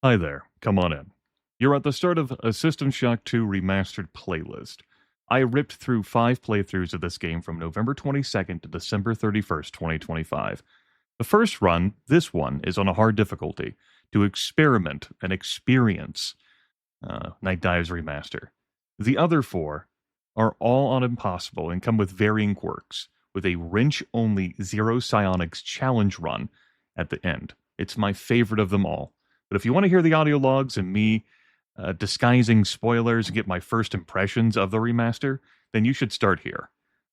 Hi there, come on in. You're at the start of a System Shock 2 Remastered playlist. I ripped through 5 playthroughs of this game from November 22nd to December 31st, 2025. The first run, this one, is on a hard difficulty to experiment and experience Nightdive's Remaster. The other 4 are all on Impossible and come with varying quirks, with a wrench-only Zero Psionics challenge run at the end. It's my favorite of them all. But if you want to hear the audio logs and me disguising spoilers and get my first impressions of the remaster, then you should start here.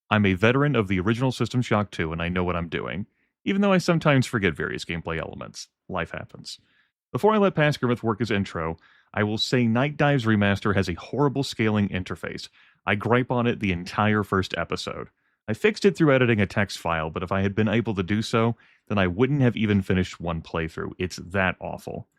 I'm a veteran of the original System Shock 2, and I know what I'm doing, even though I sometimes forget various gameplay elements. Life happens. Before I let past Grimith work his intro, I will say Nightdive's remaster has a horrible scaling interface. I gripe on it the entire first episode. I fixed it through editing a text file, but if I had been able to do so, then I wouldn't have even finished one playthrough. It's that awful.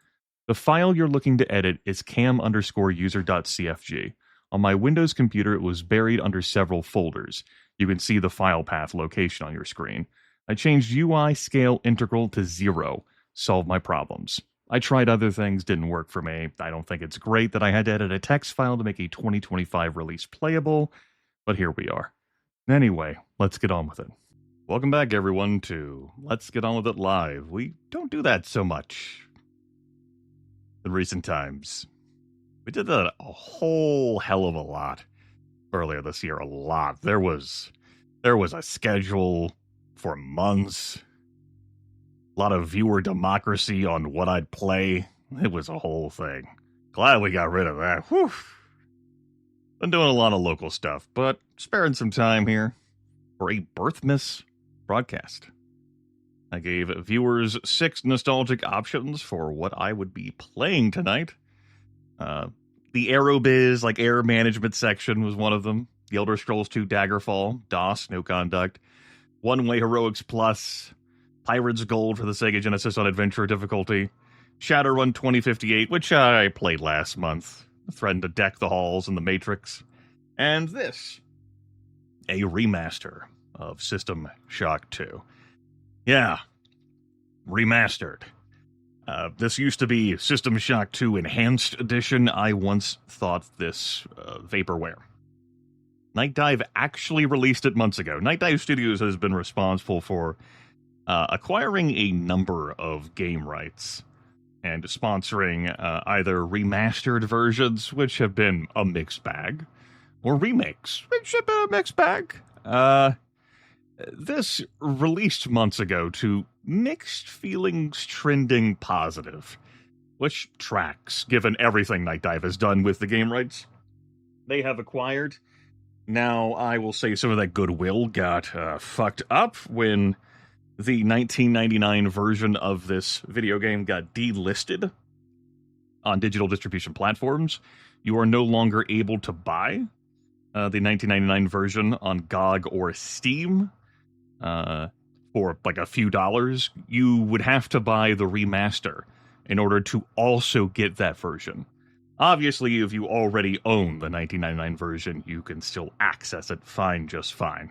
The file you're looking to edit is cam_user.cfg. On my Windows computer, it was buried under several folders. You can see the file path location on your screen. I changed UI scale integral to 0. Solved my problems. I tried other things, didn't work for me. I don't think it's great that I had to edit a text file to make a 2025 release playable, but here we are. Anyway, let's get on with it. Welcome back, everyone, to Let's Get On With It Live. We don't do that so much in recent times. We did that a whole hell of a lot earlier this year. A lot. There was a schedule for months. A lot of viewer democracy on what I'd play. It was a whole thing. Glad we got rid of that. Whew. Been doing a lot of local stuff, but sparing some time here for a Birthmas broadcast. I gave viewers 6 nostalgic options for what I would be playing tonight. The Aerobiz, air management section was one of them. The Elder Scrolls 2 Daggerfall, DOS, No Conduct, One Way Heroics Plus, Pirates Gold for the Sega Genesis on Adventure difficulty, Shadowrun 2058, which I played last month, threatened to deck the halls in the Matrix, and this, a remaster of System Shock 2. Yeah, remastered. This used to be System Shock 2 Enhanced Edition. I once thought this vaporware. Nightdive actually released it months ago. Nightdive Studios has been responsible for acquiring a number of game rights and sponsoring either remastered versions, which have been a mixed bag, or remakes, which have been a mixed bag. This released months ago to mixed feelings trending positive, which tracks given everything Nightdive has done with the game rights they have acquired. Now, I will say some of that goodwill got fucked up when the 1999 version of this video game got delisted on digital distribution platforms. You are no longer able to buy the 1999 version on GOG or Steam for a few dollars. You would have to buy the remaster in order to also get that version. Obviously, if you already own the 1999 version, you can still access it just fine.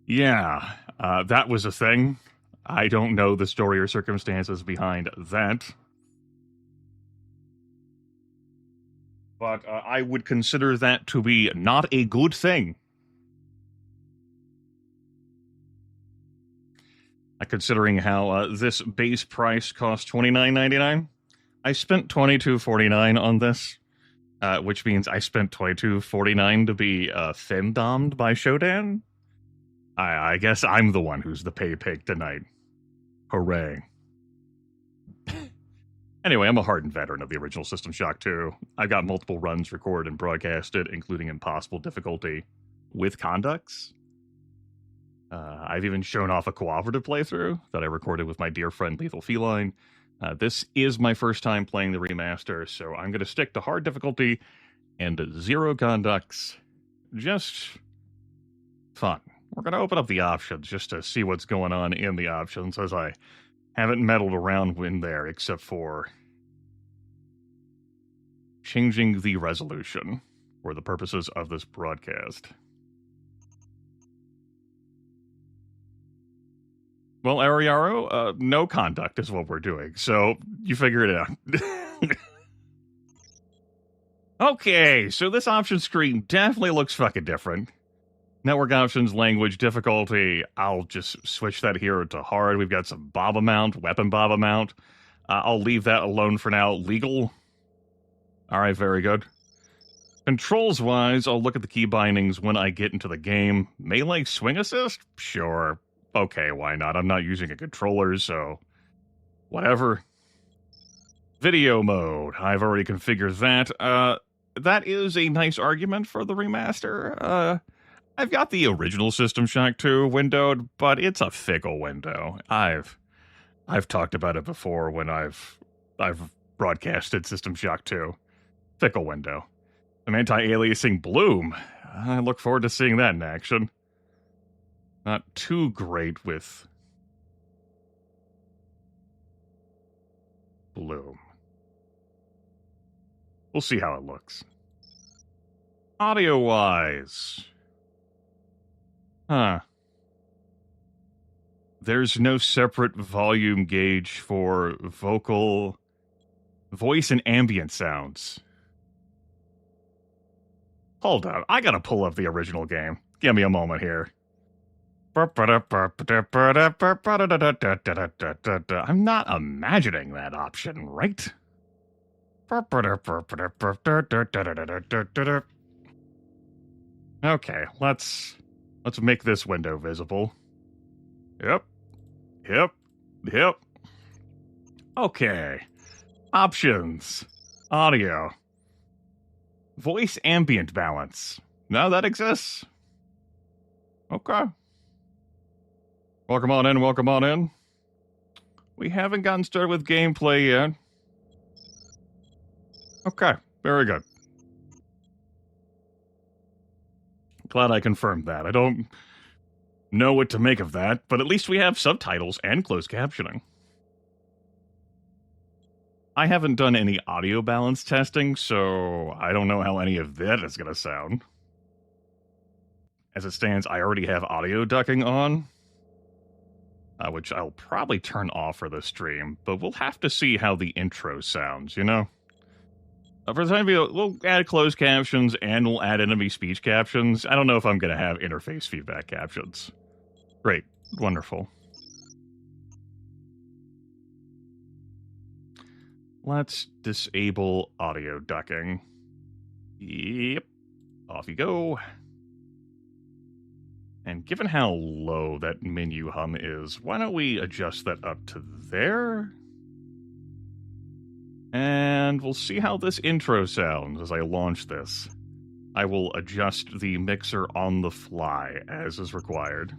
Yeah, that was a thing. I don't know the story or circumstances behind that. But I would consider that to be not a good thing. Considering how this base price costs $29.99, I spent $22.49 on this, which means I spent $22.49 to be femdomed by Shodan. I guess I'm the one who's the pay pig tonight. Hooray. Anyway, I'm a hardened veteran of the original System Shock 2. I've got multiple runs recorded and broadcasted, including impossible difficulty with conducts. I've even shown off a cooperative playthrough that I recorded with my dear friend Lethal Feline. This is my first time playing the remaster, so I'm going to stick to hard difficulty and 0 conducts. Just fun. We're going to open up the options just to see what's going on in the options, as I haven't meddled around in there except for changing the resolution for the purposes of this broadcast. Well, Ariaro, no conduct is what we're doing, so you figure it out. Okay, so this option screen definitely looks fucking different. Network options, language, difficulty. I'll just switch that here to hard. We've got some bob amount, weapon bob amount. I'll leave that alone for now. Legal. All right, very good. Controls-wise, I'll look at the key bindings when I get into the game. Melee swing assist? Sure. Okay, why not? I'm not using a controller, so whatever. Video mode. I've already configured that. That is a nice argument for the remaster. I've got the original System Shock 2 windowed, but it's a fickle window. I've talked about it before when I've broadcasted System Shock 2. Fickle window. Some anti-aliasing bloom. I look forward to seeing that in action. Not too great with bloom. We'll see how it looks. Audio-wise. Huh. There's no separate volume gauge for voice and ambient sounds. Hold on, I gotta pull up the original game. Give me a moment here. I'm not imagining that option, right? Okay, let's make this window visible. Yep. Okay. Options. Audio. Voice ambient balance. No, that exists. Okay. Welcome on in. We haven't gotten started with gameplay yet. Okay, very good. Glad I confirmed that. I don't know what to make of that, but at least we have subtitles and closed captioning. I haven't done any audio balance testing, so I don't know how any of that is going to sound. As it stands, I already have audio ducking on, which I'll probably turn off for the stream, but we'll have to see how the intro sounds, you know? For the time being, we'll add closed captions and we'll add enemy speech captions. I don't know if I'm going to have interface feedback captions. Great. Wonderful. Let's disable audio ducking. Yep. Off you go. And given how low that menu hum is, why don't we adjust that up to there? And we'll see how this intro sounds as I launch this. I will adjust the mixer on the fly, as is required.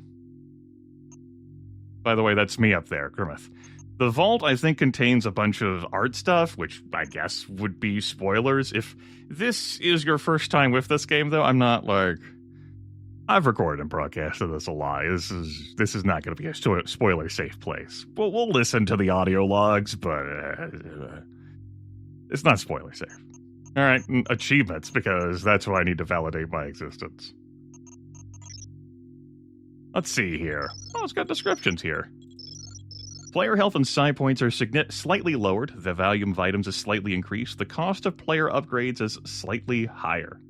By the way, that's me up there, Grimith. The vault, I think, contains a bunch of art stuff, which I guess would be spoilers. If this is your first time with this game, though, I'm not like... I've recorded and broadcasted this a lot. This is not going to be a spoiler-safe place. We'll listen to the audio logs, but... it's not spoiler safe. Alright, achievements, because that's what I need to validate my existence. Let's see here. Oh, it's got descriptions here. Player health and psi points are slightly lowered. The volume of items is slightly increased. The cost of player upgrades is slightly higher.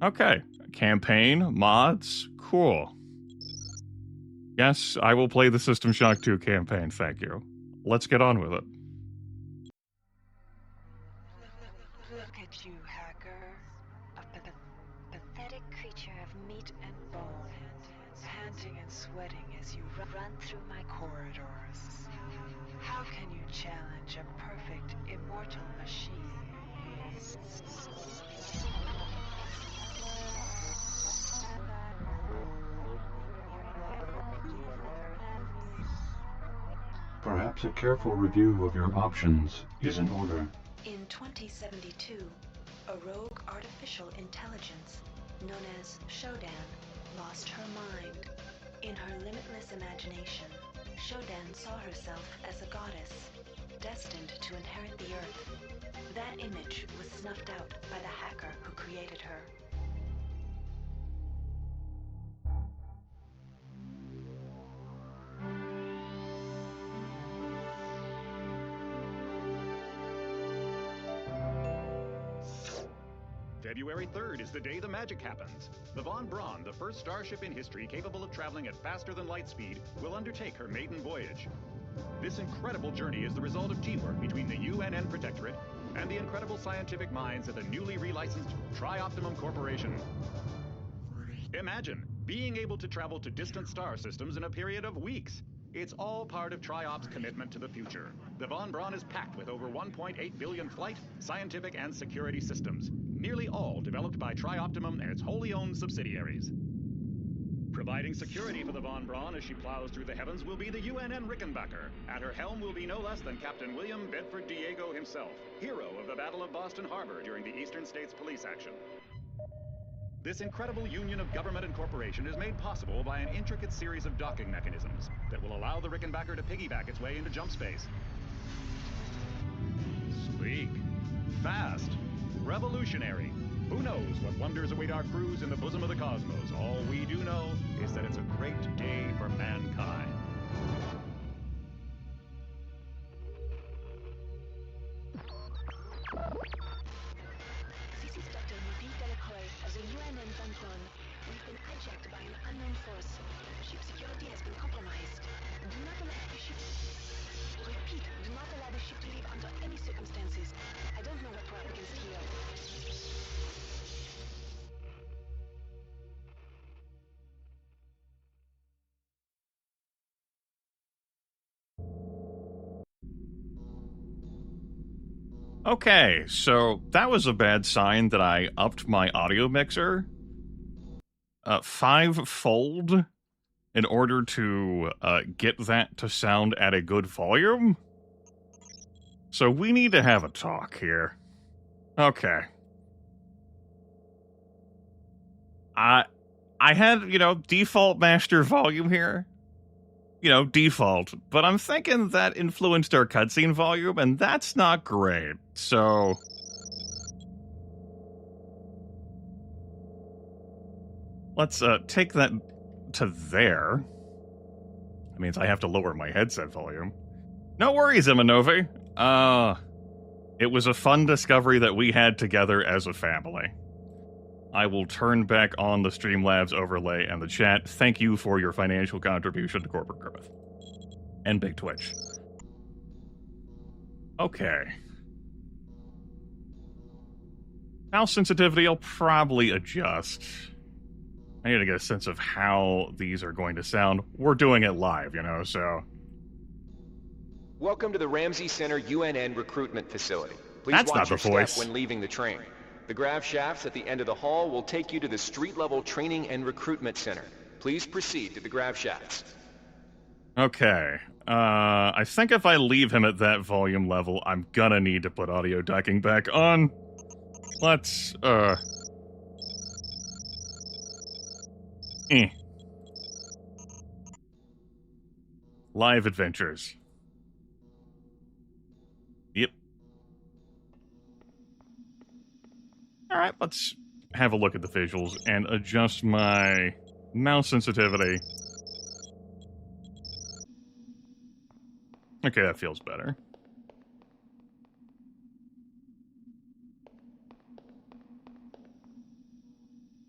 Okay. Campaign, mods, cool. Yes, I will play the System Shock 2 campaign, thank you. Let's get on with it. Look at you, hacker. A pathetic creature of meat and bone, panting and sweating as you run through my corridors. How can you challenge a perfect, immortal machine? Perhaps a careful review of your options is in order. In 2072, a rogue artificial intelligence known as Shodan lost her mind. In her limitless imagination, Shodan saw herself as a goddess, destined to inherit the earth. That image was snuffed out by the hacker who created her. February 3rd is the day the magic happens. The Von Braun, the first starship in history capable of traveling at faster than light speed, will undertake her maiden voyage. This incredible journey is the result of teamwork between the UNN Protectorate and the incredible scientific minds at the newly relicensed Tri-Optimum Corporation. Imagine being able to travel to distant star systems in a period of weeks. It's all part of Tri-Op's commitment to the future. The Von Braun is packed with over 1.8 billion flight, scientific, and security systems, nearly all developed by Tri-Optimum and its wholly owned subsidiaries. Providing security for the Von Braun as she plows through the heavens will be the UNN Rickenbacker. At her helm will be no less than Captain William Bedford Diego himself, hero of the Battle of Boston Harbor during the Eastern States Police action. This incredible union of government and corporation is made possible by an intricate series of docking mechanisms that will allow the Rickenbacker to piggyback its way into jump space. Sleek, fast, revolutionary. Who knows what wonders await our crews in the bosom of the cosmos? All we do know is that it's a great day for mankind. This is Dr. Mudi Delacroix of the UNN Von Braun. We've been hijacked by an unknown force. Ship security has been compromised. Do not allow the ship... Repeat, do not allow the ship to leave under any circumstances. I don't know what we're up against here. Okay, so that was a bad sign that I upped my audio mixer 5-fold in order to get that to sound at a good volume. So we need to have a talk here. Okay. I had, default master volume here. Default. But I'm thinking that influenced our cutscene volume, and that's not great. So... let's take that to there. That means I have to lower my headset volume. No worries, Imanove. It was a fun discovery that we had together as a family. I will turn back on the Streamlabs overlay and the chat. Thank you for your financial contribution to corporate growth. And Big Twitch. Okay. Mouse sensitivity I'll probably adjust. I need to get a sense of how these are going to sound. We're doing it live, so... Welcome to the Ramsey Center UNN recruitment facility. Please That's watch not your the voice. step when leaving the train. The grav shafts at the end of the hall will take you to the street-level training and recruitment center. Please proceed to the grav shafts. Okay. I think if I leave him at that volume level, I'm gonna need to put audio ducking back on. Let's, Live adventures. Yep. Alright, let's have a look at the visuals and adjust my mouse sensitivity. Okay, that feels better.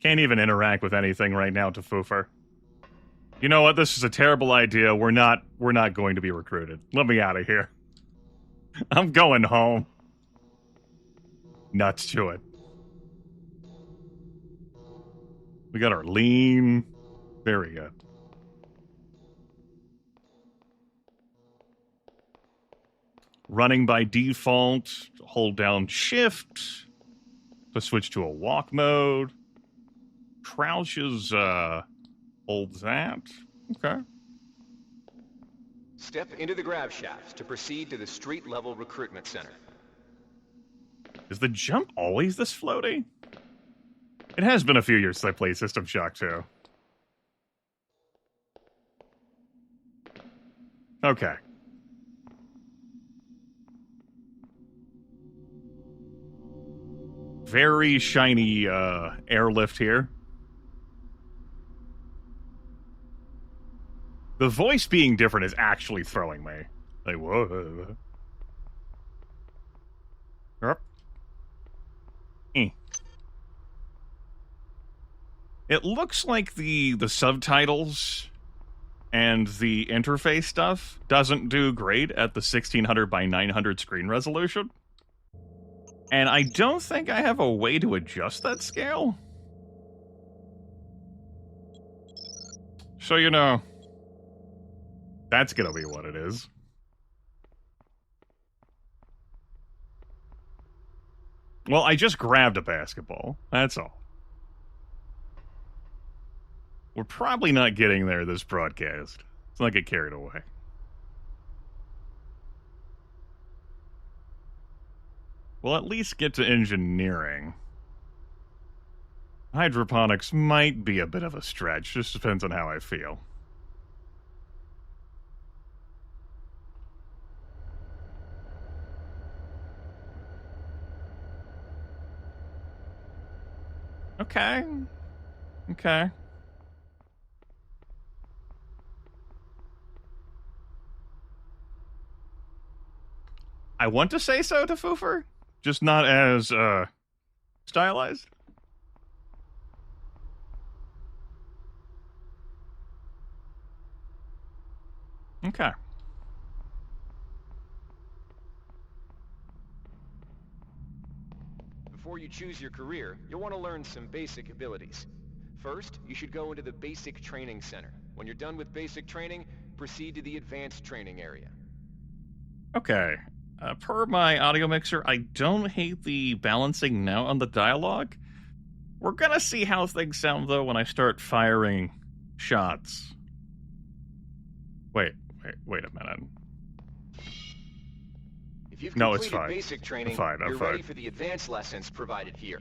Can't even interact with anything right now, Tafoofer. You know what? This is a terrible idea. We're not going to be recruited. Let me out of here. I'm going home. Nuts to it. We got our lean. Very good. Running by default. Hold down shift to switch to a walk mode. Crouches, hold that. Okay. Step into the grav shafts to proceed to the street-level recruitment center. Is the jump always this floaty? It has been a few years since I played System Shock 2. Okay. Very shiny airlift here. The voice being different is actually throwing me. Like, whoa. Yep. It looks like the subtitles and the interface stuff doesn't do great at the 1600 by 900 screen resolution. And I don't think I have a way to adjust that scale. So, you know, that's gonna be what it is. Well, I just grabbed a basketball. That's all. We're probably not getting there this broadcast. Let's not get carried away. We'll at least get to engineering. Hydroponics might be a bit of a stretch. Just depends on how I feel. Okay. Okay. I want to say so to Foofer, just not as, stylized. Okay. Before you choose your career, you'll want to learn some basic abilities. First, you should go into the Basic Training Center. When you're done with basic training, proceed to the Advanced Training area. Okay. Per my audio mixer, I don't hate the balancing now on the dialogue. We're gonna see how things sound, though, when I start firing shots. Wait a minute. If you've No, it's completed fine. basic training, I'm you're fine. ready for the advanced lessons provided here.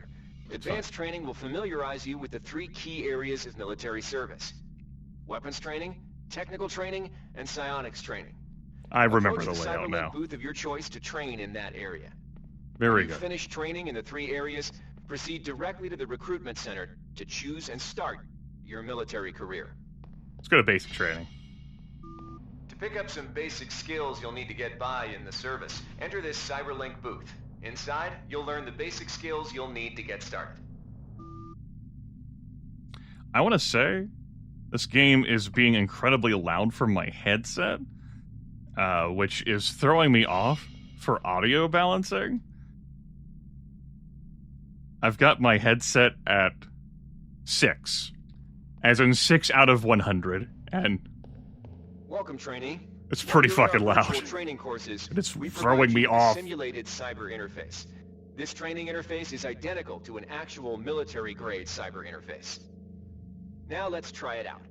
Advanced training will familiarize you with the 3 key areas of military service: weapons training, technical training, and psionics training. I remember Approach the the layout Cyberlink now. booth of your choice to train in that area. Very When you good. finish training in the 3 areas, proceed directly to the recruitment center to choose and start your military career. Let's go to basic training. To pick up some basic skills you'll need to get by in the service, enter this Cyberlink booth. Inside, you'll learn the basic skills you'll need to get started. I want to say this game is being incredibly loud for my headset, which is throwing me off for audio balancing. I've got my headset at 6, as in 6 out of 100, and Welcome, trainee. it's pretty While fucking during our loud. virtual training courses, And it's we throwing provide me you with off. a simulated cyber interface. This training interface is identical to an actual military-grade cyber interface. Now let's try it out.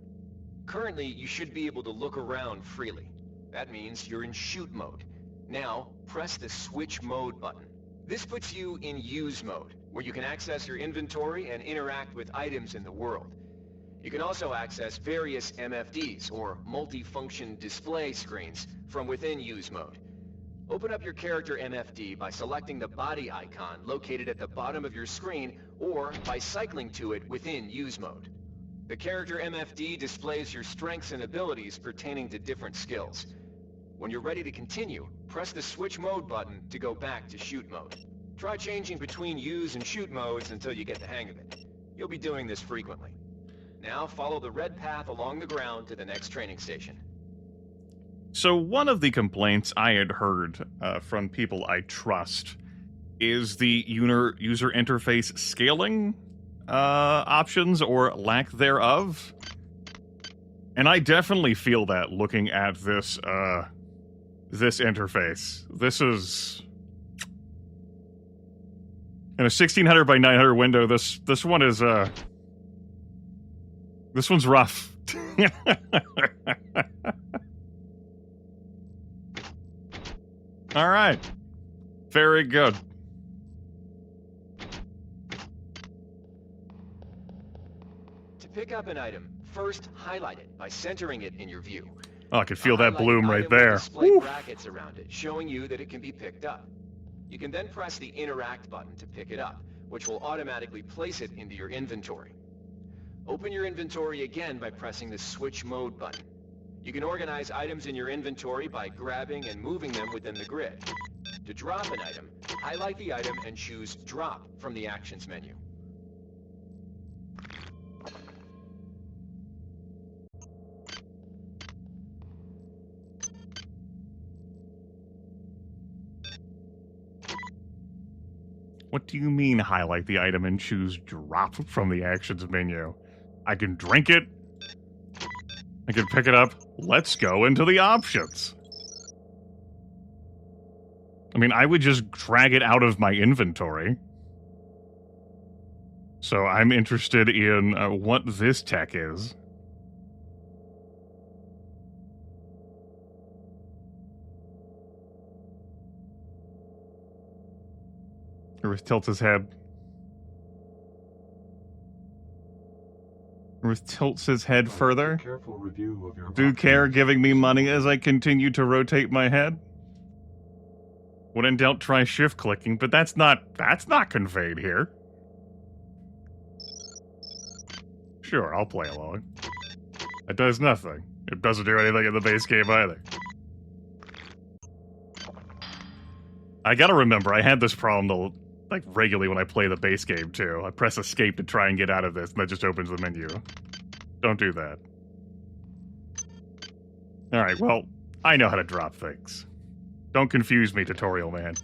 Currently, you should be able to look around freely. That means you're in shoot mode. Now, press the switch mode button. This puts you in use mode, where you can access your inventory and interact with items in the world. You can also access various MFDs, or multi-function display screens, from within use mode. Open up your character MFD by selecting the body icon located at the bottom of your screen, or by cycling to it within use mode. The character MFD displays your strengths and abilities pertaining to different skills. When you're ready to continue, press the switch mode button to go back to shoot mode. Try changing between use and shoot modes until you get the hang of it. You'll be doing this frequently. Now follow the red path along the ground to the next training station. So one of the complaints I had heard from people I trust is the user interface scaling options or lack thereof. And I definitely feel that looking at this this interface. This is in a 1600 by 900 window. This one is this one's rough. All right. Very good. To pick up an item, first highlight it by centering it in your view. Oh, I can feel The that highlighted bloom right item will there. display Woo. brackets around it, showing you that it can be picked up. You can then press the interact button to pick it up, which will automatically place it into your inventory. Open your inventory again by pressing the switch mode button. You can organize items in your inventory by grabbing and moving them within the grid. To drop an item, highlight the item and choose Drop from the Actions menu. What do you mean highlight the item and choose drop from the actions menu? I can drink it. I can pick it up. Let's go into the options. I mean, I would just drag it out of my inventory. So I'm interested in what this tech is. Ruth tilts his head. Ruth tilts his head further. Careful review of your Do care giving me money as I continue to rotate my head? When in doubt, try shift clicking, but that's not conveyed here. Sure, I'll play along. It does nothing. It doesn't do anything in the base game either. I gotta remember, I had this problem regularly when I play the base game too. I press escape to try and get out of this, and that just opens the menu. Don't do that. Alright, well, I know how to drop things. Don't confuse me, tutorial man.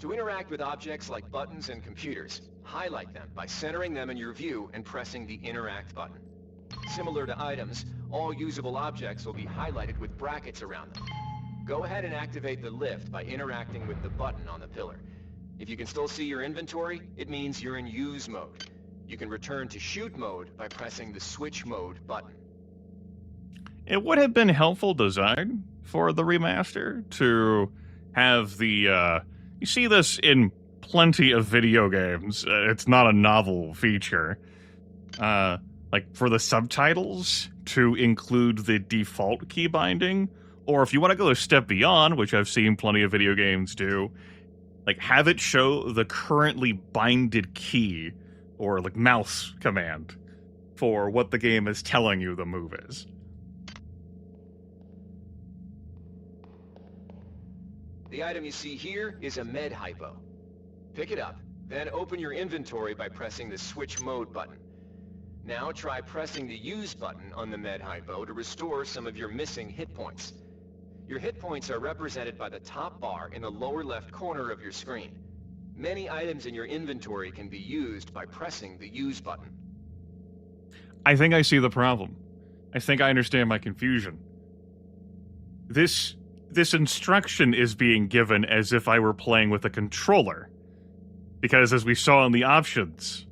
To interact with objects like buttons and computers, highlight them by centering them in your view and pressing the Interact button. Similar to items, all usable objects will be highlighted with brackets around them. Go ahead and activate the lift by interacting with the button on the pillar. If you can still see your inventory, it means you're in use mode. You can return to shoot mode by pressing the switch mode button. It would have been helpful design for the remaster to have the, you see this in plenty of video games. It's not a novel feature. Like for the subtitles to include the default key binding, or if you want to go a step beyond, which I've seen plenty of video games do, like have it show the currently binded key or like mouse command for what the game is telling you the move is. The item you see here is a med hypo. Pick it up, then open your inventory by pressing the switch mode button. Now try pressing the use button on the med hypo to restore some of your missing hit points. Your hit points are represented by the top bar in the lower left corner of your screen. Many items in your inventory can be used by pressing the use button. I think I see the problem. I think I understand my confusion. This instruction is being given as if I were playing with a controller. Because as we saw in the options,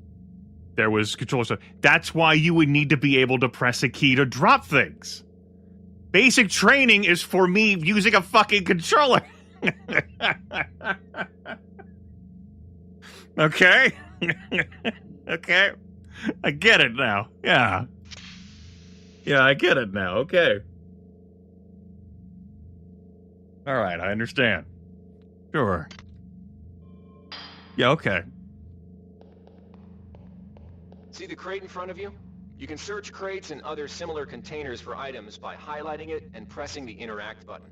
there was controller stuff. That's why you would need to be able to press a key to drop things. Basic training is for me using a fucking controller. Okay? Okay? I get it now. Yeah. Yeah, I get it now. Okay. Alright, I understand. Sure. Yeah, okay. See the crate in front of you? You can search crates and other similar containers for items by highlighting it and pressing the Interact button.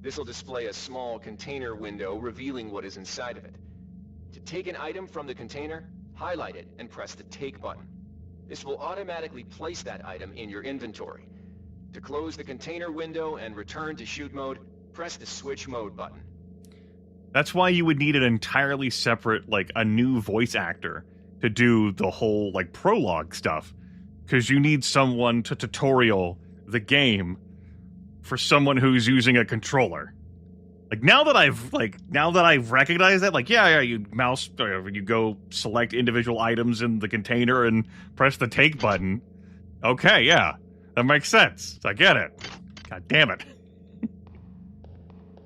This will display a small container window revealing what is inside of it. To take an item from the container, highlight it and press the Take button. This will automatically place that item in your inventory. To close the container window and return to shoot mode, press the Switch Mode button. That's why you would need an entirely separate, like, a new voice actor to do the whole, like, prologue stuff. Because you need someone to tutorial the game for someone who's using a controller. Like, now that I've recognized that, like, yeah, you mouse, you go select individual items in the container and press the Take button. Okay, yeah, that makes sense. I get it. God damn it.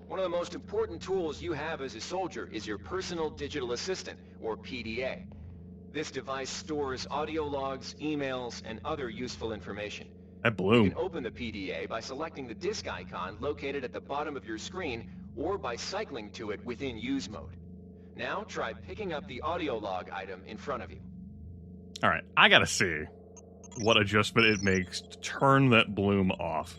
One of the most important tools you have as a soldier is your Personal Digital Assistant, or PDA. This device stores audio logs, emails, and other useful information. That Bloom. You can open the PDA by selecting the disk icon located at the bottom of your screen, or by cycling to it within use mode. Now try picking up the audio log item in front of you. Alright, I gotta see what adjustment it makes to turn that Bloom off.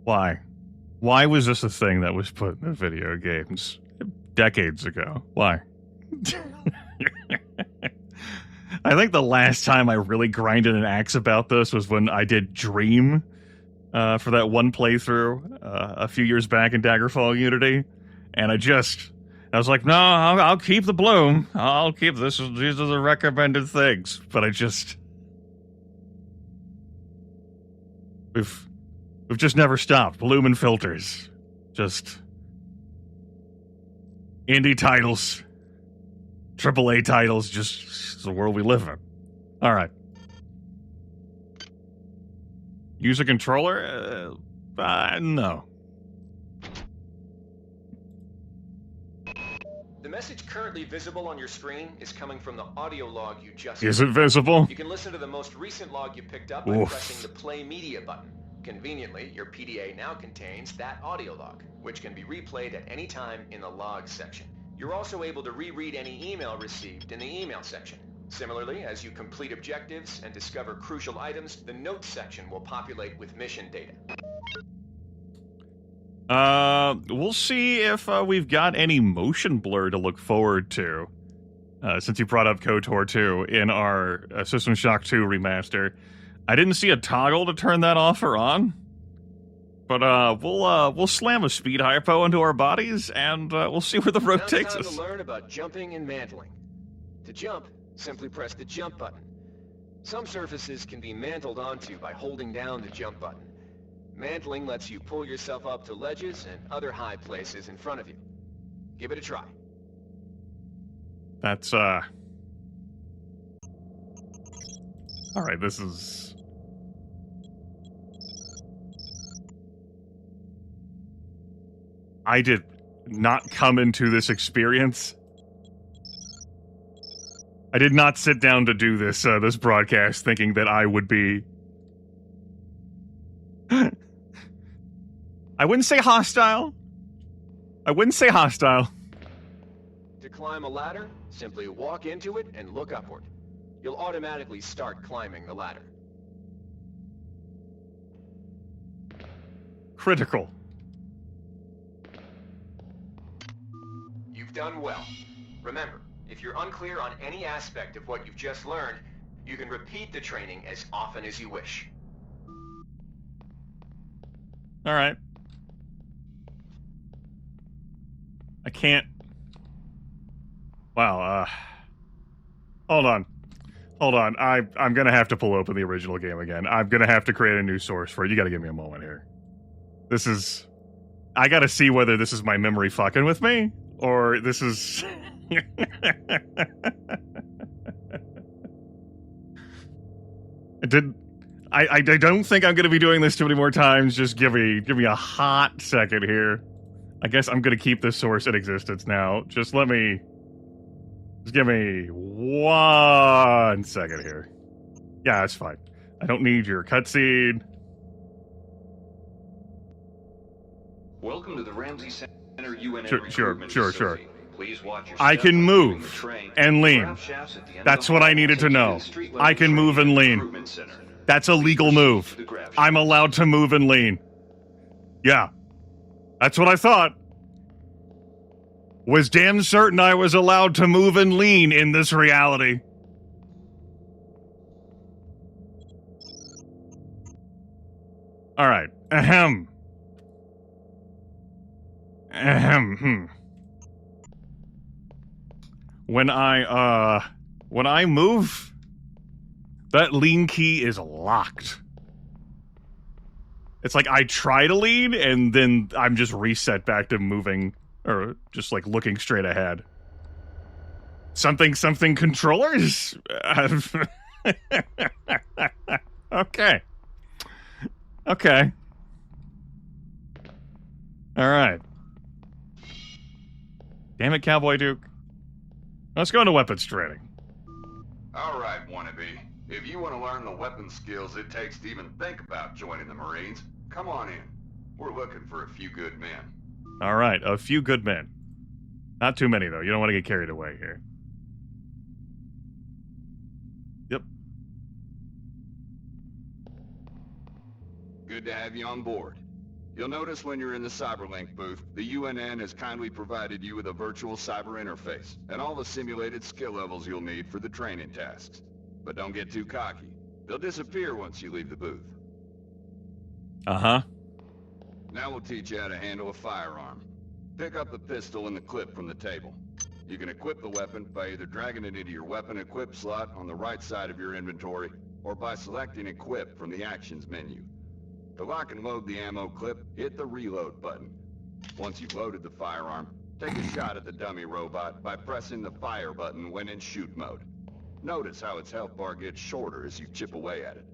Why? Why was this a thing that was put in the video games? decades ago. Why? I think the last time I really grinded an axe about this was when I did Dream for that one playthrough a few years back in Daggerfall Unity, and I was like, no, I'll keep the bloom. I'll keep this. These are the recommended things. But we've just never stopped. Bloom and filters. Just indie titles. AAA titles. Just it's the world we live in. All right. Use a controller? No. The message currently visible on your screen is coming from the audio log you just... Is it visible? You can listen to the most recent log you picked up by pressing the Play Media button. Conveniently, your PDA now contains that audio log, which can be replayed at any time in the logs section. You're also able to reread any email received in the email section. Similarly, as you complete objectives and discover crucial items, the notes section will populate with mission data. We'll see if we've got any motion blur to look forward to. Since you brought up KOTOR 2 in our System Shock 2 remaster. I didn't see a toggle to turn that off or on. But we'll slam a speed hypo into our bodies and we'll see where the road takes us. Now it's time to learn about jumping and mantling. To jump, simply press the jump button. Some surfaces can be mantled onto by holding down the jump button. Mantling lets you pull yourself up to ledges and other high places in front of you. Give it a try. That's, Alright, this is... I did not come into this experience. I did not sit down to do this, this broadcast thinking that I would be... I wouldn't say hostile. To climb a ladder, simply walk into it and look upward. You'll automatically start climbing the ladder. Critical. You've done well. Remember, if you're unclear on any aspect of what you've just learned, you can repeat the training as often as you wish. All right. I can't... Wow, Hold on. I'm gonna have to pull open the original game again. I'm gonna have to create a new source for it. You gotta give me a moment here. This is... I gotta see whether this is my memory fucking with me, or this is... I don't think I'm gonna be doing this too many more times. Just give me a hot second here. I guess I'm gonna keep this source in existence now. Just give me 1 second here. Yeah, that's fine. I don't need your cutscene. Welcome to the Ramsey Center UN Sure. Please watch your I can move and lean. That's what I needed to know. I can move and lean. That's a legal move. I'm allowed to move and lean. Yeah. That's what I thought. Was damn certain I was allowed to move and lean in this reality. All right. Ahem. When I move, that lean key is locked. It's like I try to lean, and then I'm just reset back to moving, or just like looking straight ahead. Something controllers? Okay. Alright. Damn it, Cowboy Duke. Let's go into weapons training. Alright, wannabe. If you want to learn the weapon skills it takes to even think about joining the Marines, come on in. We're looking for a few good men. Alright, a few good men. Not too many, though. You don't want to get carried away here. Yep. Good to have you on board. You'll notice when you're in the Cyberlink booth, the UNN has kindly provided you with a virtual cyber interface, and all the simulated skill levels you'll need for the training tasks. But don't get too cocky. They'll disappear once you leave the booth. Uh-huh. Now we'll teach you how to handle a firearm. Pick up the pistol and the clip from the table. You can equip the weapon by either dragging it into your weapon equip slot on the right side of your inventory, or by selecting Equip from the Actions menu. To lock and load the ammo clip, hit the Reload button. Once you've loaded the firearm, take a shot at the dummy robot by pressing the Fire button when in shoot mode. Notice how its health bar gets shorter as you chip away at it.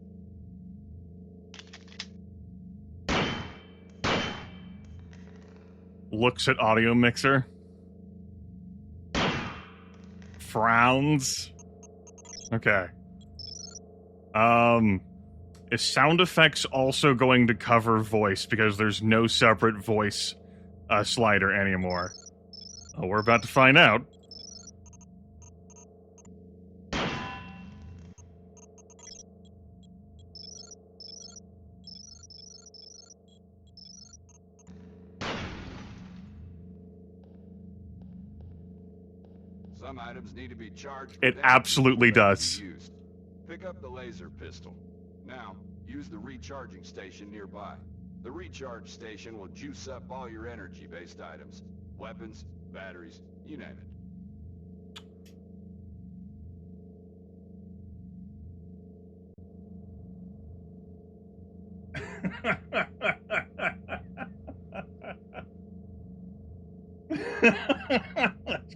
Looks at audio mixer. Frowns. Okay. Is sound effects also going to cover voice, because there's no separate voice slider anymore? Oh, we're about to find out. Some items need to be charged. It absolutely does. Pick up the laser pistol. Now, use the recharging station nearby. The recharge station will juice up all your energy-based items. Weapons, batteries, you name it.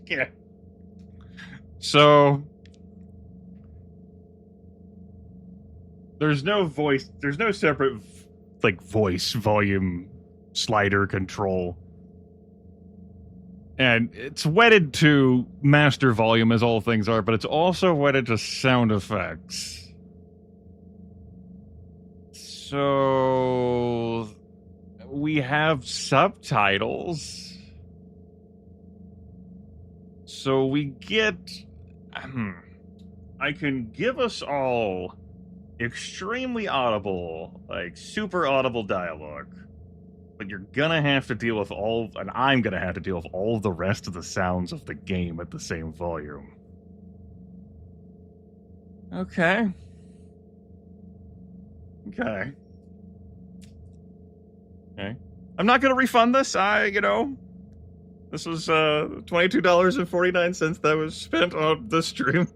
Okay. So there's no separate voice volume slider control. And it's wedded to master volume, as all things are, but it's also wedded to sound effects. So we have subtitles. So we get... I can give us all extremely audible, super audible dialogue. But you're gonna have to deal with and I'm gonna have to deal with all the rest of the sounds of the game at the same volume. Okay. I'm not gonna refund this. This was $22.49 that was spent on the stream.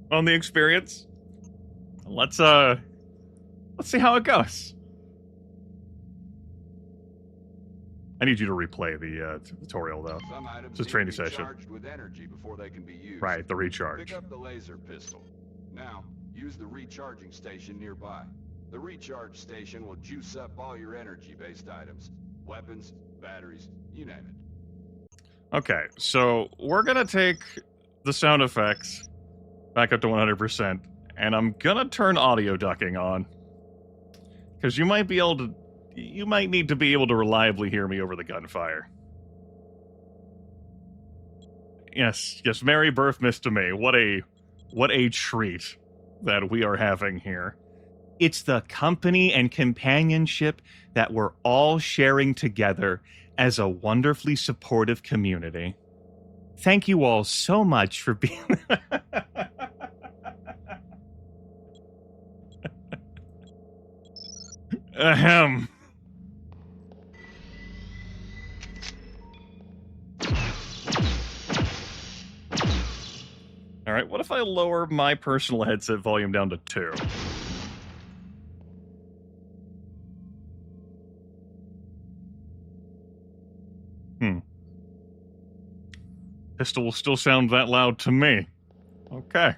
On the experience. Let's see how it goes. I need you to replay the tutorial, though. It's a training session. With energy before they can be used. Right, the recharge. Pick up the laser pistol. Now, use the recharging station nearby. The recharge station will juice up all your energy-based items. Weapons, batteries, you name it. Okay, so we're gonna take the sound effects back up to 100%, and I'm gonna turn audio ducking on. Because you might need to be able to reliably hear me over the gunfire. Yes, Merry Birthmas to me. What a treat that we are having here. It's the company and companionship that we're all sharing together as a wonderfully supportive community. Thank you all so much for being... Ahem. Alright, what if I lower my personal headset volume down to 2? Pistol will still sound that loud to me. Okay.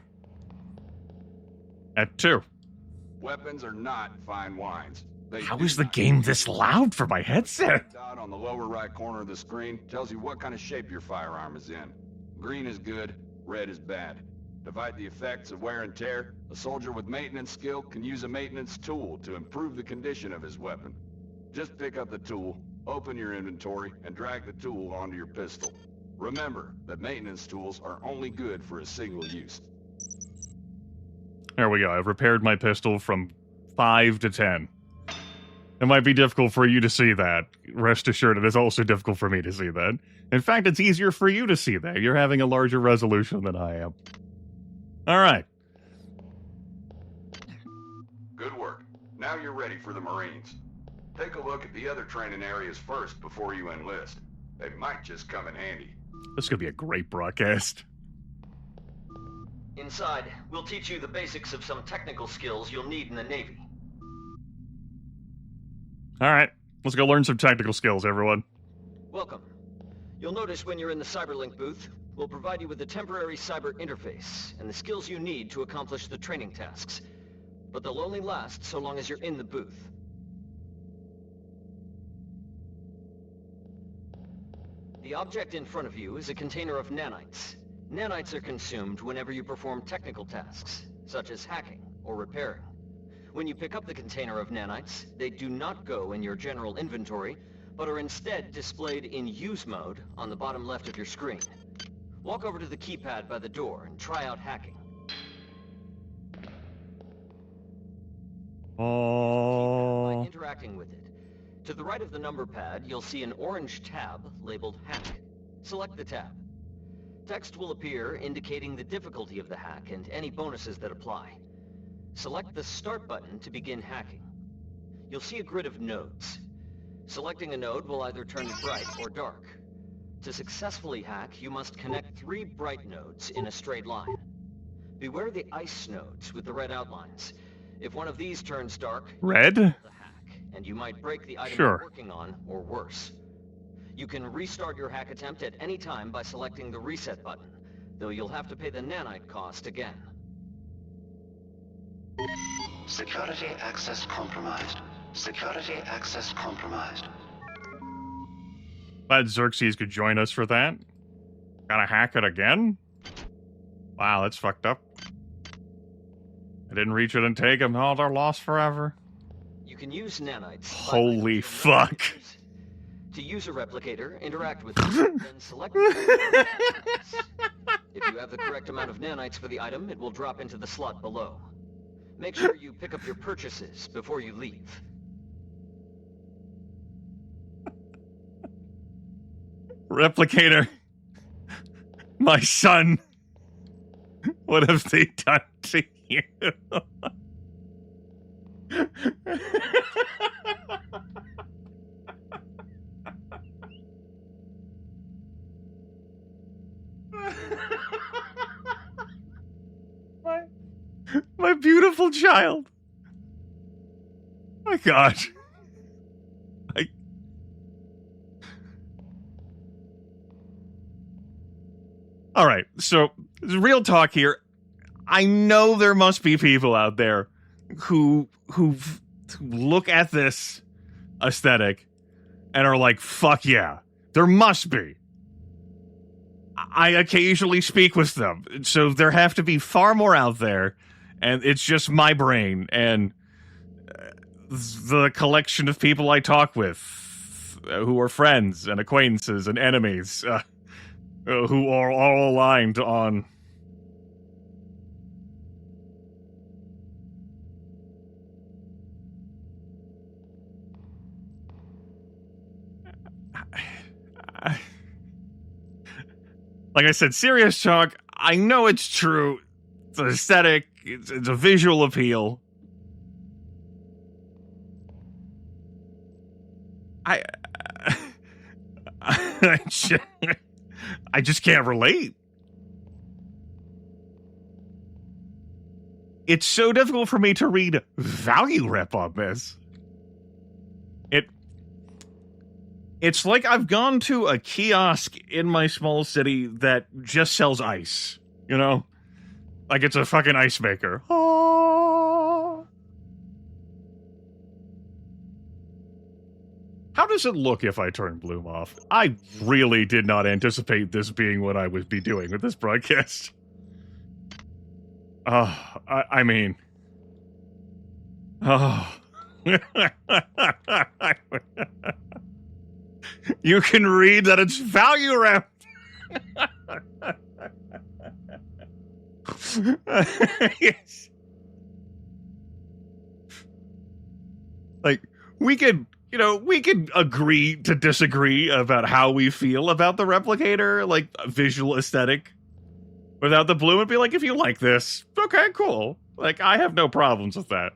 At 2. Weapons are not fine wines. How is the game this loud for my headset? The dot on the lower right corner of the screen tells you what kind of shape your firearm is in. Green is good, red is bad. To fight the effects of wear and tear, a soldier with maintenance skill can use a maintenance tool to improve the condition of his weapon. Just pick up the tool, open your inventory, and drag the tool onto your pistol. Remember that maintenance tools are only good for a single use. There we go. I've repaired my pistol from 5 to 10. It might be difficult for you to see that. Rest assured, it is also difficult for me to see that. In fact, it's easier for you to see that. You're having a larger resolution than I am. All right. Good work. Now you're ready for the Marines. Take a look at the other training areas first before you enlist. They might just come in handy. This could be a great broadcast. Inside, we'll teach you the basics of some technical skills you'll need in the Navy. All right. Let's go learn some technical skills, everyone. Welcome. You'll notice when you're in the Cyberlink booth, we'll provide you with a temporary cyber interface and the skills you need to accomplish the training tasks. But they'll only last so long as you're in the booth. The object in front of you is a container of nanites. Nanites are consumed whenever you perform technical tasks, such as hacking or repairing. When you pick up the container of nanites, they do not go in your general inventory, but are instead displayed in use mode on the bottom left of your screen. Walk over to the keypad by the door and try out hacking. Oh. By interacting with it. To the right of the number pad, you'll see an orange tab labeled Hack. Select the tab. Text will appear indicating the difficulty of the hack and any bonuses that apply. Select the Start button to begin hacking. You'll see a grid of nodes. Selecting a node will either turn bright or dark. To successfully hack, you must connect 3 bright nodes in a straight line. Beware the ice nodes with the red outlines. If one of these turns dark, Red? the hack, and you might break the item Sure. you're working on, or worse. You can restart your hack attempt at any time by selecting the Reset button, though you'll have to pay the nanite cost again. Security access compromised. Security access compromised. Glad Xerxes could join us for that. Gotta hack it again? Wow, that's fucked up. I didn't reach it and take them. Oh, they're lost forever. You can use nanites. Holy fuck. To use a replicator, interact with it, then select the If you have the correct amount of nanites for the item, it will drop into the slot below. Make sure you pick up your purchases before you leave. Replicator. My son. What have they done to you? My beautiful child. My God. All right, so real talk here. I know there must be people out there who look at this aesthetic and are like, fuck yeah. There must be. I occasionally speak with them, so there have to be far more out there, and it's just my brain and the collection of people I talk with who are friends and acquaintances and enemies who are all aligned on like I said, serious talk. I know it's true. It's an aesthetic. It's a visual appeal. I just can't relate. It's so difficult for me to read value rep on this. It's like I've gone to a kiosk in my small city that just sells ice, you know? Like it's a fucking ice maker. Oh. How does it look if I turn Bloom off? I really did not anticipate this being what I would be doing with this broadcast. I mean... Oh... You can read that it's value wrapped. Yes. Like, we could agree to disagree about how we feel about the replicator, like visual aesthetic. Without the bloom, it'd be like, if you like this, okay, cool. Like, I have no problems with that.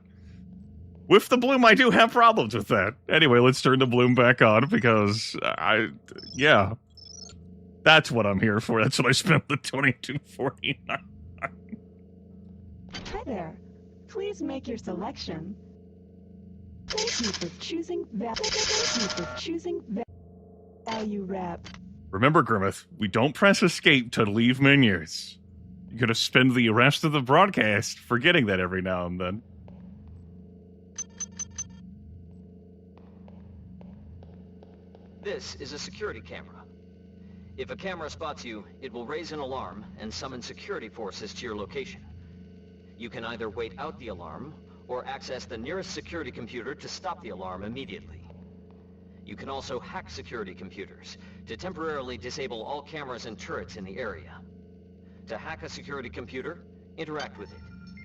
With the bloom, I do have problems with that. Anyway, let's turn the bloom back on, because yeah. That's what I'm here for. That's what I spent the $22.49. Hi there. Please make your selection. Thank you for choosing value wrap. Remember, Grimith, we don't press escape to leave menus. You're gonna spend the rest of the broadcast forgetting that every now and then. This is a security camera. If a camera spots you, it will raise an alarm and summon security forces to your location. You can either wait out the alarm, or access the nearest security computer to stop the alarm immediately. You can also hack security computers to temporarily disable all cameras and turrets in the area. To hack a security computer, interact with it,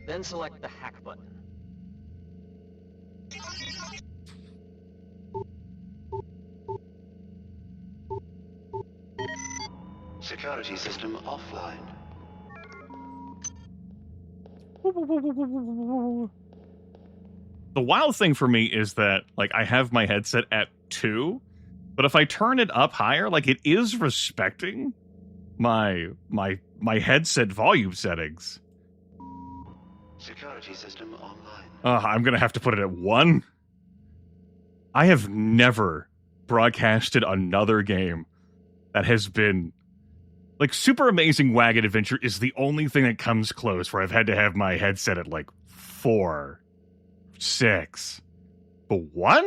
then select the hack button. Security system offline. The wild thing for me is that, like, I have my headset at 2, but if I turn it up higher, like, it is respecting my headset volume settings. Security system online. I'm gonna have to put it at 1. I have never broadcasted another game that has been... Like, Super Amazing Wagon Adventure is the only thing that comes close where I've had to have my headset at, like, 4, 6. But 1?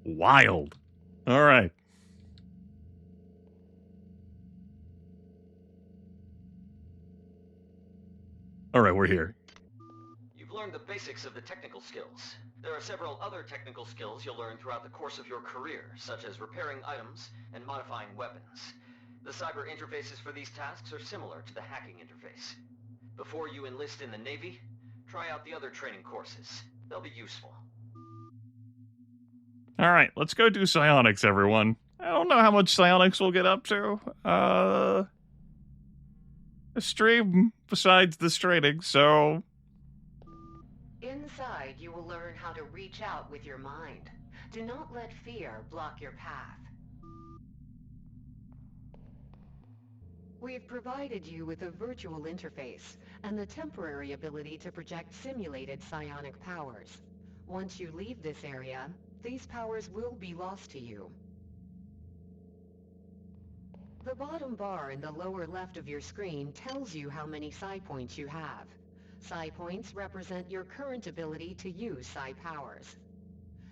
Wild. All right. All right, we're here. You've learned the basics of the technical skills. There are several other technical skills you'll learn throughout the course of your career, such as repairing items and modifying weapons. The cyber interfaces for these tasks are similar to the hacking interface. Before you enlist in the Navy, try out the other training courses. They'll be useful. All right, let's go do psionics, everyone. I don't know how much psionics we'll get up to. A stream besides this training, so... Inside, you will learn how to reach out with your mind. Do not let fear block your path. We've provided you with a virtual interface and the temporary ability to project simulated psionic powers. Once you leave this area, these powers will be lost to you. The bottom bar in the lower left of your screen tells you how many psi points you have. Psi points represent your current ability to use psi powers.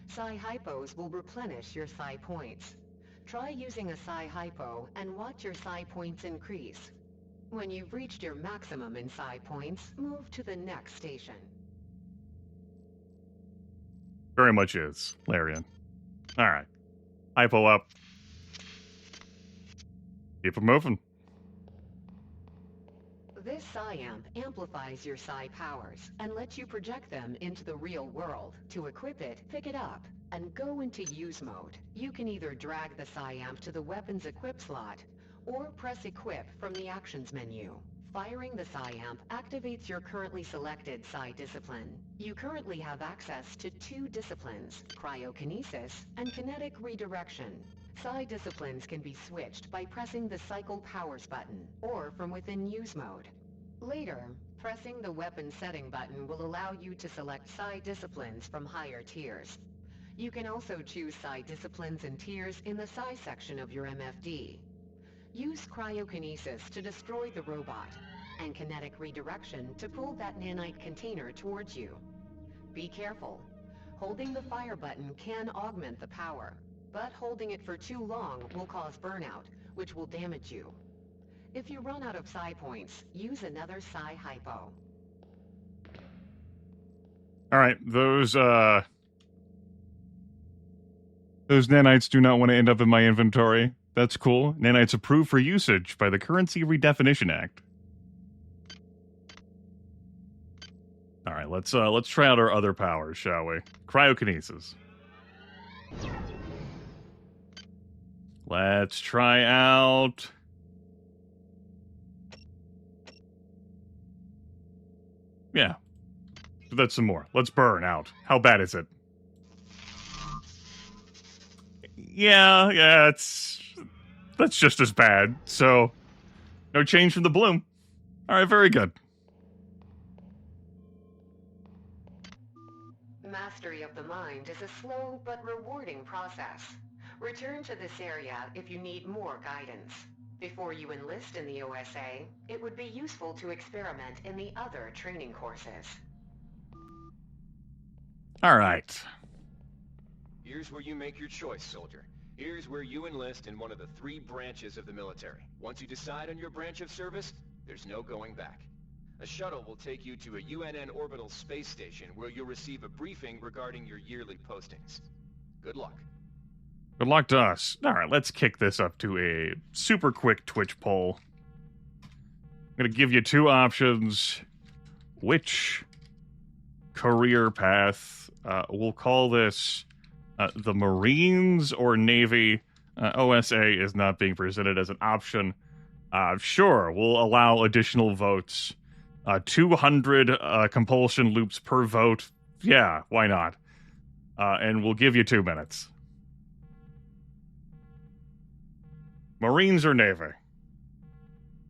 Psi hypos will replenish your psi points. Try using a psi hypo and watch your psi points increase. When you've reached your maximum in psi points, move to the next station. Very much is, Larian. All right. Hypo up. Keep it moving. This psi-amp amplifies your psi powers and lets you project them into the real world. To equip it, pick it up and go into use mode. You can either drag the psi-amp to the weapon's equip slot or press equip from the actions menu. Firing the psi-amp activates your currently selected psi discipline. You currently have access to 2 disciplines, cryokinesis and kinetic redirection. Psi disciplines can be switched by pressing the Cycle Powers button, or from within Use Mode. Later, pressing the Weapon Setting button will allow you to select Psi disciplines from higher tiers. You can also choose Psi disciplines and tiers in the Psi section of your MFD. Use cryokinesis to destroy the robot, and kinetic redirection to pull that nanite container towards you. Be careful. Holding the fire button can augment the power, but holding it for too long will cause burnout, which will damage you. If you run out of psi points, use another psi hypo. Alright, those nanites do not want to end up in my inventory. That's cool. Nanites approved for usage by the Currency Redefinition Act. let's try out our other powers, shall we? Cryokinesis. Let's try out... Yeah. That's some more. Let's burn out. How bad is it? Yeah, that's just as bad. So, no change from the bloom. Alright, very good. Mastery of the mind is a slow but rewarding process. Return to this area if you need more guidance. Before you enlist in the OSA, it would be useful to experiment in the other training courses. Alright. Here's where you make your choice, soldier. Here's where you enlist in one of the 3 branches of the military. Once you decide on your branch of service, there's no going back. A shuttle will take you to a UNN orbital space station where you'll receive a briefing regarding your yearly postings. Good luck. Good luck to us. Alright, let's kick this up to a super quick Twitch poll. I'm going to give you 2 options. Which career path? We'll call this the Marines or Navy. OSA is not being presented as an option. Sure, we'll allow additional votes. 200 compulsion loops per vote. Yeah, why not? And we'll give you 2 minutes. Marines or Navy?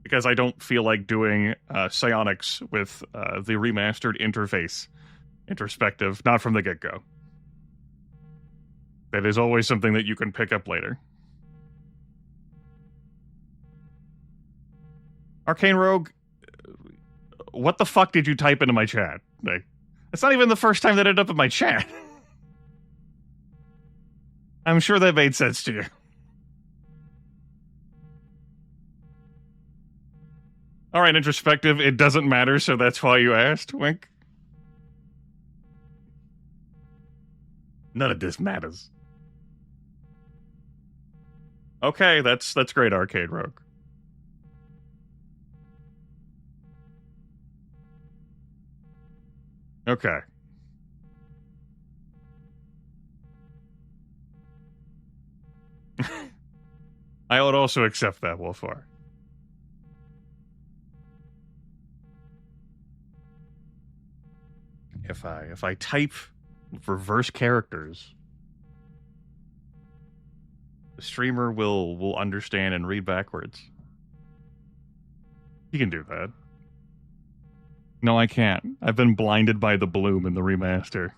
Because I don't feel like doing psionics with the remastered interface. Introspective, not from the get-go. That is always something that you can pick up later. Arcane Rogue, what the fuck did you type into my chat? Like, it's not even the first time that ended up in my chat. I'm sure that made sense to you. Alright, introspective, it doesn't matter, so that's why you asked, wink. None of this matters. Okay, that's great, Arcade Rogue. Okay. I would also accept that, Wolfar. If I type reverse characters, the streamer will understand and read backwards. You can do that. No, I can't. I've been blinded by the bloom in the remaster.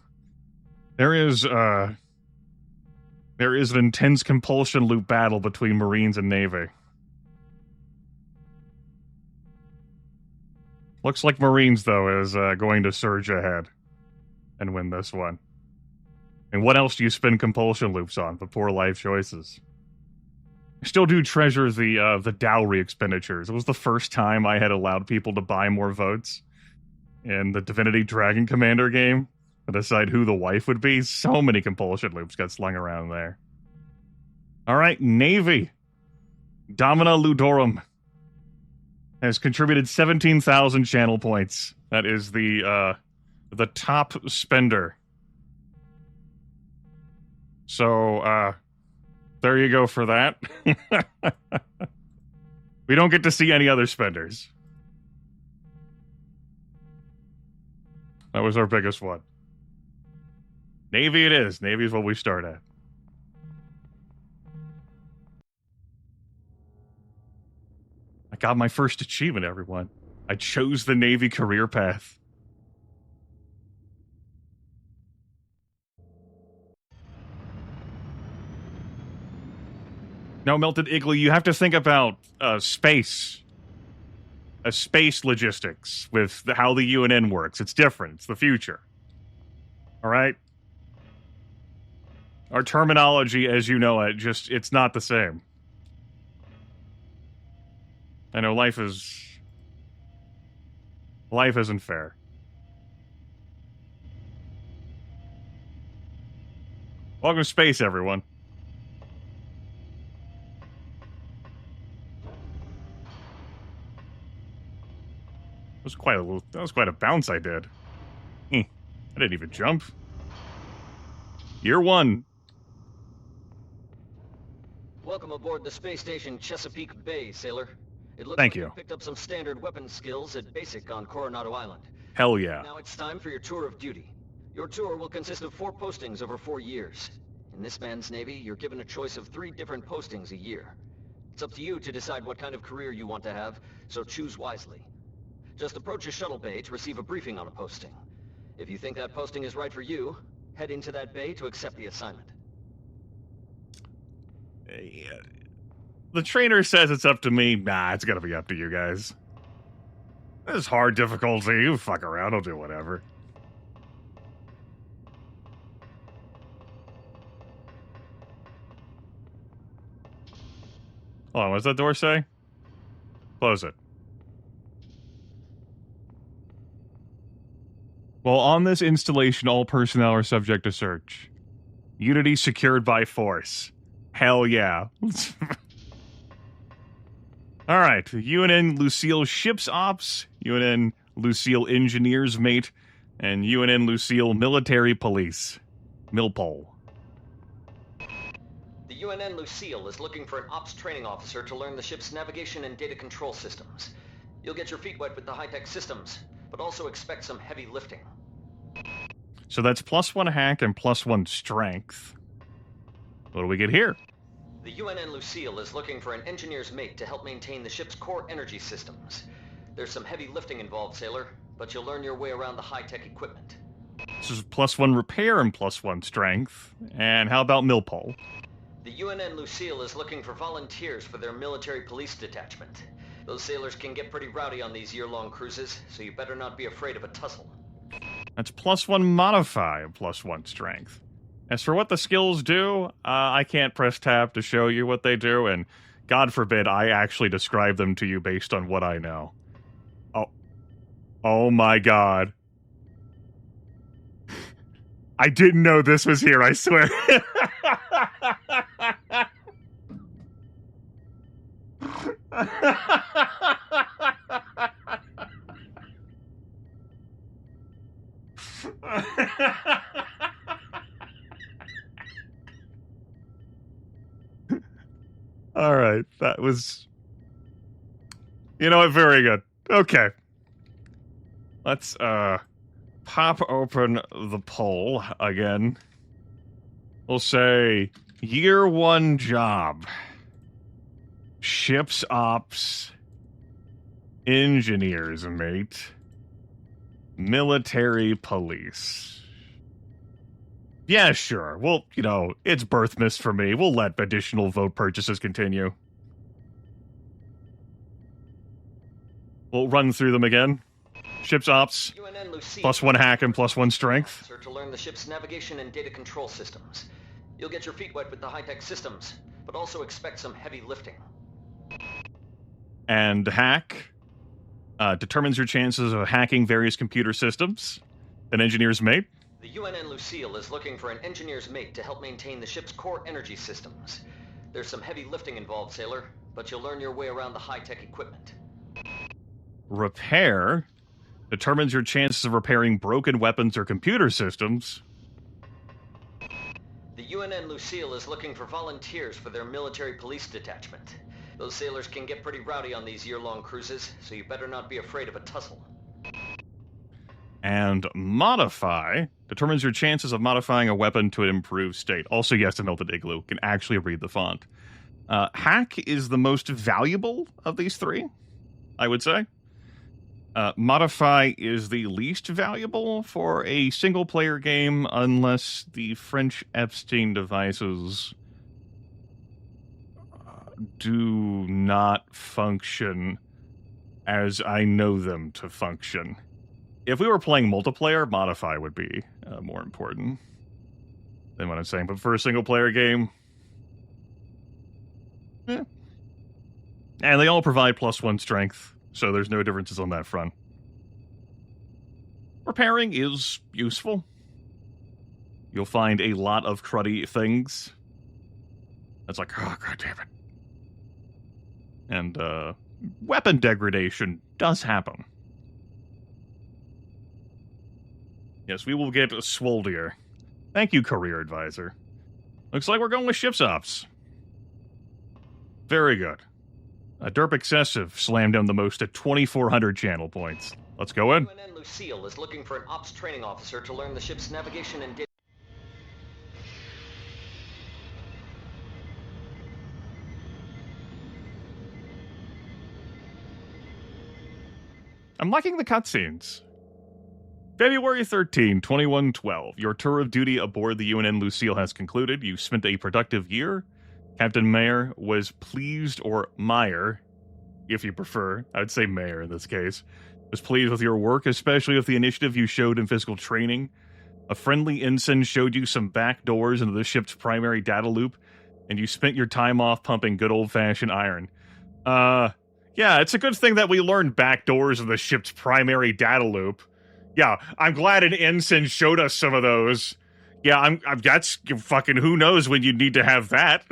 There is an intense compulsion loop battle between Marines and Navy. Looks like Marines, though, is going to surge ahead and win this one. And what else do you spin compulsion loops on but poor life choices? I still do treasure the dowry expenditures. It was the first time I had allowed people to buy more votes in the Divinity Dragon Commander game to decide who the wife would be. So many compulsion loops got slung around there. Alright, Navy. Domina Ludorum has contributed 17,000 channel points. That is the top spender. So, there you go for that. We don't get to see any other spenders. That was our biggest one. Navy it is. Navy is what we start at. I got my first achievement, everyone. I chose the Navy career path. No, Melted Igloo, you have to think about space. Space logistics with how the UNN works. It's different. It's the future. All right? Our terminology, as you know it, it's not the same. I know life isn't fair. Welcome to space, everyone. That was quite a bounce I did. I didn't even jump. Year 1. Welcome aboard the space station Chesapeake Bay, sailor. It looks Thank like you. picked up some standard weapon skills at Basic on Coronado Island. Hell yeah. Now it's time for your tour of duty. Your tour will consist of 4 postings over 4 years. In this man's Navy, you're given a choice of 3 different postings a year. It's up to you to decide what kind of career you want to have, so choose wisely. Just approach a shuttle bay to receive a briefing on a posting. If you think that posting is right for you, head into that bay to accept the assignment. The trainer says it's up to me. Nah, it's gonna be up to you guys. This is hard difficulty. You fuck around, I'll do whatever. Hold on, what's that door say? Close it. Well, on this installation, all personnel are subject to search. Unity secured by force. Hell yeah. Alright, UNN Lucille Ships Ops, UNN Lucille Engineers Mate, and UNN Lucille Military Police. Milpol. The UNN Lucille is looking for an ops training officer to learn the ship's navigation and data control systems. You'll get your feet wet with the high-tech systems, but also expect some heavy lifting. So that's +1 hack and +1 strength. What do we get here? The UNN Lucille is looking for an engineer's mate to help maintain the ship's core energy systems. There's some heavy lifting involved, sailor, but you'll learn your way around the high-tech equipment. This is +1 repair and +1 strength. And how about Milpol? The UNN Lucille is looking for volunteers for their military police detachment. Those sailors can get pretty rowdy on these year-long cruises, so you better not be afraid of a tussle. That's +1 modify and +1 strength. As for what the skills do, I can't press tab to show you what they do, and God forbid I actually describe them to you based on what I know. Oh my god. I didn't know this was here, I swear. All right, that was... You know what, very good. Okay. Let's, pop open the poll again. We'll say, year 1 job. Ships ops. Engineers mate. Military police. Yeah, sure. Well, you know, it's birth miss for me. We'll let additional vote purchases continue. We'll run through them again. Ships ops, +1 hack and +1 strength. To learn the ship's navigation and data control systems. You'll get your feet wet with the high-tech systems, but also expect some heavy lifting. And hack determines your chances of hacking various computer systems. An engineer's mate. The UNN Lucille is looking for an engineer's mate to help maintain the ship's core energy systems. There's some heavy lifting involved, sailor, but you'll learn your way around the high-tech equipment. Repair determines your chances of repairing broken weapons or computer systems. The UNN Lucille is looking for volunteers for their military police detachment. Those sailors can get pretty rowdy on these year-long cruises, so you better not be afraid of a tussle. And modify determines your chances of modifying a weapon to an improved state. Also, yes, to Melted Igloo can actually read the font. Hack is the most valuable of these 3, I would say. Modify is the least valuable for a single-player game unless the French Epstein devices do not function as I know them to function. If we were playing multiplayer, modify would be more important than what I'm saying. But for a single-player game, and they all provide +1 strength, so there's no differences on that front. Repairing is useful. You'll find a lot of cruddy things. That's like, oh, god damn it. And weapon degradation does happen. Yes, we will get Swoldier. Thank you, Career Advisor. Looks like we're going with Ship's Ops. Very good. Derp Excessive slammed down the most at 2,400 channel points. Let's go in. UNN Lucille is looking for an ops training officer to learn the ship's navigation and data. I'm liking the cutscenes. February 13, 2112. Your tour of duty aboard the UNN Lucille has concluded. You spent a productive year. Captain Mayer was pleased, or Meyer, if you prefer. I would say Mayer in this case. Was pleased with your work, especially with the initiative you showed in physical training. A friendly ensign showed you some back doors into the ship's primary data loop, and you spent your time off pumping good old-fashioned iron. Yeah, it's a good thing that we learned back doors of the ship's primary data loop. Yeah, I'm glad an ensign showed us some of those. Yeah, I'm that's fucking who knows when you need to have that.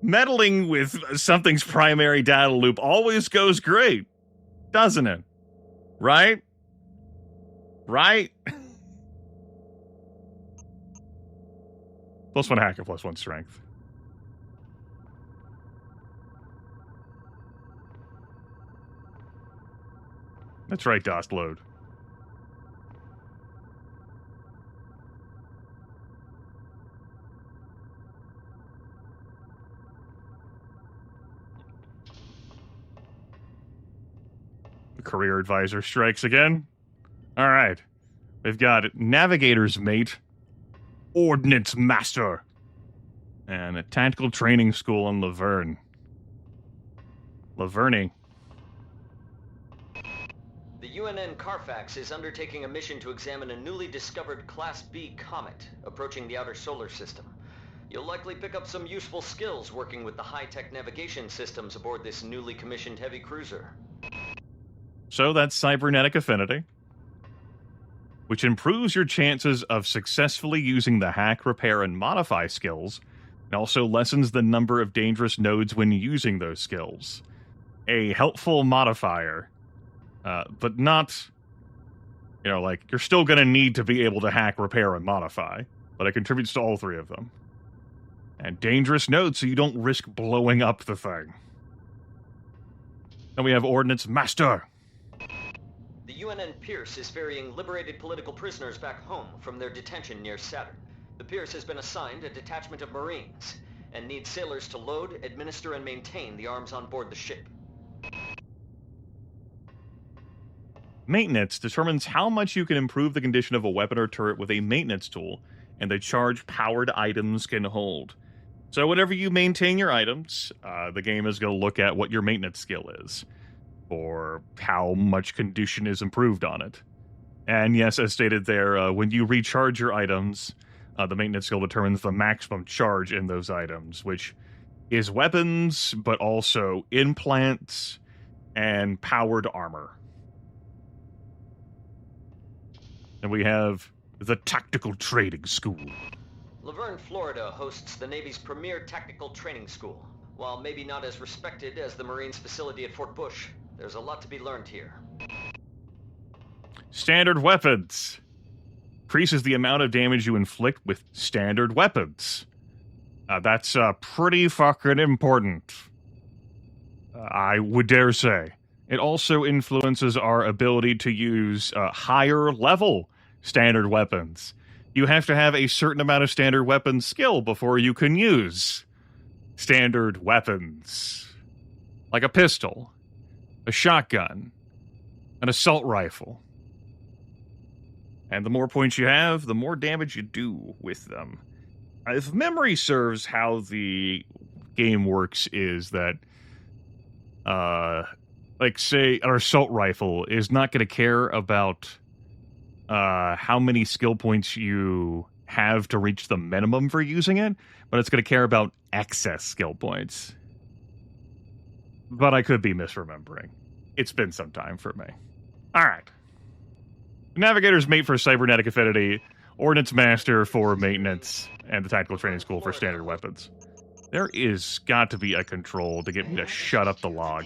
Meddling with something's primary data loop always goes great, doesn't it? Right? Right? +1 hacker, +1 strength. That's right, DOS load. The Career Advisor strikes again. All right. We've got Navigator's Mate, Ordnance Master, and a Tactical Training School in Laverne. Laverne. The UNN Carfax is undertaking a mission to examine a newly discovered Class B comet approaching the outer solar system. You'll likely pick up some useful skills working with the high-tech navigation systems aboard this newly commissioned heavy cruiser. So that's Cybernetic Affinity, which improves your chances of successfully using the hack, repair, and modify skills, and also lessens the number of dangerous nodes when using those skills. A helpful modifier. But not, like, you're still going to need to be able to hack, repair, and modify. But it contributes to all three of them. And dangerous nodes, so you don't risk blowing up the thing. Then we have Ordnance Master. The UNN Pierce is ferrying liberated political prisoners back home from their detention near Saturn. The Pierce has been assigned a detachment of Marines, and needs sailors to load, administer, and maintain the arms on board the ship. Maintenance determines how much you can improve the condition of a weapon or turret with a maintenance tool, and the charge powered items can hold. So whenever you maintain your items, the game is going to look at what your maintenance skill is, or how much condition is improved on it. And yes, as stated there, when you recharge your items, the maintenance skill determines the maximum charge in those items, which is weapons, but also implants and powered armor. And we have the Tactical Training School. Laverne, Florida hosts the Navy's premier tactical training school. While maybe not as respected as the Marines facility at Fort Bush, there's a lot to be learned here. Standard weapons. Increases the amount of damage you inflict with standard weapons. That's pretty fucking important. I would dare say. It also influences our ability to use higher level standard weapons. You have to have a certain amount of standard weapon skill before you can use standard weapons. Like a pistol, a shotgun, an assault rifle. And the more points you have, the more damage you do with them. If memory serves, how the game works is that like, say, an assault rifle is not going to care about how many skill points you have to reach the minimum for using it, but it's going to care about excess skill points. But I could be misremembering. It's been some time for me. All right. Navigator's Mate for Cybernetic Affinity, Ordnance Master for maintenance, and the Tactical Training School for standard weapons. There is got to be a control to get me to shut up the log.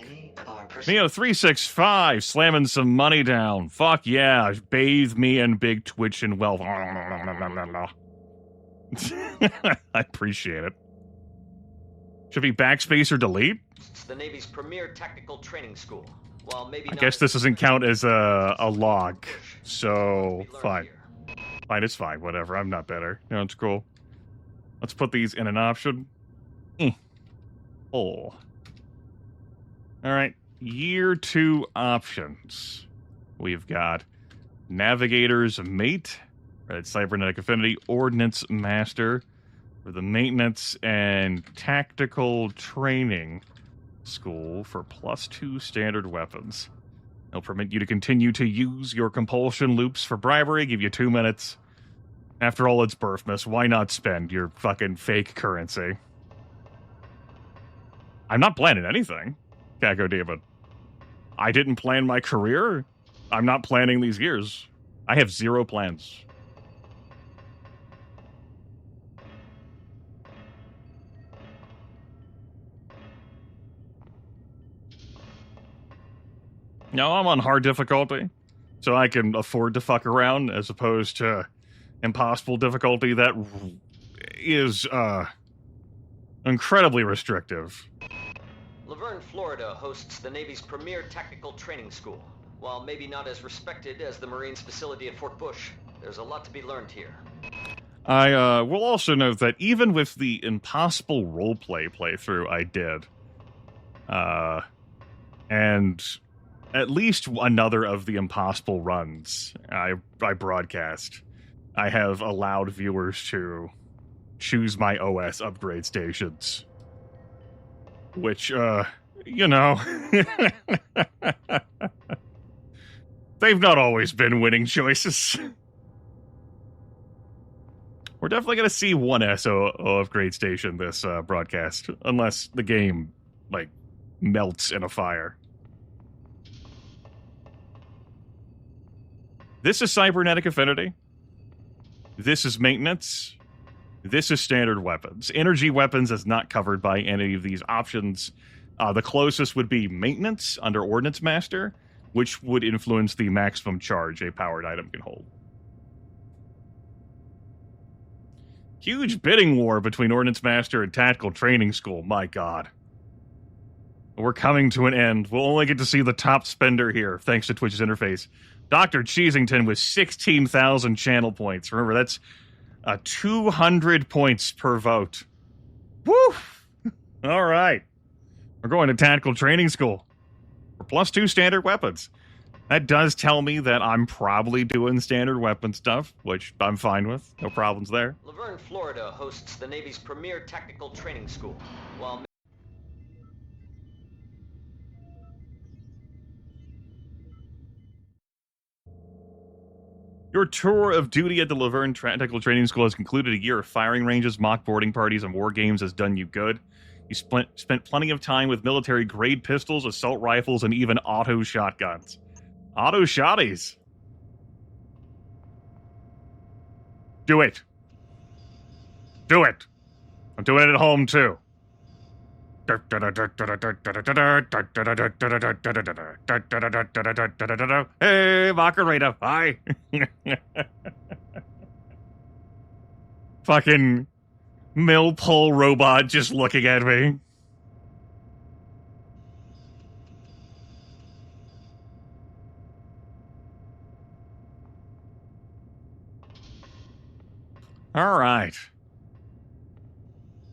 Neo 365 slamming some money down. Fuck yeah, bathe me in big Twitch and wealth. I appreciate it. Should be backspace or delete? It's the Navy's premier tactical training school. Well, maybe I guess this doesn't count as a log, so fine. Fine, it's fine, whatever. I'm not better. No, it's cool. Let's put these in an option. Oh. Alright, year 2 options. We've got Navigator's Mate, Red Cybernetic Affinity, Ordnance Master, for the Maintenance and Tactical Training School for +2 standard weapons. They'll permit you to continue to use your compulsion loops for bribery, give you 2 minutes. After all, it's Birthmas. Why not spend your fucking fake currency? I'm not planning anything, Kako David. I didn't plan my career. I'm not planning these years. I have 0 plans. No, I'm on hard difficulty, so I can afford to fuck around, as opposed to impossible difficulty that is, incredibly restrictive. Laverne, Florida hosts the Navy's premier tactical training school. While maybe not as respected as the Marines' facility at Fort Bush, there's a lot to be learned here. I will also note that even with the impossible roleplay playthrough I did, and at least another of the impossible runs I broadcast, I have allowed viewers to choose my OS upgrade stations. Which, you know, they've not always been winning choices. We're definitely going to see one SO upgrade station this broadcast, unless the game, like, melts in a fire. This is Cybernetic Affinity. This is Maintenance. This is Standard Weapons. Energy Weapons is not covered by any of these options. The closest would be Maintenance under Ordnance Master, which would influence the maximum charge a powered item can hold. Huge bidding war between Ordnance Master and Tactical Training School. My God. We're coming to an end. We'll only get to see the top spender here, thanks to Twitch's interface. Dr. Cheesington with 16,000 channel points. Remember, that's 200 points per vote. Woo! All right. We're going to Tactical Training School for +2 standard weapons. That does tell me that I'm probably doing standard weapon stuff, which I'm fine with. No problems there. Laverne, Florida hosts the Navy's premier tactical training school. While Your tour of duty at the Laverne Tactical Training School has concluded. A year of firing ranges, mock boarding parties, and war games has done you good. You spent plenty of time with military-grade pistols, assault rifles, and even auto shotguns. Auto shotties. Do it. Do it. I'm doing it at home, too. Hey, Macarena. Hi. Fucking mill-pull robot just looking at me. All right.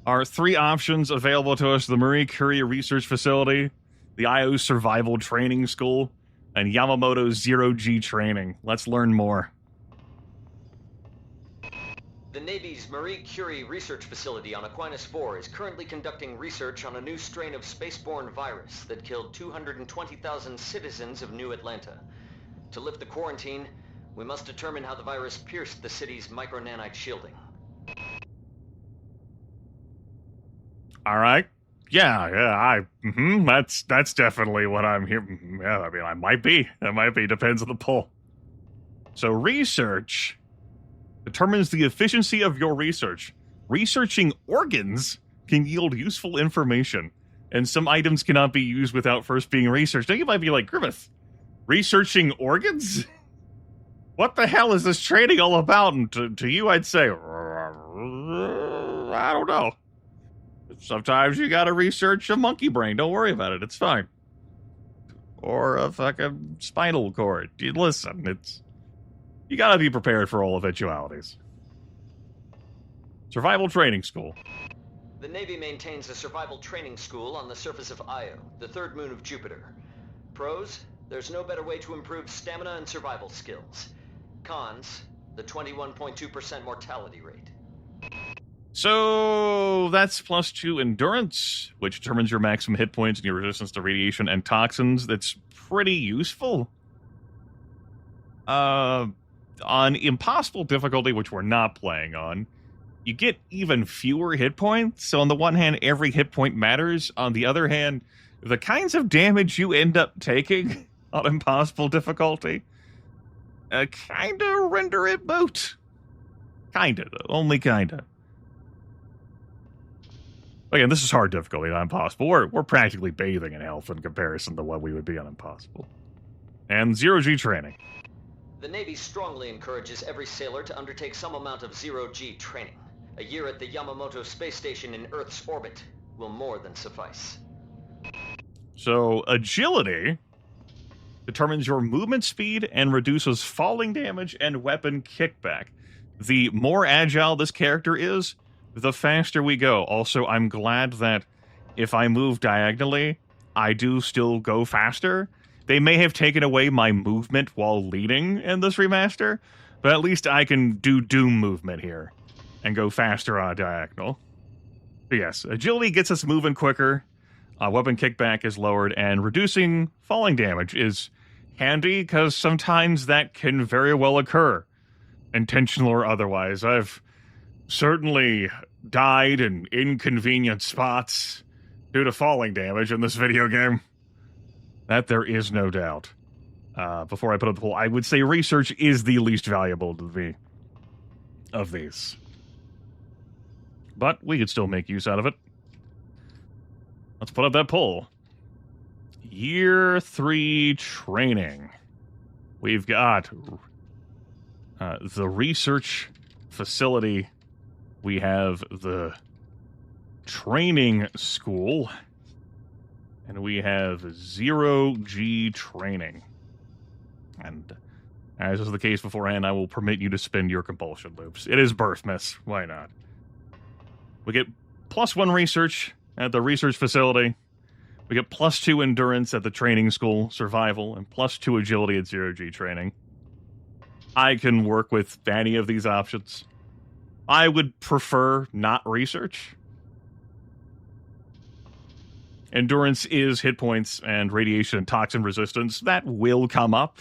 Our 3 options available to us: the Marie Curie Research Facility, the IO Survival Training School, and Yamamoto's Zero-G Training. Let's learn more. the Navy's Marie Curie Research Facility on Aquinas 4 is currently conducting research on a new strain of spaceborne virus that killed 220,000 citizens of New Atlanta. To lift the quarantine, we must determine how the virus pierced the city's micronanite shielding. All right. That's definitely what I'm here. Yeah, I mean, I might be. Depends on the pull. So research determines the efficiency of your research. Researching organs can yield useful information, and some items cannot be used without first being researched. Now you might be like, Grimith, researching organs? What the hell is this training all about? And to you, I'd say, I don't know. Sometimes you gotta research a monkey brain. Don't worry about it. It's fine. Or a fucking spinal cord. Listen, you gotta be prepared for all eventualities. Survival Training School. The Navy maintains a survival training school on the surface of Io, the third moon of Jupiter. Pros, there's no better way to improve stamina and survival skills. Cons, the 21.2% mortality rate. So that's +2 endurance, which determines your maximum hit points and your resistance to radiation and toxins. That's pretty useful. On impossible difficulty, which we're not playing on, you get even fewer hit points. So on the one hand, every hit point matters. On the other hand, the kinds of damage you end up taking on impossible difficulty kind of render it moot. Kinda, though. Only kinda. Again, this is hard difficulty, not impossible. We're practically bathing in health in comparison to what we would be on impossible. And 0G training. The Navy strongly encourages every sailor to undertake some amount of 0G training. A year at the Yamamoto space station in Earth's orbit will more than suffice. So, agility determines your movement speed and reduces falling damage and weapon kickback. The more agile this character is, the faster we go. Also, I'm glad that if I move diagonally, I do still go faster. They may have taken away my movement while leading in this remaster, but at least I can do Doom movement here and go faster on a diagonal. But yes, agility gets us moving quicker, weapon kickback is lowered, and reducing falling damage is handy because sometimes that can very well occur, intentional or otherwise. I've certainly died in inconvenient spots due to falling damage in this video game. That there is no doubt. Before I put up the poll, I would say research is the least valuable to me of these. But we could still make use out of it. Let's put up that poll. Year 3 training. We've got the research facility. We have the training school. And we have 0G training. And as was the case beforehand, I will permit you to spin your compulsion loops. It is Birthmas. Why not? We get +1 research at the research facility. We get +2 endurance at the training school, survival, and +2 agility at 0G training. I can work with any of these options. I would prefer not research. Endurance is hit points and radiation and toxin resistance. That will come up.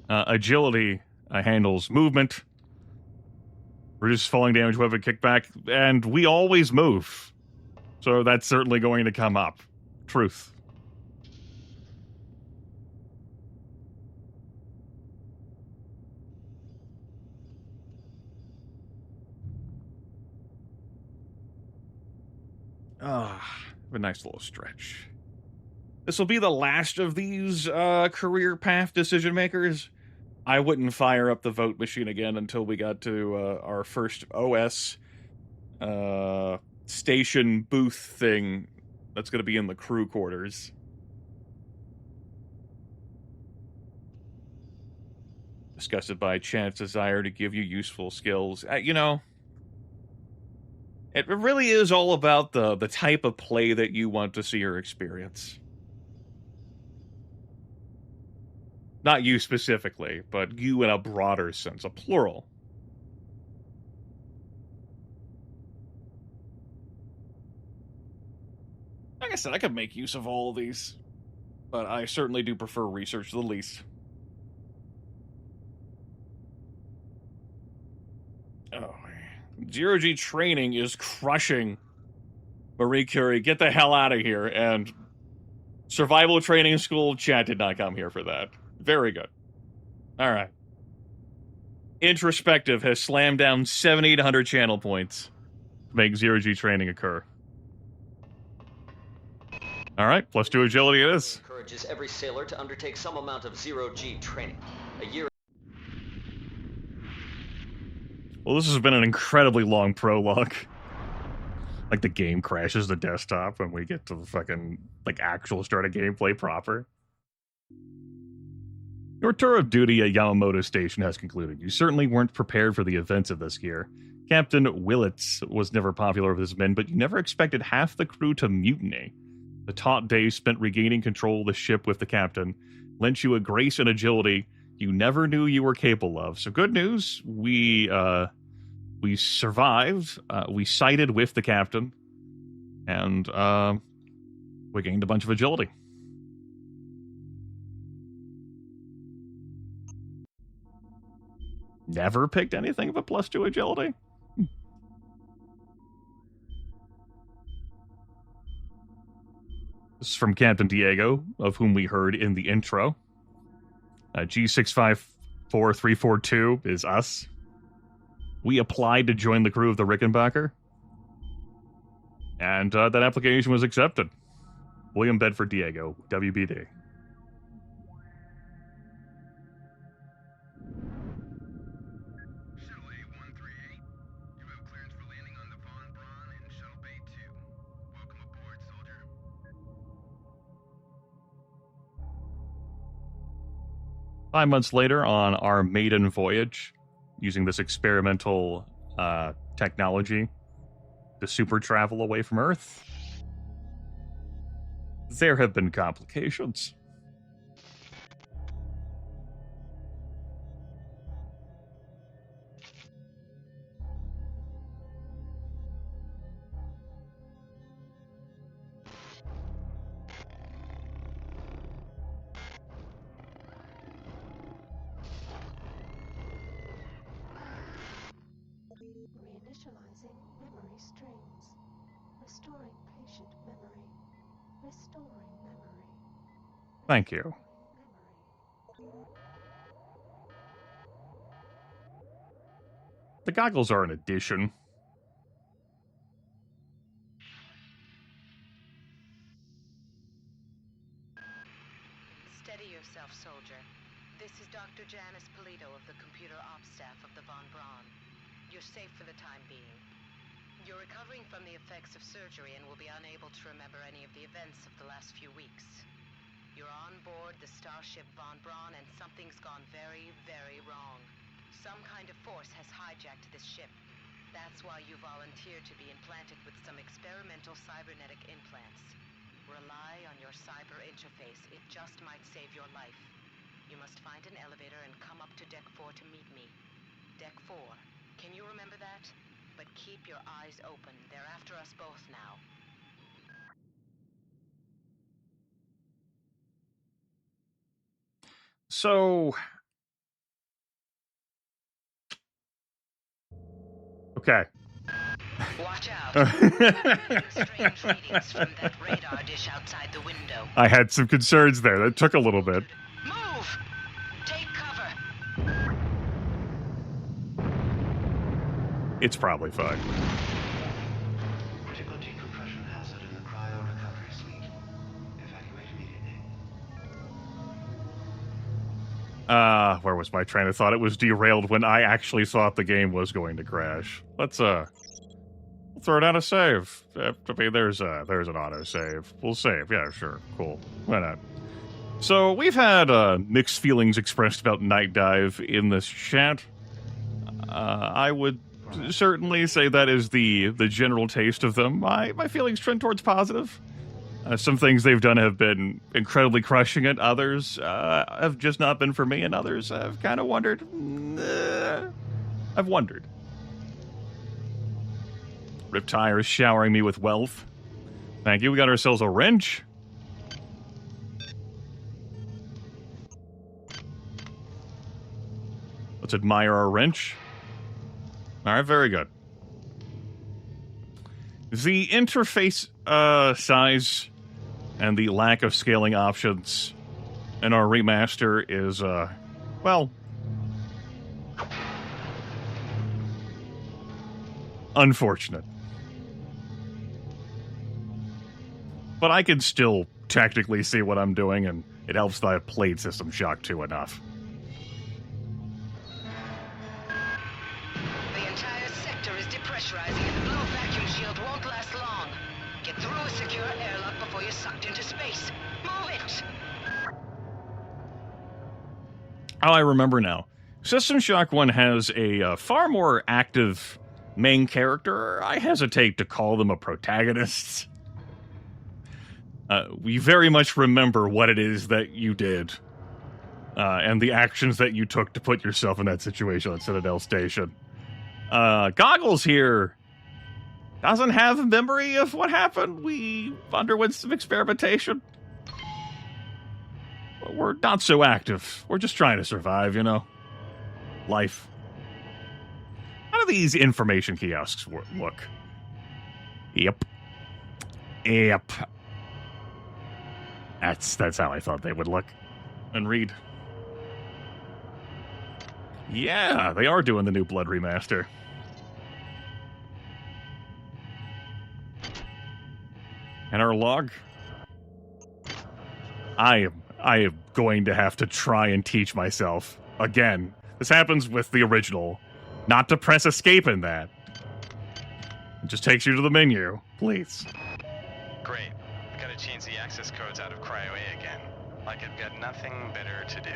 Agility handles movement. Reduces falling damage, weapon kickback. And we always move. So that's certainly going to come up. Truth. A nice little stretch. This will be the last of these career path decision makers. I wouldn't fire up the vote machine again until we got to our first OS station booth thing that's going to be in the crew quarters. Disgusted by Chad's desire to give you useful skills. It really is all about the type of play that you want to see or experience. Not you specifically, but you in a broader sense, a plural. Like I said, I could make use of all of these, but I certainly do prefer research the least. Oh, 0G training is crushing Marie Curie. Get the hell out of here. And survival training school, Chad did not come here for that. Very good. All right. Introspective has slammed down 7,800 channel points to make 0G training occur. All right, +2 agility it is. Encourages every sailor to undertake some amount of zero-G training. A year. Well, this has been an incredibly long prologue. Like, the game crashes the desktop and we get to the fucking, like, actual start of gameplay proper. Your tour of duty at Yamamoto Station has concluded. You certainly weren't prepared for the events of this year. Captain Willits was never popular with his men, but you never expected half the crew to mutiny. The taut days spent regaining control of the ship with the captain lent you a grace and agility you never knew you were capable of. So good news, we survived. We sided with the captain, and we gained a bunch of agility. Never picked anything of a +2 agility? This is from Captain Diego, of whom we heard in the intro. G654342 is us. We applied to join the crew of the Rickenbacker, and that application was accepted. William Bedford Diego, WBD. You have clearance for landing on the Von Braun in Shuttle Bay 2. Welcome aboard, soldier. 5 months later, on our maiden voyage, using this experimental technology to super travel away from Earth, there have been complications. Reinitializing memory strings. Restoring patient memory. Restoring memory. Thank you. The goggles are an addition. Steady yourself, soldier. This is Dr. Janice Polito of the computer ops staff of the Von Braun. You're safe for the time being. You're recovering from the effects of surgery and will be unable to remember any of the events of the last few weeks. You're on board the starship Von Braun and something's gone very, very wrong. Some kind of force has hijacked this ship. That's why you volunteered to be implanted with some experimental cybernetic implants. Rely on your cyber interface. It just might save your life. You must find an elevator and come up to Deck 4 to meet me. Deck 4. Can you remember that? But keep your eyes open. They're after us both now. So... Okay. Watch out. Strange readings from that radar dish outside the window. I had some concerns there. That took a little bit. Move! Take cover! It's probably fine. Critical decompression hazard in the cryo recovery suite. Evacuate immediately. Where was my train of thought? It was derailed when I actually thought the game was going to crash. Let's throw down a save. I mean, there's an auto save. We'll save. Yeah, sure. Cool. Why not? So we've had mixed feelings expressed about Nightdive in this chat. I would certainly say that is the general taste of them. My feelings trend towards positive. Some things they've done have been incredibly crushing it. Others have just not been for me, and others I've kind of wondered. I've wondered. Riptire is showering me with wealth. Thank you. We got ourselves a wrench. Let's admire our wrench. All right, very good. The interface size and the lack of scaling options in our remaster is, well, unfortunate. but I can still technically see what I'm doing, and it helps that I've played System Shock 2 enough. The entire sector is depressurizing, and the blow vacuum shield won't last long. Get through a secure airlock before you're sucked into space. Move it! Oh, I remember now. System Shock 1 has a far more active main character. I hesitate to call them a protagonist. We very much remember what it is that you did, and the actions that you took to put yourself in that situation at Citadel Station. Goggles here doesn't have a memory of what happened. We underwent some experimentation. We're not so active. We're just trying to survive, you know? Life. How do these information kiosks look? Yep. That's how I thought they would look and read. Yeah, they are doing the new Blood Remaster. And our log? I am going to have to try and teach myself. Again, this happens with the original. Not to press escape in that. It just takes you to the menu. Please. Great. I gotta change the access codes out of Cryo A again. Like I've got nothing better to do.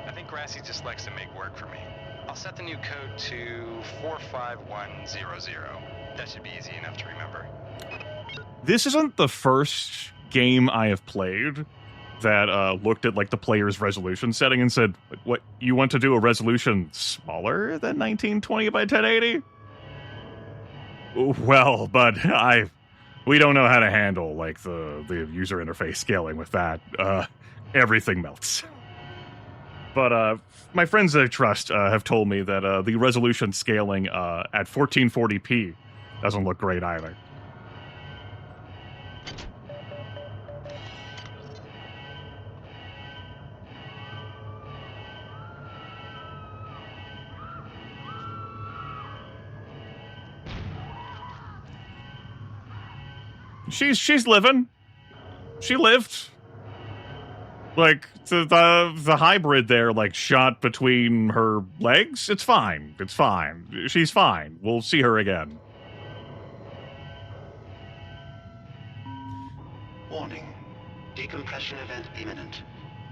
I think Grassy just likes to make work for me. I'll set the new code to 45100. That should be easy enough to remember. This isn't the first game I have played that looked at like the player's resolution setting and said, "What, you want to do a resolution smaller than 1920 by 1080?" Well, but we don't know how to handle like the user interface scaling with that. Everything melts. But my friends I trust have told me that the resolution scaling at 1440p doesn't look great either. She's living. She lived. Like the hybrid there, like shot between her legs. It's fine. It's fine. She's fine. We'll see her again. Warning. Decompression event imminent.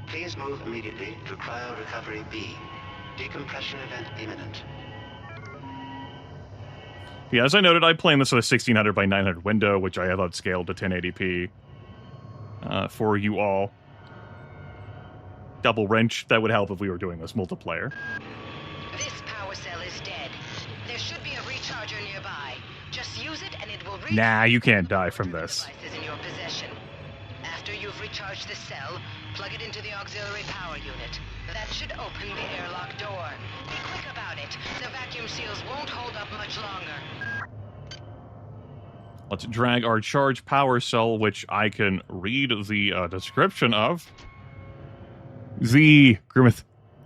Please move immediately to cryo recovery B. Decompression event imminent. Yeah, as I noted, I'm playing this with a 1600 by 900 window, which I have upscaled to 1080p for you all. Double wrench, that would help if we were doing this multiplayer. This power cell is dead. There should be a recharger nearby. Just use it and it will Nah, you can't die from this. devices in your possession. After you've recharged the cell, plug it into the auxiliary power unit. That should open the airlock door. Be quick about it. The vacuum seals won't hold up much longer. Let's drag our charge power cell, which I can read the description of. The Grimith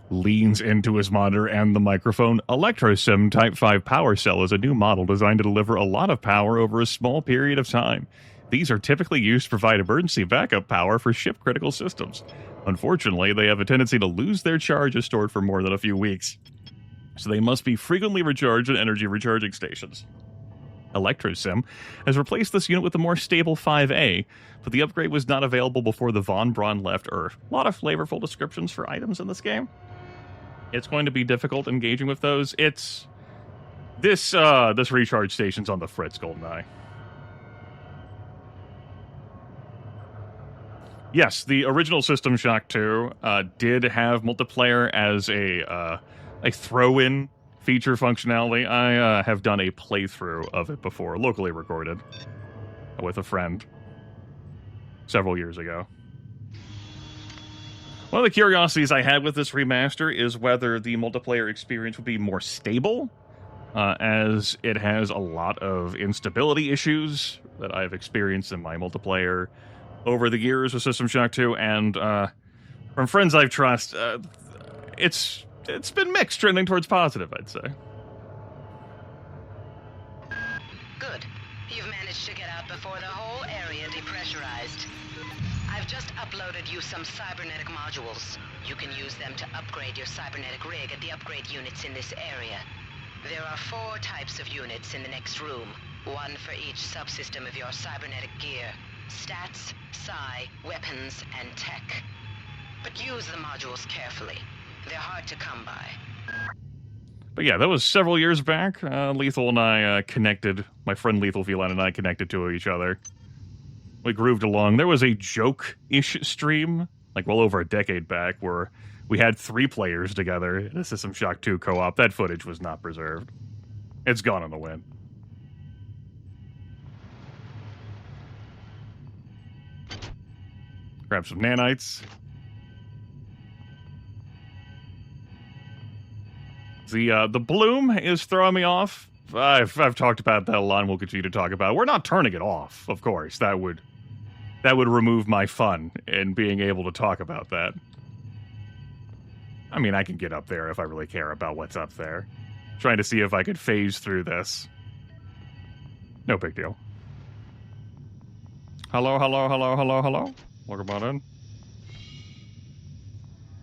leans into his monitor and the microphone. ElectroSim Type 5 power cell is a new model designed to deliver a lot of power over a small period of time. These are typically used to provide emergency backup power for ship-critical systems. Unfortunately, they have a tendency to lose their charge if stored for more than a few weeks, so they must be frequently recharged at energy recharging stations. ElectroSim has replaced this unit with a more stable 5A, but the upgrade was not available before the Von Braun left Earth. A lot of flavorful descriptions for items in this game. It's going to be difficult engaging with those. It's... This recharge station's on the fritz, GoldenEye. Yes, the original System Shock 2 did have multiplayer as a throw-in feature functionality. I have done a playthrough of it before, locally recorded, with a friend several years ago. One of the curiosities I had with this remaster is whether the multiplayer experience would be more stable, as it has a lot of instability issues that I've experienced in my multiplayer over the years with System Shock 2, and from friends I trust, it's been mixed, trending towards positive, I'd say. Good. You've managed to get out before the whole area depressurized. I've just uploaded you some cybernetic modules. You can use them to upgrade your cybernetic rig at the upgrade units in this area. There are 4 types of units in the next room. 1 for each subsystem of your cybernetic gear. Stats, psi, weapons, and tech. But use the modules carefully. They're hard to come by. But yeah, that was several years back. Lethal and I connected. My friend Lethal Feline and I connected to each other. We grooved along. There was a joke-ish stream, like well over a decade back, where we had 3 players together in a System Shock 2 co-op. That footage was not preserved. It's gone in the wind. Grab some nanites. The bloom is throwing me off. I've talked about that a lot and we'll continue to talk about it. We're not turning it off, of course. That would remove my fun in being able to talk about that. I mean, I can get up there if I really care about what's up there. Trying to see if I could phase through this. No big deal. Hello, hello, hello, hello, hello. Welcome on in.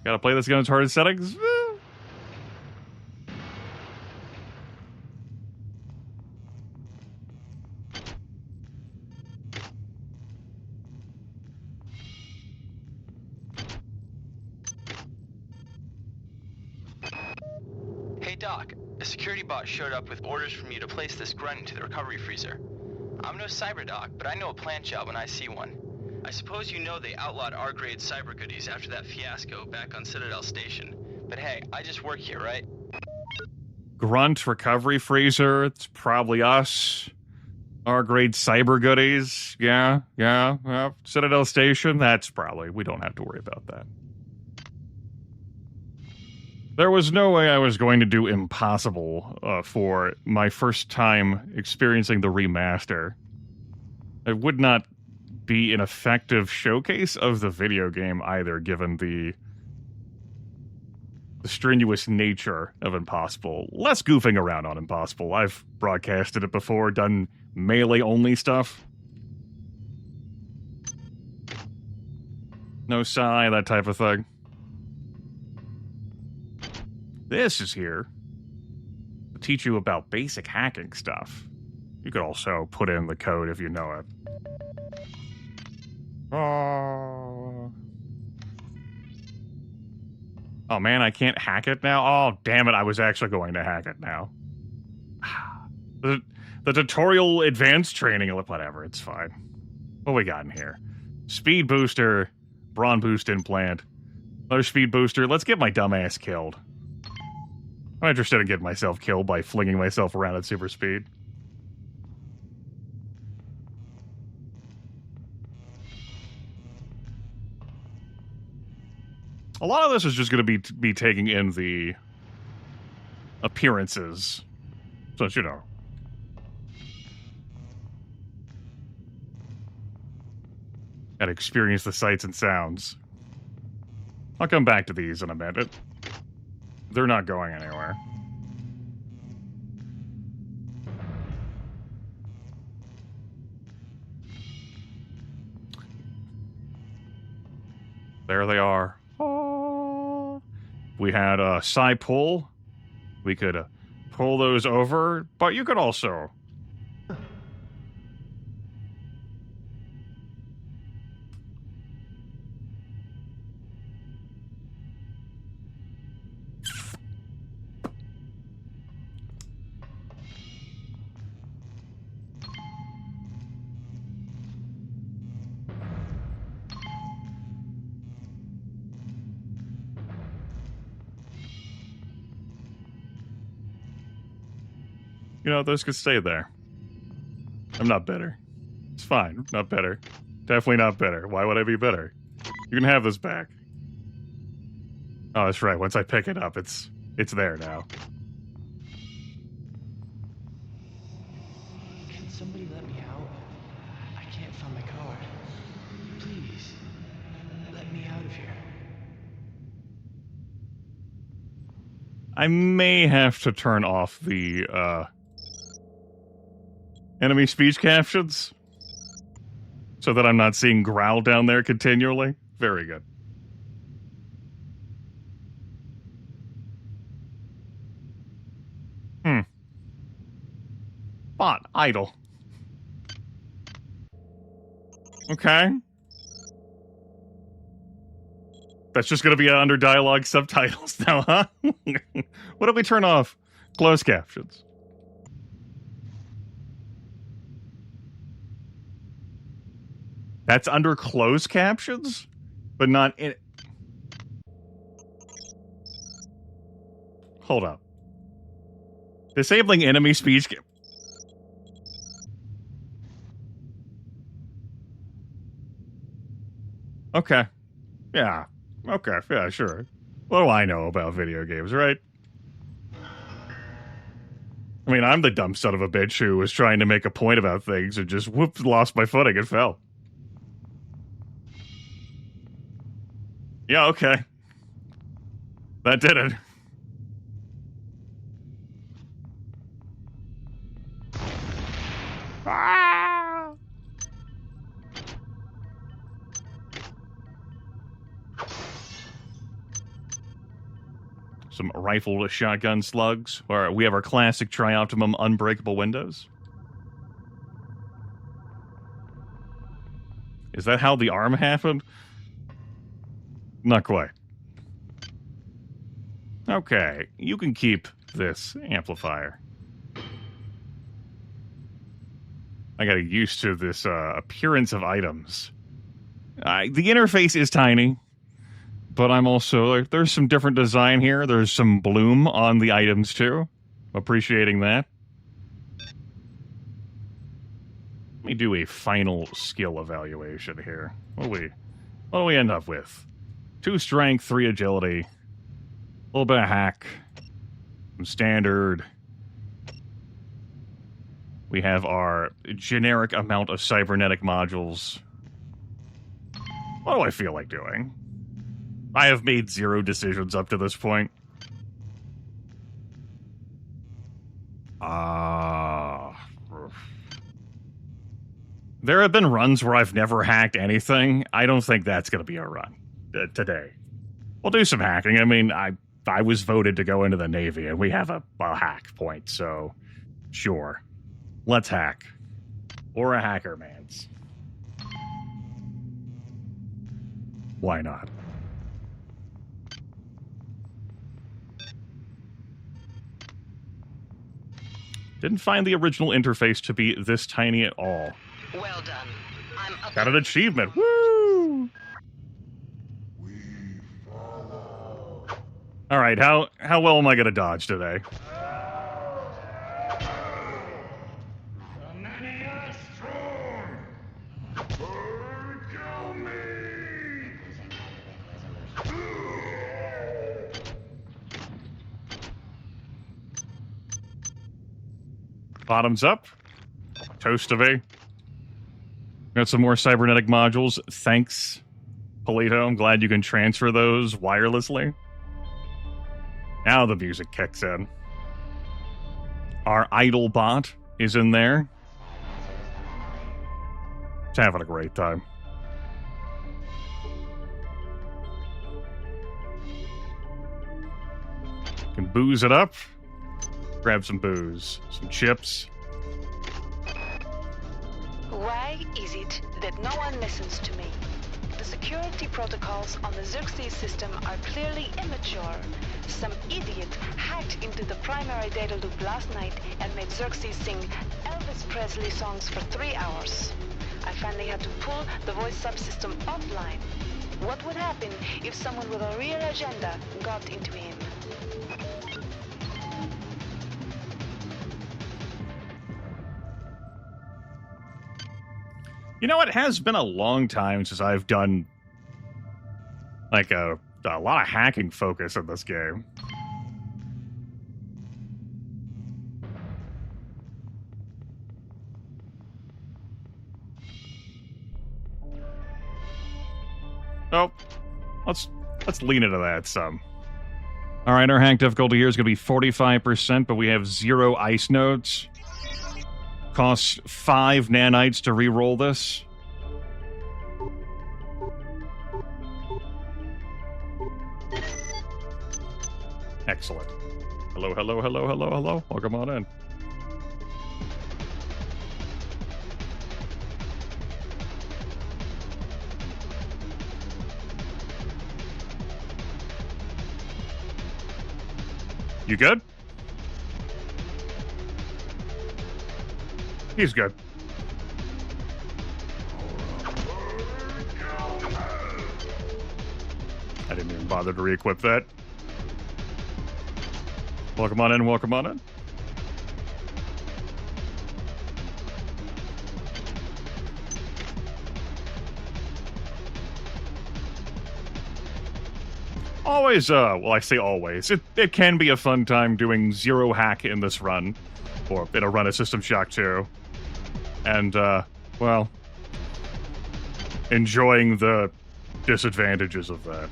Gotta play this game in its hardest settings? Hey Doc, a security bot showed up with orders from you to place this grunt into the recovery freezer. I'm no cyber doc, but I know a plant job when I see one. I suppose you know they outlawed R-grade cyber goodies after that fiasco back on Citadel Station. But hey, I just work here, right? Grunt recovery freezer. It's probably us. R-grade cyber goodies. Yeah. Citadel Station. That's probably. We don't have to worry about that. There was no way I was going to do impossible for my first time experiencing the remaster. It would not be an effective showcase of the video game either, given the strenuous nature of Impossible. Less goofing around on Impossible. I've broadcasted it before, done melee-only stuff. No psi, that type of thing. This is here to teach you about basic hacking stuff. You could also put in the code if you know it. Oh man, I can't hack it now? Oh, damn it, I was actually going to hack it now. The tutorial advanced training, whatever, it's fine. What we got in here? Speed booster, brawn boost implant, another speed booster. Let's get my dumbass killed. I'm interested in getting myself killed by flinging myself around at super speed. A lot of this is just going to be taking in the appearances. So, you know. And experience the sights and sounds. I'll come back to these in a minute. They're not going anywhere. There they are. Oh. We had a psi pull. We could pull those over, but you could also... You know, those could stay there. I'm not bitter. It's fine. Not bitter. Definitely not bitter. Why would I be bitter? You can have this back. Oh, that's right. Once I pick it up, it's there now. Can somebody let me out? I can't find my card. Please, let me out of here. I may have to turn off the enemy speech captions? So that I'm not seeing growl down there continually? Very good. Bot, idle. Okay. That's just going to be under dialogue subtitles now, huh? What if we turn off closed captions? That's under closed captions? But not in... Hold up. Disabling enemy speech... Okay. Yeah. Okay. Yeah, sure. What do I know about video games, right? I mean, I'm the dumb son of a bitch who was trying to make a point about things and just whoops, lost my footing and fell. Yeah, okay. That did it. Ah! Some rifle shotgun slugs. Or we have our classic Trioptimum unbreakable windows. Is that how the arm happened? Not quite. Okay, you can keep this amplifier. I got used to this appearance of items. The interface is tiny, but I'm also... there's some different design here. There's some bloom on the items, too. Appreciating that. Let me do a final skill evaluation here. What do we end up with? 2 strength, 3 agility, a little bit of hack, some standard. We have our generic amount of cybernetic modules. What do I feel like doing? I have made 0 decisions up to this point. There have been runs where I've never hacked anything. I don't think that's going to be a run today. We'll do some hacking. I mean, I was voted to go into the Navy, and we have a hack point, so sure. Let's hack. Or a hacker man's. Why not? Didn't find the original interface to be this tiny at all. Well done. I'm up. Got an achievement. Woo! All right, how well am I going to dodge today? Bottoms up. Toast of A. Got some more cybernetic modules. Thanks, Polito. I'm glad you can transfer those wirelessly. Now the music kicks in. Our idle bot is in there. It's having a great time. Can booze it up. Grab some booze. Some chips. Why is it that no one listens to me? The security protocols on the Xerxes system are clearly immature. Some idiot hacked into the primary data loop last night and made Xerxes sing Elvis Presley songs for 3 hours. I finally had to pull the voice subsystem offline. What would happen if someone with a real agenda got into him? You know, it has been a long time since I've done like a lot of hacking focus in this game. Oh, let's lean into that some. All right, our hack difficulty here is going to be 45%, but we have 0 ice nodes. Costs 5 nanites to re-roll this. Excellent. Hello, hello, hello, hello, hello. Welcome on in. You good? He's good. I didn't even bother to re-equip that. Welcome on in, welcome on in. Always, well, I say always. It can be a fun time doing zero hack in this run, or in a run of System Shock 2. And, well, enjoying the disadvantages of that.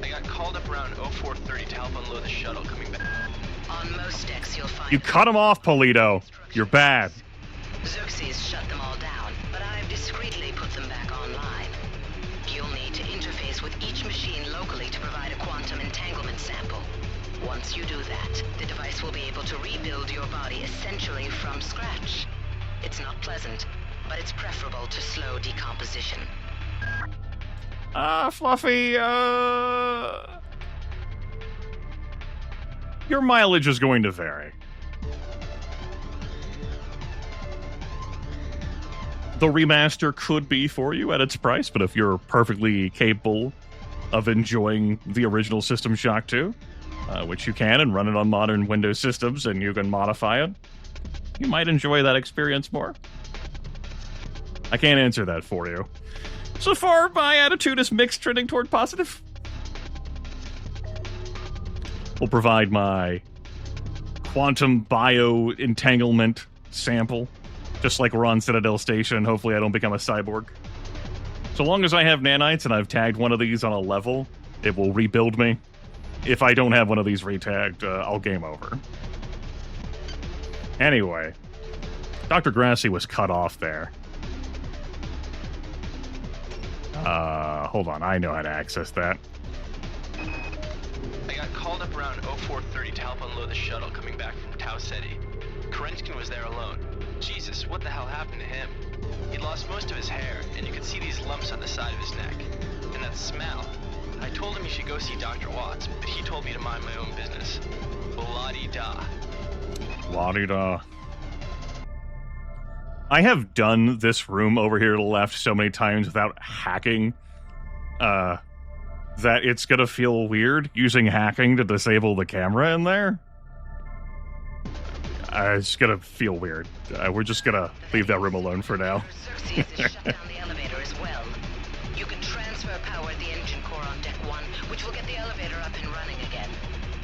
I got called up around 0430 to help unload the shuttle coming back. On most decks, you'll find... You cut him off, Polito. You're bad. Xerxes shut them all down, but I've discreetly put them back online. You'll need to interface with each machine locally to provide a quantum entanglement sample. Once you do that, the device will be able to rebuild your body essentially from scratch. It's not pleasant, but it's preferable to slow decomposition. Fluffy, your mileage is going to vary. The remaster could be for you at its price, but if you're perfectly capable of enjoying the original System Shock 2, which you can, and run it on modern Windows systems, and you can modify it, you might enjoy that experience more. I can't answer that for you. So far, my attitude is mixed, trending toward positive. We'll provide my quantum bio entanglement sample, just like we're on Citadel Station. Hopefully I don't become a cyborg. So long as I have nanites and I've tagged one of these on a level, it will rebuild me. If I don't have one of these retagged, I'll game over. Anyway, Dr. Grassi was cut off there. Hold on, I know how to access that. I got called up around 0430 to help unload the shuttle coming back from Tau Ceti. Kerenskin was there alone. Jesus, what the hell happened to him? He'd lost most of his hair, and you could see these lumps on the side of his neck. And that smell. I told him he should go see Dr. Watts, but he told me to mind my own business. La-di-da. La-di-da. I have done this room over here to the left so many times without hacking, that it's gonna feel weird using hacking to disable the camera in there. It's gonna feel weird. We're just gonna leave that room alone for now. Xerxes has shut down the elevator as well. You can transfer power at the engine core on Deck 1, which will get the elevator up and running again.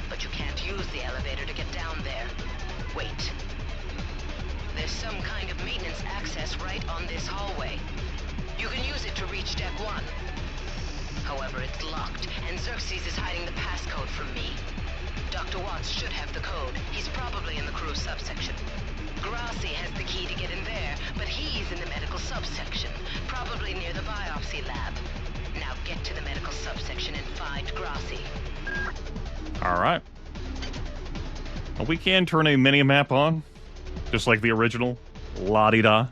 But you can't use the elevator to get down there. Wait. There's some kind of maintenance access right on this hallway. You can use it to reach Deck 1. However, it's locked, and Xerxes is hiding the passcode from me. Dr. Watts should have the code. He's probably in the crew subsection. Grassi has the key to get in there, but he's in the medical subsection, probably near the biopsy lab. Now get to the medical subsection and find Grassi. Alright. Well, we can turn a mini-map on, just like the original. La-di-da.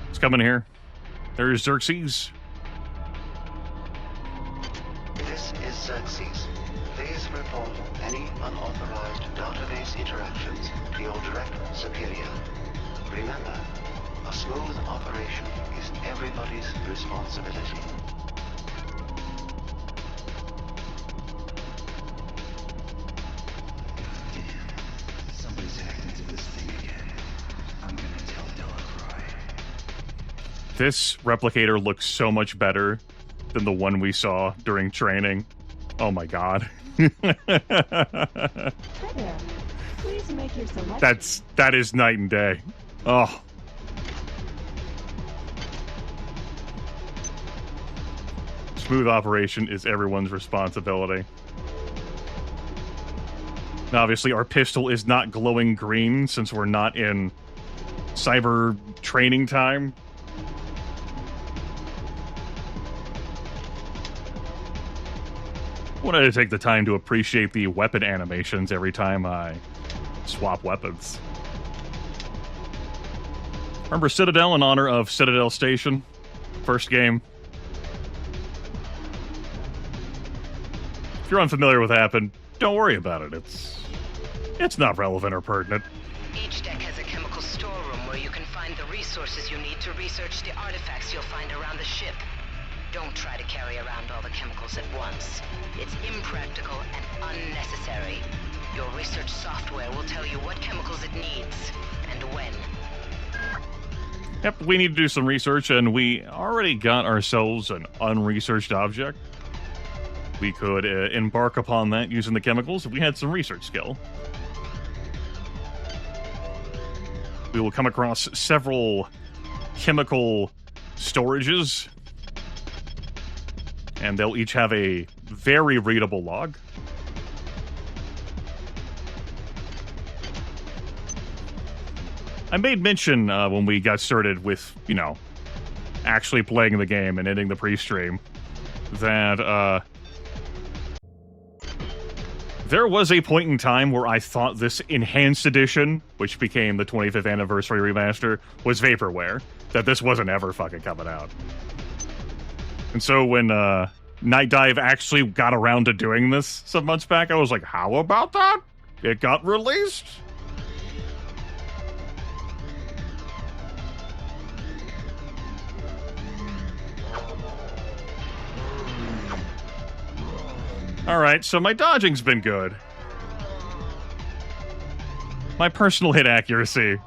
It's coming here. There's Xerxes. This is Xerxes. Please report any unauthorized database interactions to your direct superior. Remember, a smooth operation is everybody's responsibility. Somebody's hacked into this thing again. I'm gonna tell Delacroix. This replicator looks so much better than the one we saw during training. Oh my god. Hi there. Please make your selection. That is night and day. Oh. Smooth operation is everyone's responsibility. Obviously, our pistol is not glowing green since we're not in cyber training time. Wanted to take the time to appreciate the weapon animations every time I swap weapons. Remember Citadel in honor of Citadel Station? First game. If you're unfamiliar with what happened, don't worry about it. It's not relevant or pertinent. Each deck has a chemical storeroom where you can find the resources you need to research the artifacts you'll find around the ship. Don't try to carry around all the chemicals at once. It's impractical and unnecessary. Your research software will tell you what chemicals it needs and when. Yep, we need to do some research, and we already got ourselves an unresearched object. We could embark upon that using the chemicals if we had some research skill. We will come across several chemical storages, and they'll each have a very readable log. I made mention when we got started with, actually playing the game and ending the pre-stream, that there was a point in time where I thought this Enhanced Edition, which became the 25th Anniversary Remaster, was vaporware. That this wasn't ever fucking coming out. And so when Nightdive actually got around to doing this some months back, I was like, how about that? It got released? Alright, so my dodging's been good. My personal hit accuracy,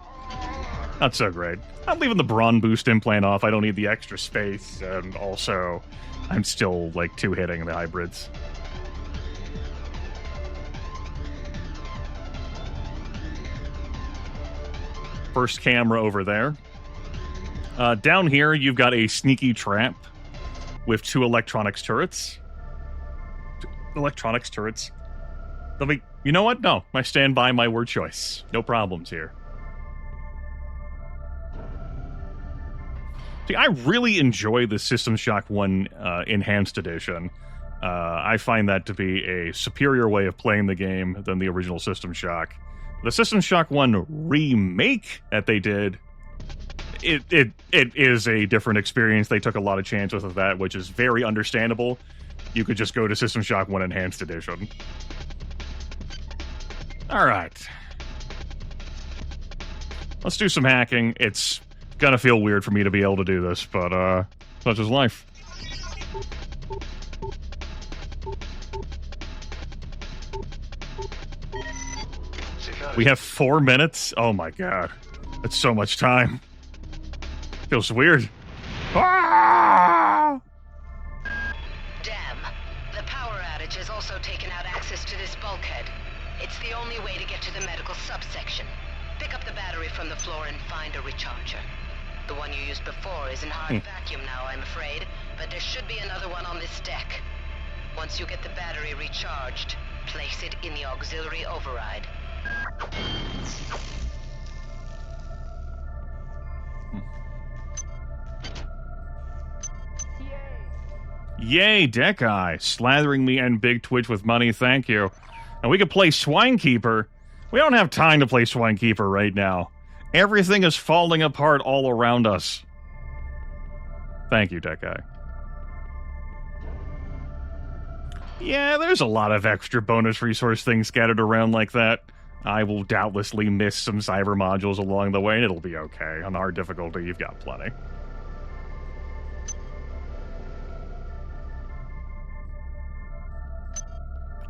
not so great. I'm leaving the Brawn boost implant off. I don't need the extra space, and also, I'm still, two-hitting the hybrids. First camera over there. Down here, you've got a sneaky trap with 2 electronics turrets. Electronics turrets. You know what? No, I stand by my word choice. No problems here. See, I really enjoy the System Shock 1 Enhanced Edition. I find that to be a superior way of playing the game than the original System Shock. The System Shock 1 remake that they did, it is a different experience. They took a lot of chances with that, which is very understandable. You could just go to System Shock 1 Enhanced Edition. Alright. Let's do some hacking. It's gonna feel weird for me to be able to do this, but, such is life. We have 4 minutes? Oh my god. That's so much time. Feels weird. Ah! Damn. The power outage has also taken out access to this bulkhead. It's the only way to get to the medical subsection. Pick up the battery from the floor and find a recharger. The one you used before is in hard vacuum now, I'm afraid, but there should be another one on this deck. Once you get the battery recharged, place it in the auxiliary override. Yay, Deck Eye, slathering me and Big Twitch with money, thank you. And we could play Swinekeeper. We don't have time to play Swinekeeper right now. Everything is falling apart all around us. Thank you, Deck Eye. Yeah, there's a lot of extra bonus resource things scattered around like that. I will doubtlessly miss some cyber modules along the way, and it'll be okay. On hard difficulty, you've got plenty.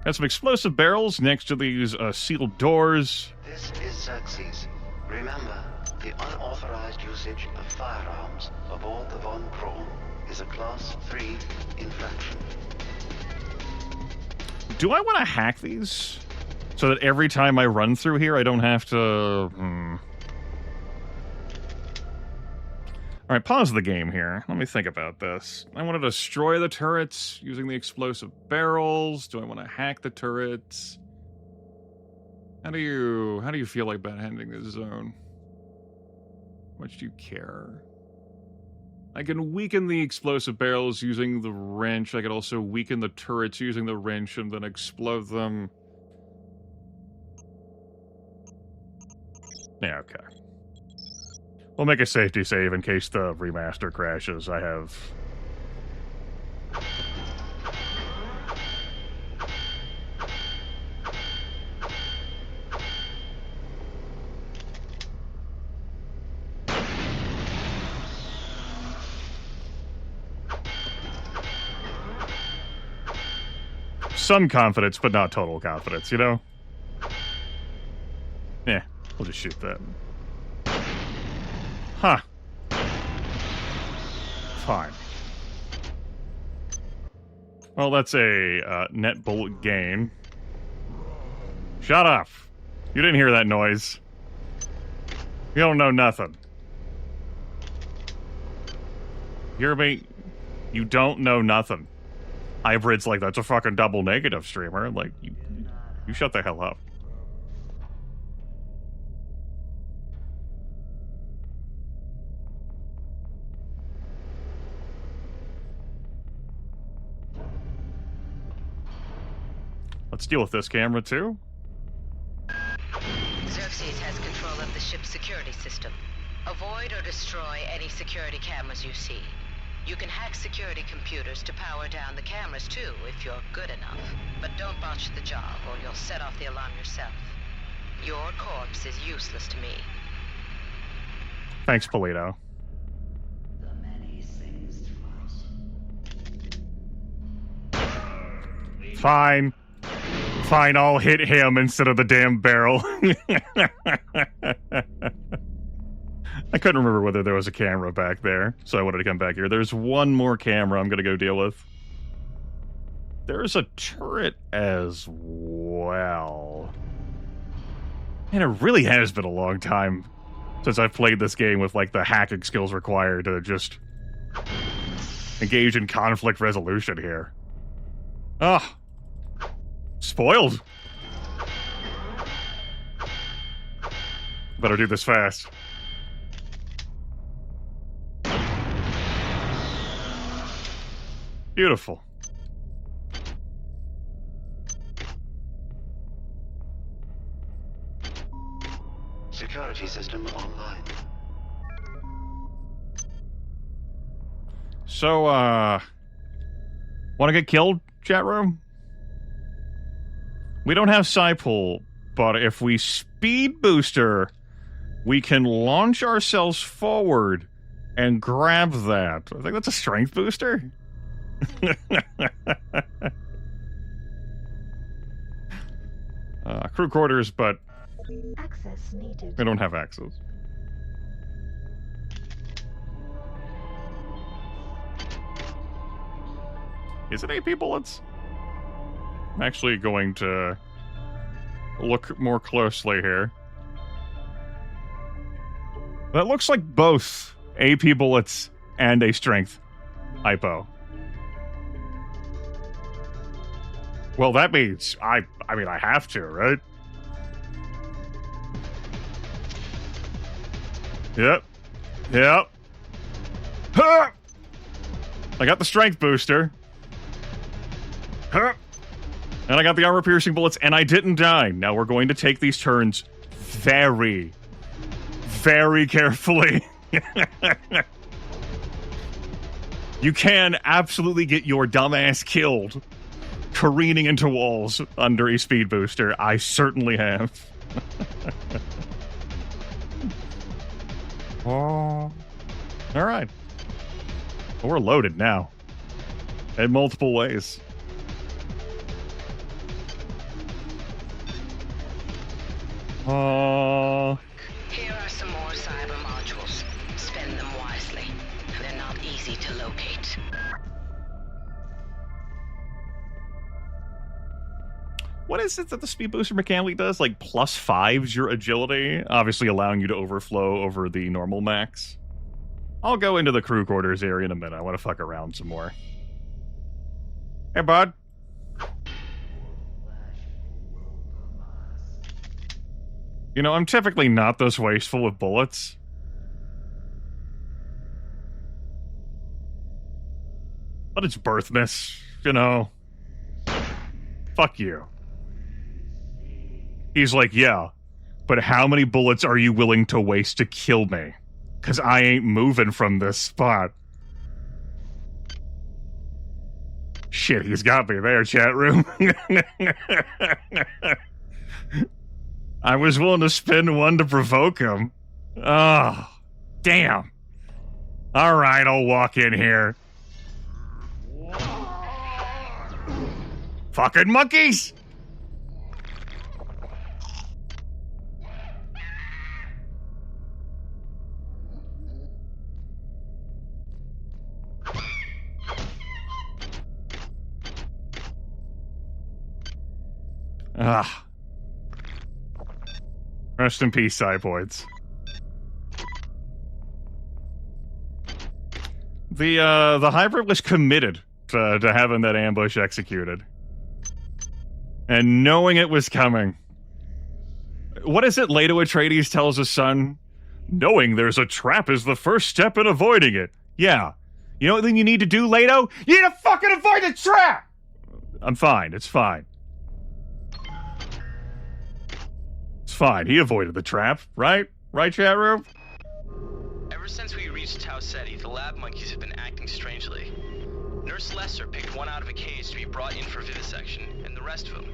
Got some explosive barrels next to these sealed doors. This is Xerxes. Remember, the unauthorized usage of firearms aboard the Von Braun is a Class 3 infraction. Do I want to hack these? So that every time I run through here, I don't have to... Alright, pause the game here. Let me think about this. I want to destroy the turrets using the explosive barrels. Do I want to hack the turrets? How do you feel like handling this zone? How much do you care? I can weaken the explosive barrels using the wrench. I could also weaken the turrets using the wrench and then explode them. Yeah, okay. We'll make a safety save in case the remaster crashes. I have... some confidence, but not total confidence, you know? Yeah, we'll just shoot that. Huh. Fine. Well, that's a net bullet gain. Shut up! You didn't hear that noise. You don't know nothing. Hear me? You don't know nothing. Hybrids like that's a fucking double negative, streamer. Like, you shut the hell up. Let's deal with this camera, too. Xerxes has control of the ship's security system. Avoid or destroy any security cameras you see. You can hack security computers to power down the cameras, too, if you're good enough. But don't botch the job, or you'll set off the alarm yourself. Your corpse is useless to me. Thanks, Polito. Fine. Fine, I'll hit him instead of the damn barrel. I couldn't remember whether there was a camera back there, so I wanted to come back here. There's one more camera I'm going to go deal with. There's a turret as well. And it really has been a long time since I've played this game with, like, the hacking skills required to just engage in conflict resolution here. Ugh. Spoiled. Better do this fast. Beautiful. Security system online. So, want to get killed, chat room? We don't have Psypool, but if we speed booster, we can launch ourselves forward and grab that. I think that's a strength booster. Crew quarters, but access needed. We don't have access. Is it AP bullets? I'm actually going to look more closely here. That looks like both AP bullets and a strength hypo. Well, that means I mean, I have to, right? Yep. Yep. Ha! I got the strength booster. Ha! And I got the armor-piercing bullets, and I didn't die. Now we're going to take these turns very, very carefully. You can absolutely get your dumbass killed careening into walls under a speed booster. I certainly have. Oh. All right. Well, we're loaded now. In multiple ways. Here are some more cyber modules. Spend them wisely. They're not easy to locate. What is it that the speed booster mechanically does? Like +5s your agility, obviously allowing you to overflow over the normal max. I'll go into the crew quarters area in a minute. I want to fuck around some more. Hey, bud. You know, I'm typically not this wasteful with bullets. But it's Birthmas, you know. Fuck you. He's like, yeah, but how many bullets are you willing to waste to kill me? Because I ain't moving from this spot. Shit, he's got me there, chat room. I was willing to spend one to provoke him. Oh, damn. All right, I'll walk in here. Fucking monkeys! Ah. Rest in peace, Cypoids. The hybrid was committed to having that ambush executed. And knowing it was coming. What is it Leto Atreides tells his son? Knowing there's a trap is the first step in avoiding it. Yeah. You know what then you need to do, Leto? You need to fucking avoid the trap! I'm fine. It's fine. It's fine. He avoided the trap, right? Right, chat room? Ever since we reached Tau Ceti, the lab monkeys have been acting strangely. Nurse Lesser picked one out of a cage to be brought in for vivisection, and the rest of them,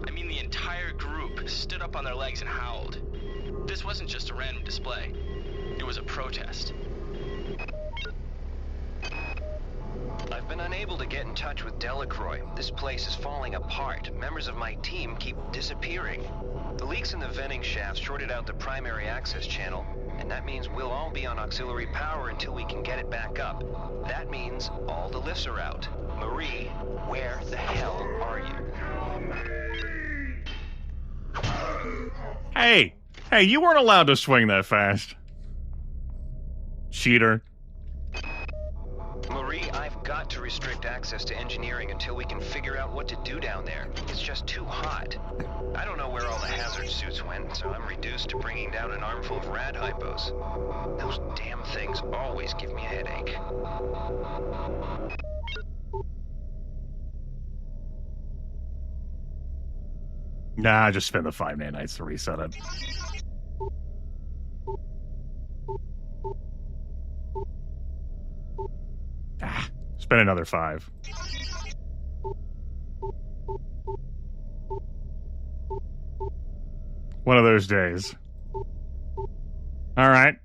I mean the entire group, stood up on their legs and howled. This wasn't just a random display. It was a protest. I've been unable to get in touch with Delacroix. This place is falling apart. Members of my team keep disappearing. The leaks in the venting shafts shorted out the primary access channel, and that means we'll all be on auxiliary power until we can get it back up. That means all the lifts are out. Marie, where the hell are you? Hey! Hey, you weren't allowed to swing that fast. Cheater. Marie, I've got to restrict access to engineering until we can figure out what to do down there. It's just too hot. I don't know where all the hazard suits went, so I'm reduced to bringing down an armful of rad hypos. Those damn things always give me a headache. Nah, just spend the 5 nanites to reset it. Ah, spend another 5. One of those days. Alright.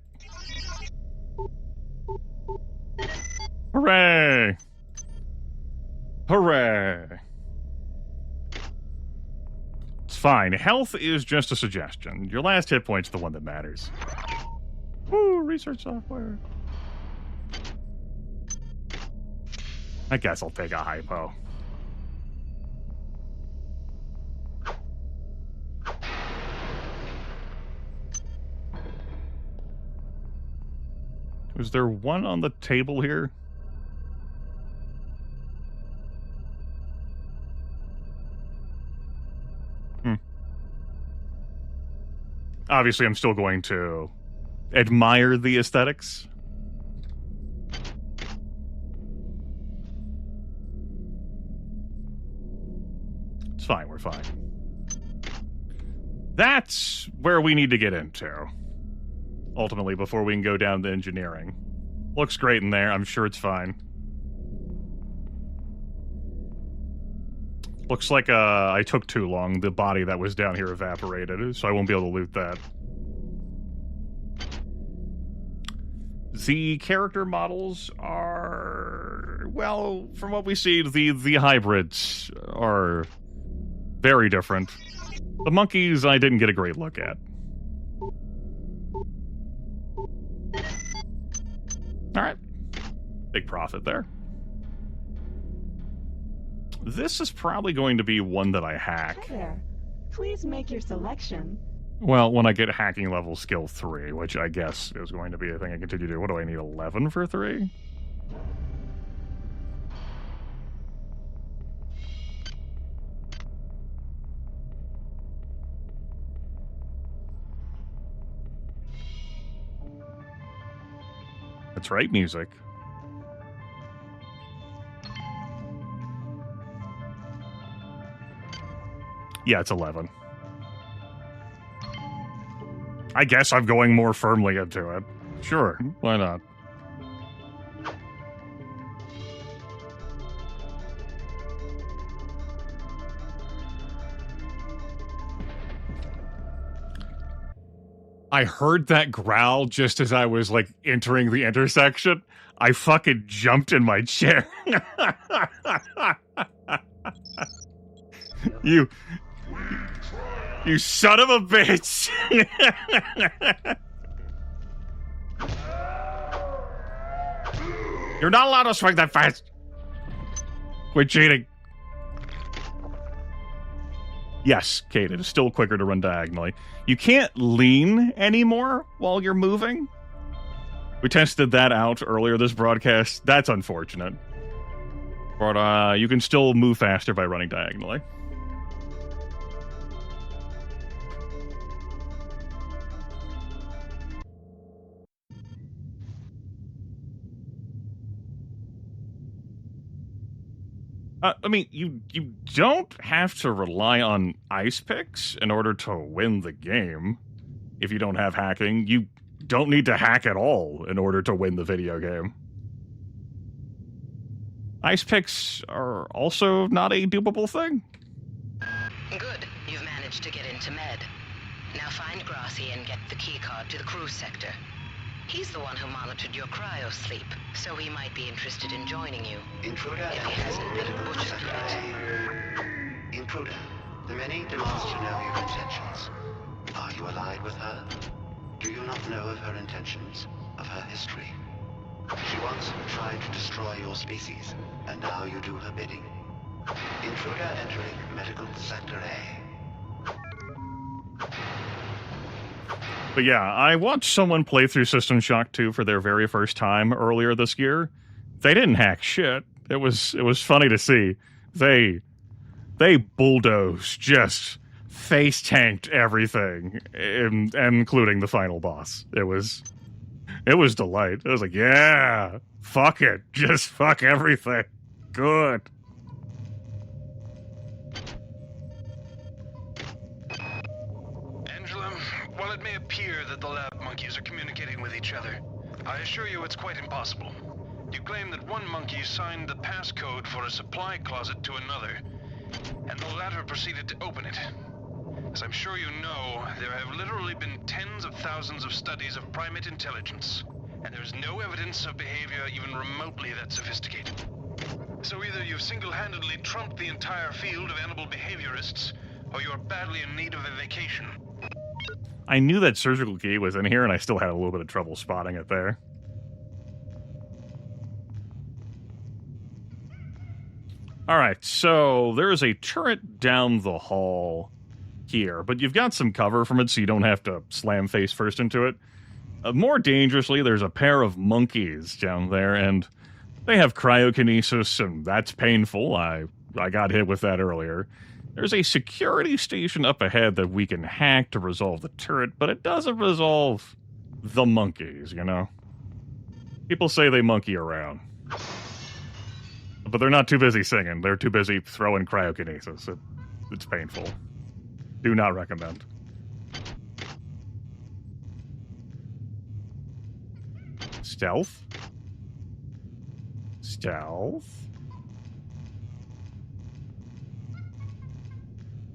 Hooray! Hooray! It's fine. Health is just a suggestion. Your last hit point's the one that matters. Woo! Research software. I guess I'll take a hypo. Was there one on the table here? Obviously, I'm still going to admire the aesthetics. It's fine, we're fine. That's where we need to get into. Ultimately, before we can go down to engineering. Looks great in there, I'm sure it's fine. Looks like I took too long. The body that was down here evaporated, so I won't be able to loot that. The character models are... well, from what we see, the hybrids are very different. The monkeys I didn't get a great look at. Alright. Big profit there. This is probably going to be one that I hack. Hi there. Please make your selection. Well, when I get hacking level skill 3, which I guess is going to be a thing I continue to do. What do I need, 11 for 3? That's right, music. Yeah, it's 11. I guess I'm going more firmly into it. Sure, why not? I heard that growl just as I was, like, entering the intersection. I fucking jumped in my chair. You son of a bitch! You're not allowed to swing that fast! Quit cheating. Yes, Kate, it is still quicker to run diagonally. You can't lean anymore while you're moving. We tested that out earlier this broadcast. That's unfortunate. But you can still move faster by running diagonally. I mean, you don't have to rely on ice picks in order to win the game. If you don't have hacking, you don't need to hack at all in order to win the video game. Ice picks are also not a doable thing. Good. You've managed to get into Med. Now find Grassy and get the keycard to the cruise sector. He's the one who monitored your cryo-sleep, so he might be interested in joining you. Intruder, if he hasn't been butchered yet. Intruder, the many demands to know your intentions. Are you allied with her? Do you not know of her intentions, of her history? She once tried to destroy your species, and now you do her bidding. Intruder entering Medical Sector A. But yeah, I watched someone play through System Shock 2 for their very first time earlier this year. They didn't hack shit. It was funny to see. They bulldozed, just face tanked everything, including the final boss. It was delight. It was like, yeah, fuck it, just fuck everything. Good. While it may appear that the lab monkeys are communicating with each other, I assure you it's quite impossible. You claim that one monkey signed the passcode for a supply closet to another, and the latter proceeded to open it. As I'm sure you know, there have literally been tens of thousands of studies of primate intelligence, and there's no evidence of behavior even remotely that sophisticated. So either you've single-handedly trumped the entire field of animal behaviorists, or you're badly in need of a vacation. I knew that surgical key was in here, and I still had a little bit of trouble spotting it there. Alright, so there is a turret down the hall here, but you've got some cover from it so you don't have to slam face first into it. More dangerously, there's a pair of monkeys down there, and they have cryokinesis, and that's painful. I got hit with that earlier. There's a security station up ahead that we can hack to resolve the turret, but it doesn't resolve the monkeys, you know? People say they monkey around. But they're not too busy singing. They're too busy throwing cryokinesis. It's painful. Do not recommend. Stealth? Stealth?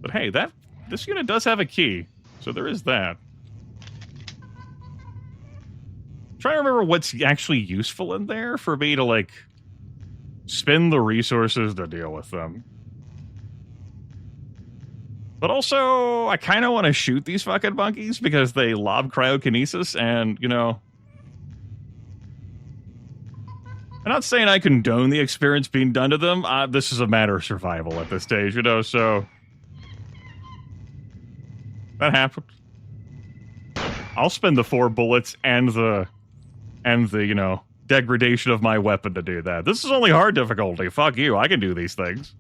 But hey, this unit does have a key, so there is that. I'm trying to remember what's actually useful in there for me to, like, spend the resources to deal with them. But also, I kind of want to shoot these fucking monkeys because they lob cryokinesis, and, you know, I'm not saying I condone the experience being done to them. This is a matter of survival at this stage, you know, so that happened. I'll spend the 4 bullets and the, you know, degradation of my weapon to do that. This is only hard difficulty. Fuck you. I can do these things.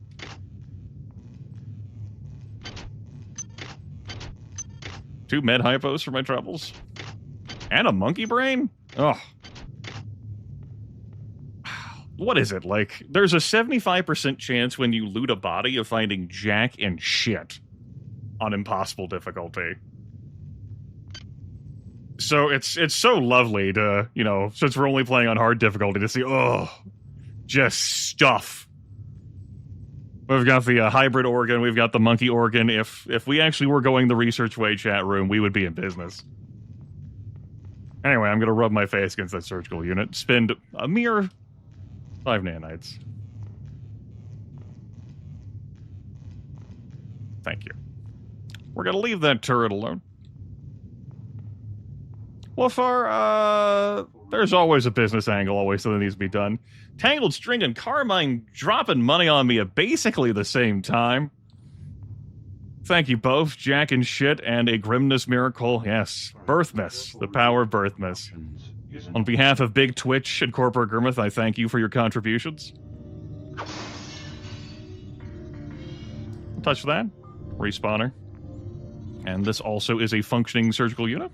Two med hypos for my troubles. And a monkey brain? Ugh. what is it? Like, there's a 75% chance when you loot a body of finding jack and shit on impossible difficulty. So it's so lovely to, you know, since we're only playing on hard difficulty, to see, just stuff. We've got the hybrid organ, we've got the monkey organ. If we actually were going the research way chat room, we would be in business. Anyway, I'm going to rub my face against that surgical unit, spend a mere 5 nanites. Thank you. We're going to leave that turret alone. Wolfar, there's always a business angle, always something needs to be done. Tangled String and Carmine dropping money on me at basically the same time. Thank you both, Jack and Shit, and a Grimness Miracle. Yes, Birthmas, the power of Birthmas. On behalf of Big Twitch and Corporate Grimith, I thank you for your contributions. Touch that. Respawner. And this also is a functioning surgical unit.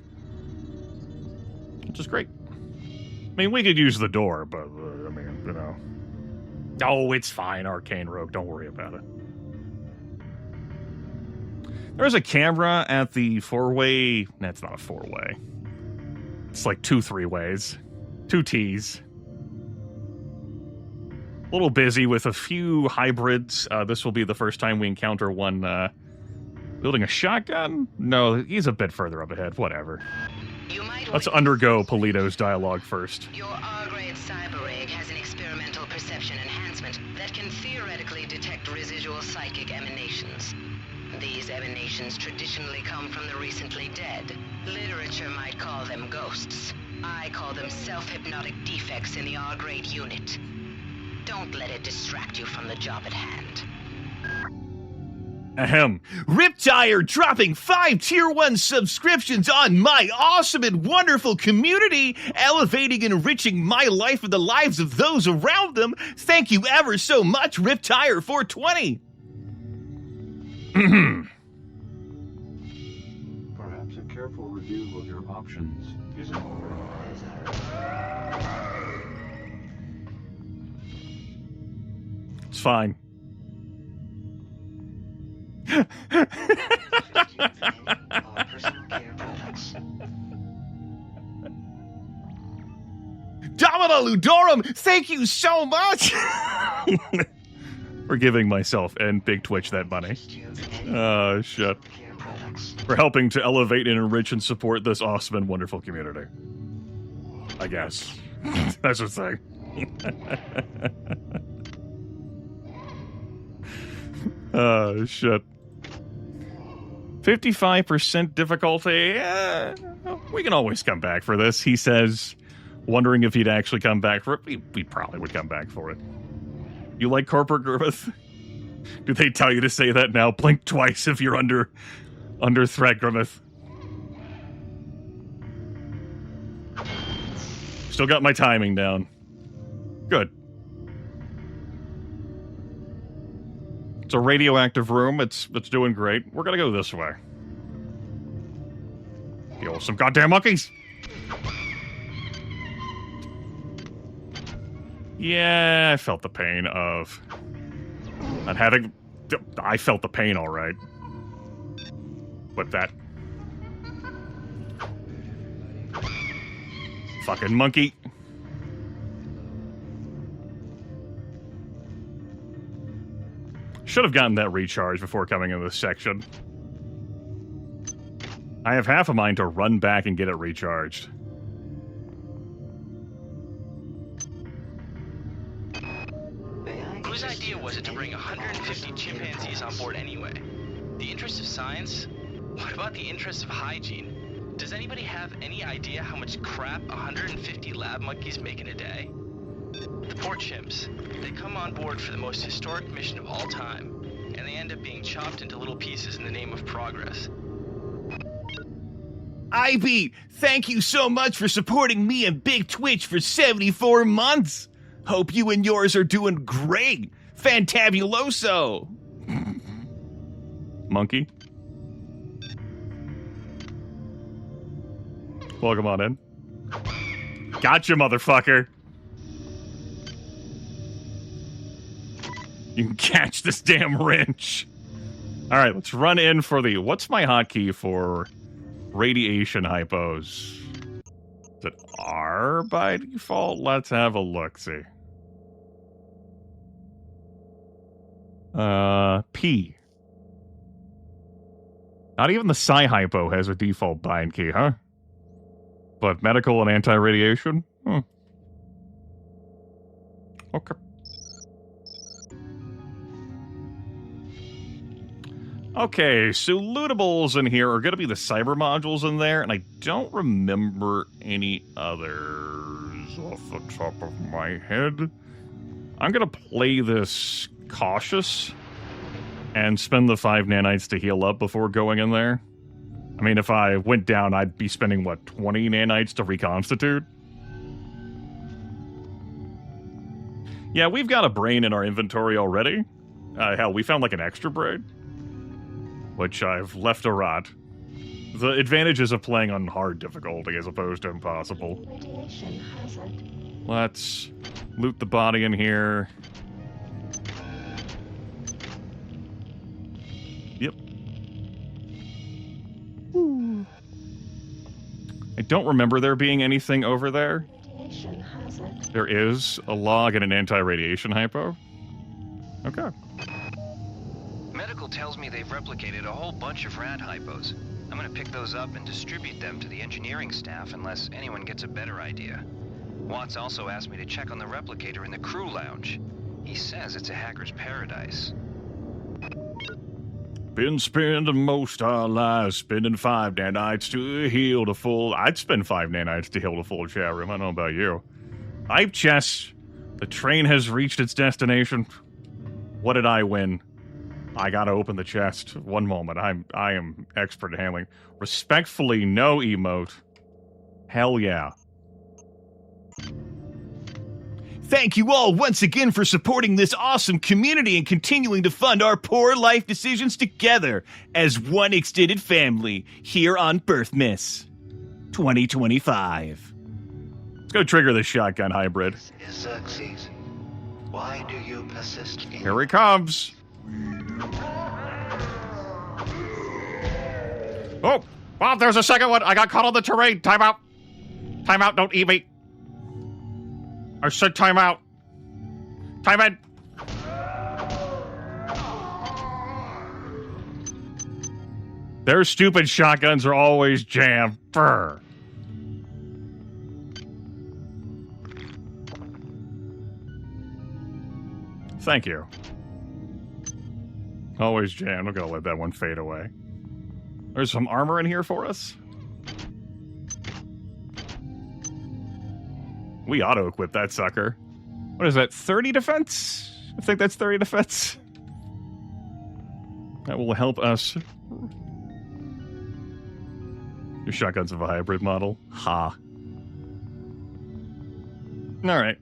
Which is great. I mean, we could use the door, but, I mean, you know. Oh, it's fine, Arcane Rogue. Don't worry about it. There's a camera at the 4-way... That's not a 4-way. It's like 2 3-ways. 2 T's. A little busy with a few hybrids. This will be the first time we encounter one, wielding a shotgun? No, he's a bit further up ahead. Whatever. Let's undergo Polito's dialogue first. Your R-grade cyber rig has an experimental perception enhancement that can theoretically detect residual psychic emanations. These emanations traditionally come from the recently dead. Literature might call them ghosts. I call them self-hypnotic defects in the R-grade unit. Don't let it distract you from the job at hand. Ahem. Riptire dropping 5 Tier 1 subscriptions on my awesome and wonderful community, elevating and enriching my life and the lives of those around them. Thank you ever so much, Riptire 420. Perhaps a careful review of your options isn't It's fine. Domino Ludorum, thank you so much! For giving myself and Big Twitch that money. Oh, shit. For helping to elevate and enrich and support this awesome and wonderful community. I guess. That's the thing. Oh, shit. 55% difficulty. We can always come back for this, he says, wondering if he'd actually come back for it. We probably would come back for it. You like Corporate Grimith? Do they tell you to say that now? Blink twice if you're under threat, Grimith. Still got my timing down. Good. It's a radioactive room. It's doing great. We're gonna go this way. You awesome goddamn monkeys! Yeah, I felt the pain of not having... I felt the pain, alright. But that... Fucking monkey. Should have gotten that recharge before coming into this section. I have half a mind to run back and get it recharged. Whose idea was it to bring 150 chimpanzees on board anyway? The interest of science? What about the interest of hygiene? Does anybody have any idea how much crap 150 lab monkeys make in a day? The poor chimps. They come on board for the most historic mission of all time, and they end up being chopped into little pieces in the name of progress. Ivy, thank you so much for supporting me and Big Twitch for 74 months. Hope you and yours are doing great. Fantabuloso. Monkey. Welcome on in. Gotcha, motherfucker. You can catch this damn wrench. All right, let's run in for the... What's my hotkey for radiation hypos? Is it R by default? Let's have a look-see. P. Not even the psi hypo has a default bind key, huh? But medical and anti-radiation? Okay. Okay, so lootables in here are going to be the cyber modules in there, and I don't remember any others off the top of my head. I'm going to play this cautious and spend the 5 nanites to heal up before going in there. I mean, if I went down, I'd be spending, 20 nanites to reconstitute? Yeah, we've got a brain in our inventory already. Hell, we found, an extra brain, which I've left to rot. The advantages of playing on hard difficulty as opposed to impossible. Let's loot the body in here. Yep. I don't remember there being anything over there. There is a log and an anti-radiation hypo. Okay. Medical tells me they've replicated a whole bunch of rad hypos. I'm gonna pick those up and distribute them to the engineering staff unless anyone gets a better idea. Watts also asked me to check on the replicator in the crew lounge. He says it's a hacker's paradise. Been spending most our lives spending 5 nanites to heal the full... I'd spend 5 nanites to heal the full chat room. I don't know about you. Hype chess. The train has reached its destination. What did I win? I gotta open the chest. One moment. I am expert at handling. Respectfully, no emote. Hell yeah. Thank you all once again for supporting this awesome community and continuing to fund our poor life decisions together as one extended family here on Birthmas 2025. Let's go trigger the shotgun hybrid. Xerxes, why do you persist in... Here he comes. Oh, wow, there's a second one. I got caught on the terrain. Time out. Time out, don't eat me. I said time out. Time in. Their stupid shotguns are always jammed. Brr. Thank you. Always jammed. I'm gonna let that one fade away. There's some armor in here for us. We auto-equip that sucker. What is that, 30 defense? I think that's 30 defense. That will help us. Your shotgun's of a hybrid model. Ha. Alright.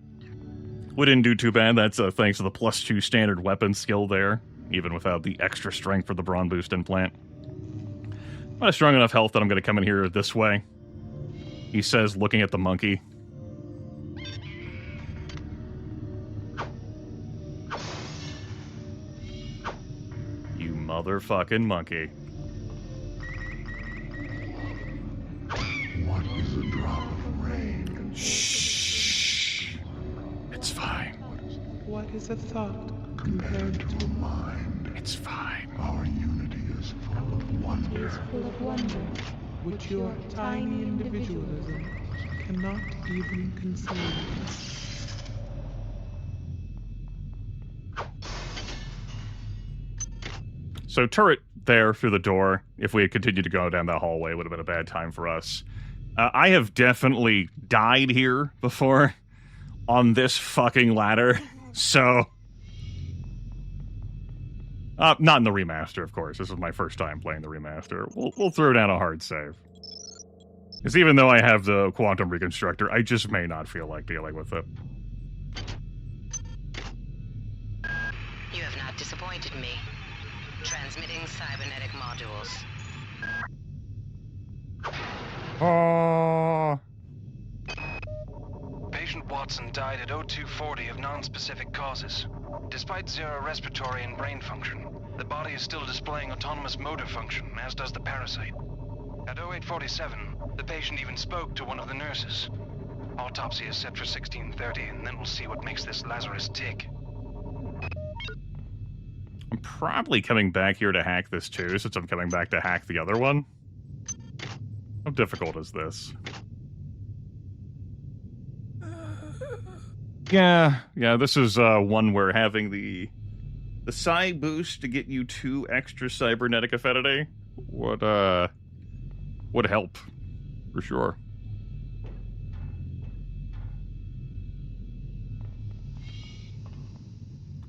We didn't do too bad. That's thanks to the +2 standard weapon skill there, even without the extra strength for the Brawn Boost implant. I have strong enough health that I'm going to come in here this way. He says, looking at the monkey. You motherfucking monkey. What is a drop of rain? Shh. It's fine. What is a thought compared to a mind? It's fine. Our unity is full of wonder. Is full of wonder, which your tiny individualism cannot even conceive. So turret there through the door. If we had continued to go down that hallway, it would have been a bad time for us. I have definitely died here before on this fucking ladder. So, not in the remaster, of course. This is my first time playing the remaster. We'll throw down a hard save. Because even though I have the Quantum Reconstructor, I just may not feel like dealing with it. You have not disappointed me. Transmitting cybernetic modules. Oh. Patient Watson died at 0240 of non-specific causes. Despite zero respiratory and brain function, the body is still displaying autonomous motor function, as does the parasite. At 0847, the patient even spoke to one of the nurses. Autopsy is set for 1630, and then we'll see what makes this Lazarus tick. I'm probably coming back here to hack this too, since I'm coming back to hack the other one. How difficult is this? Yeah, this is one where having the psi boost to get you 2 extra cybernetic affinity would help, for sure.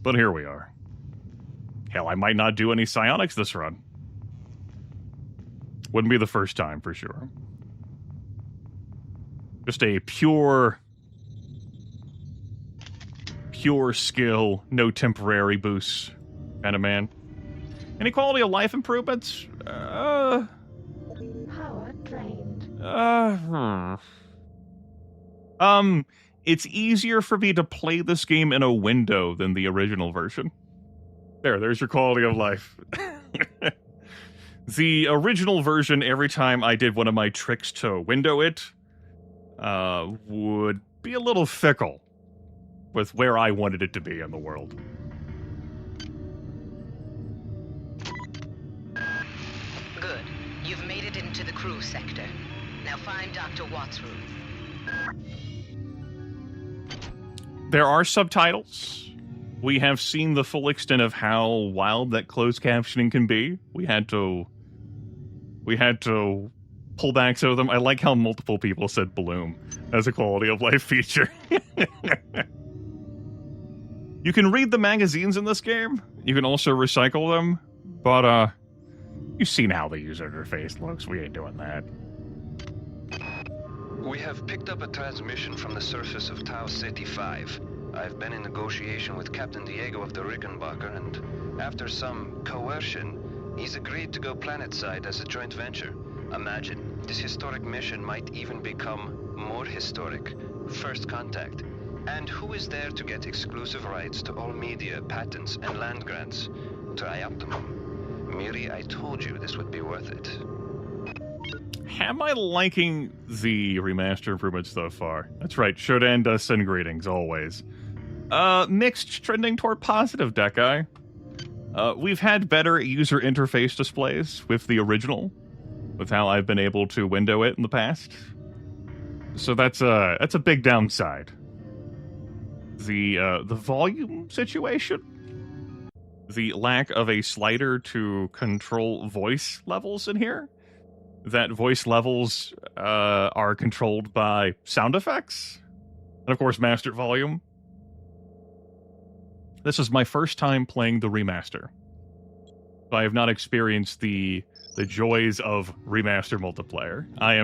But here we are. Hell, I might not do any psionics this run. Wouldn't be the first time, for sure. Just a pure skill, no temporary boosts kind of man. Any quality of life improvements? Power drained. It's easier for me to play this game in a window than the original version. There's your quality of life. The original version, every time I did one of my tricks to window it, would be a little fickle with where I wanted it to be in the world. Good. You've made it into the crew sector. Now find Dr. Watt's room. There are subtitles. We have seen the full extent of how wild that closed captioning can be. We had to pull back some of them. I like how multiple people said bloom as a quality of life feature. You can read the magazines in this game. You can also recycle them. But, you've seen how the user interface looks. We ain't doing that. We have picked up a transmission from the surface of Tau Ceti 5. I've been in negotiation with Captain Diego of the Rickenbacker, and after some coercion, he's agreed to go planetside as a joint venture. Imagine, this historic mission might even become more historic. First contact. And who is there to get exclusive rights to all media, patents, and land grants? Trioptimum. Miri, I told you this would be worth it. Am I liking the remaster improvements so far? That's right, Shodan does send greetings, always. Mixed, trending toward positive, Dekai. We've had better user interface displays with the original, with how I've been able to window it in the past. So that's a big downside. The volume situation, the lack of a slider to control voice levels in here, that voice levels are controlled by sound effects, and of course master volume. This is my first time playing the remaster. I have not experienced the joys of remaster multiplayer. I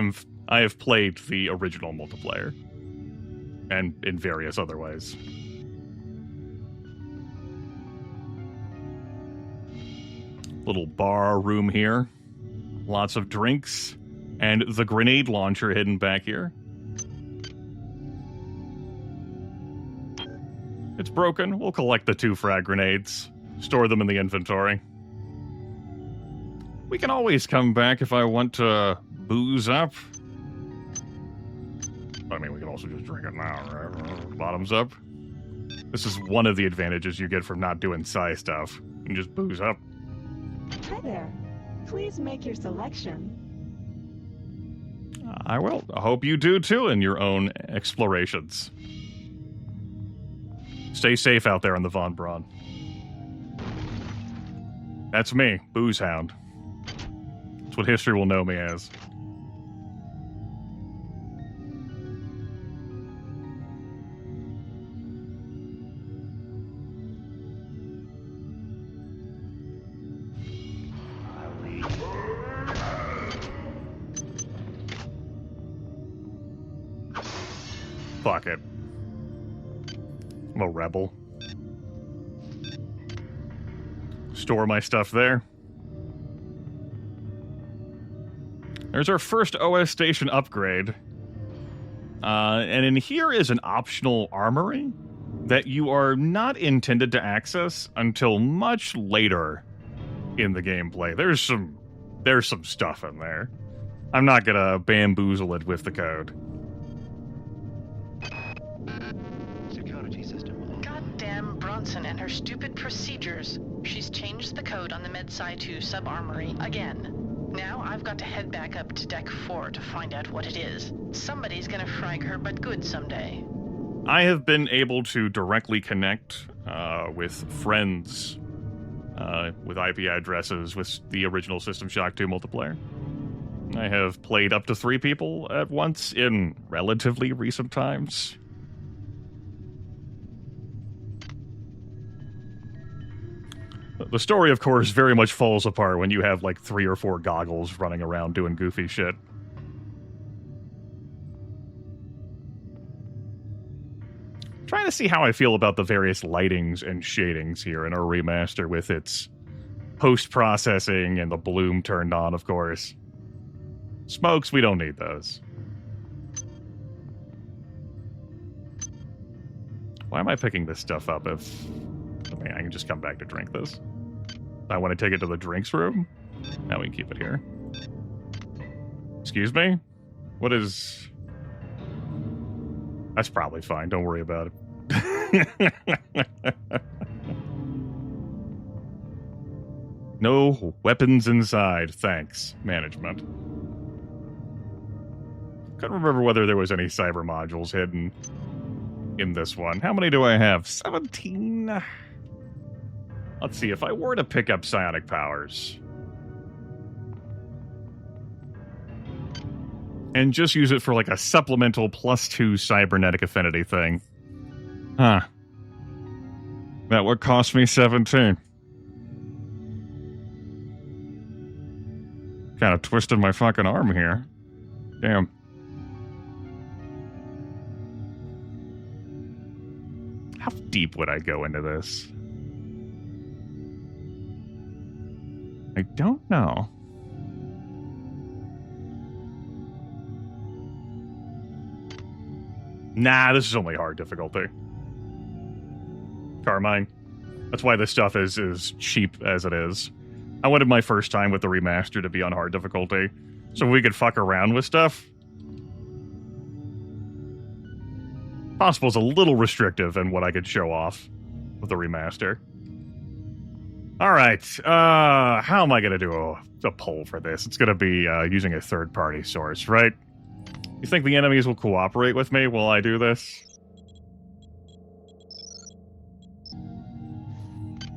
have played the original multiplayer, and in various other ways. Little bar room here. Lots of drinks, and the grenade launcher hidden back here. It's broken. We'll collect the 2 frag grenades, store them in the inventory. We can always come back if I want to booze up. I mean, we can also just drink it now, right? Bottoms up. This is one of the advantages you get from not doing psi stuff. You can just booze up. Hi there. Please make your selection. I will. I hope you do, too, in your own explorations. Stay safe out there in the Von Braun. That's me, Booze Hound. That's what history will know me as. Fuck it. I'm a rebel. Store my stuff there. There's our first OS station upgrade. And in here is an optional armory that you are not intended to access until much later in the gameplay. There's some stuff in there. I'm not gonna bamboozle it with the code. Security system. Goddamn Bronson and her stupid procedures. She's changed the code on the MedSci 2 sub-armory again. Now I've got to head back up to Deck 4 to find out what it is. Somebody's gonna frag her but good someday. I have been able to directly connect with friends with IP addresses with the original System Shock 2 multiplayer. I have played up to 3 people at once in relatively recent times. The story, of course, very much falls apart when you have like 3 or 4 goggles running around doing goofy shit. Trying to see how I feel about the various lightings and shadings here in our remaster with its post-processing and the bloom turned on, of course. Smokes, we don't need those. Why am I picking this stuff up if... I mean, I can just come back to drink this. I want to take it to the drinks room. Now we can keep it here. Excuse me? What is... That's probably fine. Don't worry about it. No weapons inside. Thanks, management. Couldn't remember whether there was any cyber modules hidden in this one. How many do I have? 17? Let's see. If I were to pick up psionic powers and just use it for like a supplemental +2 cybernetic affinity thing. Huh. That would cost me 17. Kind of twisted my fucking arm here. Damn. How deep would I go into this? I don't know. Nah, this is only hard difficulty. Carmine. That's why this stuff is as cheap as it is. I wanted my first time with the remaster to be on hard difficulty, so we could fuck around with stuff. Possible's a little restrictive in what I could show off with the remaster. Alright, how am I going to do a poll for this? It's going to be using a third-party source, right? You think the enemies will cooperate with me while I do this?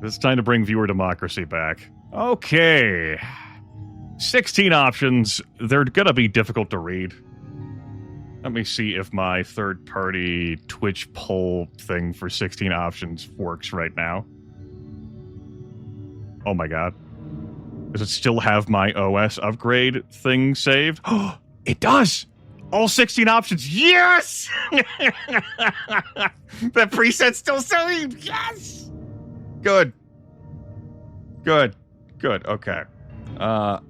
It's time to bring viewer democracy back. Okay. 16 options. They're gonna be difficult to read. Let me see if my third-party Twitch poll thing for 16 options works right now. Oh my god. Does it still have my OS upgrade thing saved? Oh, it does! All 16 options. Yes! That preset's still saved. Yes! Good. Good. Good. Okay. Hold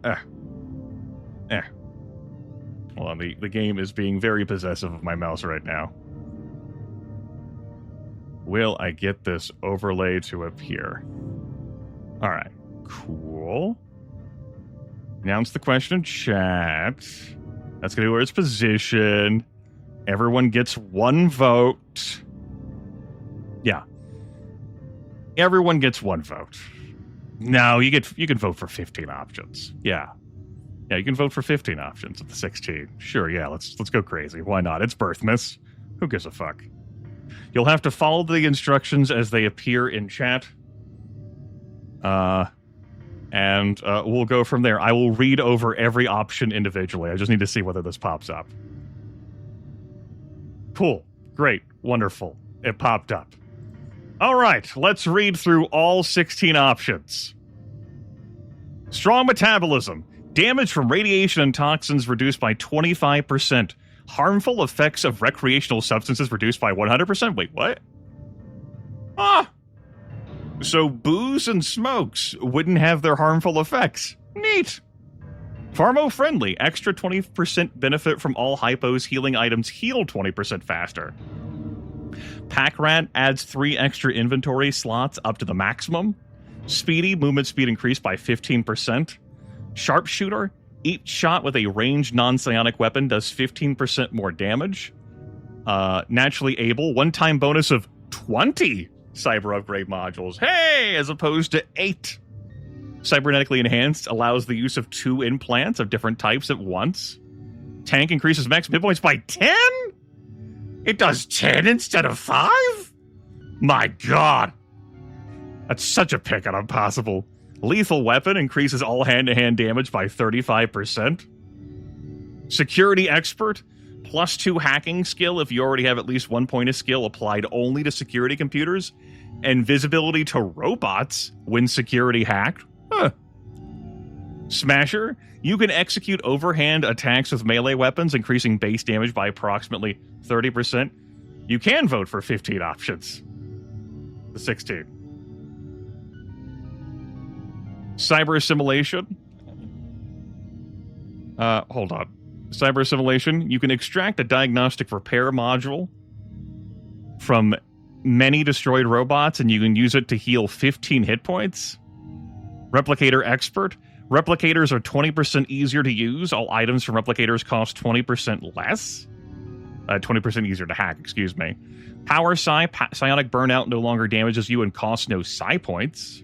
on. The game is being very possessive of my mouse right now. Will I get this overlay to appear? Alright. Cool. Announce the question in chat. That's going to be where it's positioned. Everyone gets 1 vote. Yeah. Everyone gets 1 vote. No, you can vote for 15 options. Yeah. Yeah, you can vote for 15 options of the 16. Sure, yeah, let's go crazy. Why not? It's Birthmas. Who gives a fuck? You'll have to follow the instructions as they appear in chat. And we'll go from there. I will read over every option individually. I just need to see whether this pops up. Cool. Great. Wonderful. It popped up. All right. Let's read through all 16 options. Strong metabolism. Damage from radiation and toxins reduced by 25%. Harmful effects of recreational substances reduced by 100%. Wait, what? Ah! So booze and smokes wouldn't have their harmful effects. Neat. Pharmo-friendly. Extra 20% benefit from all hypos. Healing items heal 20% faster. Pack Rat adds 3 extra inventory slots up to the maximum. Speedy, movement speed increased by 15%. Sharpshooter, each shot with a ranged non-psionic weapon does 15% more damage. Naturally able, one-time bonus of 20 cyber upgrade modules. Hey, as opposed to 8. Cybernetically enhanced allows the use of 2 implants of different types at once. Tank increases max hit points by 10? It does 10 instead of 5? My god. That's such a pick on impossible. Lethal weapon increases all hand-to-hand damage by 35%. Security expert, plus 2 hacking skill if you already have at least 1 point of skill applied only to security computers. And visibility to robots when security hacked. Huh. Smasher, you can execute overhand attacks with melee weapons, increasing base damage by approximately 30%. You can vote for 15 options. The 16. Cyber assimilation. Hold on. Cyber assimilation. You can extract a diagnostic repair module from many destroyed robots, and you can use it to heal 15 hit points. Replicator expert. Replicators are 20% easier to use. All items from replicators cost 20% less. 20% easier to hack, excuse me. Power Psi. Psionic burnout no longer damages you and costs no Psi points.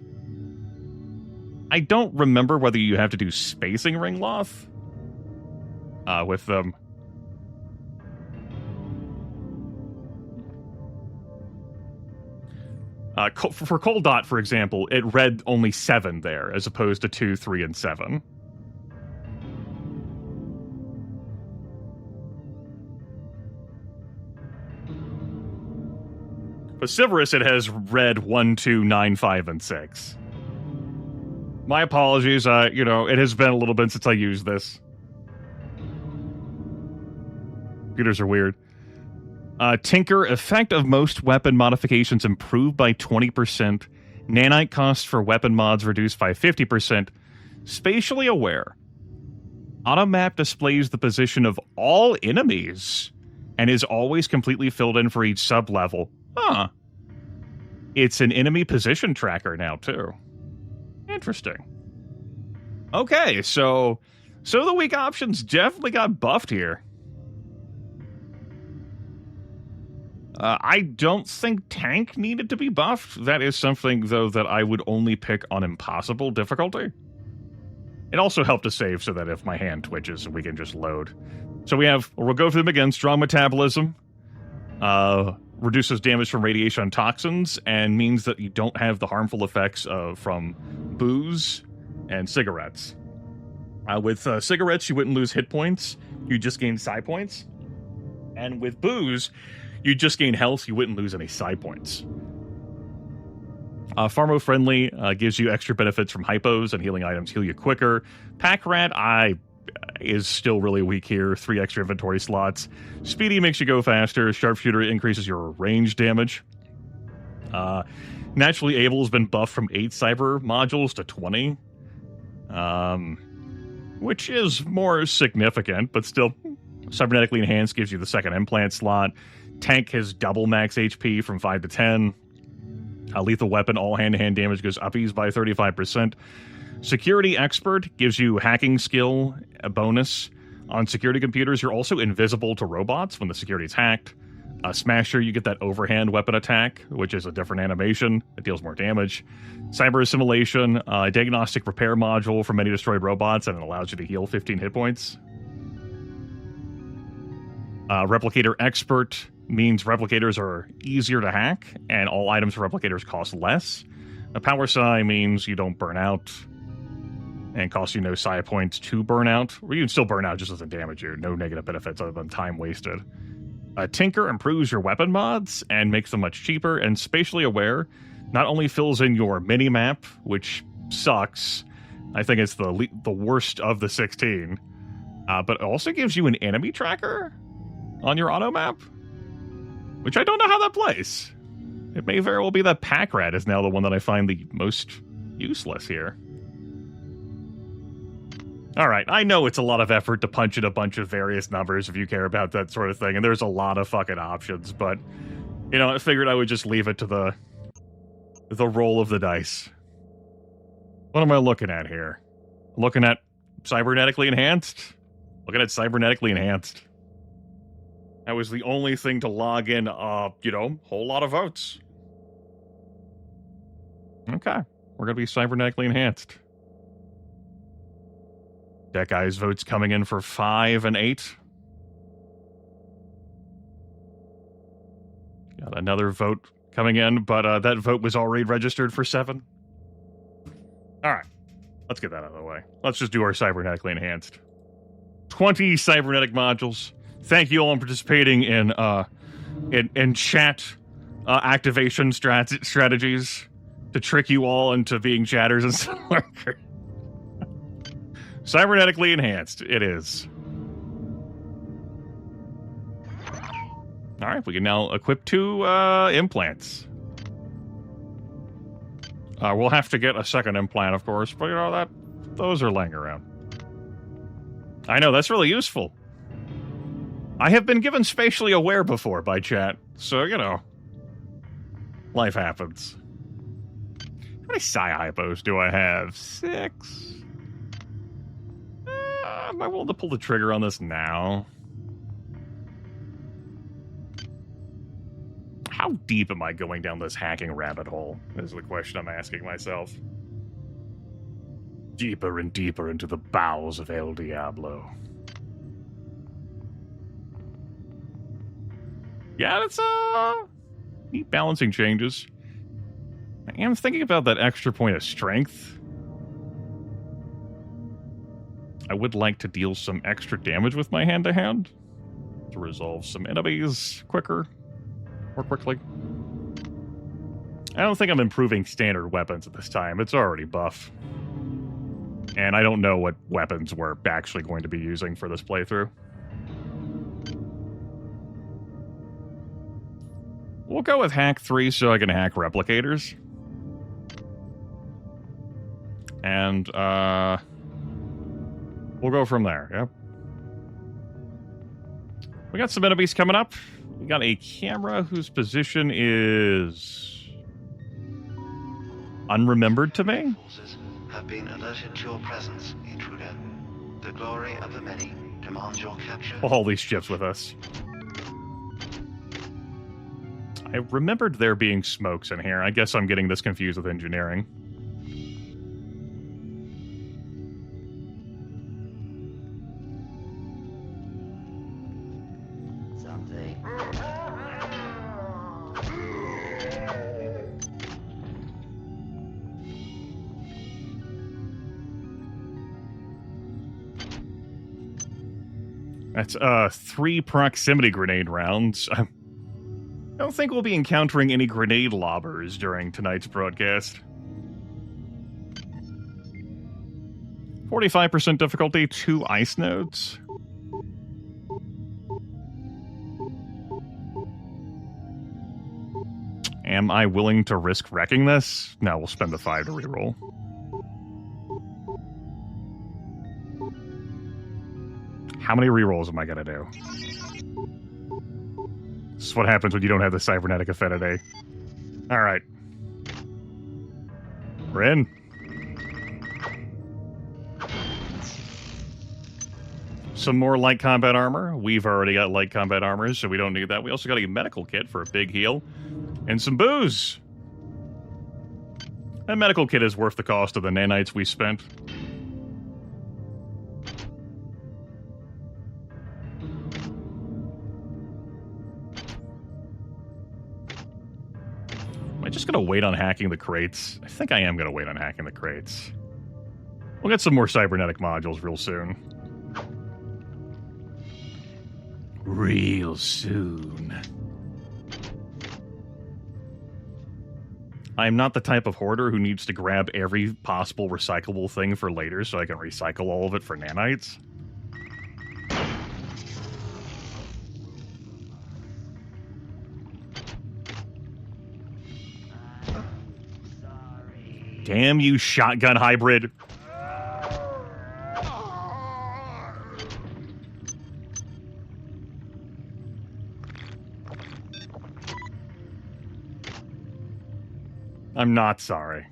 I don't remember whether you have to do spacing ring loth with them. For Cold Dot, for example, it read only 7 there, as opposed to 2, 3, and 7. Vociferous, it has read 1, 2, 9, 5, and 6. My apologies, it has been a little bit since I used this. Computers are weird. Tinker, effect of most weapon modifications improved by 20%. Nanite cost for weapon mods reduced by 50%. Spatially aware. Automap displays the position of all enemies and is always completely filled in for each sub-level. Huh. It's an enemy position tracker now, too. Interesting. Okay, so the weak options definitely got buffed here. I don't think Tank needed to be buffed. That is something, though, that I would only pick on impossible difficulty. It also helped to save so that if my hand twitches, we can just load. So we'll go through them again. Strong metabolism. Reduces damage from radiation and toxins, and means that you don't have the harmful effects from booze and cigarettes. With cigarettes, you wouldn't lose hit points. You just gain psi points. And with booze, you just gain health, you wouldn't lose any psi points. Pharmo-friendly gives you extra benefits from hypos, and healing items heal you quicker. Pack Rat is still really weak here. 3 extra inventory slots. Speedy makes you go faster. Sharpshooter increases your range damage. Naturally Able has been buffed from 8 cyber modules to 20. Which is more significant, but still. Cybernetically enhanced gives you the 2nd implant slot. Tank has double max HP from 5 to 10. Lethal weapon, all hand-to-hand damage goes uppies by 35%. Security expert gives you hacking skill, a bonus. On security computers, you're also invisible to robots when the security is hacked. Smasher, you get that overhand weapon attack, which is a different animation. It deals more damage. Cyber assimilation, diagnostic repair module for many destroyed robots, and it allows you to heal 15 hit points. Replicator expert means replicators are easier to hack, and all items for replicators cost less. A power psi means you don't burn out, and costs you no psi points to burn out. Or you can still burn out, just doesn't damage you. No negative benefits other than time wasted. Tinker improves your weapon mods and makes them much cheaper, and spatially aware not only fills in your mini-map, which sucks. I think it's the worst of the 16, but it also gives you an enemy tracker on your auto map, which I don't know how that plays. It may very well be that Pack Rat is now the one that I find the most useless here. Alright, I know it's a lot of effort to punch in a bunch of various numbers if you care about that sort of thing, and there's a lot of fucking options, but You know, I figured I would just leave it to the roll of the dice. What am I looking at here? Looking at cybernetically enhanced? Looking at cybernetically enhanced. That was the only thing to log in, whole lot of votes. Okay, we're going to be cybernetically enhanced. That guy's votes coming in for 5 and 8. Got another vote coming in, but that vote was already registered for 7. All right, let's get that out of the way. Let's just do our cybernetically enhanced. 20 cybernetic modules. Thank you all for participating in chat activation strategies to trick you all into being chatters and stuff like that. Cybernetically enhanced, it is. All right, we can now equip 2 implants. We'll have to get a second implant, of course, but those are laying around. I know, that's really useful. I have been given spatially aware before by chat, so, life happens. How many psi-hypos do I have? 6? Am I willing to pull the trigger on this now? How deep am I going down this hacking rabbit hole? Is the question I'm asking myself. Deeper and deeper into the bowels of El Diablo. Yeah, that's neat balancing changes. I am thinking about that extra point of strength. I would like to deal some extra damage with my hand-to-hand to resolve some enemies quicker, more quickly. I don't think I'm improving standard weapons at this time. It's already buff. And I don't know what weapons we're actually going to be using for this playthrough. We'll go with hack 3 so I can hack replicators. And, we'll go from there, yep. We got some enemies coming up. We got a camera whose position is unremembered to me. Have been alerted to your presence, intruder. The glory of the many demands your capture. We'll haul these ships with us. I remembered there being smokes in here. I guess I'm getting this confused with engineering. That's 3 proximity grenade rounds. I don't think we'll be encountering any grenade lobbers during tonight's broadcast. 45% difficulty, 2 ice nodes. Am I willing to risk wrecking this? No, we'll spend the 5 to reroll. How many rerolls am I gonna do? This is what happens when you don't have the cybernetic affinity. Alright. We're in. Some more light combat armor. We've already got light combat armor, so we don't need that. We also got a medical kit for a big heal. And some booze. That medical kit is worth the cost of the nanites we spent. Am I just going to wait on hacking the crates? I think I am going to wait on hacking the crates. We'll get some more cybernetic modules real soon. Real soon. I'm not the type of hoarder who needs to grab every possible recyclable thing for later so I can recycle all of it for nanites. Damn you, shotgun hybrid. I'm not sorry.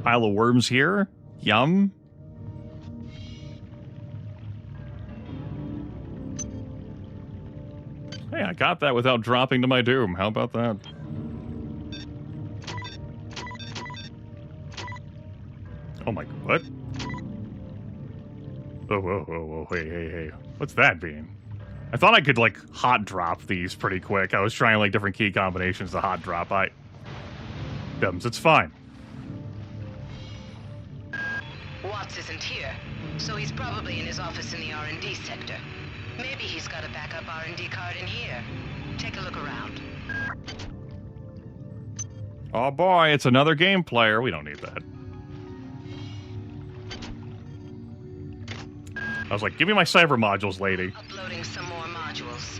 Pile of worms here. Yum. Hey, I got that without dropping to my doom. How about that? Oh my, what? Oh, whoa, whoa, whoa, hey. What's that mean? I thought I could, like, hot drop these pretty quick. I was trying, like, different key combinations to hot drop. Dumbs, it's fine. Watts isn't here, so he's probably in his office in the R&D sector. Maybe he's got a backup R&D card in here. Take a look around. Oh boy, it's another game player. We don't need that. I was like, give me my cyber modules, lady. Uploading some more modules.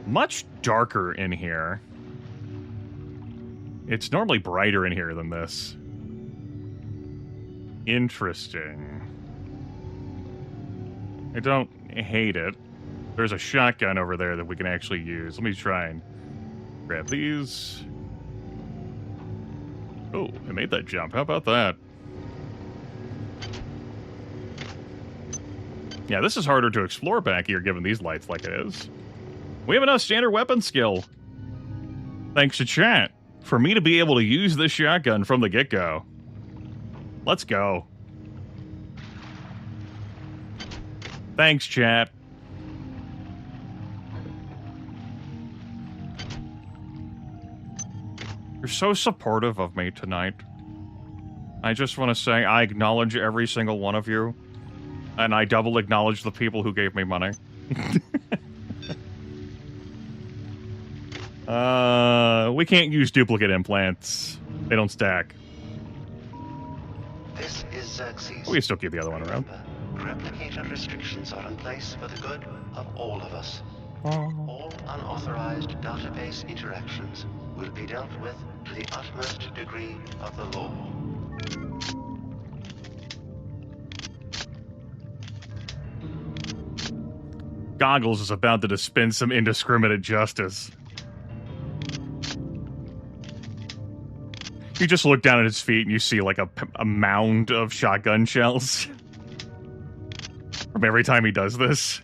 Much darker in here. It's normally brighter in here than this. Interesting. I don't hate it. There's a shotgun over there that we can actually use. Let me try and grab these. Oh, I made that jump. How about that? Yeah, this is harder to explore back here given these lights like it is. We have enough standard weapon skill. Thanks to chat. For me to be able to use this shotgun from the get-go. Let's go. Thanks, chat. You're so supportive of me tonight. I just want to say I acknowledge every single one of you. And I double acknowledge the people who gave me money. We can't use duplicate implants. They don't stack. This is Xerxes. We can still keep the other one around. Replicator restrictions are in place for the good of all of us. All unauthorized database interactions will be dealt with to the utmost degree of the law. Goggles is about to dispense some indiscriminate justice. You just look down at his feet and you see like a mound of shotgun shells. From every time he does this.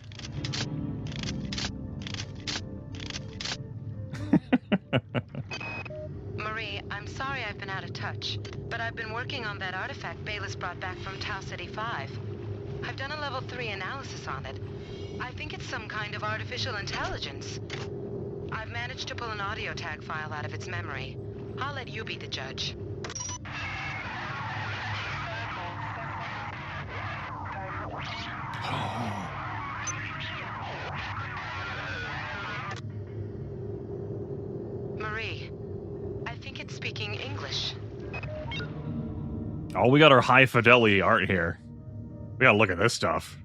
Marie, I'm sorry I've been out of touch, but I've been working on that artifact Bayless brought back from Tau City 5. I've done a level 3 analysis on it. I think it's some kind of artificial intelligence. I've managed to pull an audio tag file out of its memory. I'll let you be the judge. Marie, I think it's speaking English. Oh, we got our high fidelity art here. We gotta look at this stuff.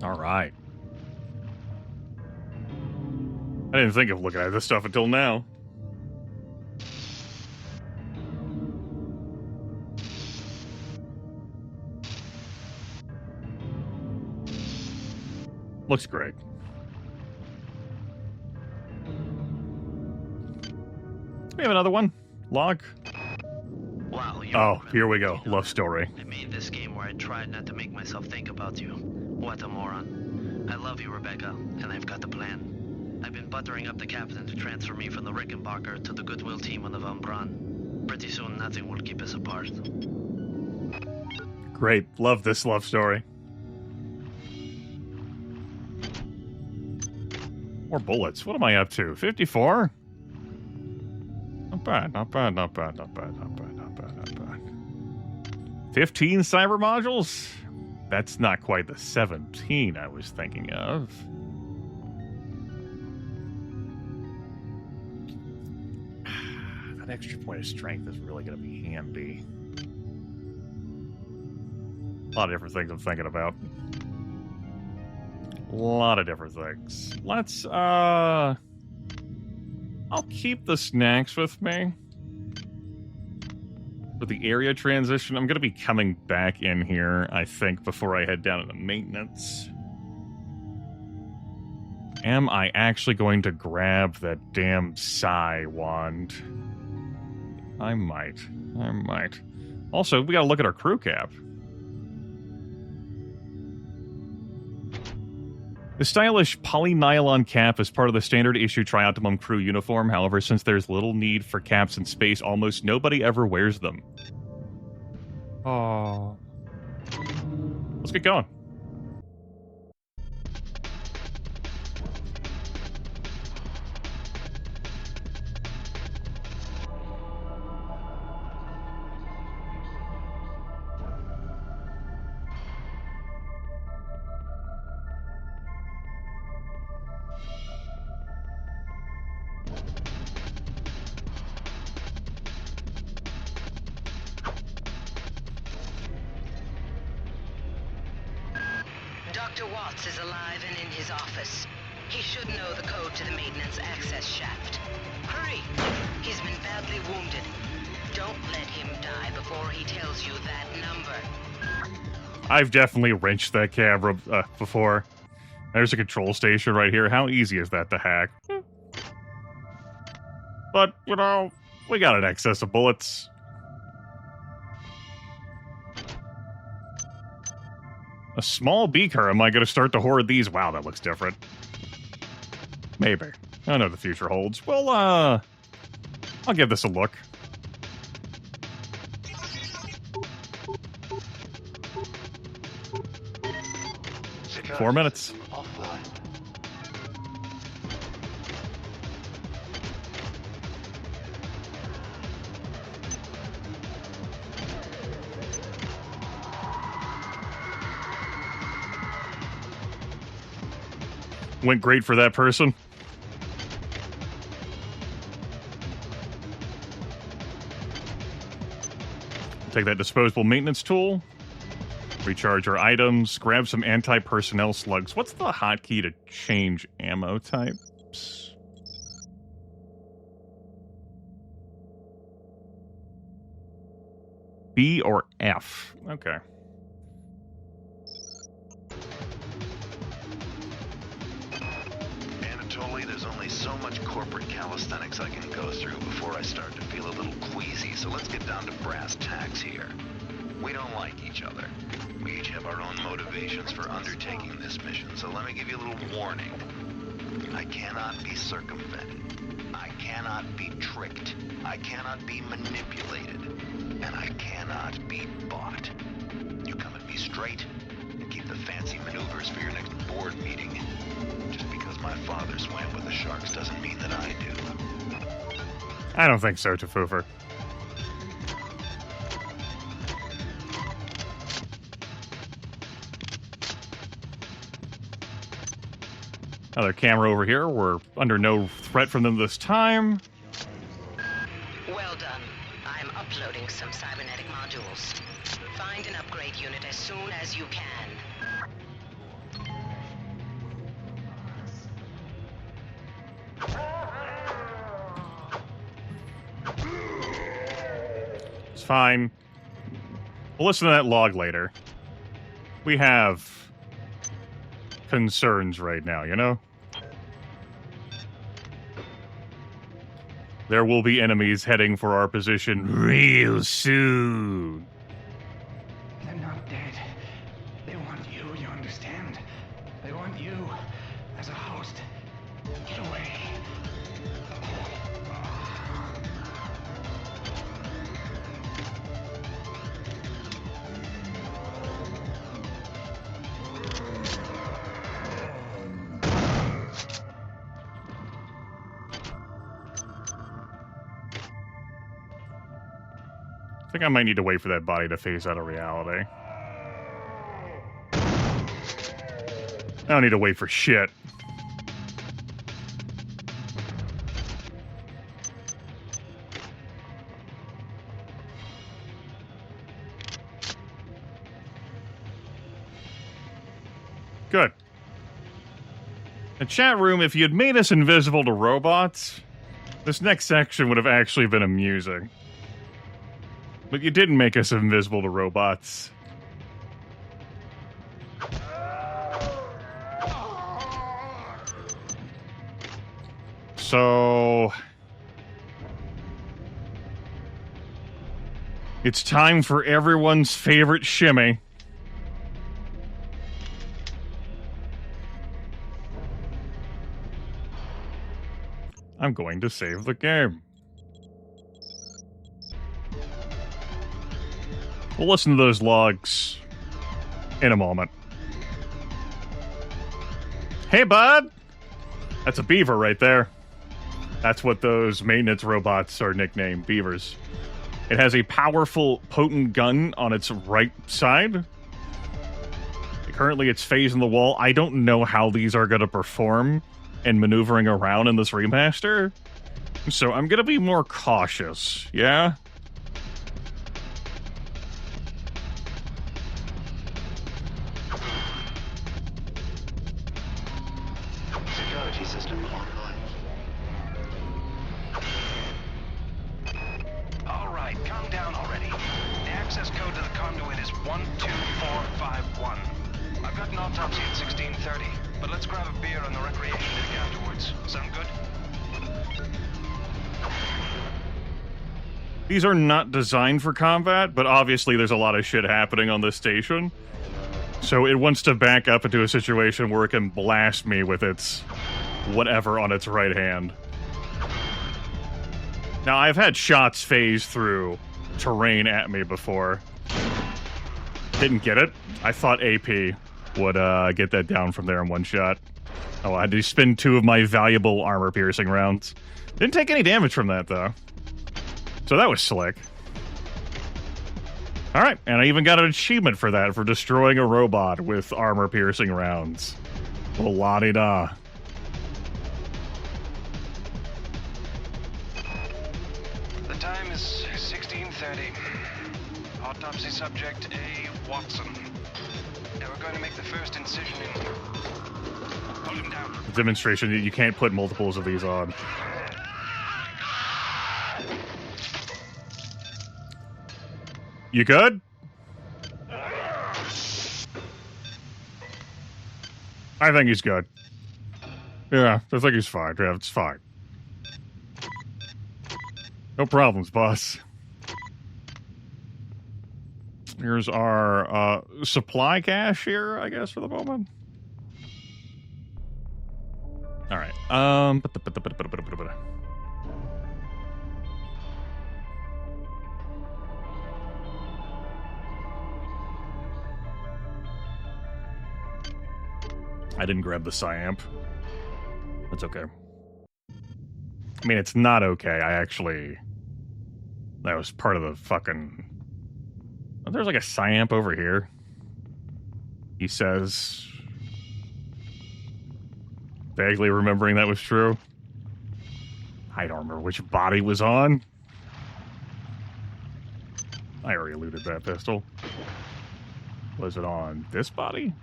All right. I didn't think of looking at this stuff until now. Looks great. We have another one. Log. Wow, oh, here we go. Love story. I made this game where I tried not to make myself think about you. What a moron. I love you, Rebecca, and I've got the plan. I've been buttering up the captain to transfer me from the Rickenbacker to the Goodwill team on the Von Braun. Pretty soon, nothing will keep us apart. Great. Love this love story. More bullets. What am I up to? 54? Not bad, not bad, not bad, not bad, not bad, not bad, not bad. 15 cyber modules? That's not quite the 17 I was thinking of. That extra point of strength is really going to be handy. A lot of different things I'm thinking about. A lot of different things. Let's, I'll keep the snacks with me. For the area transition, I'm going to be coming back in here, I think, before I head down into maintenance. Am I actually going to grab that damn psi wand? I might. Also, we gotta look at our crew cap. The stylish polynylon cap is part of the standard issue Trioptimum crew uniform. However, since there's little need for caps in space, almost nobody ever wears them. Oh. Let's get going. Dr. Watts is alive and in his office. He should know the code to the maintenance access shaft. Hurry! He's been badly wounded. Don't let him die before he tells you that number. I've definitely wrenched that camera before. There's a control station right here. How easy is that to hack? But, you know, we got an excess of bullets. A small beaker. Am I going to start to hoard these? Wow, that looks different. Maybe. I know the future holds. Well, I'll give this a look. Security 4 minutes. system offline. Went great for that person. Take that disposable maintenance tool. Recharge our items. Grab some anti-personnel slugs. What's the hotkey to change ammo types? B or F. Okay. Anatoly, there's only so much corporate calisthenics I can go through before I start to feel a little queasy, so let's get down to brass tacks here. We don't like each other. We each have our own motivations for undertaking this mission, so let me give you a little warning. I cannot be circumvented. I cannot be tricked. I cannot be manipulated. And I cannot be bought. You come at me straight, and keep the fancy maneuvers for your next board meeting. Just because my father swam with the sharks doesn't mean that I do. I don't think so, Tafoofer. Another camera over here. We're under no threat from them this time. Well done. I'm uploading some cybernetic modules. Find an upgrade unit as soon as you can. It's fine. We'll listen to that log later. We have concerns right now, you know? There will be enemies heading for our position real soon. They're not dead. They want you, you understand? They want you as a host. Get away. I think I might need to wait for that body to phase out of reality. I don't need to wait for shit. Good. The chat room, if you'd made us invisible to robots, this next section would have actually been amusing. But you didn't make us invisible to robots. So... it's time for everyone's favorite shimmy. I'm going to save the game. We'll listen to those logs in a moment. Hey, bud! That's a beaver right there. That's what those maintenance robots are nicknamed, beavers. It has a powerful, potent gun on its right side. Currently, it's phasing the wall. I don't know how these are going to perform and maneuvering around in this remaster. So I'm going to be more cautious, yeah? Security system online. Alright, calm down already. The access code to the conduit is 12451. I've got an autopsy at 16:30, but let's grab a beer on the recreation deck afterwards. Sound good? These are not designed for combat, but obviously there's a lot of shit happening on this station. So it wants to back up into a situation where it can blast me with its whatever on its right hand. Now, I've had shots phase through terrain at me before. Didn't get it. I thought AP would get that down from there in one shot. Oh, I had to spend 2 of my valuable armor-piercing rounds. Didn't take any damage from that, though. So that was slick. Alright, and I even got an achievement for that, for destroying a robot with armor-piercing rounds. Well, la-di-da. The time is 16:30. Autopsy subject A. Watson. Now we're going to make the first incision in... Hold him down. Demonstration that you can't put multiples of these on. You good? I think he's good. Yeah, I think he's fine. Yeah, it's fine. No problems, boss. Here's our supply cache here, I guess, for the moment. All right. I didn't grab the Psyamp. That's okay. I mean, it's not okay. That was part of the fucking... Oh, there's like a Psyamp over here. He says... Vaguely remembering that was true. I don't remember which body was on. I already looted that pistol. Was it on this body?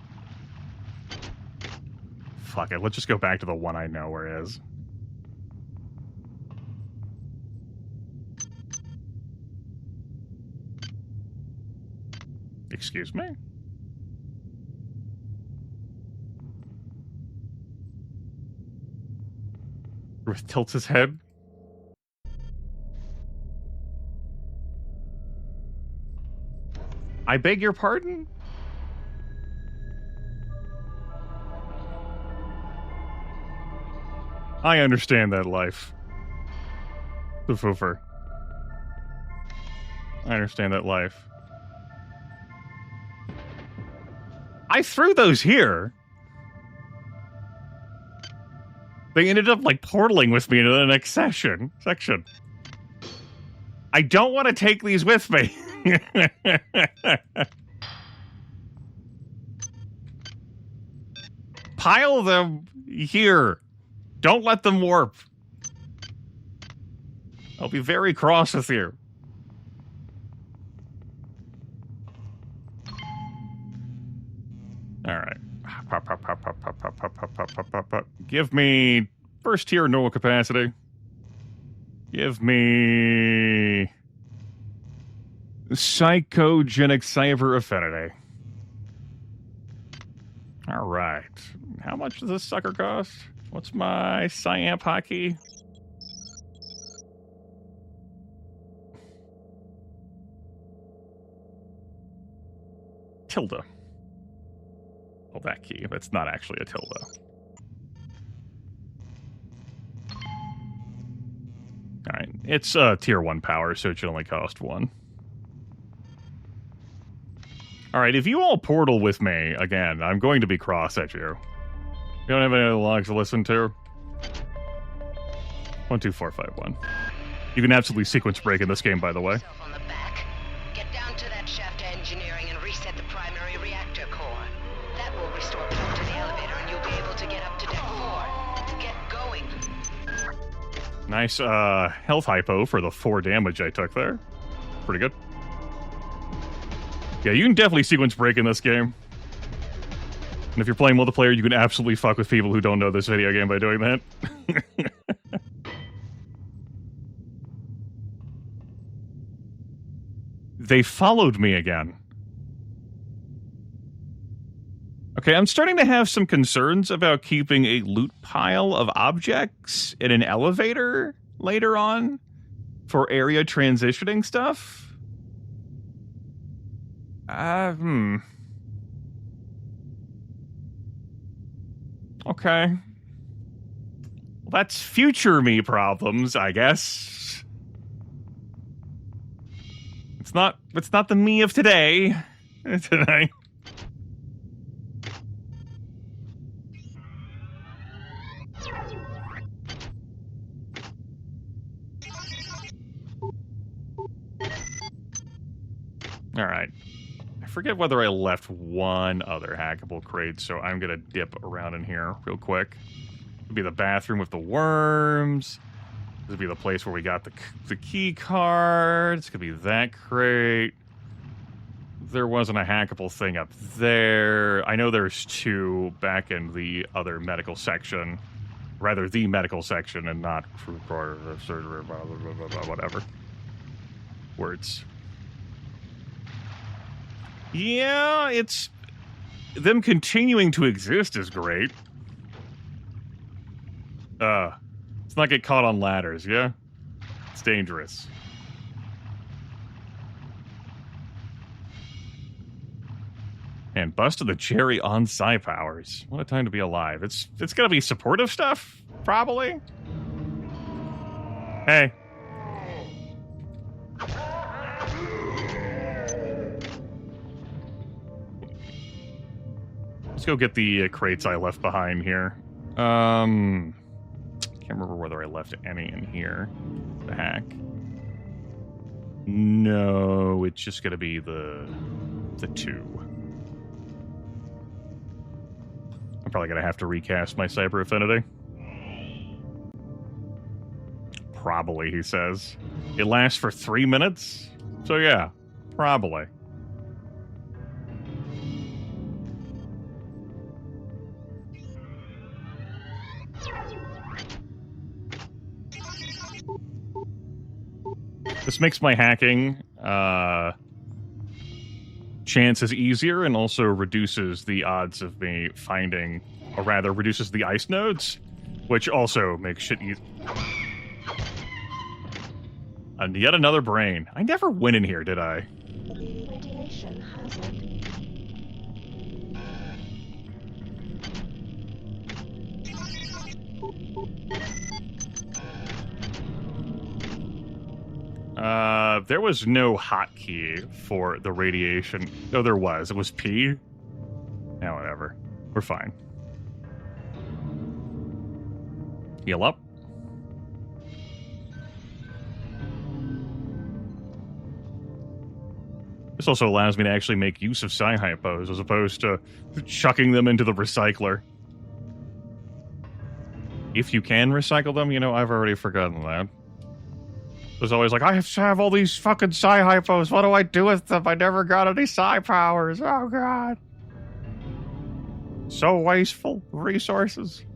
Fuck it, let's just go back to the one I know where it is. Excuse me? Ruth tilts his head. I beg your pardon? I understand that life. The foofer. I understand that life. I threw those here. They ended up, like, portaling with me into the next section. I don't want to take these with me. Pile them here. Don't let them warp. I'll be very cross with you. Alright. Give me first tier normal capacity. Give me Psychogenic cyber affinity. All right. How much does this sucker cost? What's my Psyamp hotkey? Tilde. Oh, that key. That's not actually a tilde. Alright. It's tier 1 power, so it should only cost 1. Alright, if you all portal with me, again, I'm going to be cross at you. You don't have any other logs to listen to? 12451. You can absolutely sequence break in this game, by the way. On the back. Get down to that shaft to engineering and reset the primary reactor core. That will restore power to the elevator and you'll be able to get up to deck 4. Get going. Nice health hypo for the 4 damage I took there. Pretty good. Yeah, you can definitely sequence break in this game. And if you're playing multiplayer, you can absolutely fuck with people who don't know this video game by doing that. They followed me again. Okay, I'm starting to have some concerns about keeping a loot pile of objects in an elevator later on for area transitioning stuff. Okay. Well, that's future me problems, I guess. It's not the me of today. Tonight. All right. I forget whether I left one other hackable crate, so I'm going to dip around in here real quick. It'll be the bathroom with the worms. This will be the place where we got the key card. It's going to be that crate. There wasn't a hackable thing up there. I know there's 2 back in the other medical section. Rather, the medical section and not whatever. Words. Yeah, it's... them continuing to exist is great. Let's not get caught on ladders, yeah? It's dangerous. And busted the cherry on Psy powers. What a time to be alive. It's gonna be supportive stuff, probably. Hey. Let's go get the crates I left behind here. Can't remember whether I left any in here. The hack. No, it's just gonna be the 2. I'm probably gonna have to recast my cyber affinity. Probably, he says. It lasts for 3 minutes? So yeah, probably. This makes my hacking chances easier and also reduces the odds of me finding, or rather reduces the ice nodes, which also makes shit easy. And yet another brain. I never went in here, did I? Radiation hazard. There was no hotkey for the radiation. No, there was. It was P. Yeah, whatever. We're fine. Heal up. This also allows me to actually make use of psi hypos as opposed to chucking them into the recycler. If you can recycle them, you know, I've already forgotten that. There's always like, I have all these fucking psi hypos. What do I do with them? I never got any psi powers. Oh, God. So wasteful of resources.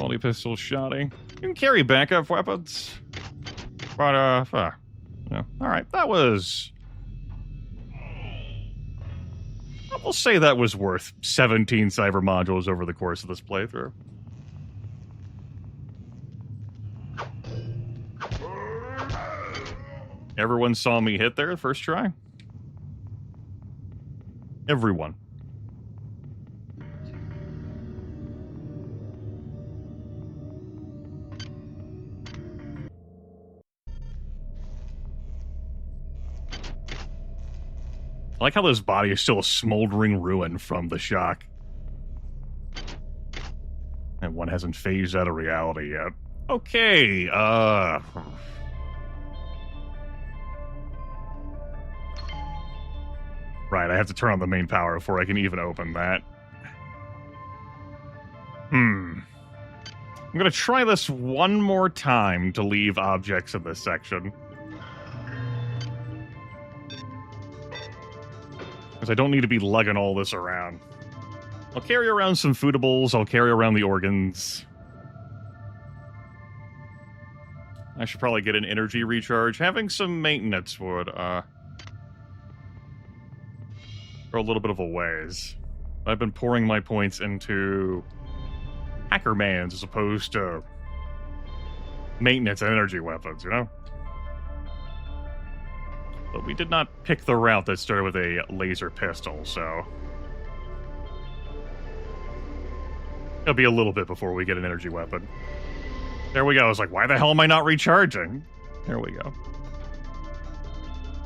Quality pistol shotty. You can carry backup weapons. But, yeah. Alright, that was... We'll say that was worth 17 cyber modules over the course of this playthrough. Everyone saw me hit there first try? Everyone. I like how this body is still a smoldering ruin from the shock. And one hasn't phased out of reality yet. Okay, Right, I have to turn on the main power before I can even open that. I'm gonna try this one more time to leave objects in this section. Because I don't need to be lugging all this around. I'll carry around some foodibles, I'll carry around the organs. I should probably get an energy recharge. Having some maintenance would, go a little bit of a ways. I've been pouring my points into Hackermans as opposed to maintenance and energy weapons, you know? But we did not pick the route that started with a laser pistol, so... It'll be a little bit before we get an energy weapon. There we go. I was like, why the hell am I not recharging? There we go.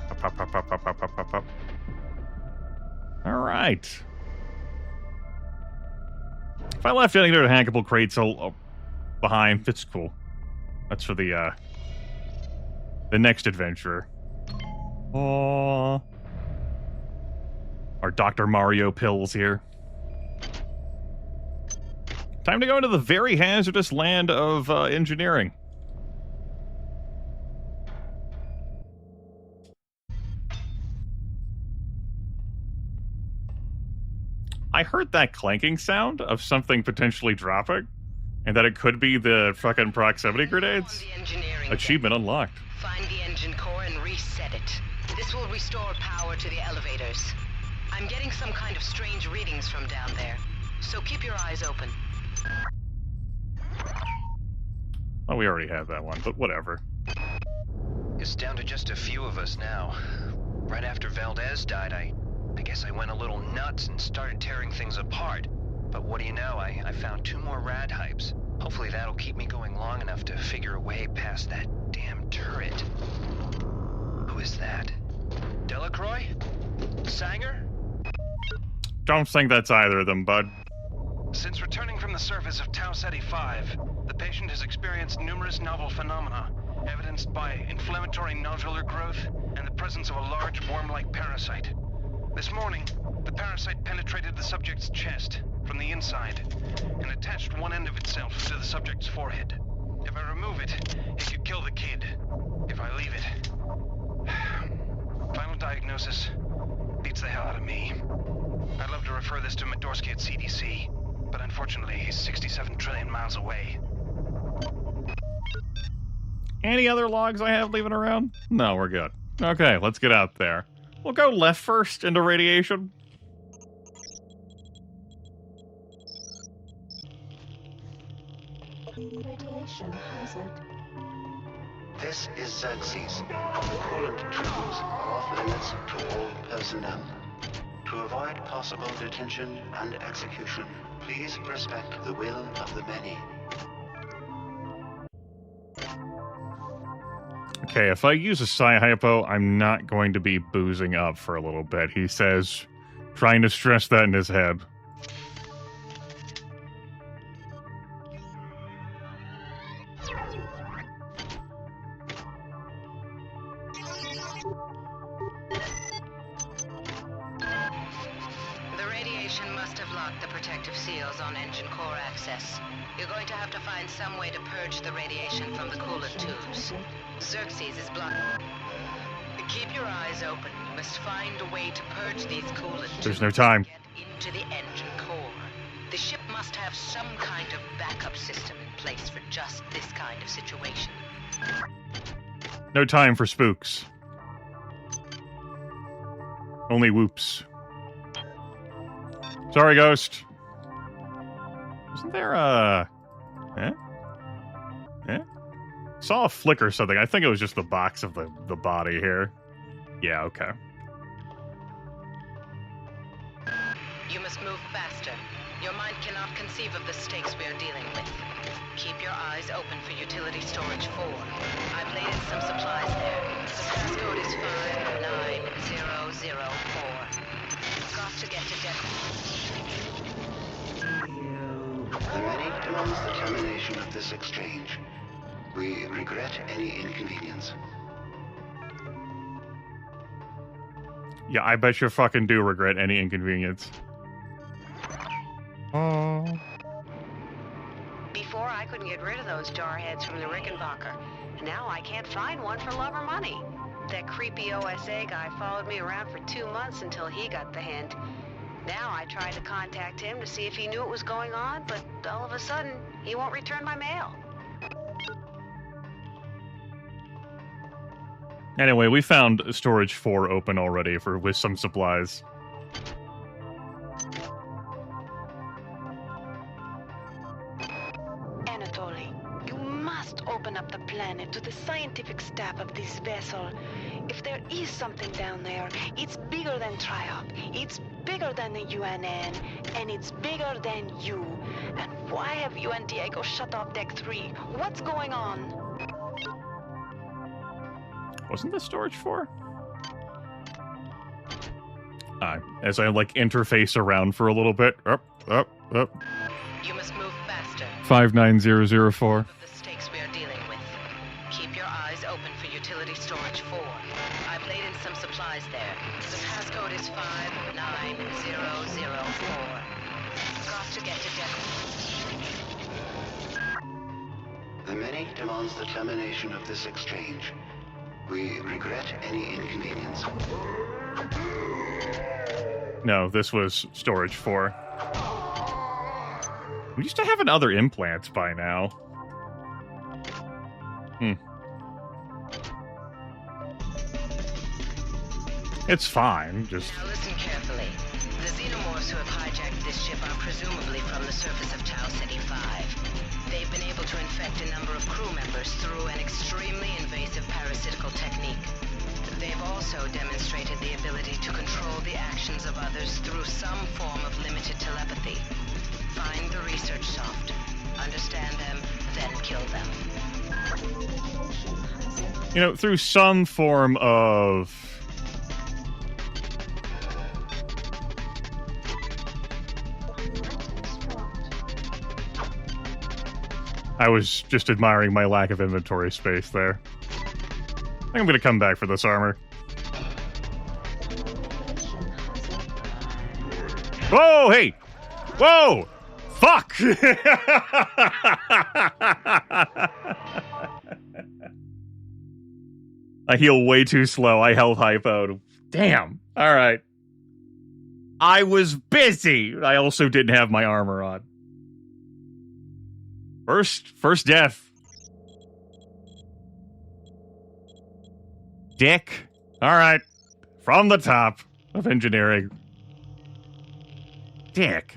Pop, pop, pop, pop, pop, pop, pop, pop. Alright. If I left any other hackable crates behind, it's cool. That's for the next adventure. Aww. Our Dr. Mario pills here. Time to go into the very hazardous land of engineering. I heard that clanking sound of something potentially dropping, and that it could be the fucking proximity grenades. Achievement unlocked. Find the engine core and reset it. This will restore power to the elevators. I'm getting some kind of strange readings from down there, so keep your eyes open. Oh, we already had that one, but whatever. It's down to just a few of us now. Right after Valdez died, I guess I went a little nuts and started tearing things apart. But what do you know, I found 2 more rad hypes. Hopefully that'll keep me going long enough to figure a way past that damn turret. Who is that? Delacroix? Sanger? Don't think that's either of them, bud. Since returning from the surface of Tau Ceti 5, the patient has experienced numerous novel phenomena, evidenced by inflammatory nodular growth and the presence of a large worm-like parasite. This morning, the parasite penetrated the subject's chest from the inside and attached one end of itself to the subject's forehead. If I remove it, it could kill the kid. If I leave it... Final diagnosis beats the hell out of me. I'd love to refer this to Medorsky at CDC, but unfortunately he's 67 trillion miles away. Any other logs I have leaving around? No, we're good. Okay, let's get out there. We'll go left first into radiation. Radiation hazard. This is Xerxes. The coolant tubes are off limits to all personnel. To avoid possible detention and execution, please respect the will of the many. Okay, if I use a Psi-Hypo, I'm not going to be boozing up for a little bit, he says, trying to stress that in his head. The radiation must have locked the protective seals on engine core access. You're going to have to find some way to purge the radiation from the coolant tubes. Xerxes is blocked. Keep your eyes open. You must find a way to purge these coolant tubes. There's no time. Get into the engine core. The ship must have some kind of backup system in place for just this kind of situation. No time for spooks. Only whoops. Sorry, Ghost. Isn't there a... Eh? Eh? Saw a flick or something. I think it was just the box of the body here. Yeah, okay. You must move faster. Your mind cannot conceive of the stakes we are dealing with. Keep your eyes open for utility storage 4. I've laid in some supplies there. The passcode is 59004. Got to get to deck. The many demands the termination of this exchange. We regret any inconvenience. Yeah, I bet you fucking do regret any inconvenience. Oh. Before I couldn't get rid of those jarheads from the Rickenbacker. Now I can't find one for love or money. That creepy OSA guy followed me around for 2 months until he got the hint. Now I tried to contact him to see if he knew what was going on, but all of a sudden, he won't return my mail. Anyway, we found storage 4 open already with some supplies. Anatoly, you must open up the planet to the scientific staff of this vessel. If there is something down there, it's bigger than Triop, it's bigger than the UNN, and it's bigger than you. And why have you and Diego shut off Deck 3? What's going on? Wasn't this storage 4? As I, interface around for a little bit. Up. You must move faster. 59004. The stakes we are dealing with. Keep your eyes open for utility storage 4. I've laid in some supplies there. The passcode is 59004. Got to get to deck. The many demands the termination of this exchange. We regret any inconvenience. No, this was storage 4. We used to have another implant by now. It's fine, just... Now listen carefully. The xenomorphs who have hijacked this ship are presumably from the surface of Tau Ceti 5. They've been able to infect a number of crew members through an extremely invasive parasitical technique. They've also demonstrated the ability to control the actions of others through some form of limited telepathy. Find the research soft, understand them, then kill them. You know, through some form of... I was just admiring my lack of inventory space there. I think I'm gonna come back for this armor. Whoa, hey! Whoa! Fuck! I heal way too slow. I health hypoed. Damn. Alright. I was busy! I also didn't have my armor on. First death. Dick. Alright. From the top of engineering. Dick.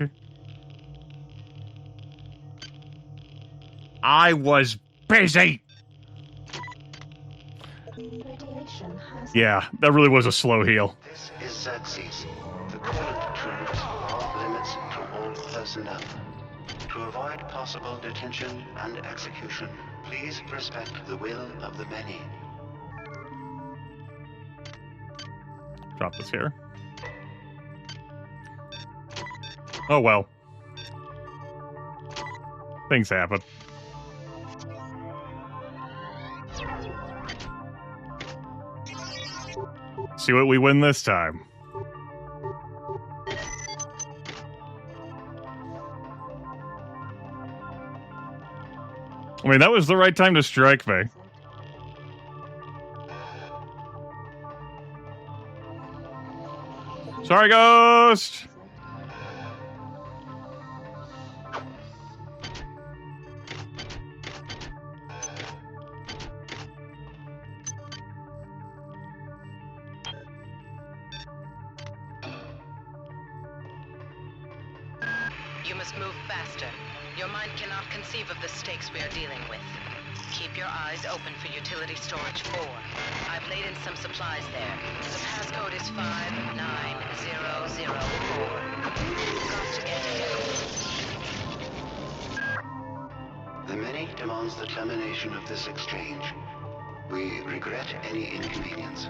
I was busy. Yeah, that really was a slow heal. This is Xerxes. The coolant tubes are off limits to all personnel. To avoid possible detention and execution, please respect the will of the many. Drop this here. Oh well. Things happen. See what we win this time. I mean, that was the right time to strike me. Sorry, Ghost! You must move faster. Your mind cannot conceive of the stakes we are dealing with. Keep your eyes open for utility storage 4. I've laid in some supplies there. The passcode is 59004. Got to get here. The many demands the termination of this exchange. We regret any inconvenience.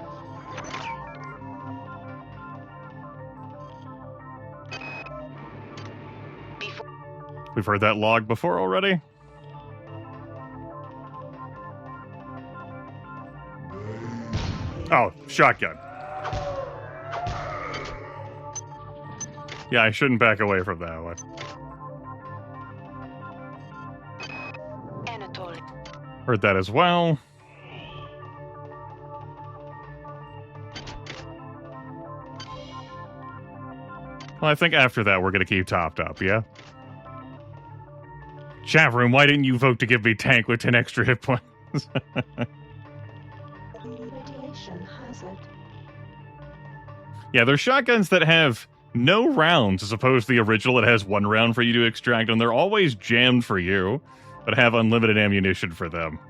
We've heard that log before already. Oh, shotgun. Yeah, I shouldn't back away from that one. Heard that as well. Well, I think after that we're going to keep topped up, yeah? Chat room, why didn't you vote to give me tank with 10 extra hit points? Yeah, there's shotguns that have no rounds as opposed to the original that has 1 round for you to extract, and they're always jammed for you, but have unlimited ammunition for them.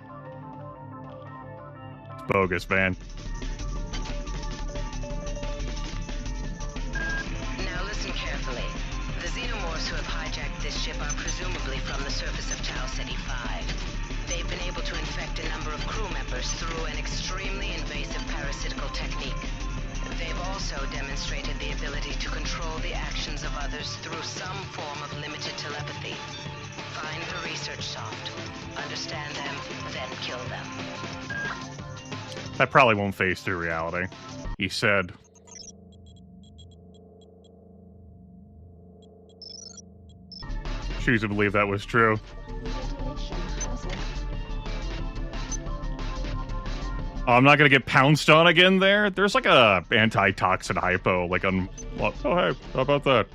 It's bogus, man. Now listen carefully. The xenomorphs who have hijacked this ship are presumably from the surface of Tau Ceti 5. They've been able to infect a number of crew members through an extremely invasive parasitical technique. They've also demonstrated the ability to control the actions of others through some form of limited telepathy. Find the research soft, understand them, then kill them. That probably won't phase through reality, he said. Choose to believe that was true. Oh, I'm not gonna get pounced on again there? There's like a anti-toxin hypo, like on... What? Oh, hey, how about that?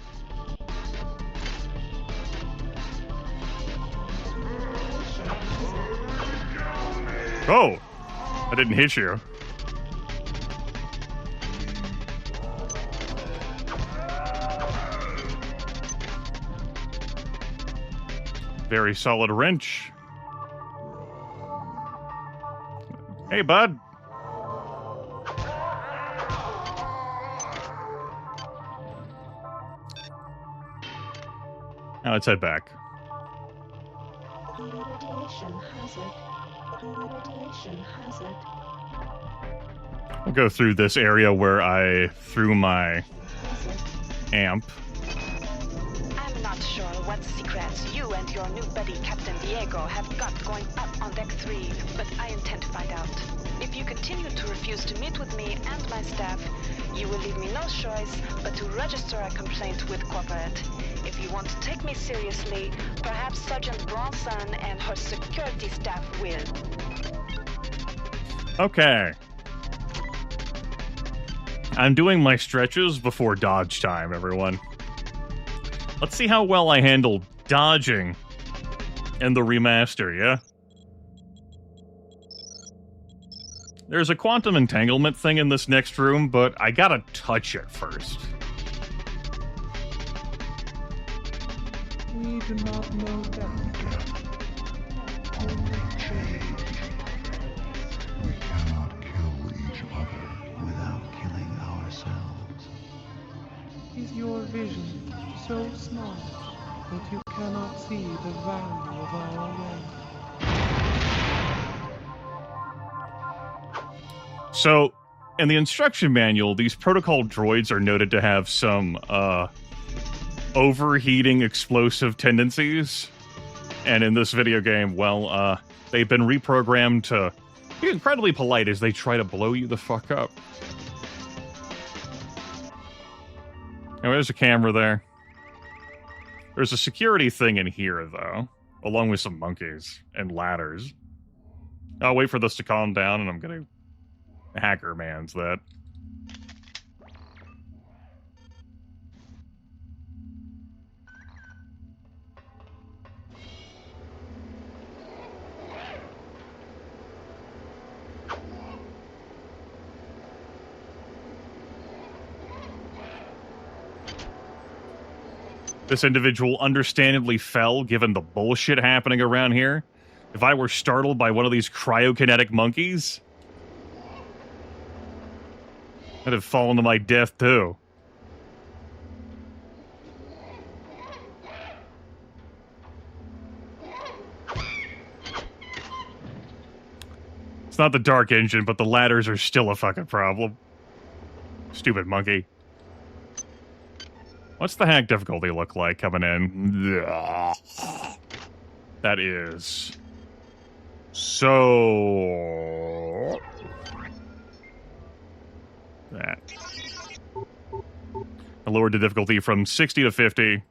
Oh! I didn't hit you. Very solid wrench. Hey, bud. Now let's head back. I'll go through this area where I threw my amp. I'm not sure what secrets you and your new buddy Captain Diego have got going up on Deck 3, but I intend to find out. If you continue to refuse to meet with me and my staff, you will leave me no choice but to register a complaint with Corporate. If you want to take me seriously, perhaps Sergeant Bronson and her security staff will. Okay. I'm doing my stretches before dodge time, everyone. Let's see how well I handle dodging in the remaster, yeah? There's a quantum entanglement thing in this next room, but I gotta touch it first. We do not know death. Only change. We cannot kill each other without killing ourselves. Is your vision so small that you cannot see the value of our way? So, in the instruction manual, these protocol droids are noted to have some, overheating explosive tendencies. And in this video game, well, they've been reprogrammed to be incredibly polite as they try to blow you the fuck up. Oh, there's a camera there. There's a security thing in here, though, along with some monkeys and ladders. I'll wait for this to calm down, and I'm gonna hacker man's that. This individual understandably fell, given the bullshit happening around here. If I were startled by one of these cryokinetic monkeys, I'd have fallen to my death, too. It's not the dark engine, but the ladders are still a fucking problem. Stupid monkey. What's the hack difficulty look like coming in? That is... so... that. I lowered the difficulty from 60 to 50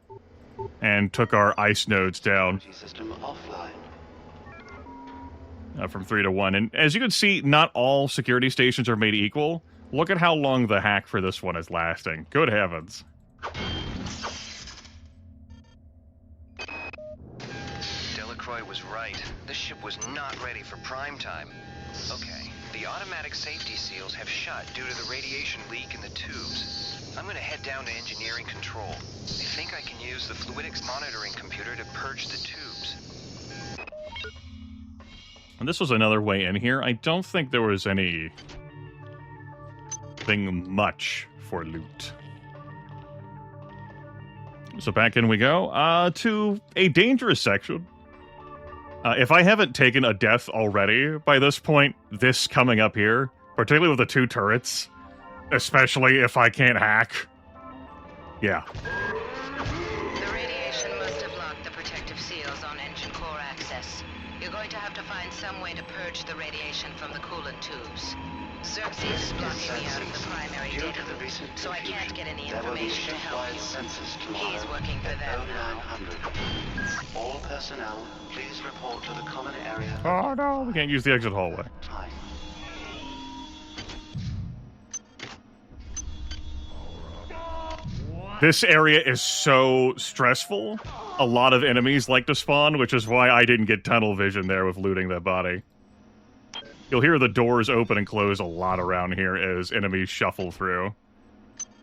and took our ice nodes down. System offline. From 3 to 1. And as you can see, not all security stations are made equal. Look at how long the hack for this one is lasting. Good heavens. Delacroix was right. This ship was not ready for prime time. Okay, the automatic safety seals have shut due to the radiation leak in the tubes. I'm gonna head down to engineering control. I think I can use the fluidics monitoring computer to purge the tubes. And this was another way in here. I don't think there was anything much for loot. So back in we go, to a dangerous section. If I haven't taken a death already by this point, this coming up here, particularly with the 2 turrets, especially if I can't hack, yeah. The radiation must have locked the protective seals on engine core access. You're going to have to find some way to purge the radiation from the coolant tubes. Xerxes is blocking me out of the primary data loop, so I can't get any information to help you. He's working for them now. All personnel, please report to the common area. Oh no, we can't use the exit hallway. Time. This area is so stressful. A lot of enemies like to spawn, which is why I didn't get tunnel vision there with looting that body. You'll hear the doors open and close a lot around here as enemies shuffle through.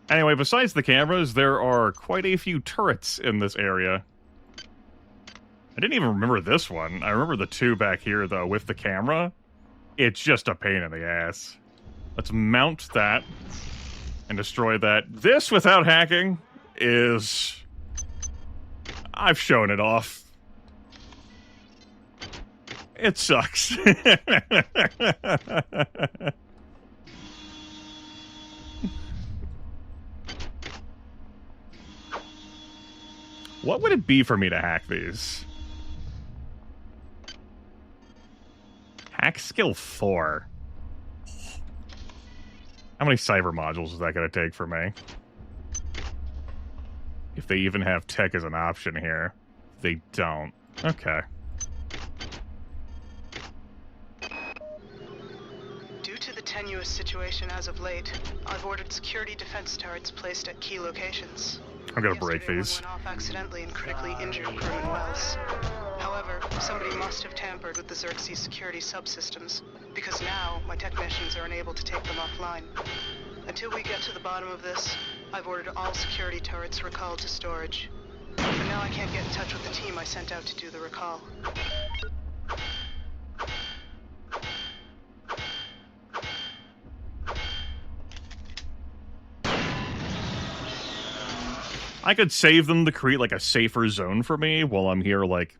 Anyway, besides the cameras, there are quite a few turrets in this area. I didn't even remember this one. I remember the 2 back here, though, with the camera. It's just a pain in the ass. Let's mount that and destroy that. This, without hacking, is... I've shown it off. It sucks. What would it be for me to hack these? Hack skill 4. How many cyber modules is that going to take for me? If they even have tech as an option here. They don't. Okay. Due to the tenuous situation as of late, I've ordered security defense turrets placed at key locations. I'm gonna break these. One went off accidentally and critically injured crewman Wells. However, somebody must have tampered with the Xerxes security subsystems, because now my technicians are unable to take them offline. Until we get to the bottom of this, I've ordered all security turrets recalled to storage. But now I can't get in touch with the team I sent out to do the recall. I could save them to create, like, a safer zone for me while I'm here, like,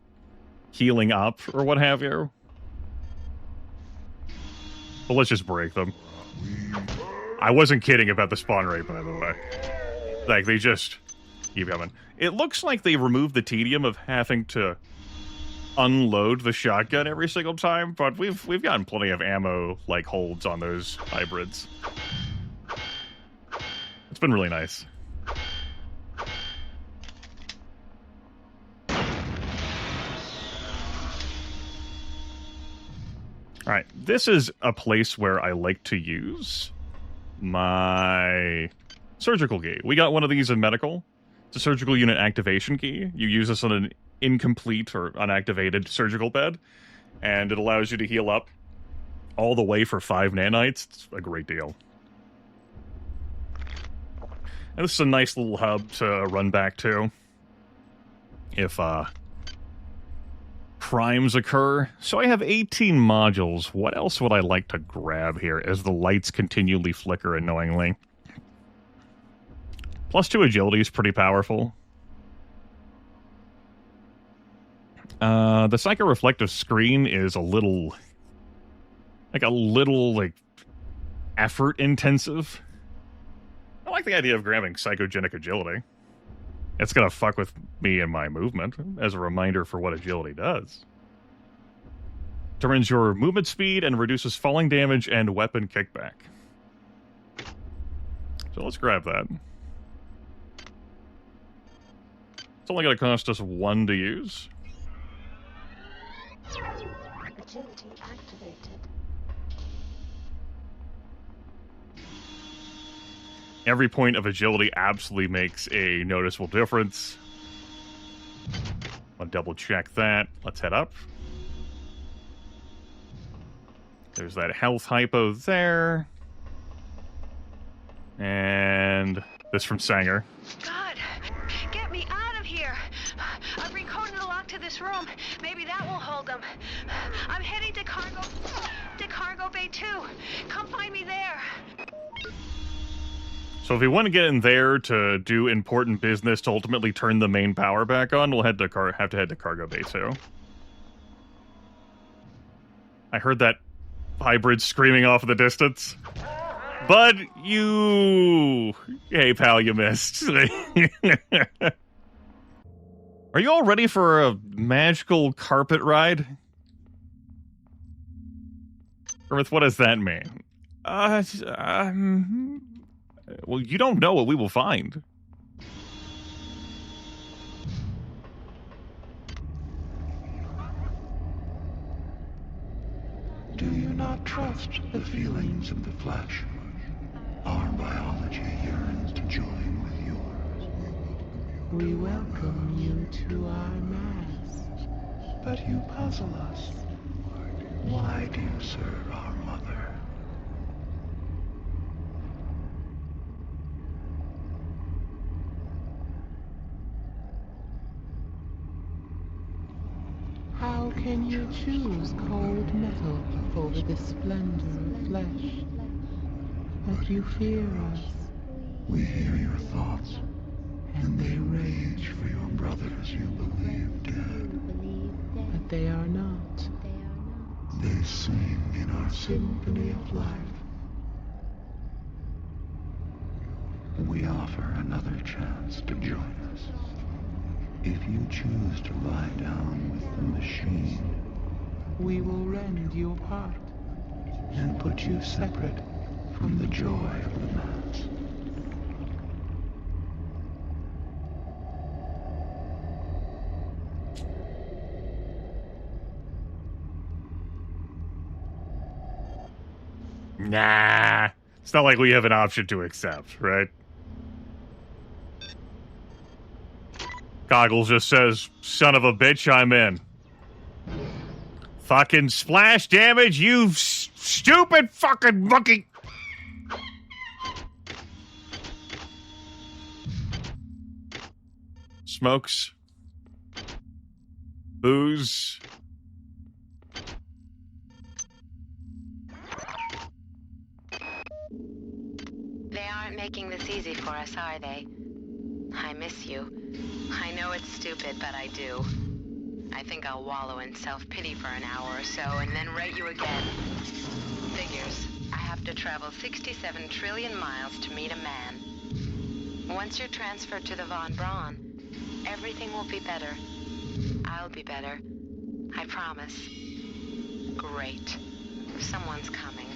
healing up or what have you. But let's just break them. I wasn't kidding about the spawn rate, by the way. Like, they just keep coming. It looks like they removed the tedium of having to unload the shotgun every single time, but we've gotten plenty of ammo, like, holds on those hybrids. It's been really nice. Alright, this is a place where I like to use my surgical key. We got one of these in medical. It's a surgical unit activation key. You use this on an incomplete or unactivated surgical bed, and it allows you to heal up all the way for 5 nanites. It's a great deal. And this is a nice little hub to run back to. if crimes occur. So I have 18 modules. What else would I like to grab here as the lights continually flicker annoyingly? +2 agility is pretty powerful. The psycho-reflective screen is a little effort intensive. I like the idea of grabbing psychogenic agility. It's gonna fuck with me and my movement as a reminder for what agility does. Determines your movement speed and reduces falling damage and weapon kickback. So let's grab that. It's only gonna cost us 1 to use. Agility activated. Every point of agility absolutely makes a noticeable difference. I'll double check that. Let's head up. There's that health hypo there. And this from Sanger. God, get me out of here. I've recoded the lock to this room. Maybe that will hold them. I'm heading to cargo bay 2. Come find me there. So if we want to get in there to do important business to ultimately turn the main power back on, we'll have to head to cargo bay 2. I heard that hybrid screaming off in the distance. But you... Hey, pal, you missed. Are you all ready for a magical carpet ride? Grimith, what does that mean? Well, you don't know what we will find. Do you not trust the feelings of the flesh? Our biology yearns to join with yours. We welcome you to our mass. But you puzzle us. Why do you serve our mother? How can you choose cold metal over the splendor of flesh? But you fear us. We hear your thoughts, and they rage for your brothers you believe dead. But they are not. They sing in our symphony of life. We offer another chance to join us. If you choose to lie down with the machine, we will rend you apart and put you separate from the joy of the mass. Nah. It's not like we have an option to accept, right? Goggles just says, son of a bitch, I'm in. Fucking splash damage, you stupid fucking monkey! Smokes. Booze. They aren't making this easy for us, are they? I miss you. I know it's stupid, but I do. I think I'll wallow in self-pity for an hour or so, and then rate you again. Figures. I have to travel 67 trillion miles to meet a man. Once you're transferred to the Von Braun, everything will be better. I'll be better. I promise. Great. Someone's coming.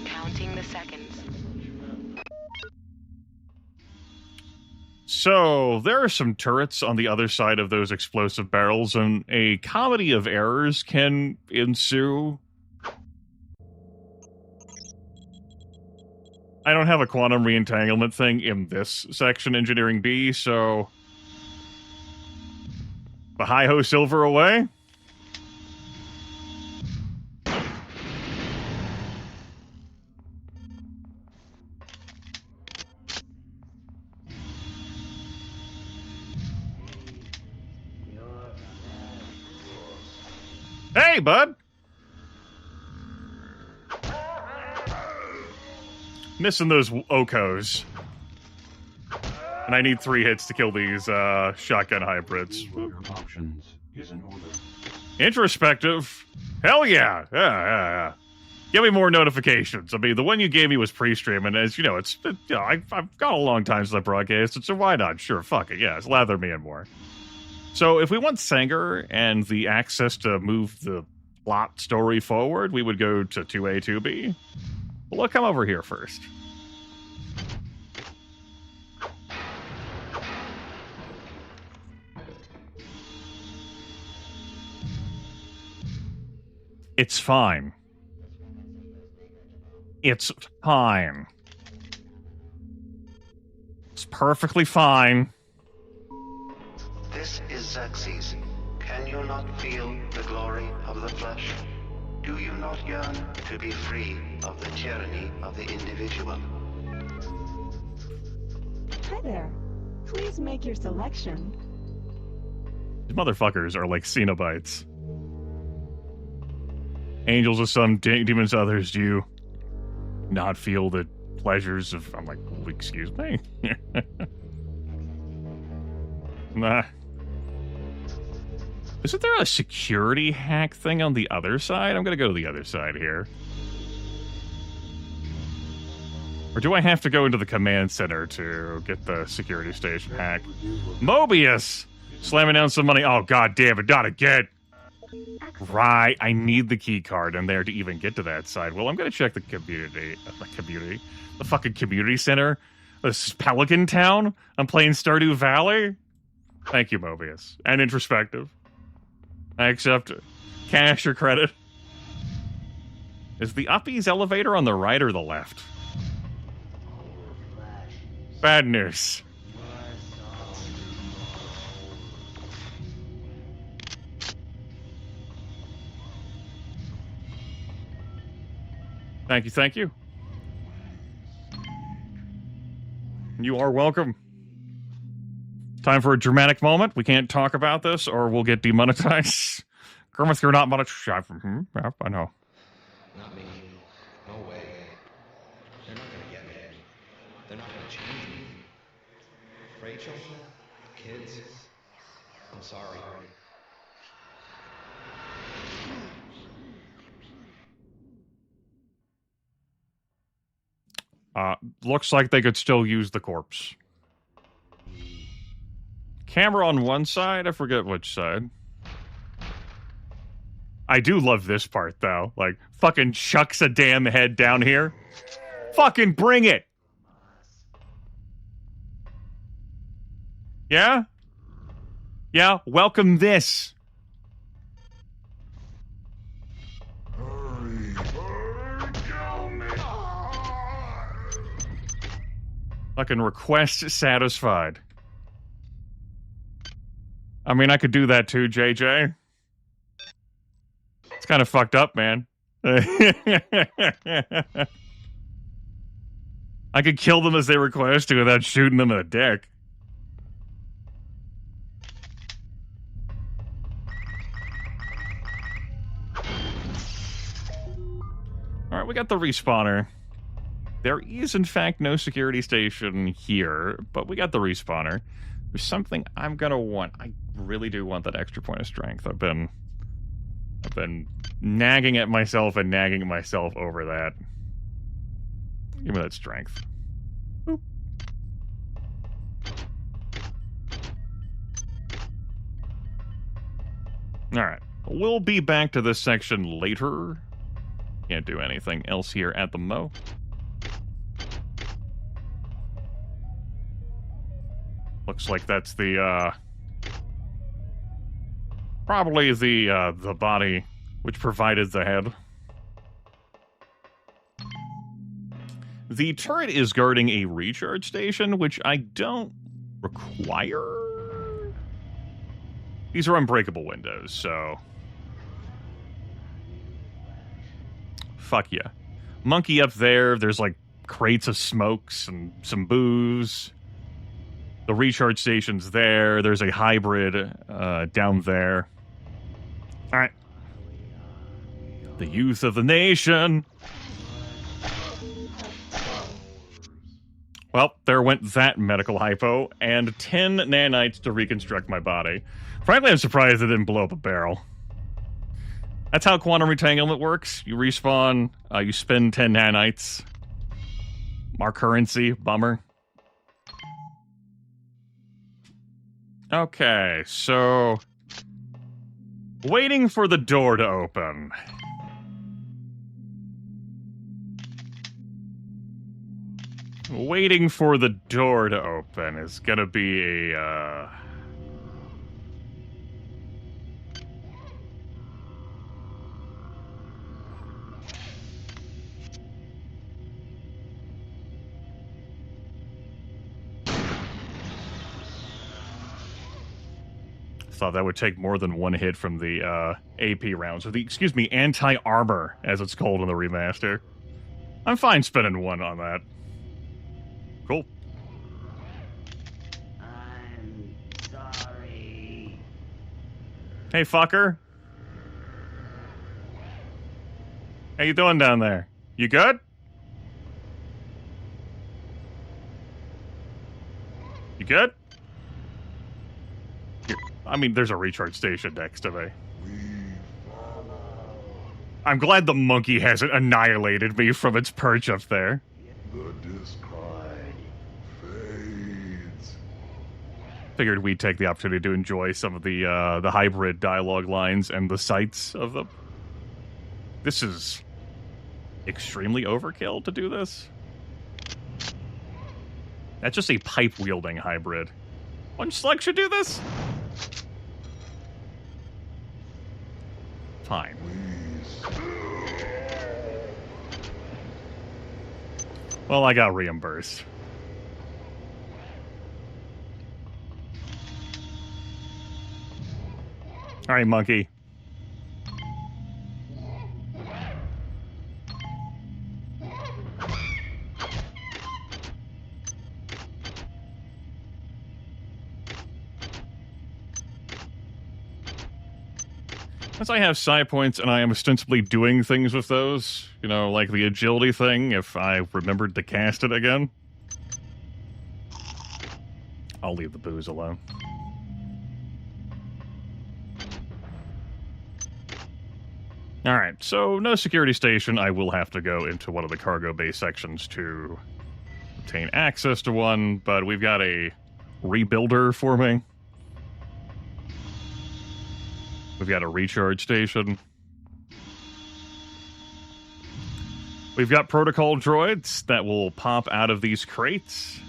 Counting the seconds. So, there are some turrets on the other side of those explosive barrels, and a comedy of errors can ensue. I don't have a quantum reentanglement thing in this section, Engineering B, so... The hi-ho silver away? Hey, bud! Missing those Okos. And I need 3 hits to kill these shotgun hybrids. Options is in order. Introspective? Hell yeah! Yeah. Give me more notifications. I mean, the one you gave me was pre-stream, and as you know, I've got a long time since I broadcasted, so why not? Sure, fuck it, yeah, lather me in more. So if we want Sanger and the access to move the plot story forward, we would go to 2A, 2B. Well, let's come over here first. It's fine. It's fine. It's perfectly fine. This is Xerxes. Can you not feel the glory of the flesh? Do you not yearn to be free of the tyranny of the individual? Hi there. Please make your selection. These motherfuckers are like Cenobites. Angels of some, demons others. Do you not feel the pleasures of... I'm like, excuse me? Nah. Isn't there a security hack thing on the other side? I'm gonna go to the other side here. Or do I have to go into the command center to get the security station hack? Mobius! Slamming down some money. Oh, god damn it, not again! Right, I need the key card in there to even get to that side. Well, I'm gonna check the the fucking community center. This is Pelican Town? I'm playing Stardew Valley? Thank you, Mobius. And Introspective. I accept it. Cash or credit. Is the Uppies elevator on the right or the left? Bad news. Thank you, thank you. You are welcome. Time for a dramatic moment. We can't talk about this or we'll get demonetized. Grimith, you're not monetized. Yeah, I know. Not me. No way. They're not gonna get me. They're not gonna change me. Rachel? Kids? I'm sorry. Looks like they could still use the corpse. Camera on one side, I forget which side. I do love this part, though. Like, fucking chucks a damn head down here. Fucking bring it! Yeah? Yeah, welcome this. Fucking request satisfied. I mean, I could do that too, JJ. It's kind of fucked up, man. I could kill them as they request to without shooting them in the dick. Alright, we got the respawner. There is, in fact, no security station here, but we got the respawner. There's something I'm gonna want. I really do want that extra point of strength. I've been nagging at myself and nagging myself over that. Give me that strength. Boop. Alright. We'll be back to this section later. Can't do anything else here at the Mo. Looks like that's the, probably the body which provided the head. The turret is guarding a recharge station, which I don't require. These are unbreakable windows, so... Fuck yeah. Monkey up there, there's like crates of smokes and some booze. The recharge station's there. There's a hybrid down there. Alright. The youth of the nation. Well, there went that medical hypo, and 10 nanites to reconstruct my body. Frankly, I'm surprised it didn't blow up a barrel. That's how quantum retanglement works. You respawn, you spend 10 nanites. Our currency, bummer. Okay, so... waiting for the door to open. Waiting for the door to open is gonna be a, thought that would take more than one hit from the AP rounds, or the, excuse me, anti-armor, as it's called in the remaster. I'm fine spending one on that. Cool. I'm sorry. Hey, fucker. How you doing down there? You good? You good? I mean, there's a recharge station next to me. I'm glad the monkey hasn't annihilated me from its perch up there. The discline fades. Figured we'd take the opportunity to enjoy some of the hybrid dialogue lines and the sights of them. This is extremely overkill to do this. That's just a pipe-wielding hybrid. One slug should do this? Fine. Well, I got reimbursed. Alright, monkey. Since I have psi points and I am ostensibly doing things with those, you know, like the agility thing, if I remembered to cast it again, I'll leave the booze alone. Alright, so no security station. I will have to go into one of the cargo bay sections to obtain access to one, but we've got a rebuilder for me. We've got a recharge station. We've got protocol droids that will pop out of these crates.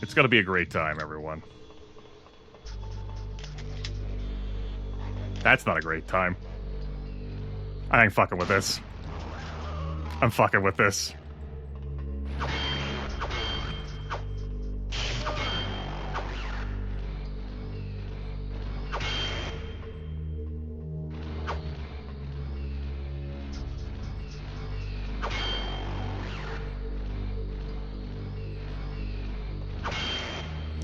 It's going to be a great time, everyone. That's not a great time. I ain't fucking with this. I'm fucking with this.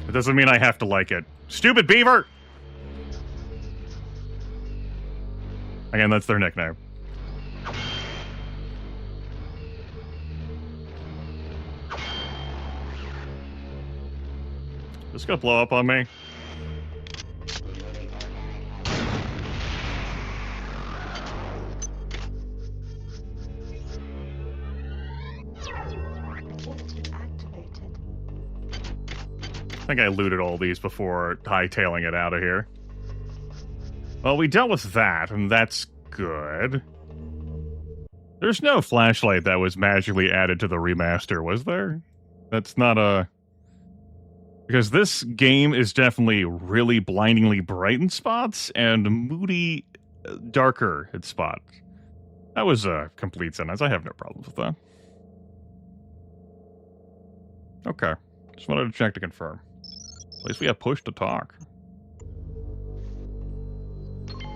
It doesn't mean I have to like it. Stupid beaver! Again, that's their nickname. This gonna blow up on me? I think I looted all these before hightailing it out of here. Well, we dealt with that, and that's good. There's no flashlight that was magically added to the remaster, was there? That's not a... Because this game is definitely really blindingly bright in spots, and moody, darker in spots. That was a complete sentence. I have no problems with that. Okay. Just wanted to check to confirm. At least we have push to talk.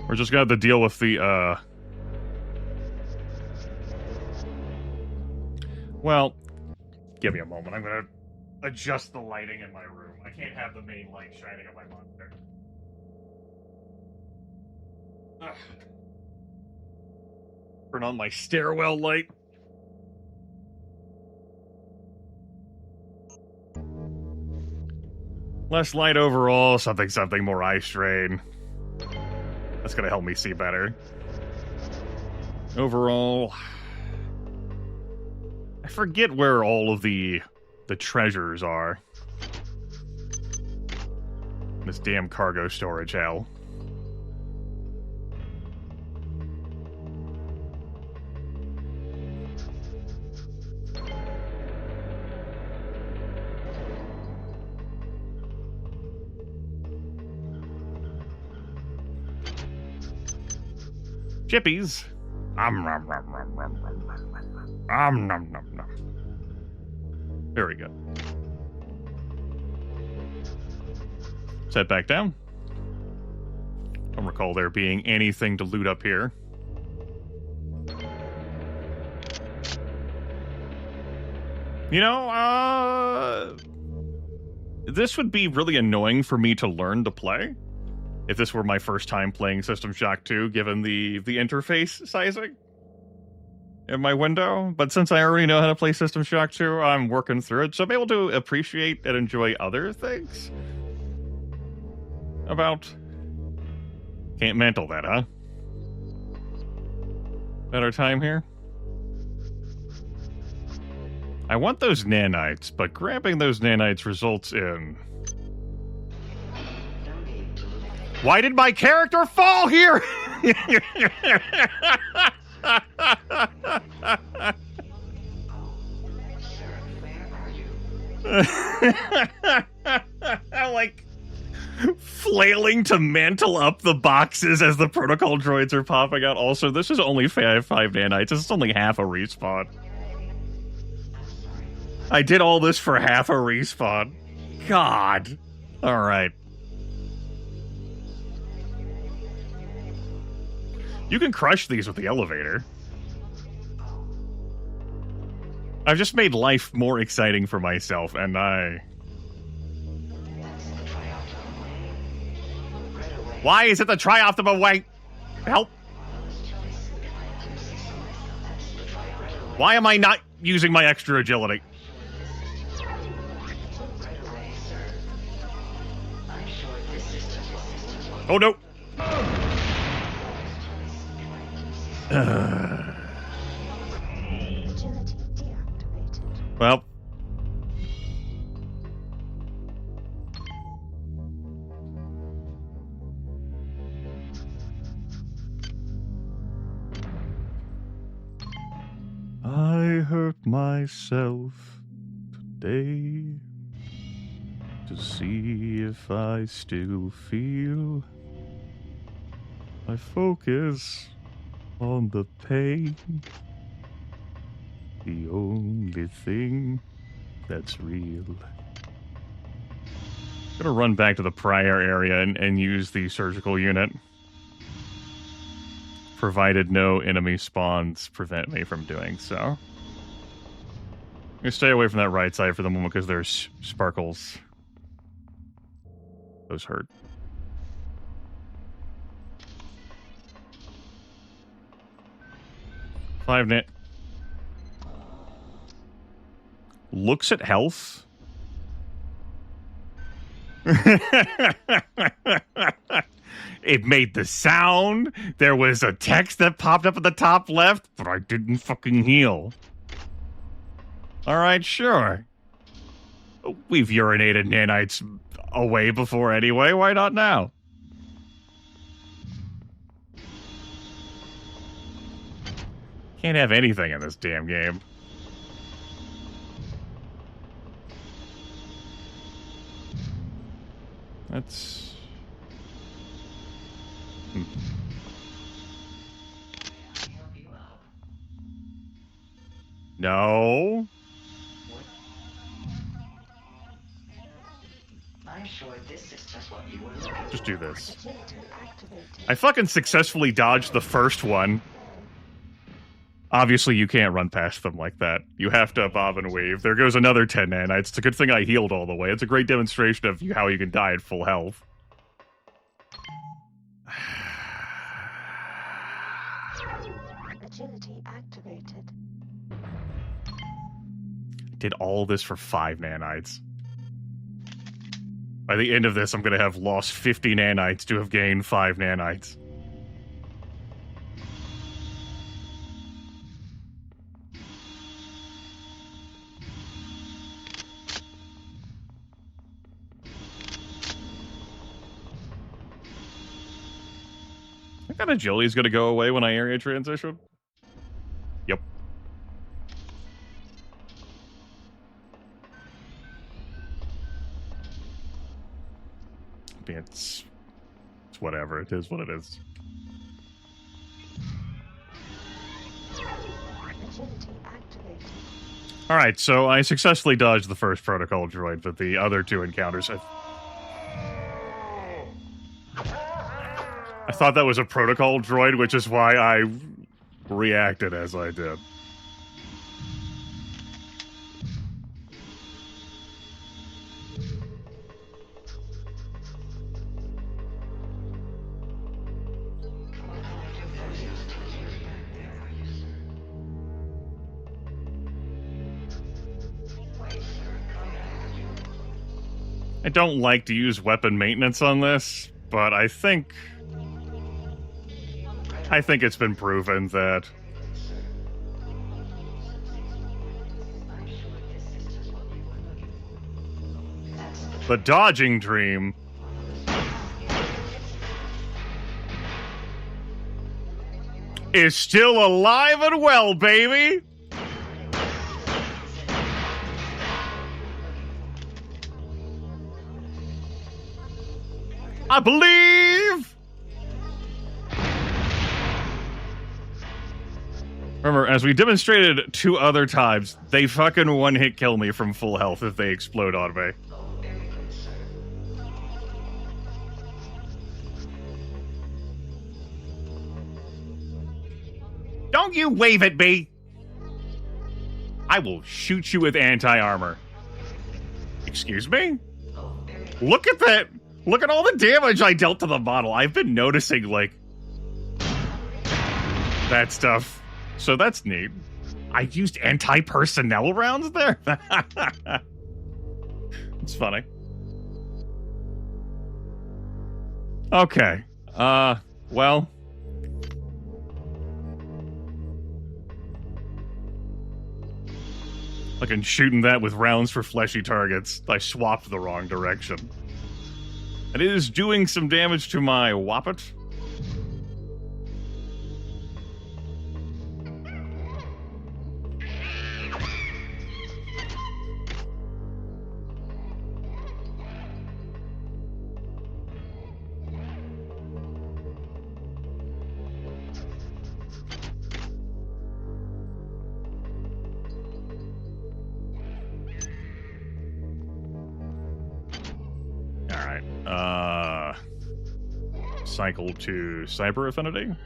We're just gonna have to deal with the, Well, give me a moment. I'm gonna adjust the lighting in my room. I can't have the main light shining on my monitor. Ugh. Turn on my stairwell light. Less light overall, something more eye strain. That's gonna help me see better. Overall, I forget where all of the treasures are. This damn cargo storage hell. Chippies. Nom nom nom. Very good. Set back down. Don't recall there being anything to loot up here. You know, this would be really annoying for me to learn to play if this were my first time playing System Shock 2, given the interface sizing in my window. But since I already know how to play System Shock 2, I'm working through it, so I'm able to appreciate and enjoy other things about... Can't mantle that, huh? Better time here? I want those nanites, but grabbing those nanites results in... Why did my character fall here? Like, flailing to mantle up the boxes as the protocol droids are popping out. Also, this is only 5 nanites. This is only half a respawn. I did all this for half a respawn. God. Alright. You can crush these with the elevator. I've just made life more exciting for myself, and Why is it the tri-optimum way? Help! Why am I not using my extra agility? Oh no! Well. I hurt myself today to see if I still feel. I focus on the pain, the only thing that's real. I'm gonna run back to the prior area and use the surgical unit, provided no enemy spawns prevent me from doing so. I'm gonna stay away from that right side for the moment because there's sparkles. Those hurt. Net looks at health. It made the sound. There was a text that popped up at the top left, but I didn't fucking heal. Alright, sure. We've urinated nanites away before anyway. Why not now? Can't have anything in this damn game. That's... No. I'm sure this is just what you were looking for. Just do this. I fucking successfully dodged the first one. Obviously, you can't run past them like that. You have to bob and weave. There goes another 10 nanites. It's a good thing I healed all the way. It's a great demonstration of how you can die at full health. Agility activated. Did all this for 5 nanites. By the end of this, I'm going to have lost 50 nanites to have gained 5 nanites. I think that agility is going to go away when I area transition. Yep. It's whatever. It is what it is. Alright, so I successfully dodged the first protocol droid, but the other 2 encounters... I thought that was a protocol droid, which is why I reacted as I did. I don't like to use weapon maintenance on this, but I think it's been proven that the dodging dream is still alive and well, baby! I believe! Remember, as we demonstrated 2 other times, they fucking one-hit kill me from full health if they explode on me. Don't you wave at me! I will shoot you with anti-armor. Excuse me? Look at that! Look at all the damage I dealt to the model. I've been noticing, like, that stuff. So that's neat. I used anti-personnel rounds there? It's funny. Okay. Well. Like in shooting that with rounds for fleshy targets, I swapped the wrong direction. And it is doing some damage to my Wappet. Cycle to Cyber Affinity.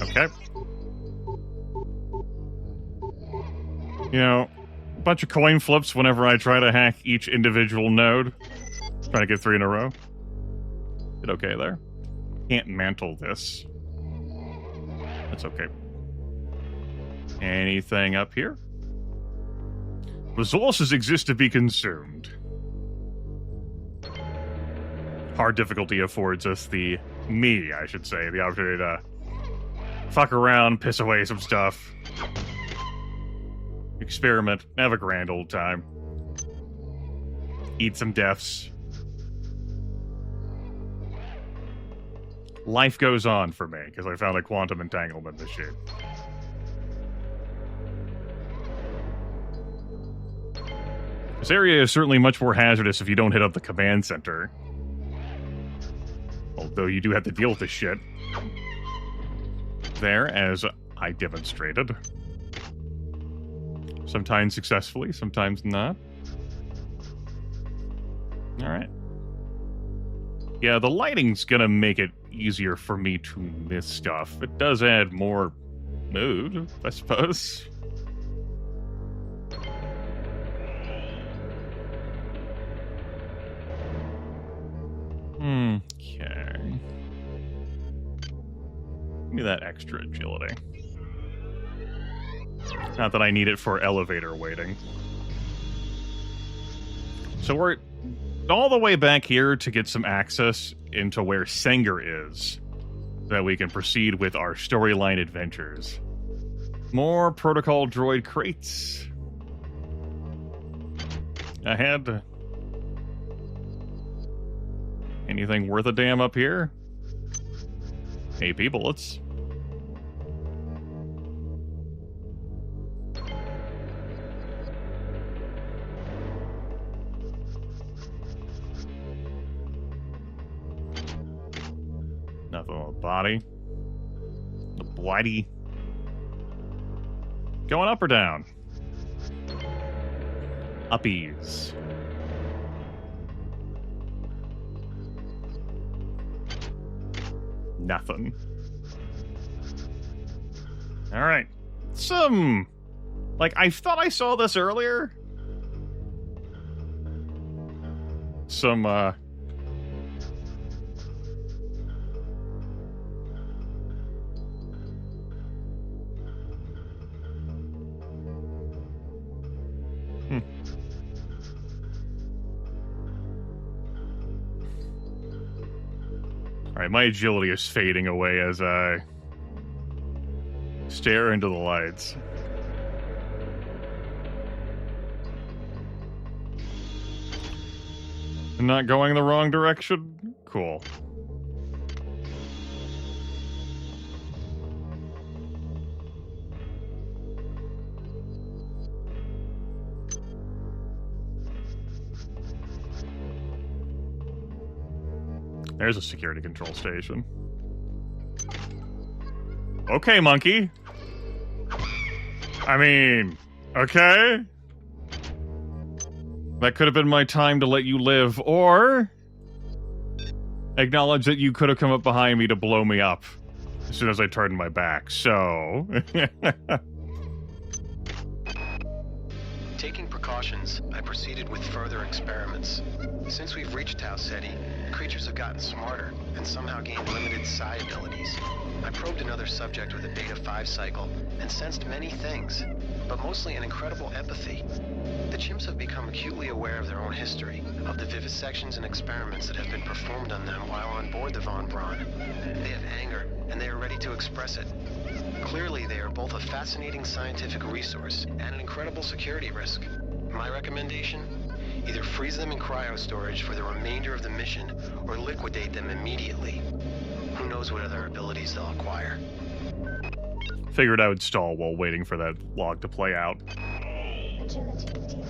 Okay. You know, a bunch of coin flips whenever I try to hack each individual node. Trying to get 3 in a row. Did okay there. Can't mantle this. That's okay. Anything up here? Resources exist to be consumed. Hard difficulty affords us the opportunity to fuck around, piss away some stuff, experiment, have a grand old time, eat some deaths. Life goes on for me, because I found a quantum entanglement machine. This area is certainly much more hazardous if you don't hit up the command center. Although you do have to deal with this shit. There, as I demonstrated. Sometimes successfully, sometimes not. Alright. Yeah, the lighting's gonna make it easier for me to miss stuff. It does add more mood, I suppose. Give me that extra agility. Not that I need it for elevator waiting. So we're all the way back here to get some access into where Sanger is, so that we can proceed with our storyline adventures. More protocol droid crates. Ahead. Anything worth a damn up here? AP bullets. Nothing on the body. The blighty. Going up or down? Uppies. Nothing. Alright. Like, I thought I saw this earlier. Alright, my agility is fading away as I stare into the lights. I'm not going the wrong direction? Cool. There's a security control station. Okay, monkey. I mean, okay. That could have been my time to let you live, or acknowledge that you could have come up behind me to blow me up as soon as I turned my back, so... Taking precautions, I proceeded with further experiments. Since we've reached Tau Ceti, creatures have gotten smarter and somehow gained limited psi abilities. I probed another subject with a Beta 5 cycle and sensed many things, but mostly an incredible empathy. The chimps have become acutely aware of their own history, of the vivisections and experiments that have been performed on them while on board the Von Braun. They have anger, and they are ready to express it. Clearly, they are both a fascinating scientific resource and an incredible security risk. My recommendation? Either freeze them in cryo-storage for the remainder of the mission, or liquidate them immediately. Who knows what other abilities they'll acquire. Figured I would stall while waiting for that log to play out.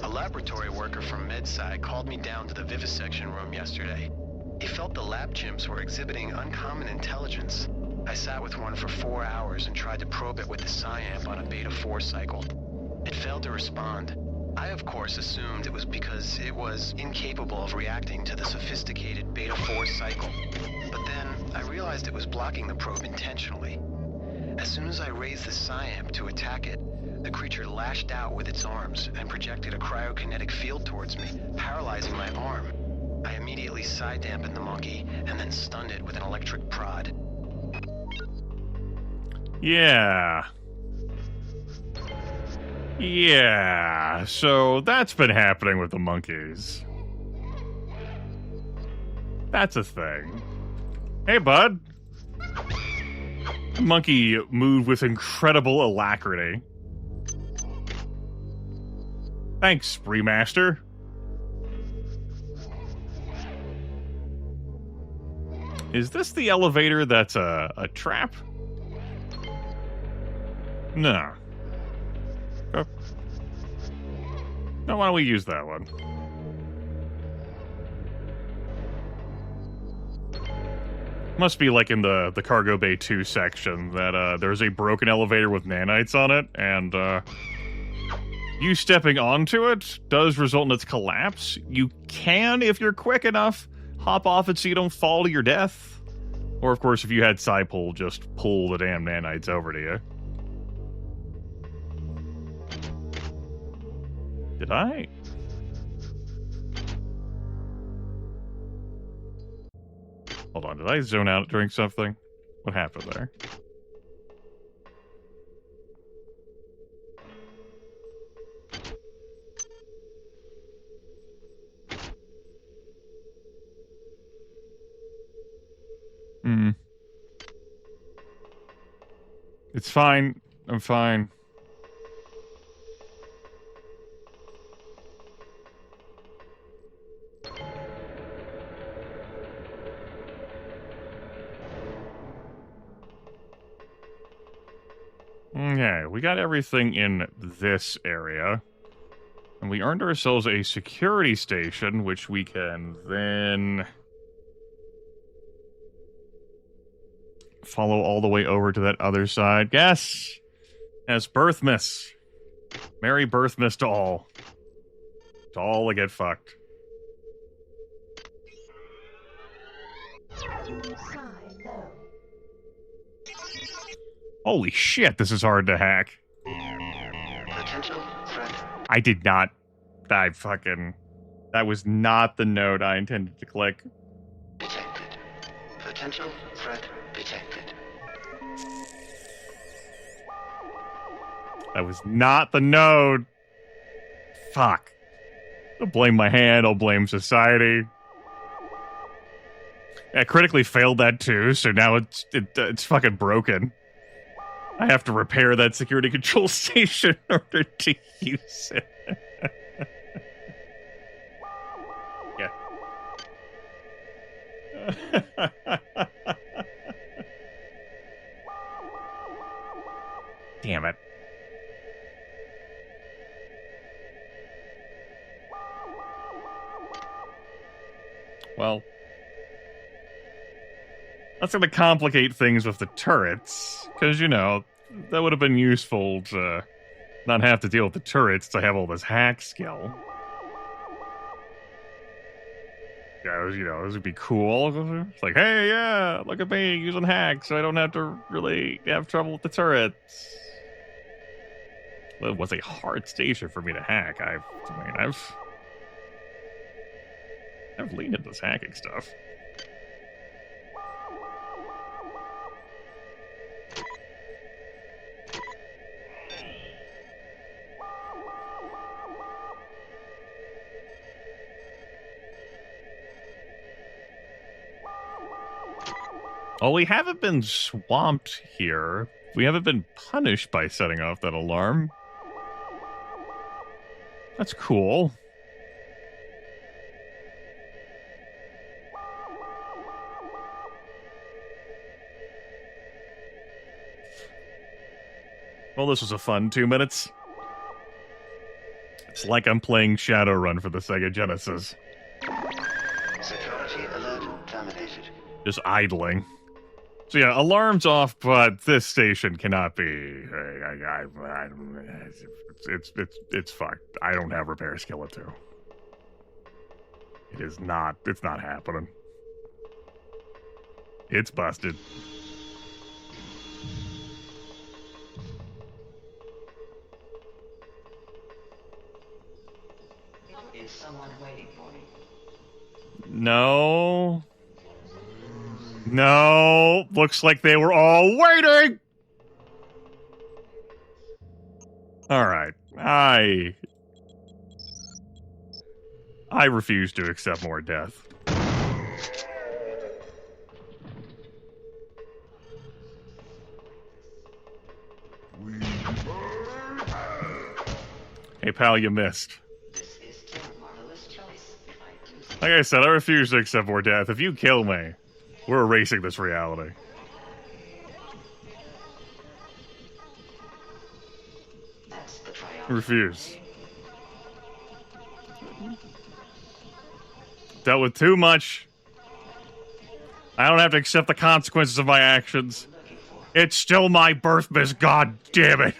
A laboratory worker from MedSci called me down to the vivisection room yesterday. He felt the lab chimps were exhibiting uncommon intelligence. I sat with one for 4 hours and tried to probe it with the Psi-Amp on a Beta 4 cycle. It failed to respond. I, of course, assumed it was because it was incapable of reacting to the sophisticated Beta 4 cycle. But then, I realized it was blocking the probe intentionally. As soon as I raised the Psi-Amp to attack it, the creature lashed out with its arms and projected a cryokinetic field towards me, paralyzing my arm. I immediately psi-dampened the monkey and then stunned it with an electric prod. Yeah. Yeah, so that's been happening with the monkeys. That's a thing. Hey, bud. The monkey moved with incredible alacrity. Thanks, Remaster. Is this the elevator that's a trap? No. Oh. No, why don't we use that one? Must be like in the Cargo Bay 2 section that there's a broken elevator with nanites on it, and you stepping onto it does result in its collapse. You can, if you're quick enough, hop off it so you don't fall to your death. Or, of course, if you had Psi-Pull, just pull the damn nanites over to you. Did I? Hold on, did I zone out during something? What happened there? It's fine. I'm fine. Okay, we got everything in this area. And we earned ourselves a security station, which we can then follow all the way over to that other side. Yes! As Birthmas. Merry Birthmas to all. To all that get fucked. Holy shit, this is hard to hack. Potential threat. I did not. That was not the node I intended to click. Detected. Potential threat detected. That was not the node. Fuck. Don't blame my hand, I'll blame society. I critically failed that too, so now it's fucking broken. I have to repair that security control station in order to use it. Yeah. Damn it. Well, that's going to complicate things with the turrets, because, you know, that would have been useful to not have to deal with the turrets to have all this hack skill. Yeah, you know, this would be cool. It's like, hey, yeah, look at me using hacks, so I don't have to really have trouble with the turrets. Well, it was a hard station for me to hack. I've leaned into this hacking stuff. Well, we haven't been swamped here. We haven't been punished by setting off that alarm. That's cool. Well, this was a fun 2 minutes. It's like I'm playing Shadowrun for the Sega Genesis. Security alert terminated. Just idling. So yeah, alarm's off, but this station cannot be. It's fucked. I don't have repair skill at 2. It is not. It's not happening. It's busted. Is someone waiting for me? No. No. Looks like they were all waiting. All right. I refuse to accept more death. Hey, pal, you missed. Like I said, I refuse to accept more death. If you kill me, we're erasing this reality. Refuse. Dealt with too much. I don't have to accept the consequences of my actions. It's still my birthmas, god damn it.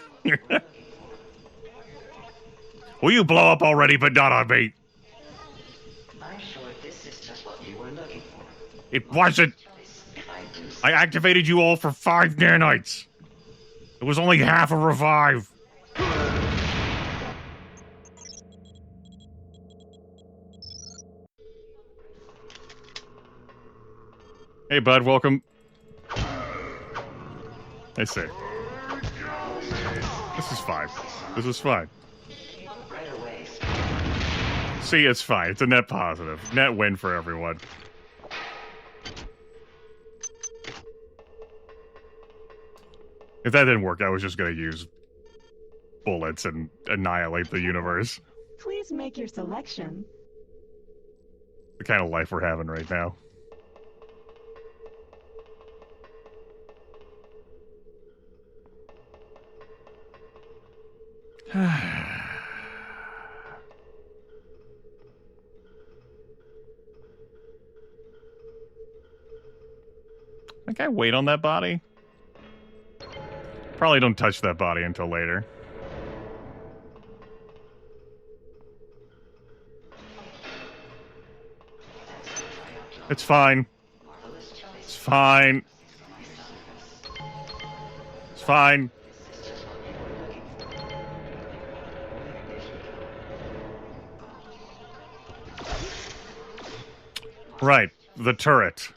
Will you blow up already, but not on me? I'm sure this is just what you were looking for. It wasn't. I activated you all for 5 nanites. It was only half a revive. Hey, bud, welcome. I see. This is fine. This is fine. See, it's fine. It's a net positive. Net win for everyone. If that didn't work, I was just gonna use bullets and annihilate the universe. Please make your selection. The kind of life we're having right now. Think I wait on that body? Probably don't touch that body until later. It's fine. It's fine. It's fine. Right, the turret.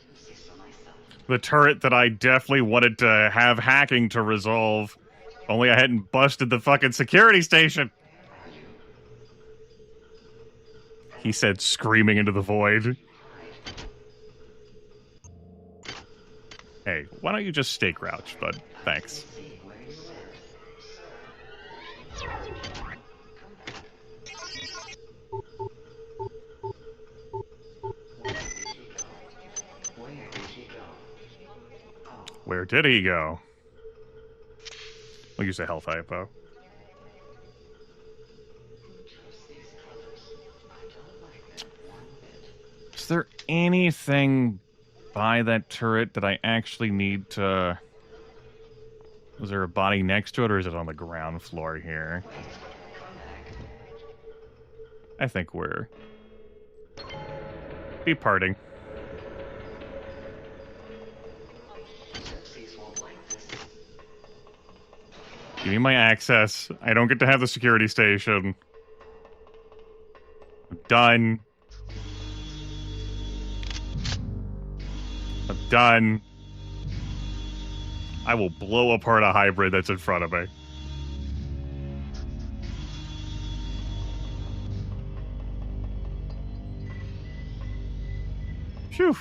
The turret that I definitely wanted to have hacking to resolve. Only I hadn't busted the fucking security station. He said, screaming into the void. Hey, why don't you just stay crouched, bud? Thanks. Where did he go? We'll use a health hypo. Is there anything by that turret that I actually need to... Was there a body next to it, or is it on the ground floor here? I think we're... departing. Give me my access. I don't get to have the security station. I'm done. I'm done. I will blow apart a hybrid that's in front of me. Phew.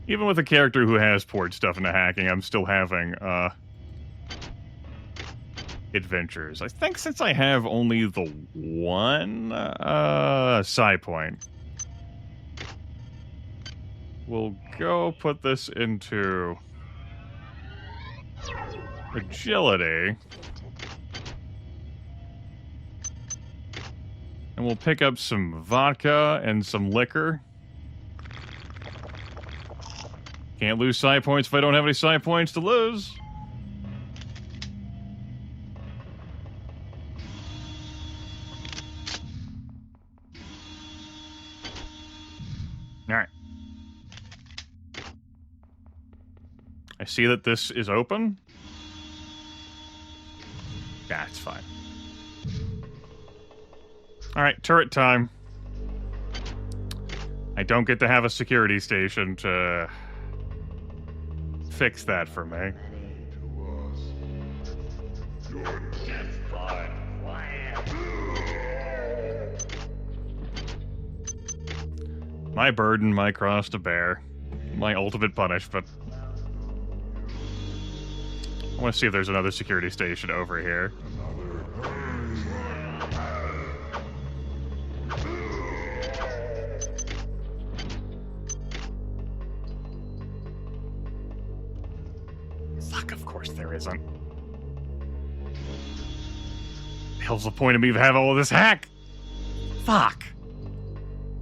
Even with a character who has poured stuff into hacking, I'm still having, adventures. I think since I have only the one, psi point, we'll go put this into agility. And we'll pick up some vodka and some liquor. Can't lose psi points if I don't have any psi points to lose. Alright. I see that this is open. That's fine. Alright, turret time. I don't get to have a security station to fix that for me. My burden, my cross to bear. My ultimate punishment. I want to see if there's another security station over here. Fuck, of course there isn't. The hell's the point of me having all this hack? Fuck.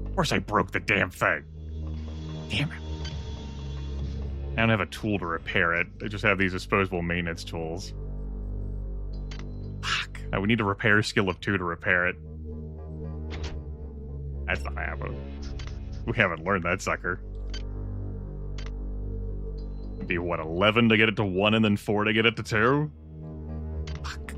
Of course I broke the damn thing. Damn it. I don't have a tool to repair it. I just have these disposable maintenance tools. Fuck. I would need a repair skill of 2 to repair it. That's not happening. We haven't learned that sucker. It'd be, what, 11 to get it to 1 and then 4 to get it to 2? Fuck.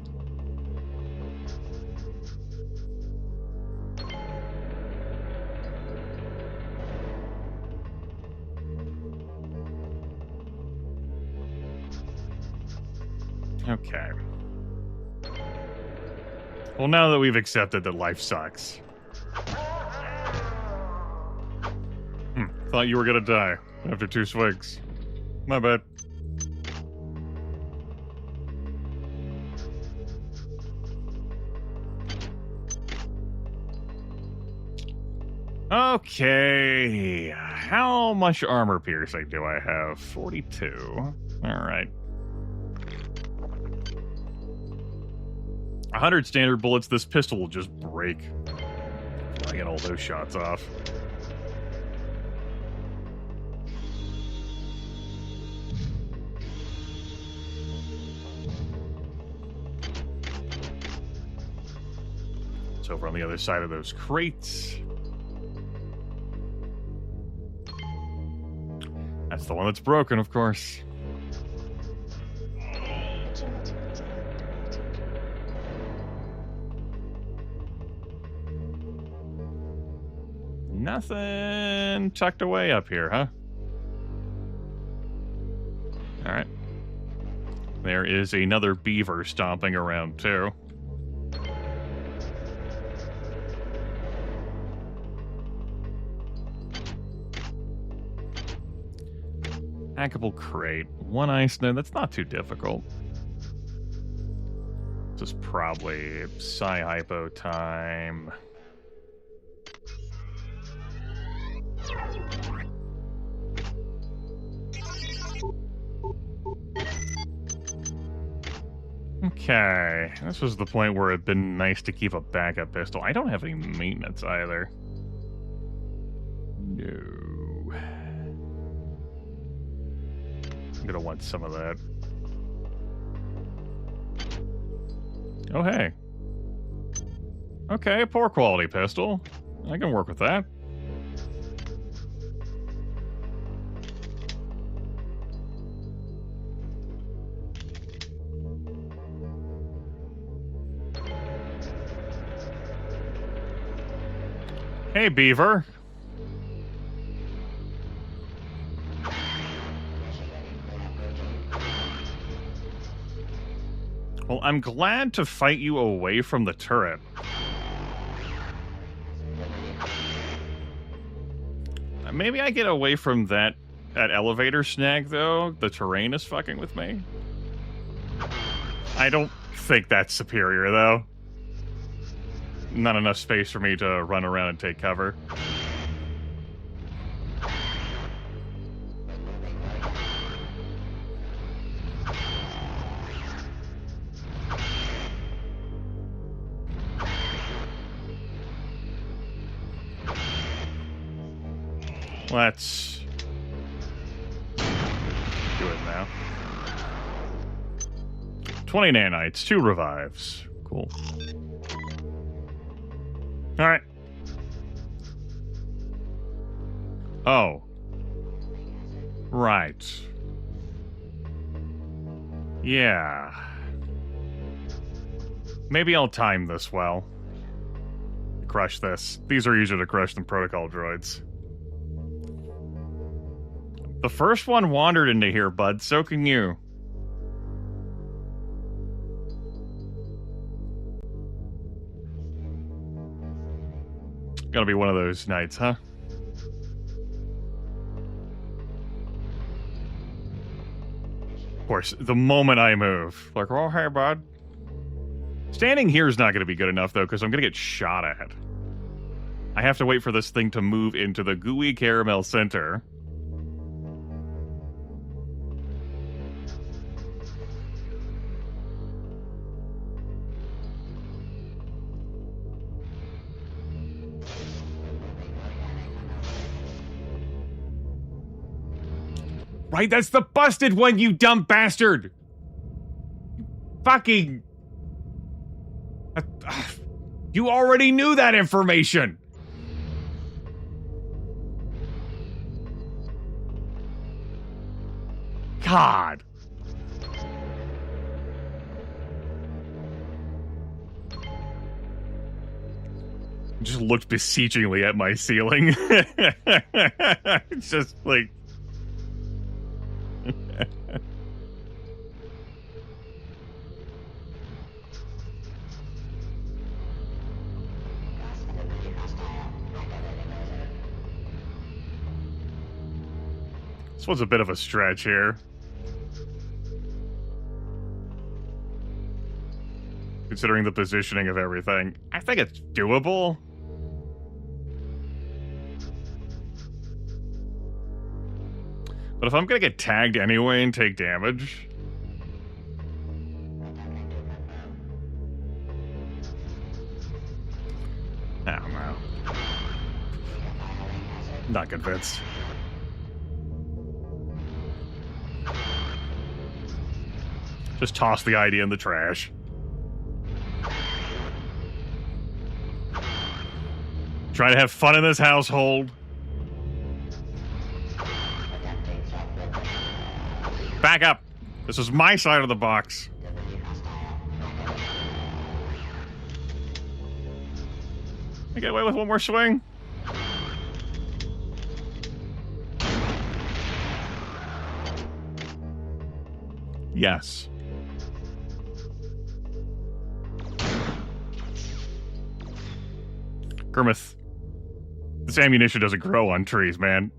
Okay. Well, now that we've accepted that life sucks, Thought you were gonna die after 2 swigs. My bad. Okay. How much armor piercing do I have? 42. Alright. 100 standard bullets, this pistol will just break. I get all those shots off. It's over on the other side of those crates. That's the one that's broken, of course. Nothing tucked away up here, huh? Alright. There is another beaver stomping around, too. Hackable crate. 1 ice node. That's not too difficult. This is probably Psi-Hypo time. Okay. This was the point where it'd been nice to keep a backup pistol. I don't have any maintenance either. No. I'm gonna want some of that. Oh, hey. Okay, poor quality pistol. I can work with that. Hey, Beaver. Well, I'm glad to fight you away from the turret. Maybe I get away from that elevator snag, though. The terrain is fucking with me. I don't think that's superior, though. Not enough space for me to run around and take cover. Let's do it now. 20 nanites, 2 revives. Cool. Alright. Oh. Right. Yeah. Maybe I'll time this well. Crush this. These are easier to crush than protocol droids. The first one wandered into here, bud. So can you. Gonna be one of those nights, huh? Of course, the moment I move, like, oh, hey, bud. Standing here is not gonna be good enough, though, because I'm gonna get shot at. I have to wait for this thing to move into the gooey caramel center. Right, that's the busted one, you dumb bastard! Fucking... You already knew that information! God. Just looked beseechingly at my ceiling. It's just like... This one's a bit of a stretch here. Considering the positioning of everything. I think it's doable. But if I'm gonna get tagged anyway and take damage... I don't know. Not convinced. Just toss the idea in the trash. Try to have fun in this household. Back up. This is my side of the box. I get away with one more swing? Yes. Grimith. This ammunition doesn't grow on trees, man.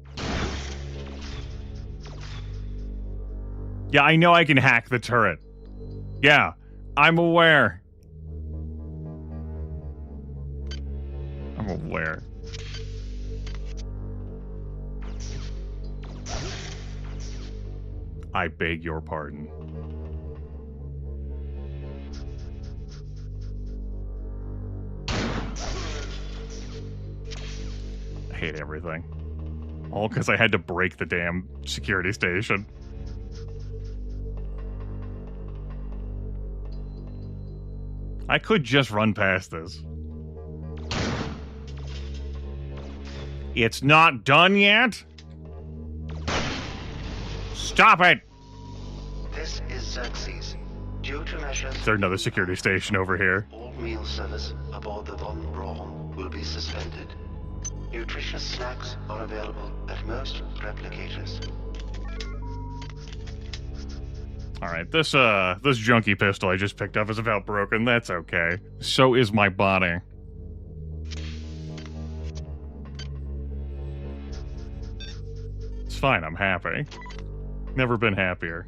Yeah, I know I can hack the turret. Yeah, I'm aware. I'm aware. I beg your pardon. I hate everything. All because I had to break the damn security station. I could just run past this. It's not done yet? Stop it! This is Xerxes. Due to measures... Is there another security station over here? All meal service aboard the Von Braun will be suspended. Nutritious snacks are available at most replicators. Alright, this junkie pistol I just picked up is about broken. That's okay. So is my body. It's fine, I'm happy. Never been happier.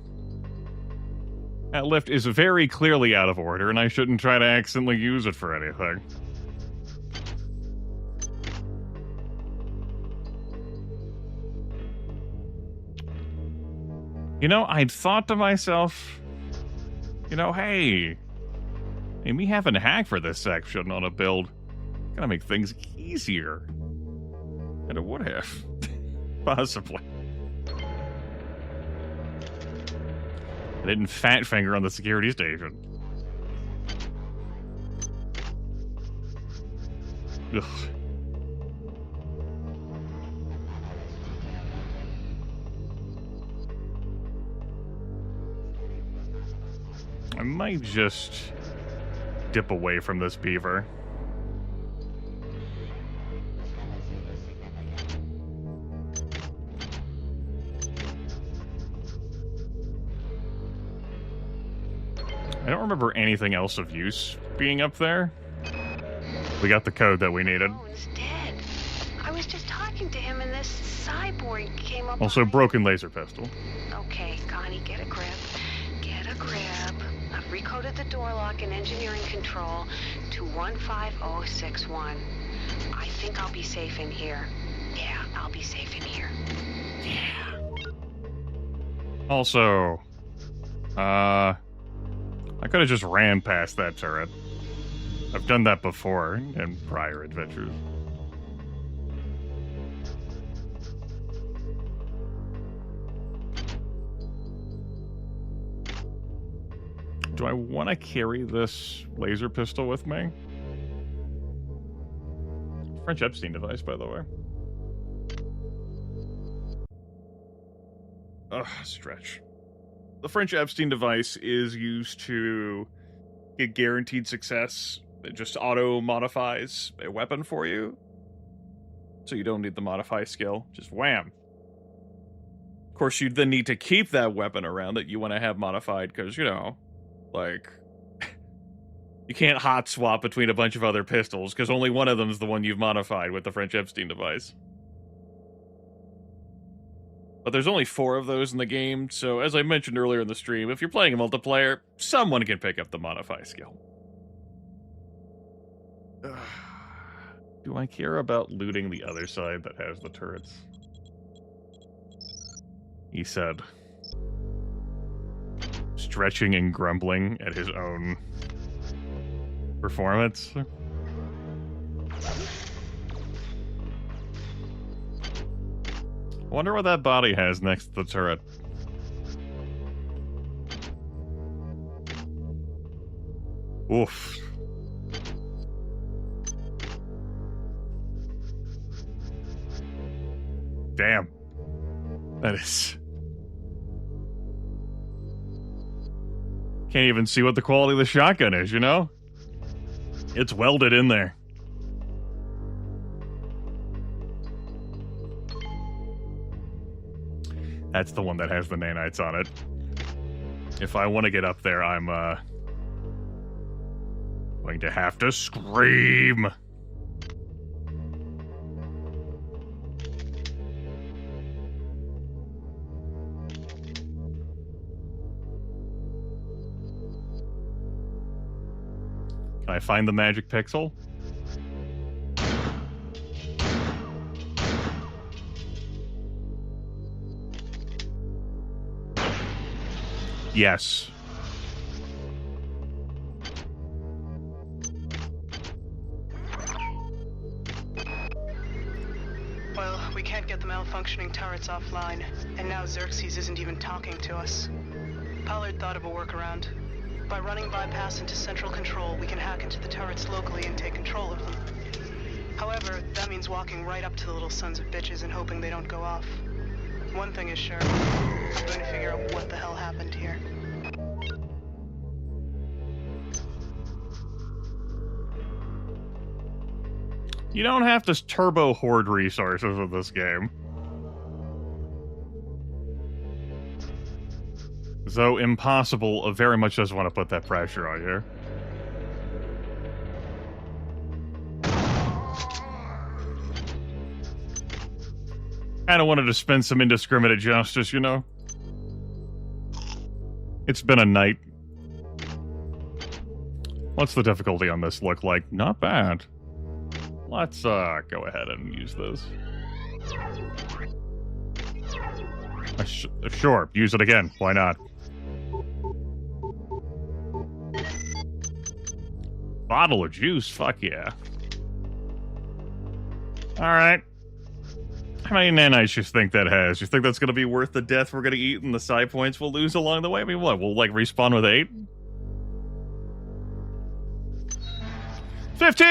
That lift is very clearly out of order, and I shouldn't try to accidentally use it for anything. You know, I'd thought to myself, you know, hey, me having a hack for this section on a build gonna make things easier than it would have. Possibly. I didn't fat finger on the security station. Ugh. I might just dip away from this beaver. I don't remember anything else of use being up there. We got the code that we needed. Oh, he's dead. I was just talking to him and this cyborg came up. Also, broken laser pistol. Okay, Connie, get a grip. Get a grip. I've recoded the door lock and engineering control to 15061. I think I'll be safe in here. Yeah, I'll be safe in here. Yeah. Also, I could have just ran past that turret. I've done that before in prior adventures. Do I want to carry this laser pistol with me? French Epstein device, by the way. Ugh, stretch. The French Epstein device is used to get guaranteed success. It just auto-modifies a weapon for you. So you don't need the modify skill. Just wham. Of course, you then need to keep that weapon around that you want to have modified, because, you know, like, you can't hot swap between a bunch of other pistols, because only one of them is the one you've modified with the French Epstein device. But there's only 4 of those in the game, so as I mentioned earlier in the stream, if you're playing a multiplayer, someone can pick up the modify skill. Do I care about looting the other side that has the turrets? He said, stretching and grumbling at his own performance. Wonder what that body has next to the turret. Oof. Damn. That is... Can't even see what the quality of the shotgun is, you know? It's welded in there. That's the one that has the nanites on it. If I want to get up there, I'm, going to have to scream. Can I find the magic pixel? Yes. Well, we can't get the malfunctioning turrets offline, and now Xerxes isn't even talking to us. Pollard thought of a workaround. By running bypass into central control, we can hack into the turrets locally and take control of them. However, that means walking right up to the little sons of bitches and hoping they don't go off. One thing is sure, I'm going to figure out what the hell happened here. You don't have to turbo hoard resources in this game. Though impossible, very much does want to put that pressure on you. Kinda wanted to spend some indiscriminate justice, you know? It's been a night. What's the difficulty on this look like? Not bad. Let's, go ahead and use this. Sure, use it again. Why not? Bottle of juice? Fuck yeah. Alright. How many nanites you think that has? You think that's gonna be worth the death we're gonna eat and the side points we'll lose along the way? I mean, what? We'll, like, respawn with 8? 15!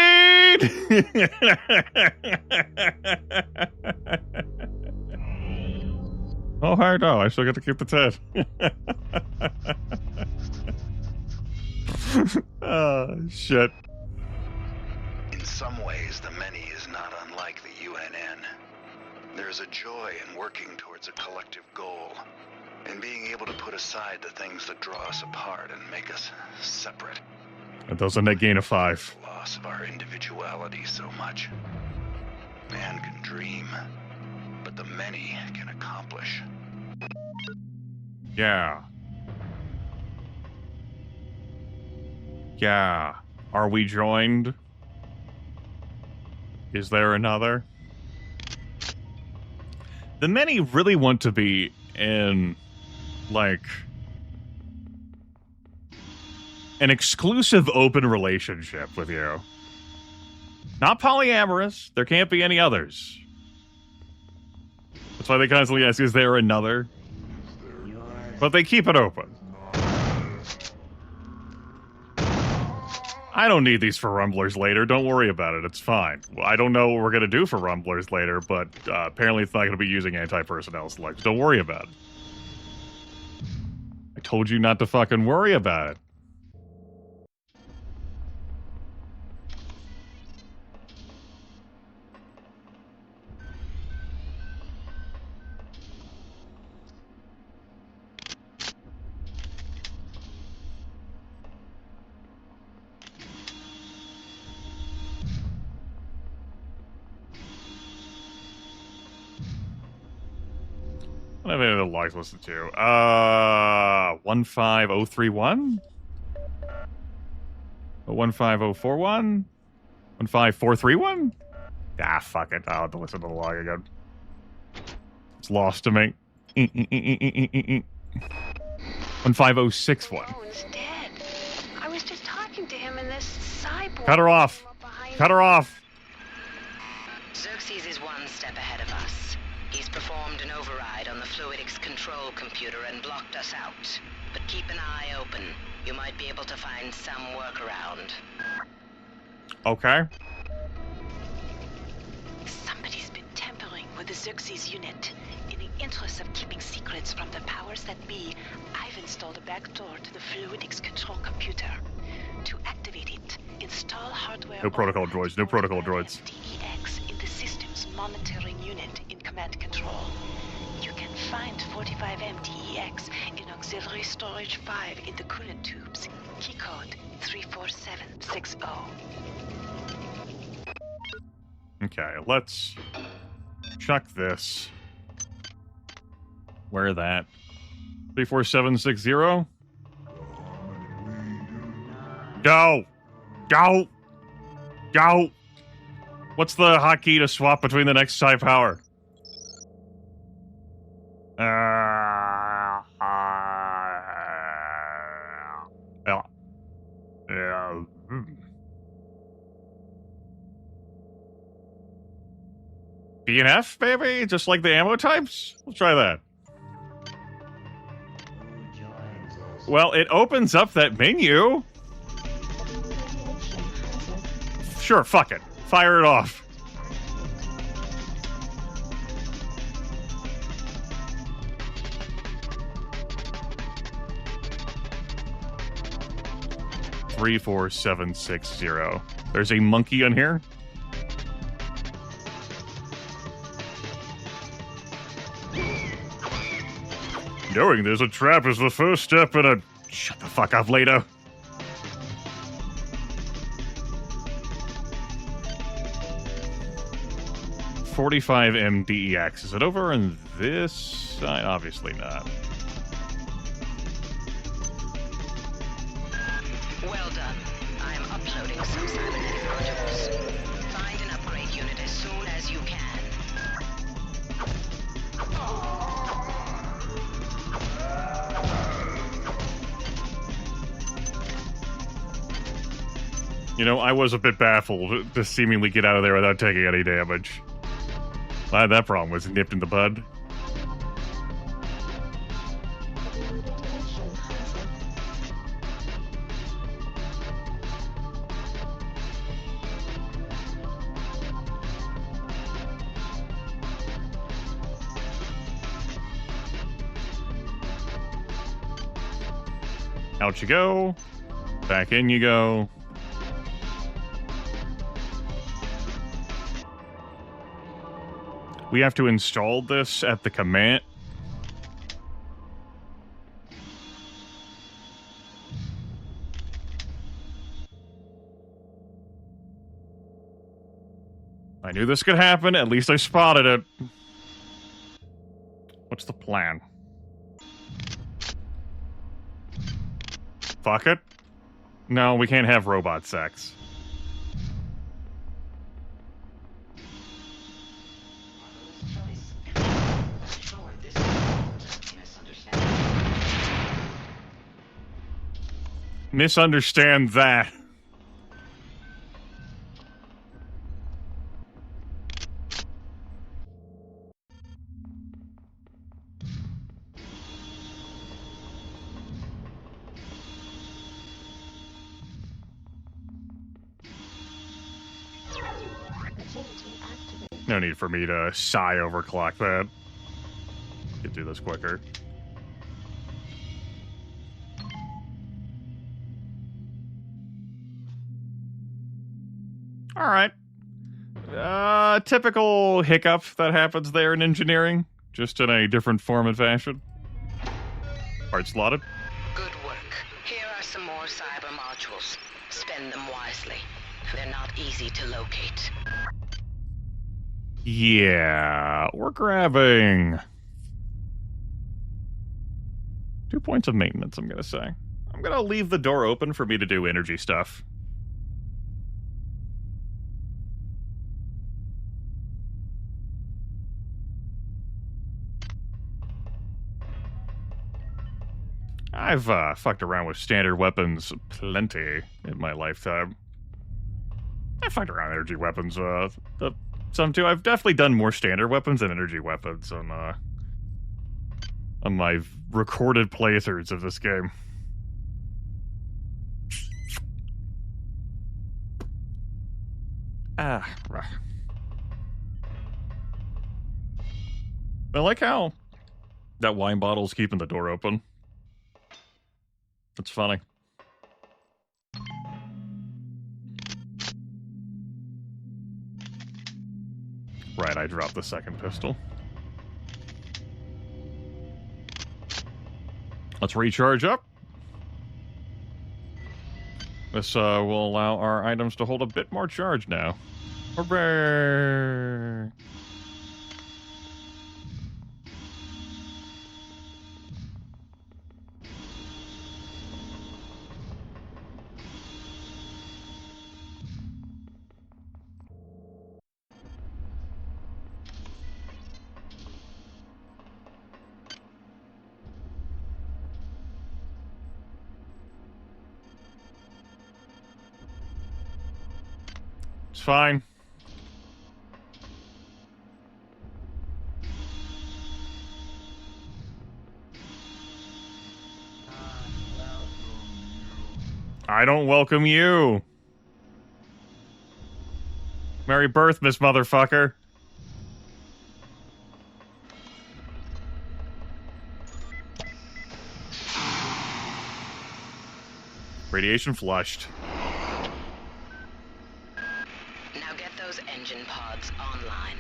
Oh, hi, no. I still get to keep the 10. Oh, shit. In some ways, the many is not unlike the UNN. There's a joy in working towards a collective goal, and being able to put aside the things that draw us apart and make us separate. That does a net gain of 5. Loss of our individuality so much. Man can dream, but the many can accomplish. Yeah. Yeah. Are we joined? Is there another? The many really want to be in, like, an exclusive open relationship with you. Not polyamorous. There can't be any others. That's why they constantly ask, is there another? But they keep it open. I don't need these for Rumblers later. Don't worry about it. It's fine. Well, I don't know what we're going to do for Rumblers later, but apparently it's not going to be using anti-personnel selects. Don't worry about it. I told you not to fucking worry about it. I don't have any other logs listed too. 15031? 15041? 15431? Ah, fuck it. I'll have to listen to the log again. It's lost to me. 15061. Rowan's dead. I was just talking to him in this cyborg. Cut her off. Cut her off. Xerxes is one step ahead of us. He's performed an override on the fluidics control computer and blocked us out. But keep an eye open. You might be able to find some workaround. Okay. Somebody's been tampering with the Xerxes unit. In the interest of keeping secrets from the powers that be, I've installed a backdoor to the fluidics control computer. To activate it, install hardware... No protocol droids. No protocol droids. DEX in the system's monitoring unit in command control. You can find 45M DEX in auxiliary storage 5 in the coolant tubes. Keycode 34760. Okay, let's chuck this. Where that? 34760? Go! Go! Go! What's the hotkey to swap between the next Psi power? B and F, baby? Just like the ammo types? We'll try that. Well, it opens up that menu. Sure, fuck it. Fire it off. Three, 4, 7, 6, 0. There's a monkey on here. Knowing there's a trap is the first step in a... Shut the fuck up, Leto. $45M DEX. Is it over on this side? Obviously not. Well done. I am uploading some cybernetic modules. Find an upgrade unit as soon as you can. You know, I was a bit baffled to seemingly get out of there without taking any damage. Glad that problem was nipped in the bud. Out you go. Back in you go. We have to install this at the command. I knew this could happen. At least I spotted it. What's the plan? Fuck it. No, we can't have robot sex. Misunderstand that. No need for me to sigh overclock that. Get through this quicker. All right. Typical hiccup that happens there in engineering, just in a different form and fashion. Parts slotted. Good work. Here are some more cyber modules. Spend them wisely. They're not easy to locate. Yeah, we're grabbing 2 points of maintenance, I'm gonna say. I'm gonna leave the door open for me to do energy stuff. I've fucked around with standard weapons plenty in my lifetime. I fucked around with energy weapons some too. I've definitely done more standard weapons than energy weapons on my recorded playthroughs of this game. I like how that wine bottle's keeping the door open. That's funny. Right, I dropped the second pistol. Let's recharge up. This will allow our items to hold a bit more charge now. Hooray! It's fine. I don't welcome you. Merry birth, Miss Motherfucker. Radiation flushed. Now get those engine pods online.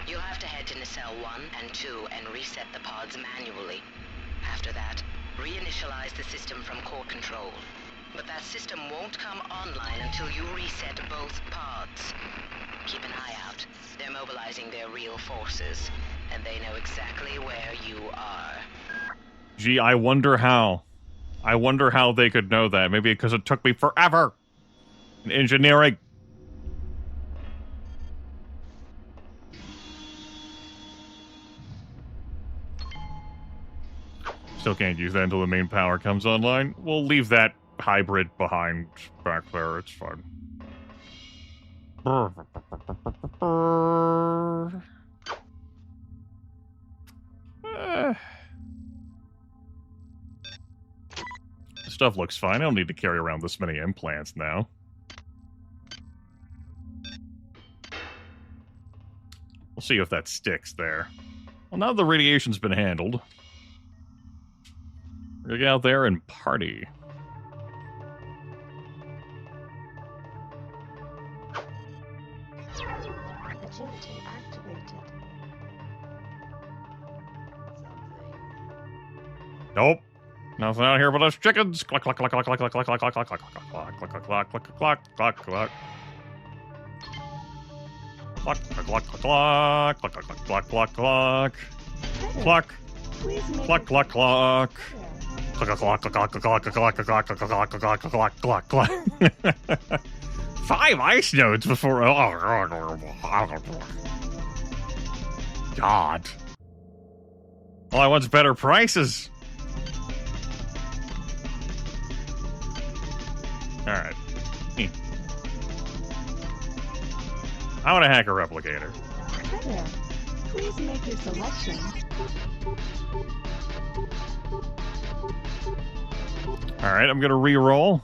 You'll have to head to nacelle 1 and 2 and reset the pods manually. After that, reinitialize the system from core control. But that system won't come online until you reset both pods. Keep an eye out. They're mobilizing their real forces, and they know exactly where you are. Gee, I wonder how. I wonder how they could know that. Maybe because it took me forever in engineering. Still can't use that until the main power comes online. We'll leave that hybrid behind back there. It's fine. Stuff looks fine. I don't need to carry around this many implants now. We'll see if that sticks there. Well, now the radiation's been handled, we're gonna get out there and party. Agility activated. Nope. Nothing out here but us chickens. Cluck, cluck, cluck, cluck, cluck, cluck, cluck, cluck, cluck, cluck, cluck, cluck, cluck, cluck, cluck, cluck, cluck, cluck. Cluck, cluck, cluck, cluck, cluck, cluck, cluck, cluck, cluck. Cluck. Cluck, cluck, cluck. Cluck, cluck, cluck, cluck, cluck, cluck, cluck, cluck, cluck, cluck, cluck, cluck, cluck. 5 ice nodes before. God. All I want's better prices. Alright. I want to hack a replicator. Hi there. Please make your selection. Alright, I'm gonna re-roll.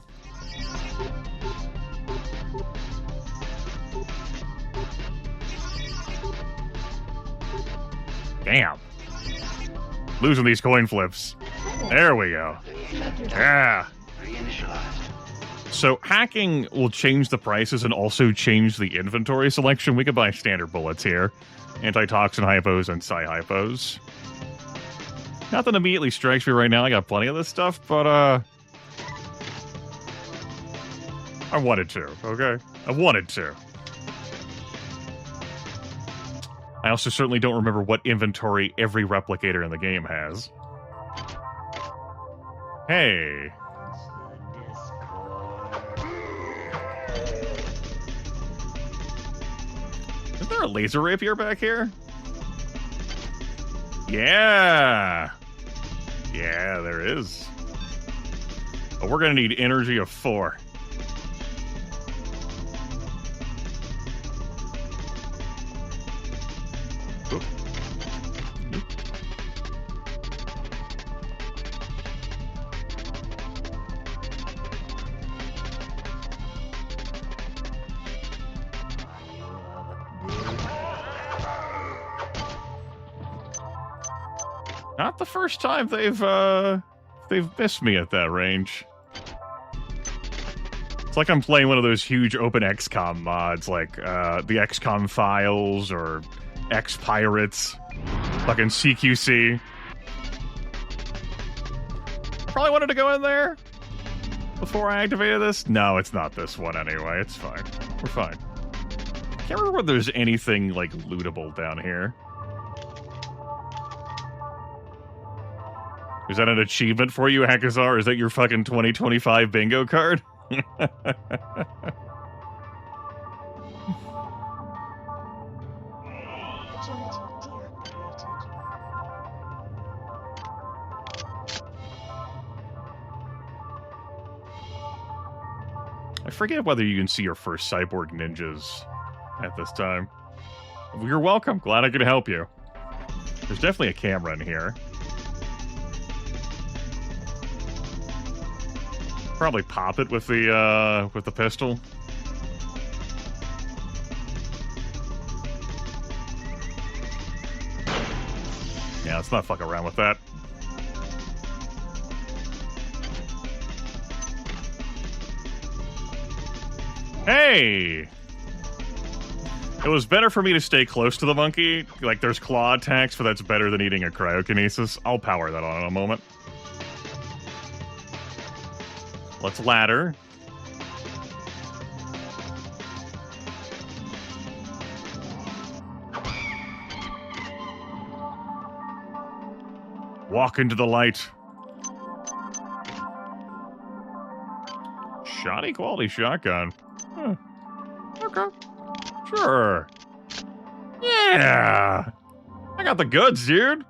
Damn. Losing these coin flips. There we go. Yeah. So hacking will change the prices and also change the inventory selection. We could buy standard bullets here. Antitoxin hypos and psi-hypos. Not that immediately strikes me right now. I got plenty of this stuff, but I wanted to, okay? I wanted to. I also certainly don't remember what inventory every replicator in the game has. Hey. Is there a laser rapier back here? Yeah. Yeah, there is. But we're going to need energy of 4. Oop. Not the first time they've missed me at that range. It's like I'm playing one of those huge open XCOM mods, like the XCOM Files or X Pirates, fucking CQC. Probably wanted to go in there before I activated this. No, it's not this one anyway. It's fine. We're fine. Can't remember whether there's anything like lootable down here. Is that an achievement for you, Hackazar? Is that your fucking 2025 bingo card? I forget whether you can see your first cyborg ninjas at this time. You're welcome. Glad I could help you. There's definitely a camera in here. Probably pop it with the pistol. Yeah, let's not fuck around with that. Hey! It was better for me to stay close to the monkey. Like, there's claw attacks, but that's better than eating a cryokinesis. I'll power that on in a moment. Let's ladder. Walk into the light. Shoddy quality shotgun. Huh. Okay. Sure. Yeah. I got the goods, dude.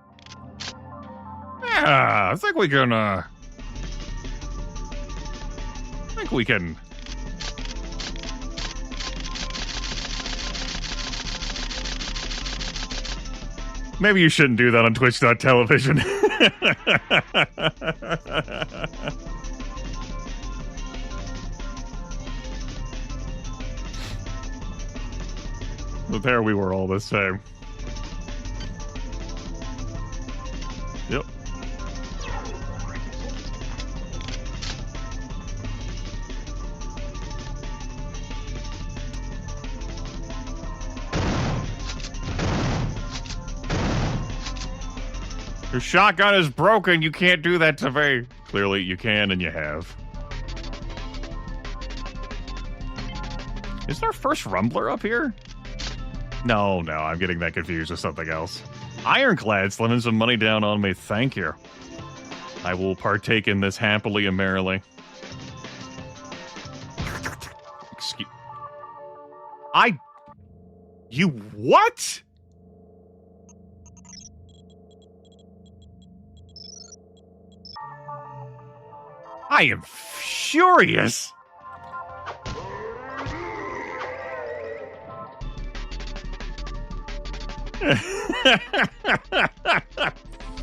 Yeah, I think we can, Maybe you shouldn't do that on Twitch.television. But there we were all the same. Yep. Your shotgun is broken. You can't do that to me. Clearly, you can, and you have. Is there a first Rumbler up here? No, I'm getting that confused with something else. Ironclad slamming some money down on me. Thank you. I will partake in this happily and merrily. Excuse... You what? I am furious.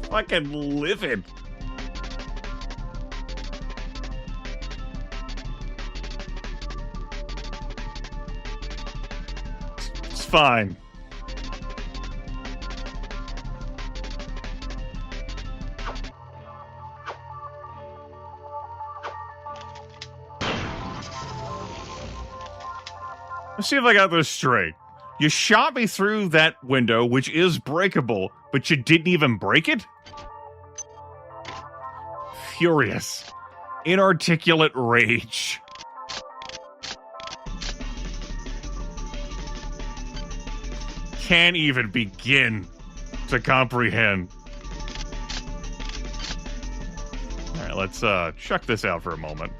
Fucking livid. It's fine. Let's see if I got this straight. You shot me through that window, which is breakable, but you didn't even break it? Furious. Inarticulate rage. Can't even begin to comprehend. Alright, let's check this out for a moment.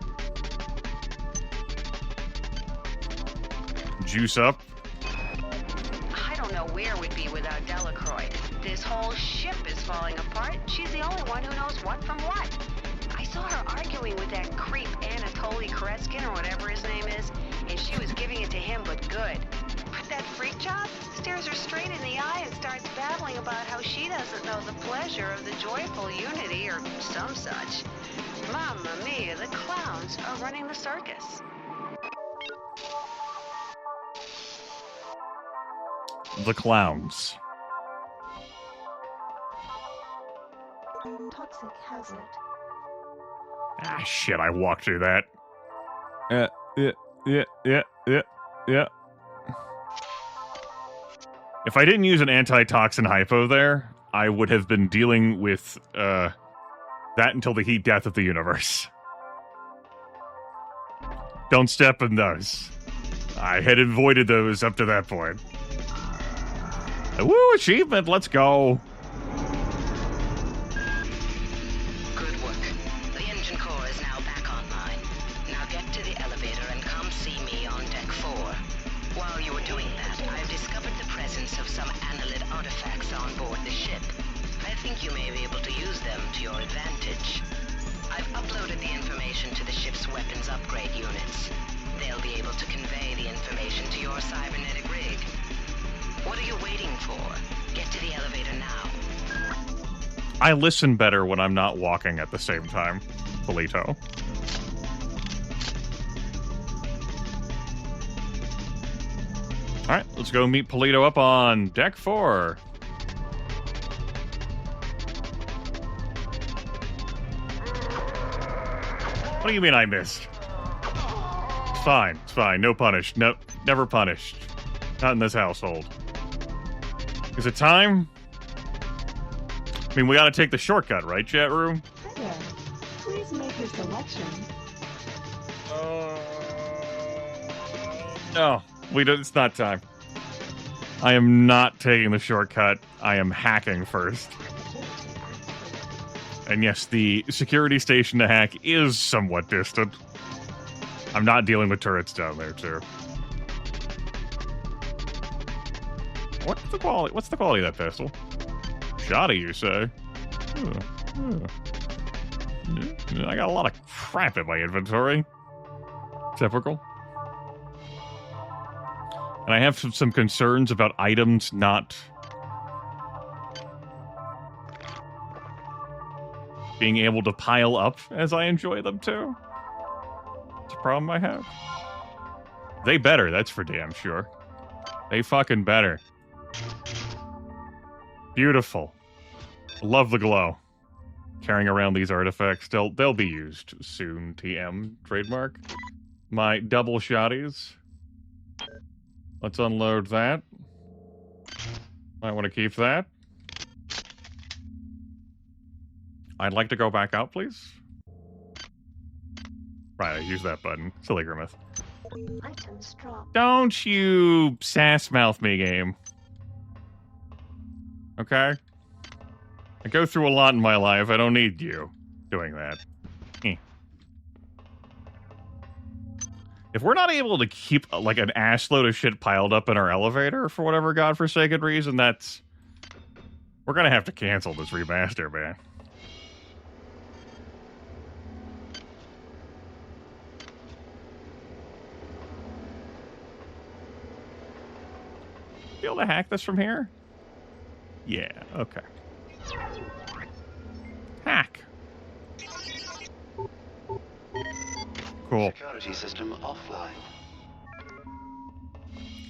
Juice up. I don't know where we'd be without Delacroix. This whole ship is falling apart. She's the only one who knows what from what. I saw her arguing with that creep Anatoly Koretskin or whatever his name is, and she was giving it to him, but good. But that freak job stares her straight in the eye and starts babbling about how she doesn't know the pleasure of the joyful unity or some such. Mamma mia, the clowns are running the circus. The clowns. Toxic hazard. Ah, shit, I walked through that. Yeah. If I didn't use an antitoxin hypo there, I would have been dealing with, that until the heat death of the universe. Don't step in those. I had avoided those up to that point. Woo, achievement, let's go. Good work. The engine core is now back online. Now get to the elevator and come see me on deck 4. While you are doing that, I've discovered the presence of some annelid artifacts on board the ship. I think you may be able to use them to your advantage. I've uploaded the information to the ship's weapons upgrade units. They'll be able to convey the information to your cybernetic rig. What are you waiting for? Get to the elevator now. I listen better when I'm not walking at the same time, Polito. Alright, let's go meet Polito up on deck 4. What do you mean I missed? It's fine. No punished. No, never punished. Not in this household. Is it time? I mean, we gotta take the shortcut, right, chat room? Hi there. Please make your selection. No, it's not time. I am not taking the shortcut. I am hacking first. And yes, the security station to hack is somewhat distant. I'm not dealing with turrets down there, too. What's the quality of that pistol? Shoddy, you say? I got a lot of crap in my inventory. Typical. And I have some concerns about items not being able to pile up as I enjoy them too. It's a problem I have. They better, that's for damn sure. They fucking better. Beautiful. Love the glow. Carrying around these artifacts. They'll be used soon, TM. Trademark. My double shotties. Let's unload that. Might want to keep that. I'd like to go back out, please. Right, I use that button. Silly Grimith. Items dropped. Don't you sass mouth me, game. Okay? I go through a lot in my life. I don't need you doing that. If we're not able to keep, like, an assload of shit piled up in our elevator for whatever godforsaken reason, that's... We're gonna have to cancel this remaster, man. Be able to hack this from here? Yeah, okay. Hack. Cool. Security system offline.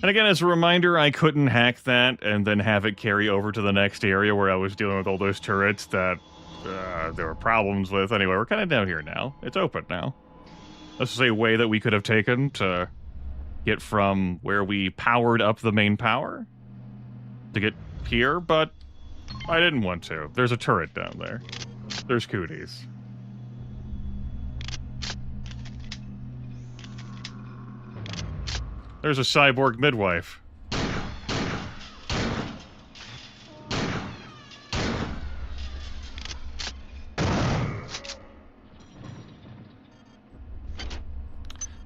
And again, as a reminder, I couldn't hack that and then have it carry over to the next area where I was dealing with all those turrets that there were problems with. Anyway, we're kind of down here now. It's open now. This is a way that we could have taken to get from where we powered up the main power to get here, but I didn't want to. There's a turret down there. There's cooties. There's a cyborg midwife.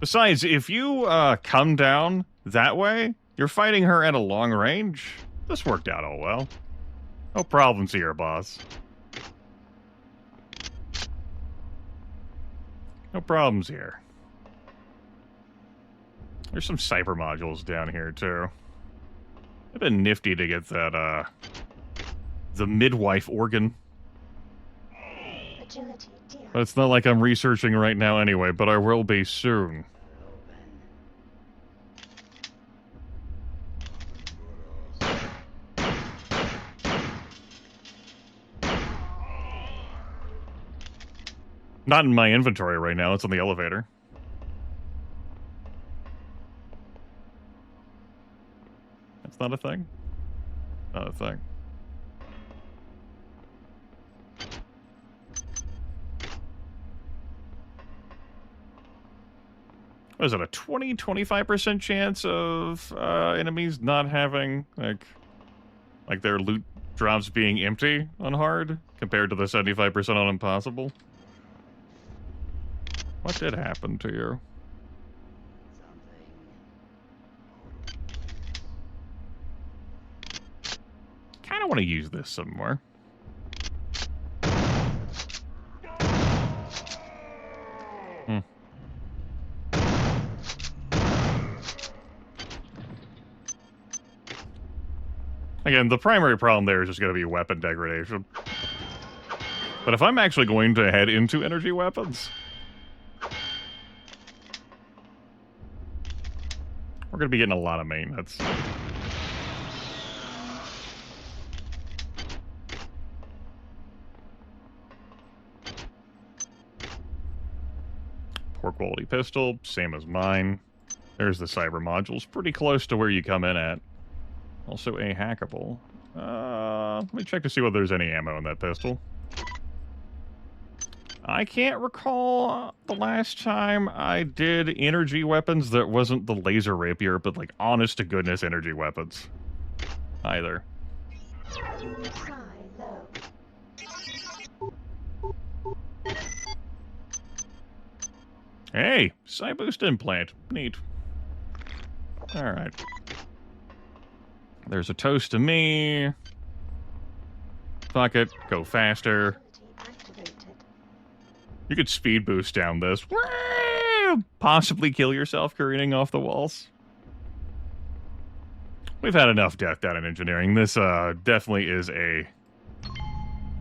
Besides, if you come down that way, you're fighting her at a long range. This worked out all well. No problems here, boss. No problems here. There's some cyber modules down here, too. It'd been nifty to get that, the midwife organ. But it's not like I'm researching right now anyway, but I will be soon. Not in my inventory right now, it's on the elevator. That's not a thing? Not a thing. What is it, a 20-25% chance of enemies not having, like their loot drops being empty on hard, compared to the 75% on impossible? What did happen to you? Kind of want to use this somewhere. Again, the primary problem there is just going to be weapon degradation. But if I'm actually going to head into energy weapons, we're going to be getting a lot of maintenance. Poor quality pistol, same as mine. There's the cyber modules, pretty close to where you come in at. Also a hackable. Let me check to see whether there's any ammo in that pistol. I can't recall the last time I did energy weapons that wasn't the laser rapier, but like honest to goodness energy weapons. Either. Hey, Psyboost implant. Neat. Alright. There's a toast to me. Fuck it. Go faster. You could speed boost down this. Woo! Possibly kill yourself careening off the walls. We've had enough death down in engineering. This definitely is a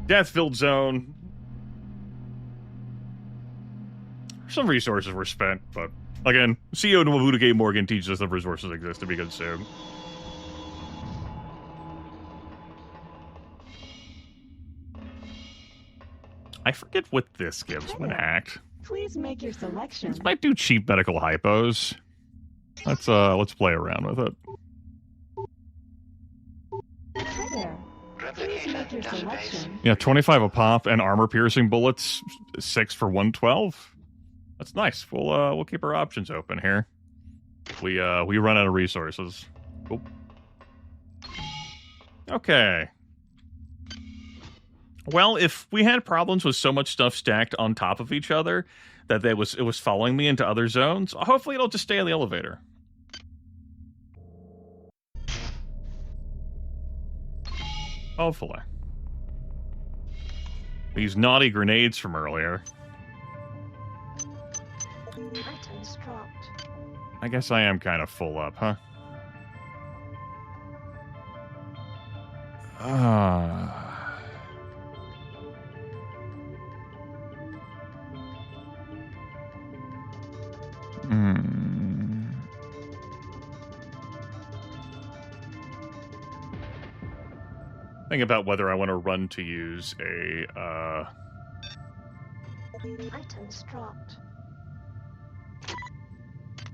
death-filled zone. Some resources were spent, but again, CEO Nwabuda K. Morgan teaches us the resources exist to be consumed. I forget what this gives when hacked. Please make your selection. This might do cheap medical hypos. Let's play around with it. Hi there. Please make your selection. Yeah, 25 a pop and armor-piercing bullets, 6 for 112. That's nice. We'll keep our options open here. We run out of resources. Cool. Okay. Well, if we had problems with so much stuff stacked on top of each other that it was following me into other zones, hopefully it'll just stay in the elevator. Hopefully. These naughty grenades from earlier. Items dropped. I guess I am kind of full up, huh? Think about whether I want to run to use a, Items dropped.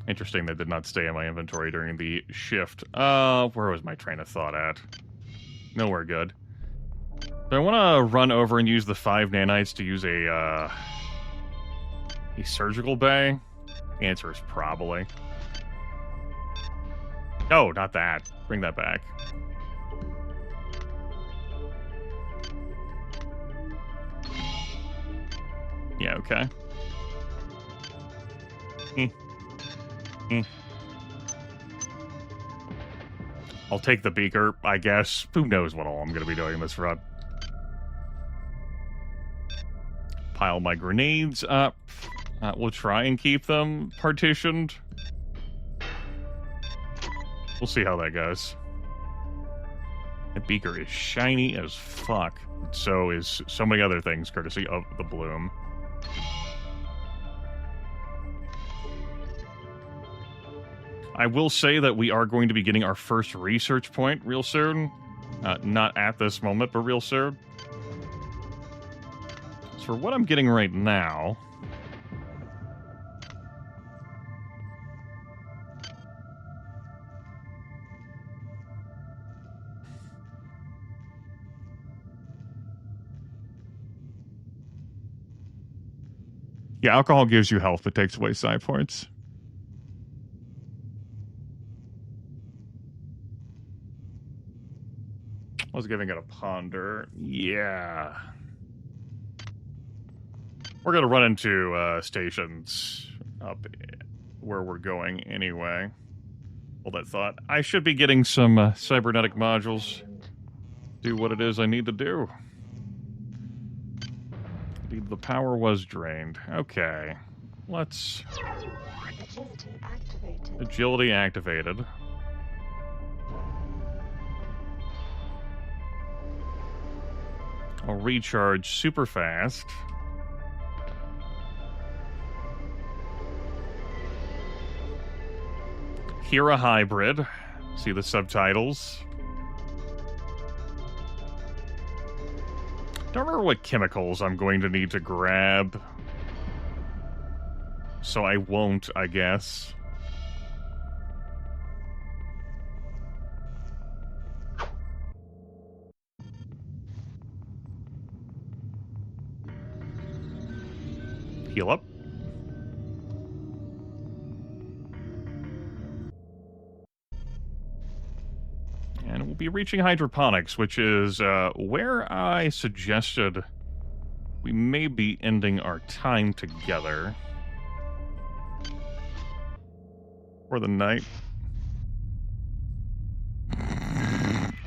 Interesting that did not stay in my inventory during the shift. Where was my train of thought at? Nowhere good. Do I want to run over and use the 5 nanites to use a surgical bay? The answer is probably. No, not that. Bring that back. Yeah, okay. I'll take the beaker, I guess. Who knows what all I'm going to be doing in this run. Pile my grenades up. We'll try and keep them partitioned. We'll see how that goes. That beaker is shiny as fuck. So is so many other things, courtesy of the bloom. I will say that we are going to be getting our first research point real soon. Not at this moment, but real soon. So for what I'm getting right now... Yeah, alcohol gives you health, but takes away psi points. I was giving it a ponder. Yeah. We're going to run into stations up where we're going anyway. Hold that thought. I should be getting some cybernetic modules. Do what it is I need to do. The power was drained. Okay. Let's... Agility activated. I'll recharge super fast. Hear a hybrid. See the subtitles. Don't remember what chemicals I'm going to need to grab. So I won't, I guess. Heal up. And we'll be reaching hydroponics, which is where I suggested we may be ending our time together. For the night.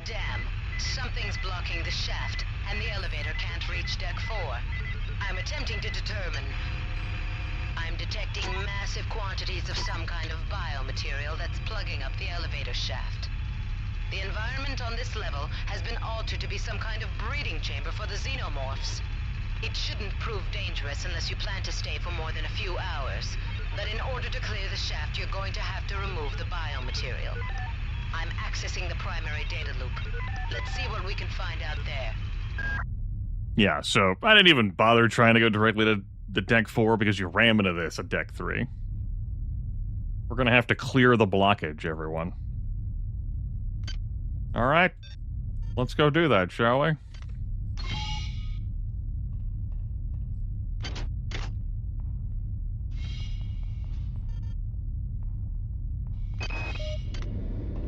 Damn. Something's blocking the shaft, and the elevator can't reach deck 4. I'm attempting to determine. I'm detecting massive quantities of some kind of biomaterial that's plugging up the elevator shaft. The environment on this level has been altered to be some kind of breeding chamber for the xenomorphs. It shouldn't prove dangerous unless you plan to stay for more than a few hours. But in order to clear the shaft, you're going to have to remove the biomaterial. I'm accessing the primary data loop. Let's see what we can find out there. Yeah, so I didn't even bother trying to go directly to the deck 4 because you ram into this at deck 3. We're going to have to clear the blockage, everyone. All right, let's go do that, shall we?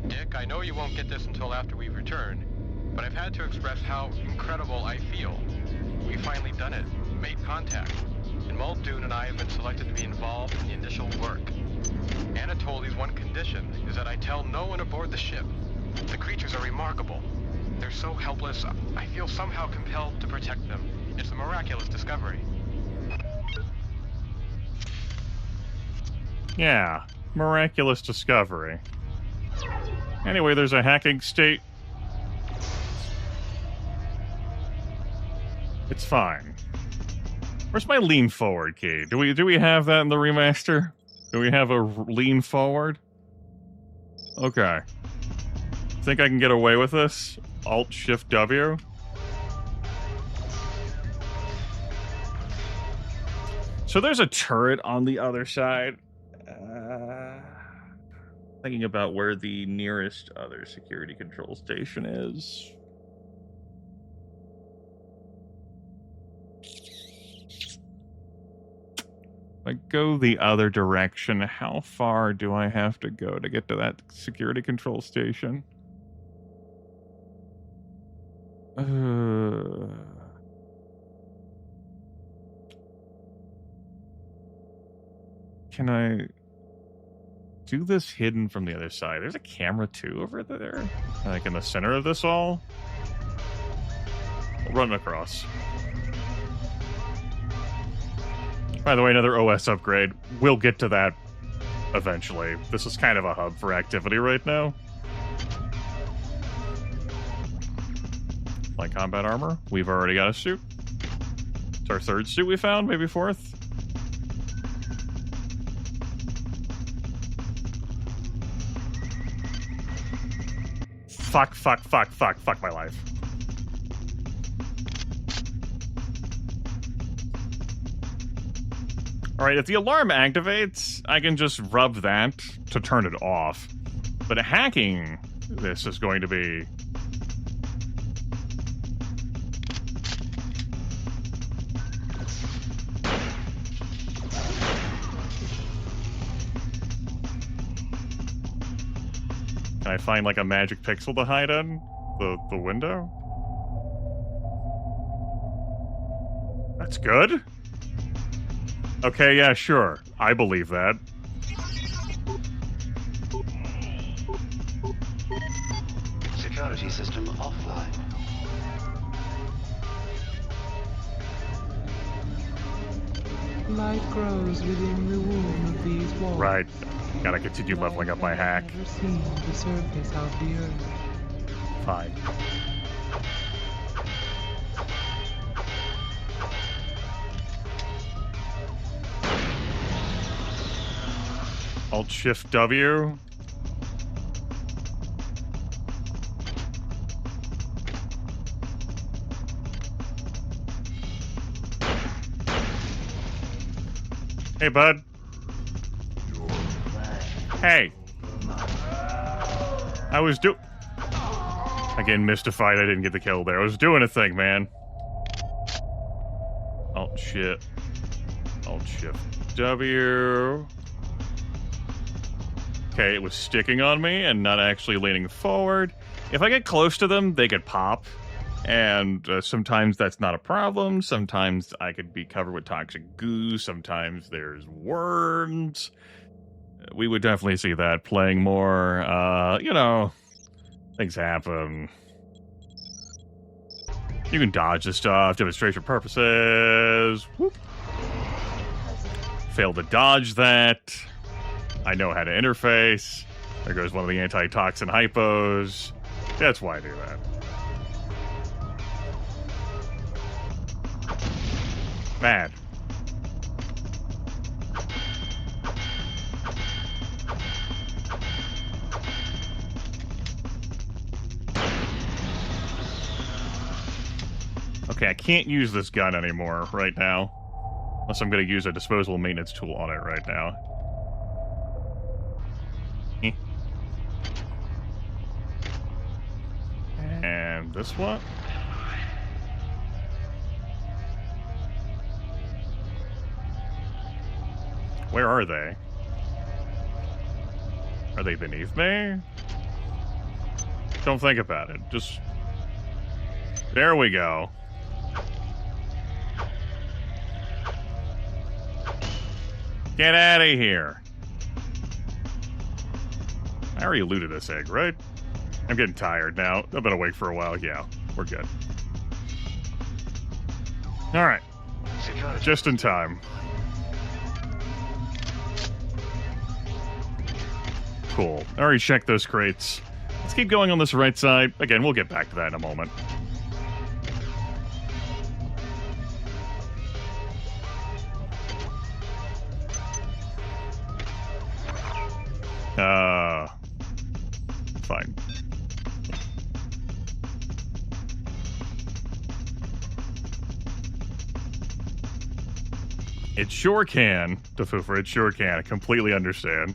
Dick, I know you won't get this until after we've returned, but I've had to express how incredible I feel. We've finally done it, made contact, and Muldoon and I have been selected to be involved in the initial work. Anatoli's one condition is that I tell no one aboard the ship. The creatures are remarkable. They're so helpless, I feel somehow compelled to protect them. It's a miraculous discovery. Yeah, miraculous discovery. Anyway, there's a hacking state. It's fine. Where's my lean forward key? Do we have that in the remaster? Do we have a lean forward? Okay. Think I can get away with this? Alt-Shift-W? So there's a turret on the other side. Thinking about where the nearest other security control station is. If I go the other direction, how far do I have to go to get to that security control station? Can I... do this hidden from the other side. There's a camera too over there, like in the center of this all. We'll run across. By the way, another OS upgrade. We'll get to that eventually. This is kind of a hub for activity right now. Light combat armor. We've already got a suit. It's our third suit we found, maybe fourth. Fuck my life. Alright, if the alarm activates, I can just rub that to turn it off. But hacking this is going to be... Can I find like a magic pixel to hide in? The window? That's good? Okay, yeah, sure. I believe that. Security system offline. Light grows within the womb of these walls. Right. Gotta continue leveling up my hack. Never seen the surface of the earth. Fine. Alt-Shift-W. Hey, bud. Hey. I was Again, mystified I didn't get the kill there. I was doing a thing, man. Alt-Shift. Alt-Shift-W. Okay, it was sticking on me and not actually leaning forward. If I get close to them, they could pop. And sometimes that's not a problem. Sometimes I could be covered with toxic goo. Sometimes there's worms. We would definitely see that playing more. You know, things happen. You can dodge this stuff, demonstration purposes. Whoop. Failed to dodge that. I know how to interface. There goes one of the anti-toxin hypos. That's why I do that. Mad. Okay, I can't use this gun anymore right now. Unless I'm going to use a disposable maintenance tool on it right now. And this one? Where are they? Are they beneath me? Don't think about it. Just... There we go. Get out of here. I already looted this egg, right? I'm getting tired now. I've been awake for a while. Yeah, we're good. Alright. Just in time. Cool. I already checked those crates. Let's keep going on this right side. Again, we'll get back to that in a moment. Fine. It sure can, Defoofer, it sure can. I completely understand.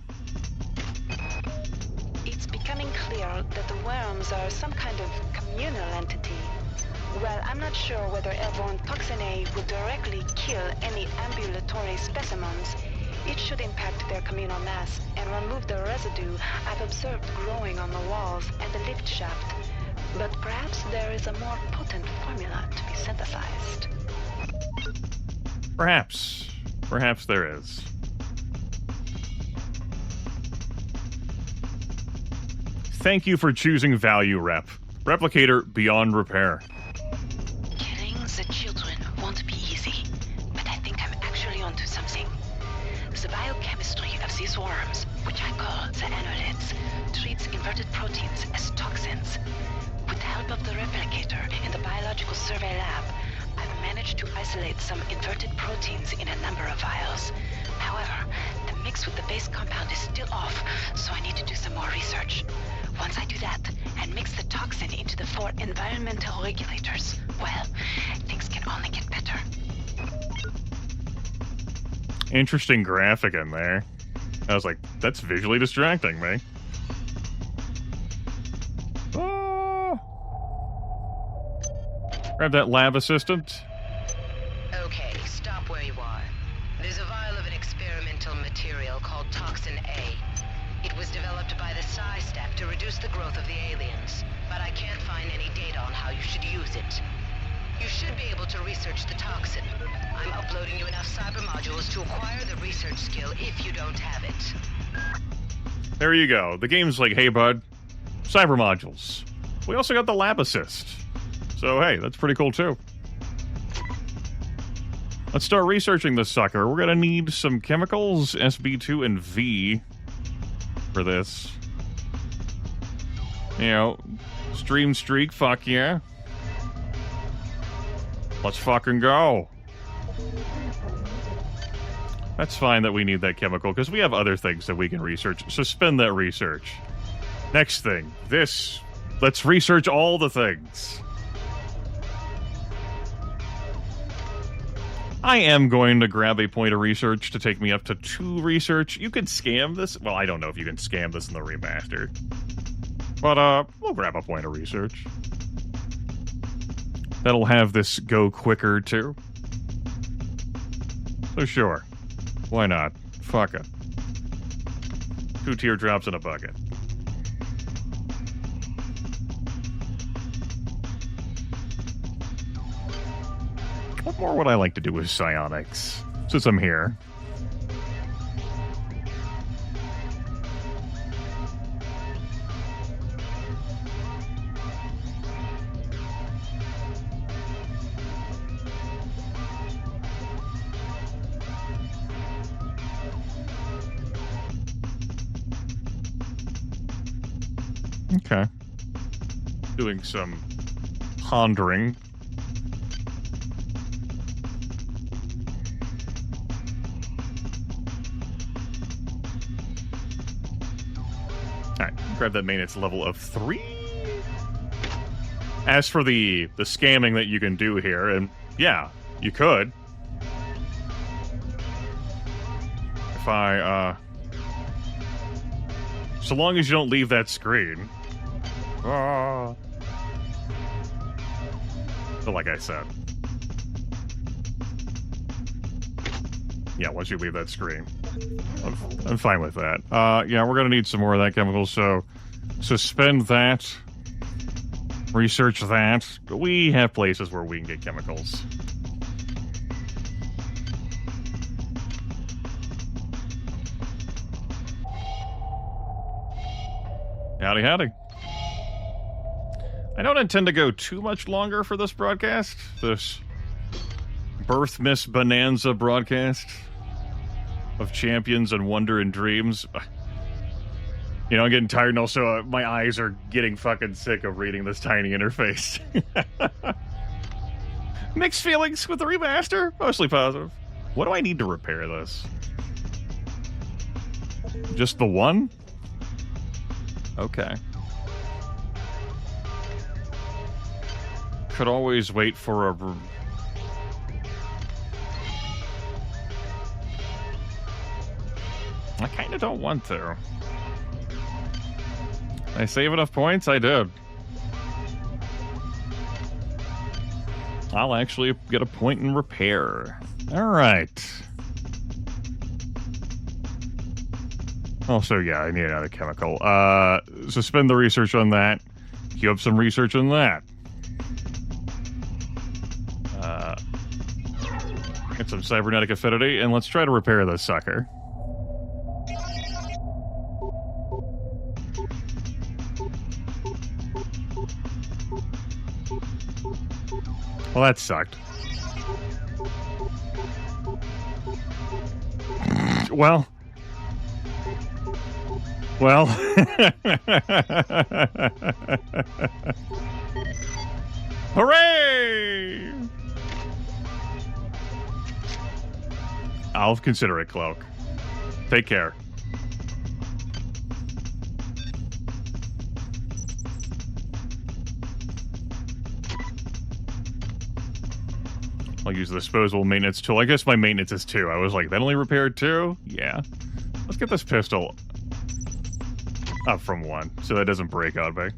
It's becoming clear that the worms are some kind of communal entity. Well, I'm not sure whether airborne toxin A would directly kill any ambulatory specimens. It should impact their communal mass and remove the residue I've observed growing on the walls and the lift shaft. But perhaps there is a more potent formula to be synthesized. Perhaps. Perhaps there is. Thank you for choosing value, Rep. Replicator beyond repair. Killing the children won't be easy, but I think I'm actually onto something. The biochemistry of these worms, which I call the annelids, treats inverted proteins as toxins. With the help of the replicator in the biological survey lab, I've managed to isolate some inverted proteins in a number of vials. However, the mix with the base compound is still off, so I need to do some more research. Once I do that, and mix the toxin into the 4 environmental regulators, well, things can only get better. Interesting graphic in there. I was like, that's visually distracting me. Oh. Grab that lab assistant. Okay, stop where you are. There's a vial of an experimental material called Toxin A. It was developed by the Psi Stack to reduce the growth of the aliens, but I can't find any data on how you should use it. You should be able to research the toxin. I'm uploading you enough cyber modules to acquire the research skill if you don't have it. There you go. The game's like, hey, bud, cyber modules. We also got the lab assist. So, hey, that's pretty cool, too. Let's start researching this sucker. We're going to need some chemicals, SB2 and V, for this. You know, stream streak, fuck yeah. Let's fucking go. That's fine that we need that chemical, because we have other things that we can research. Suspend that research. Next thing. This. Let's research all the things. I am going to grab a point of research to take me up to 2 research. You could scam this. Well, I don't know if you can scam this in the remaster. But, we'll grab a point of research. That'll have this go quicker, too. So sure. Why not? Fuck it. 2 teardrops in a bucket. What more would I like to do with psionics? Since I'm here. Okay. Doing some pondering. Alright, grab that maintenance level of 3. As for the scamming that you can do here, and yeah, you could. If I, so long as you don't leave that screen. But like I said. Yeah, once you leave that screen. I'm fine with that. Yeah, we're going to need some more of that chemical, so suspend that. Research that. We have places where we can get chemicals. Howdy, howdy. I don't intend to go too much longer for this broadcast. This Birth Miss Bonanza broadcast of champions and wonder and dreams. You know, I'm getting tired, and also my eyes are getting fucking sick of reading this tiny interface. Mixed feelings with the remaster, mostly positive. What do I need to repair this? Just the one? Okay. Could always wait for a... I kind of don't want to. Did I save enough points? I did. I'll actually get a point in repair. Alright. Also, yeah, I need another chemical. Suspend the research on that. Queue up some research on that. Get some cybernetic affinity, and let's try to repair this sucker. Well, that sucked. Well. Hooray! I'll consider it, Cloak. Take care. I'll use the disposable maintenance tool. I guess my maintenance is 2. I was like, that only repaired 2? Yeah. Let's get this pistol up from 1, so that doesn't break on me.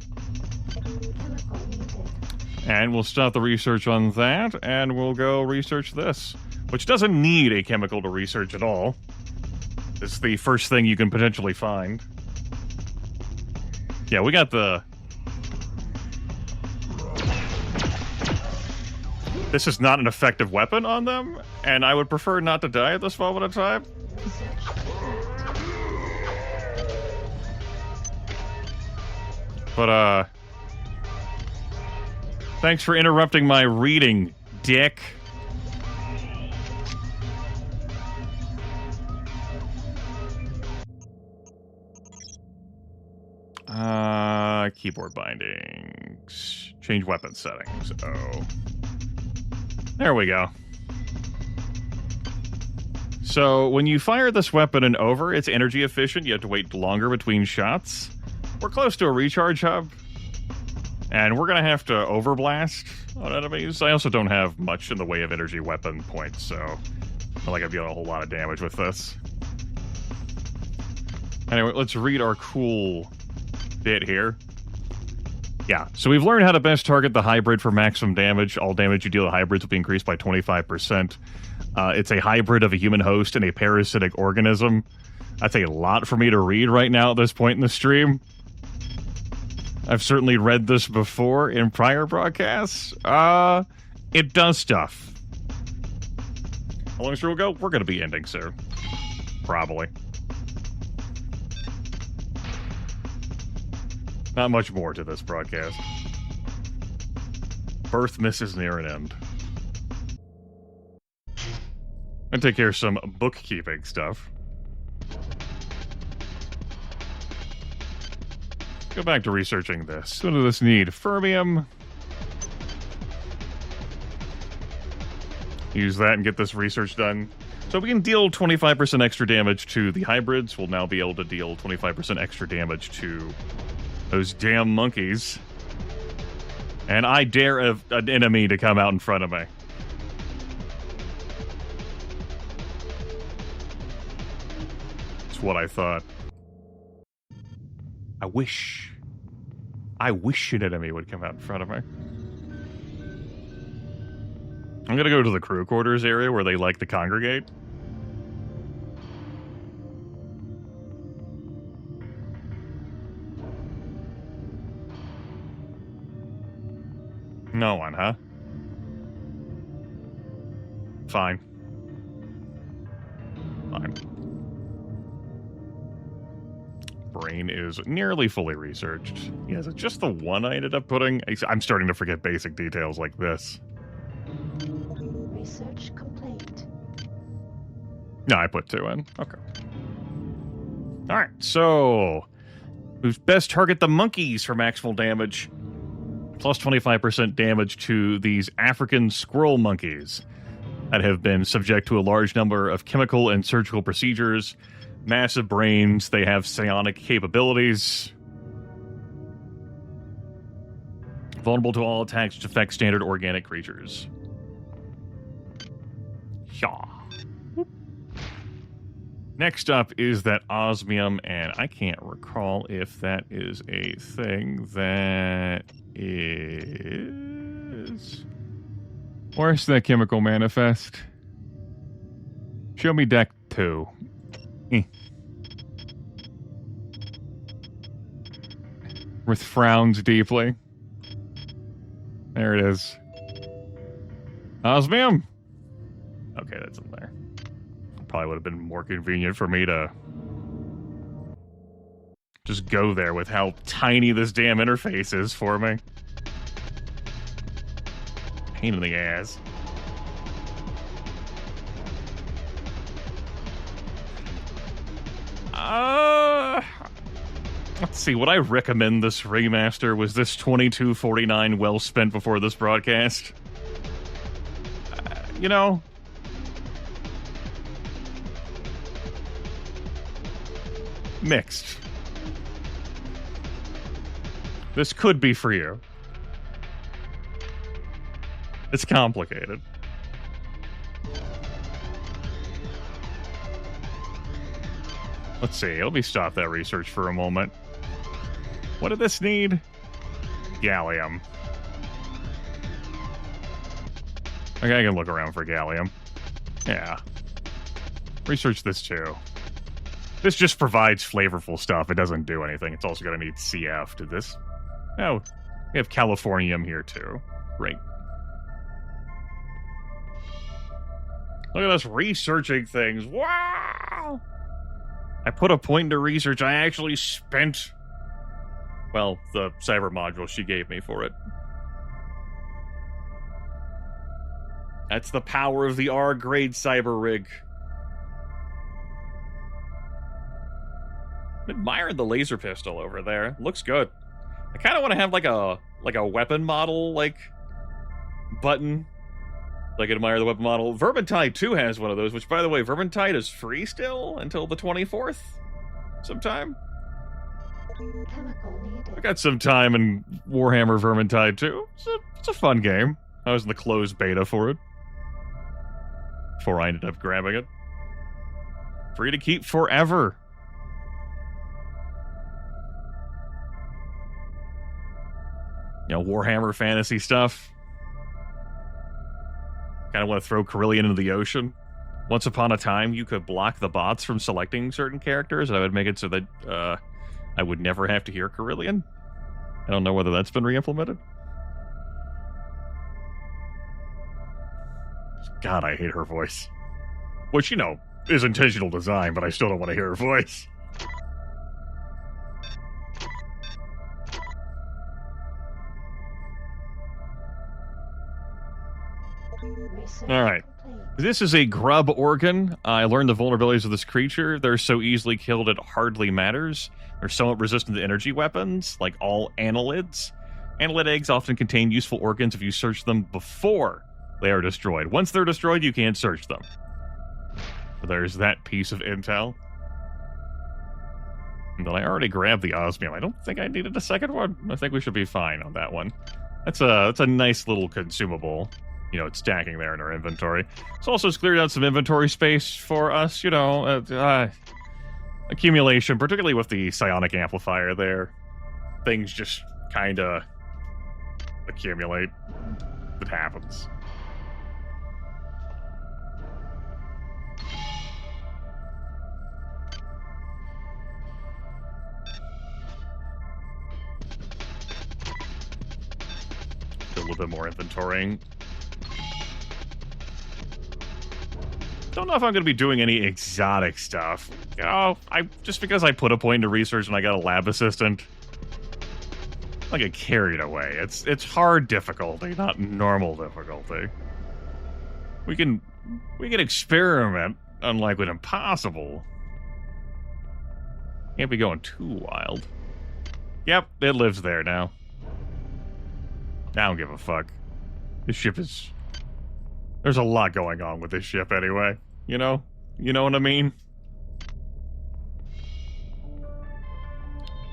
And we'll stop the research on that, and we'll go research this, which doesn't need a chemical to research at all. It's the first thing you can potentially find. Yeah, we got the... This is not an effective weapon on them, and I would prefer not to die at this moment in time. But, thanks for interrupting my reading, dick. Keyboard bindings. Change weapon settings. Oh. There we go. So, when you fire this weapon and over, it's energy efficient. You have to wait longer between shots. We're close to a recharge hub. And we're going to have to overblast on enemies. I also don't have much in the way of energy weapon points, so not like I've done a whole lot of damage with this. Anyway, let's read our cool bit here. Yeah, so we've learned how to best target the hybrid for maximum damage. All damage you deal to hybrids will be increased by 25%. It's a hybrid of a human host and a parasitic organism. That's a lot for me to read right now at this point in the stream. I've certainly read this before in prior broadcasts. It does stuff. How long will go? We're going to be ending soon. Probably. Not much more to this broadcast. Birth misses near an end. And take care of some bookkeeping stuff. Go back to researching this. What does this need? Fermium. Use that and get this research done. So we can deal 25% extra damage to the hybrids. We'll now be able to deal 25% extra damage to those damn monkeys. And I dare an enemy to come out in front of me. That's what I thought. I wish an enemy would come out in front of me. I'm gonna go to the crew quarters area where they like to congregate. No one, huh? Fine. Fine. Brain is nearly fully researched. Yeah, is it just the one I ended up putting? I'm starting to forget basic details like this. Research complete. No, I put 2 in. Okay. Alright, so... who's best target the monkeys for maximal damage? Plus 25% damage to these African squirrel monkeys that have been subject to a large number of chemical and surgical procedures. Massive brains, they have psionic capabilities. Vulnerable to all attacks which affect standard organic creatures. Yeah. Next up is that osmium, and I can't recall if that is a thing that is... Where's that chemical manifest? Show me deck 2. With frowns deeply. There it is. Osmium! Okay, that's in there. Probably would have been more convenient for me to just go there with how tiny this damn interface is for me. pain in the ass. Let's see. Would I recommend this remaster? Was this $22.49 well spent before this broadcast? You know, mixed. This could be for you. It's complicated. Let's see. Let me stop that research for a moment. What did this need? Gallium. Okay, I can look around for gallium. Yeah. Research this too. This just provides flavorful stuff. It doesn't do anything. It's also going to need CF to this. Oh, we have californium here too. Great. Look at us researching things. Wow! I put a point into research. I actually spent, well, the cyber module she gave me for it. That's the power of the R-grade cyber rig. I'm admiring the laser pistol over there. Looks good. I kind of want to have like a weapon model, like, button. Like, admire the weapon model. Vermintide 2 has one of those, which, by the way, Vermintide is free still until the 24th sometime. I got some time in Warhammer Vermintide 2. It's a fun game. I was in the closed beta for it. Before I ended up grabbing it. Free to keep forever. You know, Warhammer fantasy stuff. Kind of want to throw Carillion into the ocean. Once upon a time, you could block the bots from selecting certain characters. I would make it so that I would never have to hear Carillion. I don't know whether that's been re-implemented. God, I hate her voice. Which, you know, is intentional design, but I still don't want to hear her voice. Alright. This is a grub organ. I learned the vulnerabilities of this creature. They're so easily killed it hardly matters. They're somewhat resistant to energy weapons, like all annelids. Annelid eggs often contain useful organs if you search them before they are destroyed. Once they're destroyed, you can't search them. So there's that piece of intel. And then I already grabbed the osmium. I don't think I needed a second one. I think we should be fine on that one. That's a nice little consumable. You know, it's stacking there in our inventory. It's also cleared out some inventory space for us, you know, accumulation, particularly with the psionic amplifier there. Things just kind of accumulate. It happens. Do a little bit more inventorying. Don't know if I'm going to be doing any exotic stuff. You know, just because I put a point into research and I got a lab assistant, I get carried away. It's hard difficulty, not normal difficulty. We can experiment, unlike with impossible. Can't be going too wild. Yep, it lives there now. I don't give a fuck. This ship is... There's a lot going on with this ship anyway. You know? You know what I mean?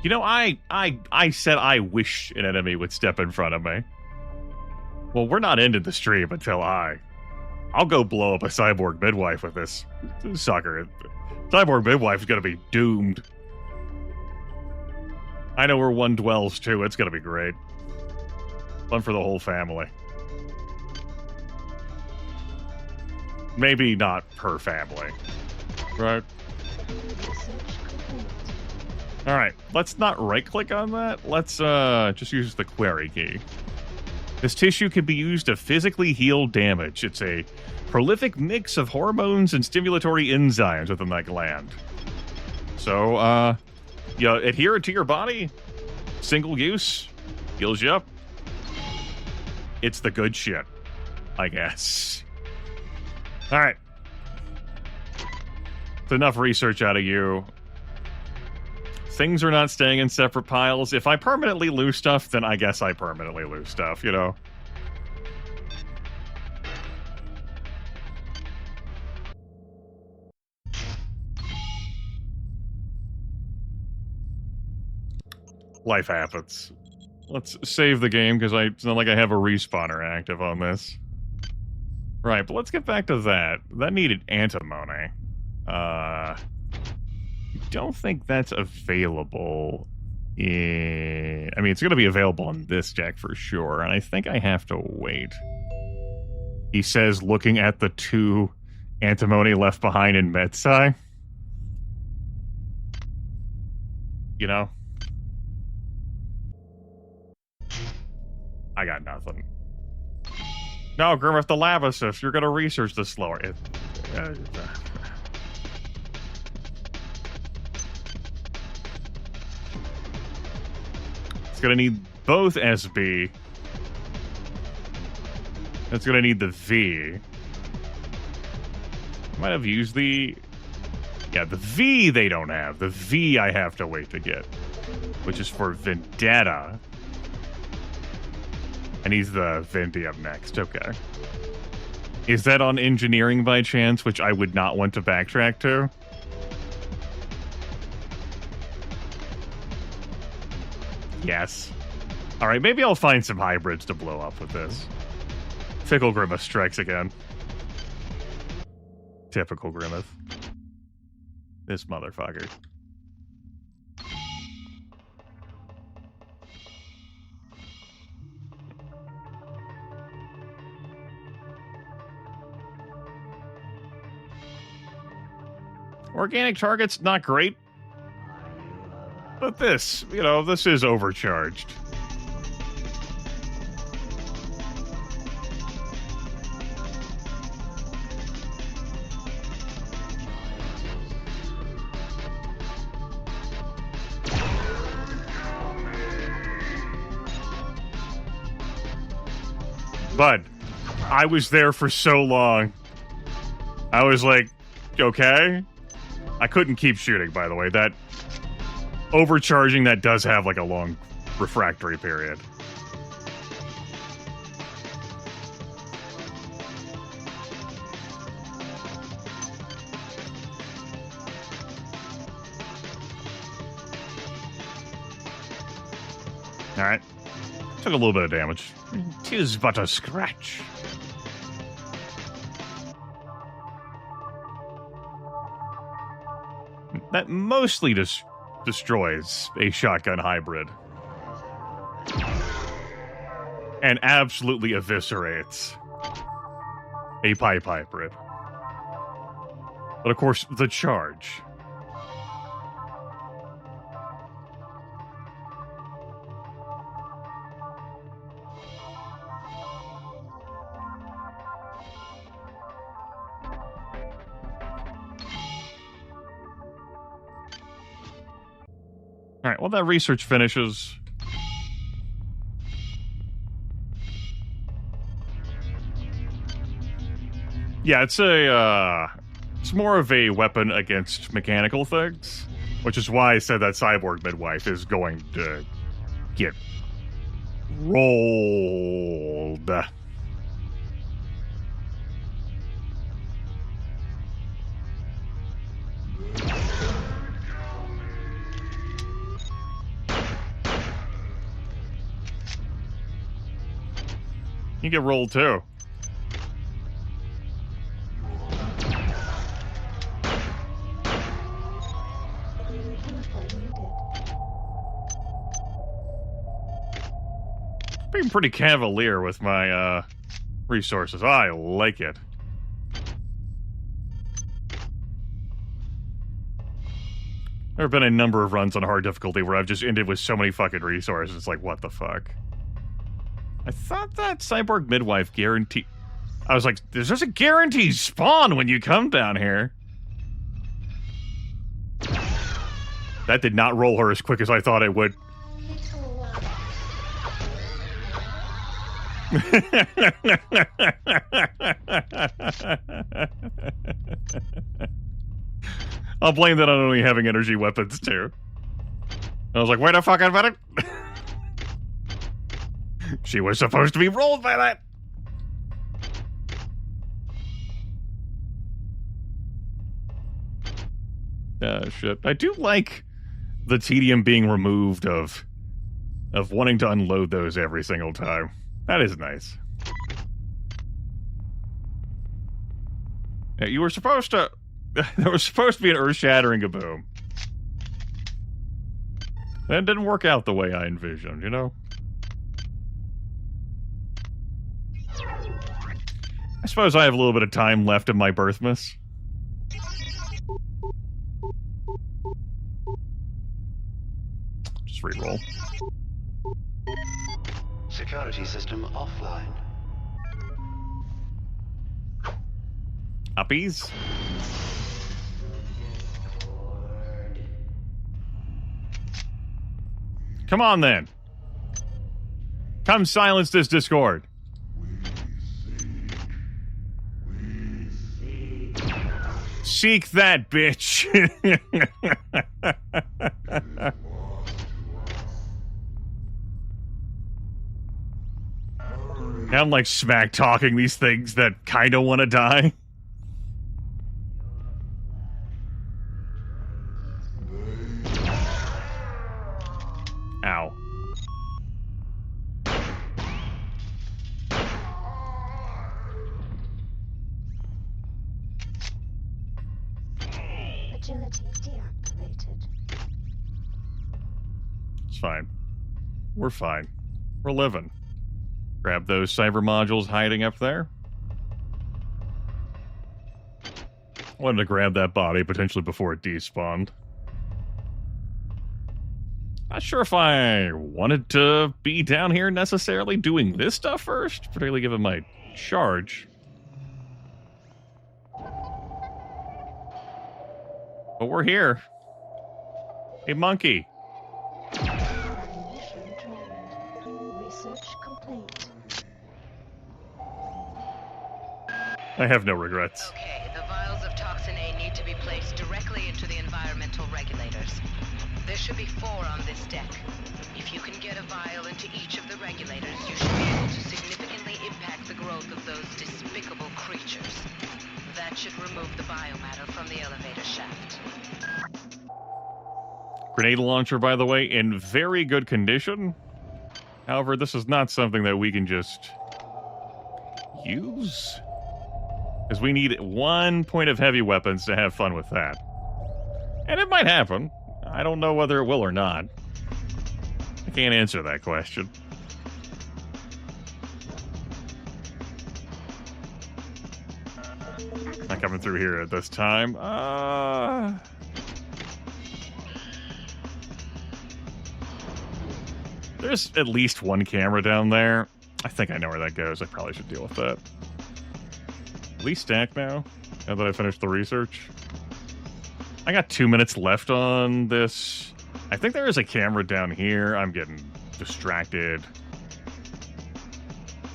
You know, I said I wish an enemy would step in front of me. Well, we're not ending the stream until I'll go blow up a cyborg midwife with this sucker. Cyborg midwife is going to be doomed. I know where one dwells too. It's going to be great. Fun for the whole family. Maybe not per family. Right? Alright, let's not right-click on that. Let's just use the query key. This tissue can be used to physically heal damage. It's a prolific mix of hormones and stimulatory enzymes within that gland. So, you adhere it to your body. Single use. Heals you up. It's the good shit. I guess. Alright. It's enough research out of you. Things are not staying in separate piles. If I permanently lose stuff, then I guess I permanently lose stuff, you know? Life happens. Let's save the game, because it's not like I have a respawner active on this. Right, but let's get back to that. That needed antimony. I don't think that's available in... I mean, it's going to be available on this deck for sure, and I think I have to wait. He says, looking at the 2 antimony left behind in Medsai. You know? I got nothing. No, Grimith, the lava cyst. You're going to research this slower. It's going to need both SB. It's going to need the V. Might have used the... Yeah, the V they don't have. The V I have to wait to get. Which is for Vendetta. And he's the Venti up next. Okay. Is that on engineering by chance, which I would not want to backtrack to? Yes. Alright, maybe I'll find some hybrids to blow up with this. Fickle Grimith strikes again. Typical Grimith. This motherfucker. Organic targets, not great. But this, you know, this is overcharged. Bud, I was there for so long. I was like, okay. I couldn't keep shooting, by the way. That overcharging, that does have like a long refractory period. Alright. Took a little bit of damage. 'Tis but a scratch. That mostly destroys a shotgun hybrid. And absolutely eviscerates a pipe hybrid. But of course, the charge. Alright, well that research finishes. Yeah, it's it's more of a weapon against mechanical things, which is why I said that cyborg midwife is going to get rolled. You get rolled too. Being pretty cavalier with my resources. I like it. There have been a number of runs on hard difficulty where I've just ended with so many fucking resources. It's like, what the fuck? I thought that cyborg midwife guarantee... I was like, there's just a guaranteed spawn when you come down here. That did not roll her as quick as I thought it would. I'll blame that on only having energy weapons, too. I was like, wait a fucking minute. She was supposed to be rolled by that. Shit. I do like the tedium being removed of wanting to unload those every single time. That is nice. Yeah, you were supposed to... There was supposed to be an earth-shattering kaboom. That didn't work out the way I envisioned, you know? I suppose I have a little bit of time left in my birthmas. Just reroll. Security system offline. Uppies? Come on, then. Come silence this Discord. Seek that, bitch. Now I'm like smack talking these things that kind of want to die. Ow. Agility deactivated. It's fine. We're fine. We're living. Grab those cyber modules hiding up there. Wanted to grab that body potentially before it despawned. Not sure if I wanted to be down here necessarily doing this stuff first, particularly given my charge. But we're here. Hey, monkey. Research complete. I have no regrets. Okay, the vials of Toxin A need to be placed directly into the environmental regulators. There should be 4 on this deck. If you can get a vial into each of the regulators, you should be able to significantly impact the growth of those despicable creatures. That should remove the biomatter from the elevator shaft. Grenade launcher, by the way, in very good condition. However, this is not something that we can just use. Because we need 1 point of heavy weapons to have fun with that. And it might happen. I don't know whether it will or not. I can't answer that question. Not coming through here at this time. There's at least 1 camera down there. I think I know where that goes. I probably should deal with that. At least stacked now that I finished the research. I got 2 minutes left on this. I think there is a camera down here. I'm getting distracted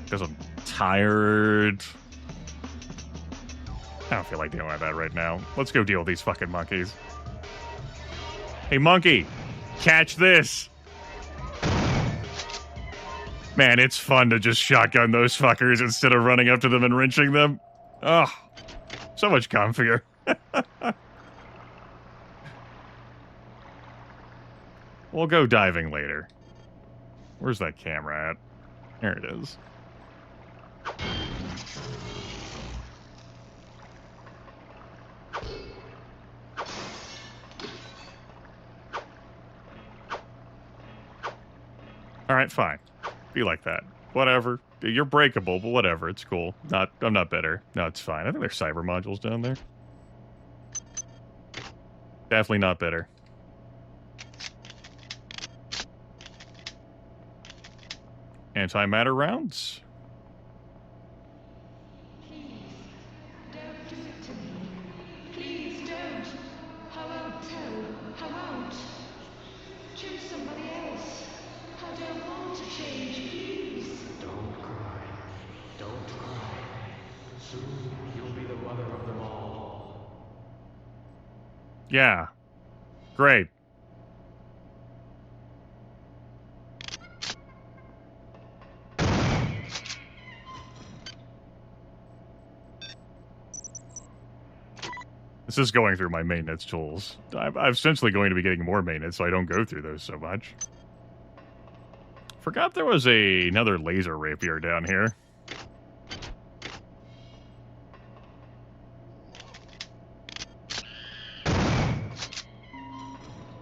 because I'm tired. I don't feel like dealing with that right now. Let's go deal with these fucking monkeys. Hey, monkey, catch this. Man, it's fun to just shotgun those fuckers instead of running up to them and wrenching them. Oh, so much comfier. We'll go diving later. Where's that camera at? There it is. Alright, fine. Be like that. Whatever. You're breakable, but whatever. It's cool. I'm not bitter. No, it's fine. I think there's cyber modules down there. Definitely not bitter. Antimatter rounds. Don't do it to me. Please don't. I won't tell. I won't. Choose somebody else. I don't want to change, please. Don't cry. Don't cry. Soon you'll be the mother of them all. Yeah. Great. This is going through my maintenance tools. I'm essentially going to be getting more maintenance, so I don't go through those so much. Forgot there was another laser rapier down here.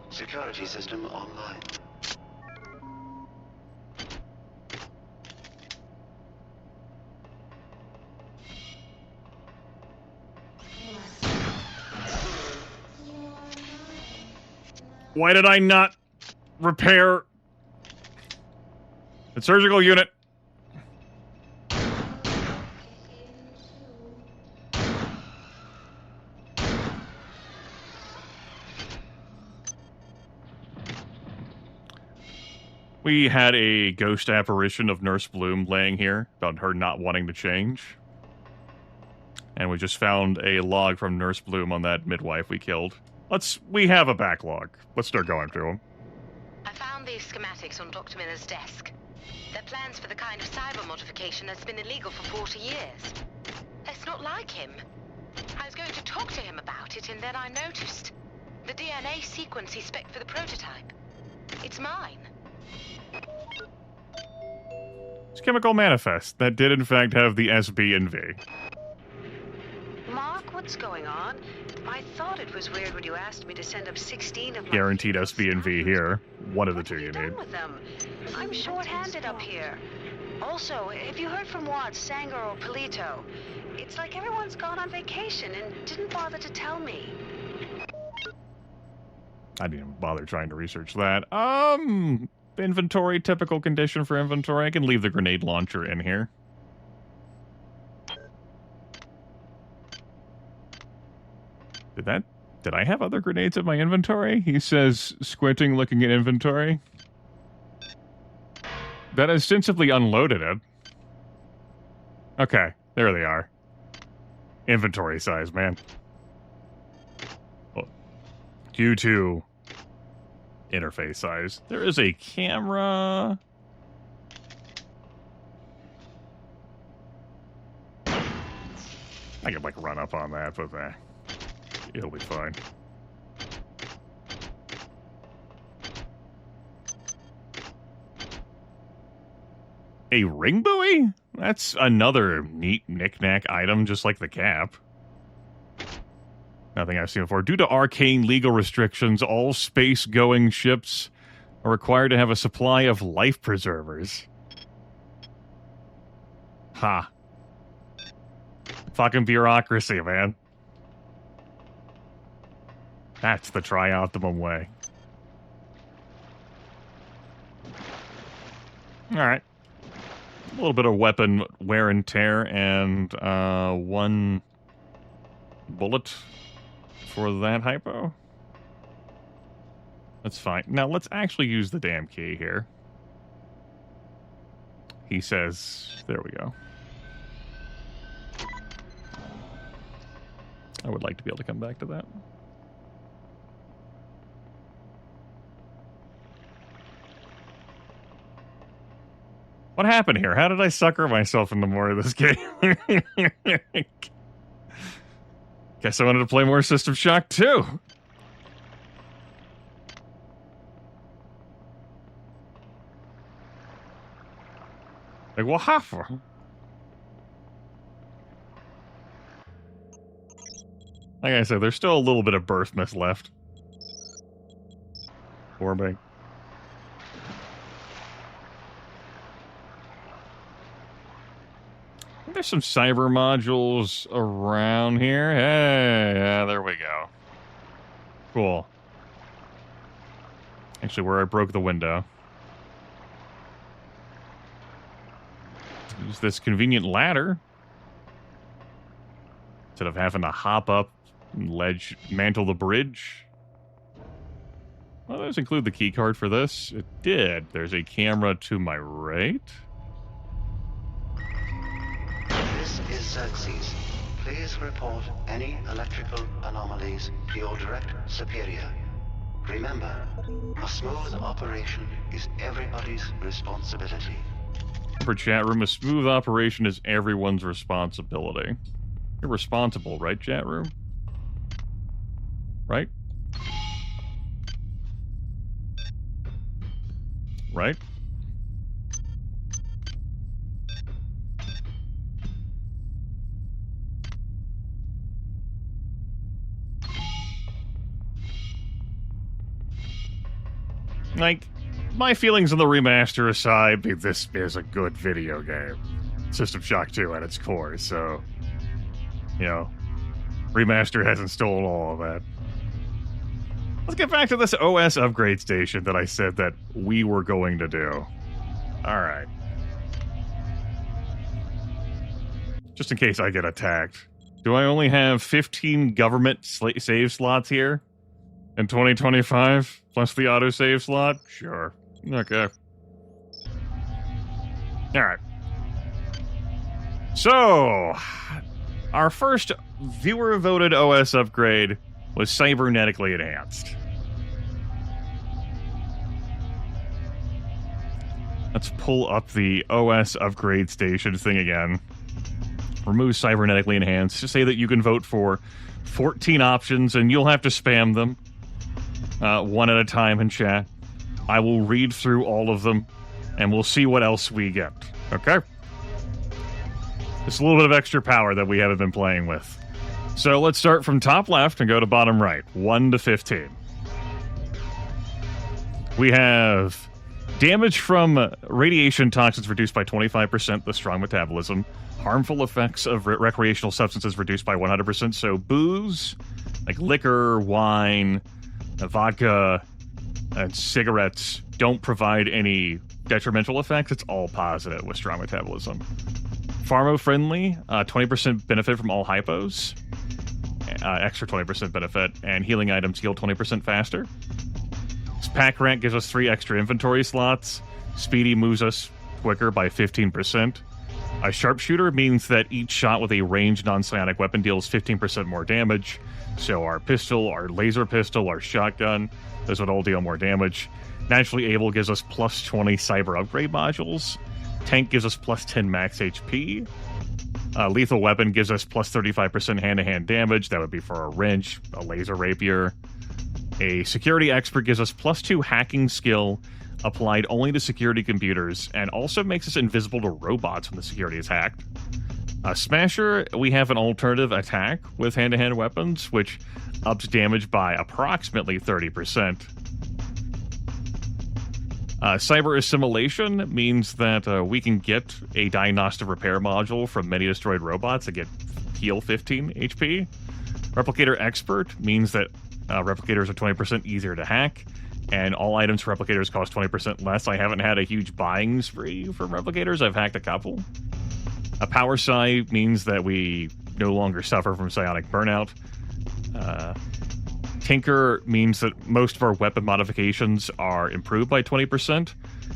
Security system online. Why did I not repair the surgical unit? We had a ghost apparition of Nurse Bloom laying here about her not wanting to change. And we just found a log from Nurse Bloom on that midwife we killed. We have a backlog. Let's start going through them. I found these schematics on Dr. Miller's desk. They're plans for the kind of cyber modification that's been illegal for 40 years. It's not like him. I was going to talk to him about it, and then I noticed the DNA sequence he spec'd for the prototype. It's mine. It's Chemical Manifest. That did, in fact, have the SB and V. Mark, what's going on? I thought it was weird when you asked me to send up 16 of my... Guaranteed SB and V here. One of the two you need. with them. I'm short-handed up here. Also, have you heard from Watts, Sanger, or Polito? It's like everyone's gone on vacation and didn't bother to tell me. I didn't even bother trying to research that. Inventory, typical condition for inventory. I can leave the grenade launcher in here. Did I have other grenades in my inventory? He says, squinting, looking at inventory. That ostensibly unloaded it. Okay, there they are. Inventory size, man. Well, due to interface size. There is a camera. I could, run up on that, but it'll be fine. A ring buoy? That's another neat knick-knack item, just like the cap. Nothing I've seen before. Due to arcane legal restrictions, all space-going ships are required to have a supply of life preservers. Ha. Fucking bureaucracy, man. That's the tri-optimum way. Alright. A little bit of weapon wear and tear, and one bullet for that hypo. That's fine. Now, let's actually use the damn key here. He says, there we go. I would like to be able to come back to that. What happened here? How did I sucker myself into more of this game? Guess I wanted to play more System Shock 2. Like, what happened? Like I said, there's still a little bit of birth mist left. For me. There's some cyber modules around here. Hey, yeah, there we go. Cool. Actually, where I broke the window. Use this convenient ladder. Instead of having to hop up and mantle the bridge. Well, does include the key card for this? It did. There's a camera to my right. is Xerxes. Please report any electrical anomalies to your direct superior. Remember, a smooth operation is everybody's responsibility. For chat room, a smooth operation is everyone's responsibility. You're responsible, right, chat room? Right? Right? Like, my feelings on the remaster aside, this is a good video game. System Shock 2 at its core, so, you know, remaster hasn't stolen all of that. Let's get back to this OS upgrade station that I said that we were going to do. Alright. Just in case I get attacked. Do I only have 15 government save slots here? In 2025? Plus the autosave slot? Sure. Okay. Alright. So, our first viewer-voted OS upgrade was cybernetically enhanced. Let's pull up the OS upgrade station thing again. Remove cybernetically enhanced. Just say that you can vote for 14 options, and you'll have to spam them one at a time in chat. I will read through all of them, and we'll see what else we get. Okay? It's a little bit of extra power that we haven't been playing with. So let's start from top left and go to bottom right. 1 to 15. We have damage from radiation toxins reduced by 25%, the strong metabolism. Harmful effects of recreational substances reduced by 100%. So booze, like liquor, wine, vodka, and cigarettes don't provide any detrimental effects. It's all positive with strong metabolism. Pharma-friendly, 20% benefit from all hypos. Extra 20% benefit, and healing items heal 20% faster. Pack rank gives us 3 extra inventory slots. Speedy moves us quicker by 15%. A sharpshooter means that each shot with a ranged non-psionic weapon deals 15% more damage. So our pistol, our laser pistol, our shotgun, those would all deal more damage. Naturally Able gives us plus 20 cyber upgrade modules. Tank gives us plus 10 max HP. Lethal weapon gives us plus 35% hand-to-hand damage. That would be for a wrench, a laser rapier. A security expert gives us plus 2 hacking skill applied only to security computers, and also makes us invisible to robots when the security is hacked. Smasher, we have an alternative attack with hand-to-hand weapons, which ups damage by approximately 30%. Cyber Assimilation means that we can get a diagnostic repair module from many destroyed robots that heal 15 HP. Replicator Expert means that replicators are 20% easier to hack, and all items for replicators cost 20% less. I haven't had a huge buying spree from replicators. I've hacked a couple. A Power Psi means that we no longer suffer from psionic burnout. Tinker means that most of our weapon modifications are improved by 20%,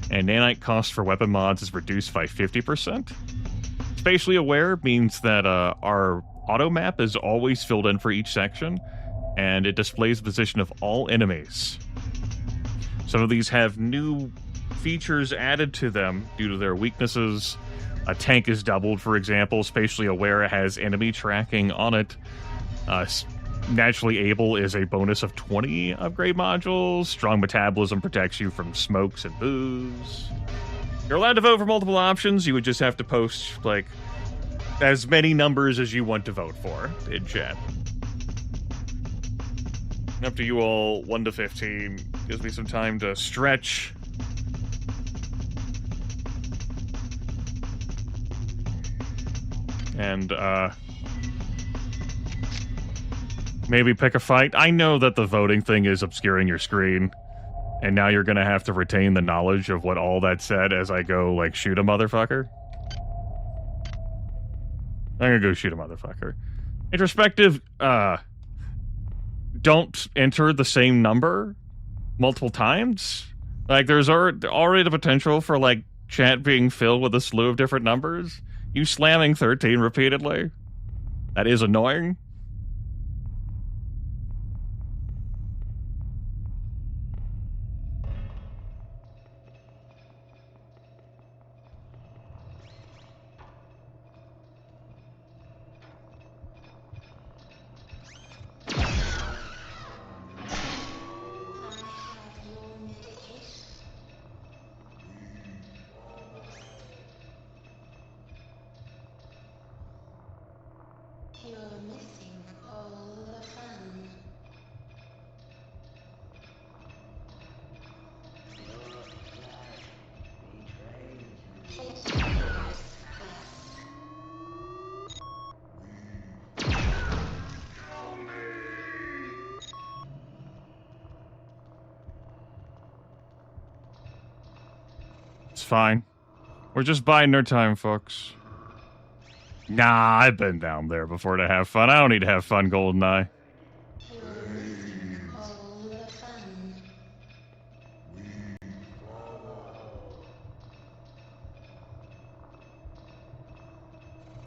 and nanite cost for weapon mods is reduced by 50%. Spatially Aware means that our auto map is always filled in for each section, and it displays the position of all enemies. Some of these have new features added to them due to their weaknesses. A tank is doubled, for example. Spatially Aware has enemy tracking on it. Naturally Able is a bonus of 20 upgrade modules. Strong Metabolism protects you from smokes and booze. You're allowed to vote for multiple options. You would just have to post, like, as many numbers as you want to vote for in chat. Up to you all, 1 to 15. Gives me some time to stretch. And, maybe pick a fight. I know that the voting thing is obscuring your screen, and now you're gonna have to retain the knowledge of what all that said as I go, like, shoot a motherfucker. I'm gonna go shoot a motherfucker. Introspective, don't enter the same number multiple times. Like, there's already the potential for, like, chat being filled with a slew of different numbers. You slamming 13 repeatedly? That is annoying. You're missing all the fun. It's fine. We're just biding our time, folks. Nah, I've been down there before to have fun. I don't need to have fun, GoldenEye.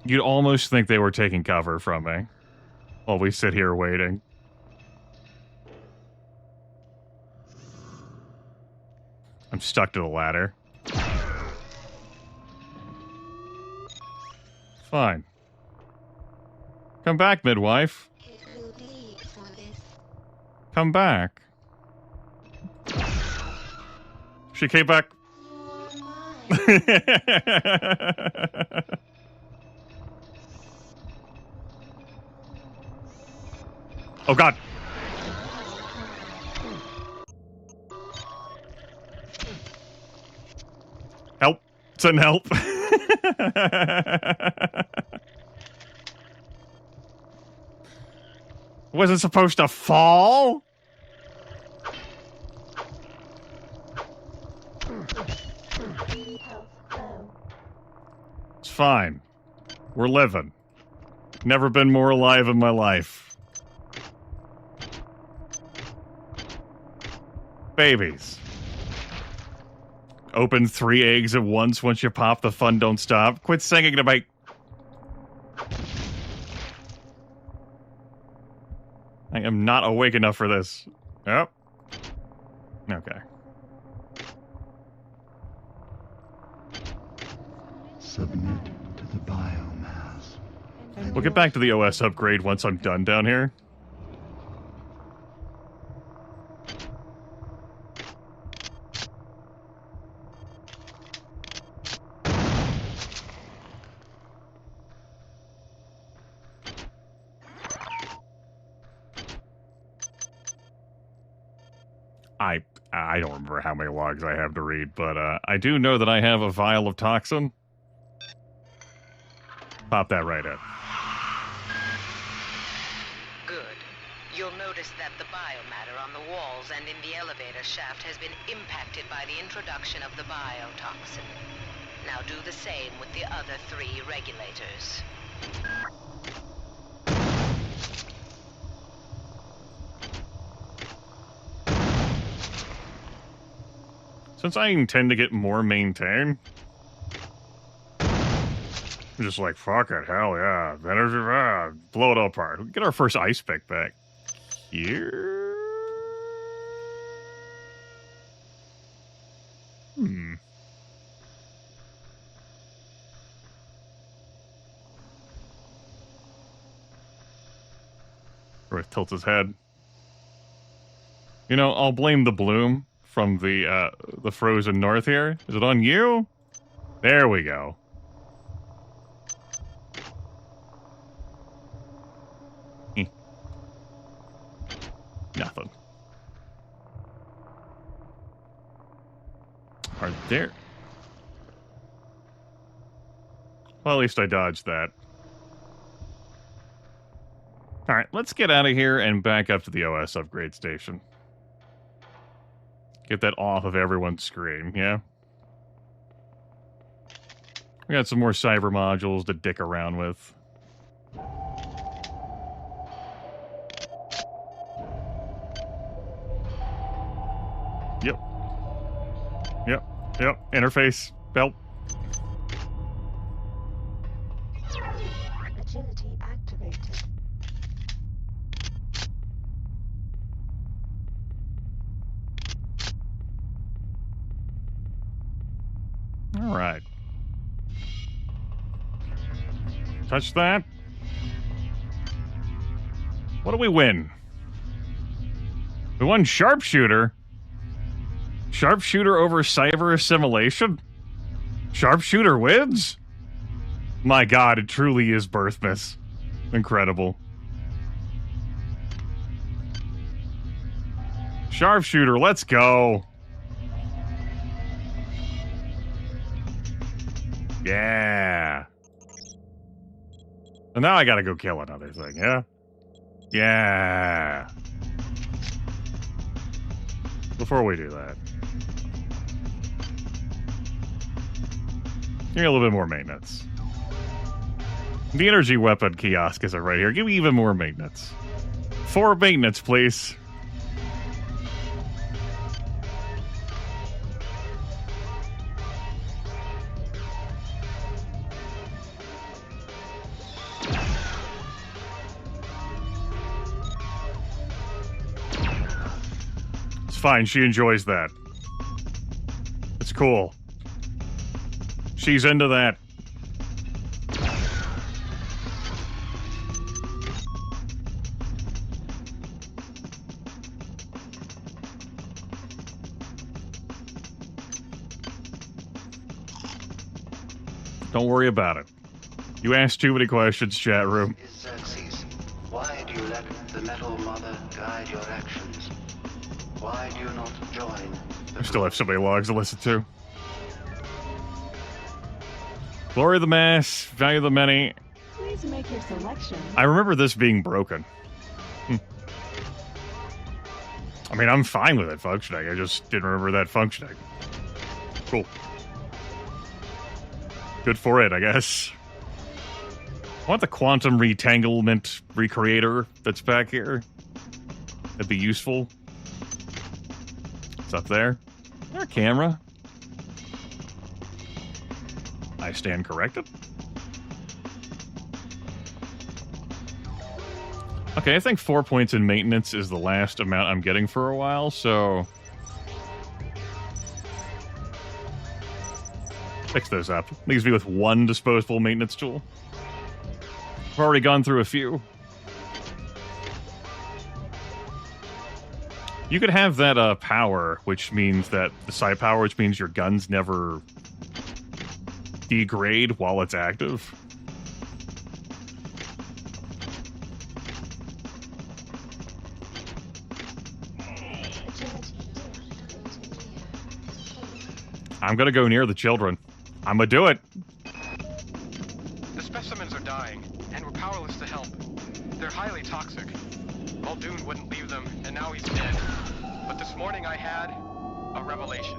You'd almost think they were taking cover from me while we sit here waiting. I'm stuck to the ladder. Fine. Come back, midwife. Come back. She came back. Oh, God. Help. Send help. Wasn't supposed to fall? It's fine. We're living. Never been more alive in my life. Babies. Open 3 eggs at once you pop, the fun don't stop. Quit singing to my... I am not awake enough for this. Oh. Okay. Submit to the biomass. We'll get back to the OS upgrade once I'm done down here. I don't remember how many logs I have to read, but I do know that I have a vial of toxin. Pop that right in. Good. You'll notice that the biomatter on the walls and in the elevator shaft has been impacted by the introduction of the biotoxin. Now do the same with the other 3 regulators. Since I intend to get more maintained, I'm just like, fuck it, hell yeah. Blow it all apart. We get our first ice pick back. Here? Or tilts his head. You know, I'll blame the bloom from the frozen north here. Is it on you? There we go. Nothing. Are there... Well, at least I dodged that. Alright, let's get out of here and back up to the OS upgrade station. Get that off of everyone's screen, yeah? We got some more cyber modules to dick around with. Yep. Interface. Help. Alright. Touch that. What do we win? We won Sharpshooter. Sharpshooter over cyber assimilation? Sharpshooter wins? My god, it truly is Birthmas. Incredible. Sharpshooter, let's go. Yeah. And now I gotta go kill another thing, yeah? Yeah. Before we do that, give me a little bit more maintenance. The energy weapon kiosk is right here. Give me even more maintenance. 4 maintenance, please. It's fine. She enjoys that. It's cool. She's into that. Don't worry about it. You asked too many questions, chat room. Xerxes, why do you let the Metal Mother guide your actions? Why do you not join I still have so many logs to listen to. Glory of the mass, value of the many. Please make your selection. I remember this being broken. I mean, I'm fine with it functioning. I just didn't remember that functioning. Cool. Good for it, I guess. I want the quantum retanglement recreator that's back here. That'd be useful. It's up there. Is there a camera? I stand corrected. Okay, I think 4 points in maintenance is the last amount I'm getting for a while, so... fix those up. Leaves me with 1 disposable maintenance tool. I've already gone through a few. You could have that power, which means that the psi power, which means your guns never degrade while it's active. I'm gonna go near the children. I'm gonna do it. The specimens are dying, and we're powerless to help. They're highly toxic. Muldoon wouldn't leave them, and now he's dead. But this morning I had a revelation.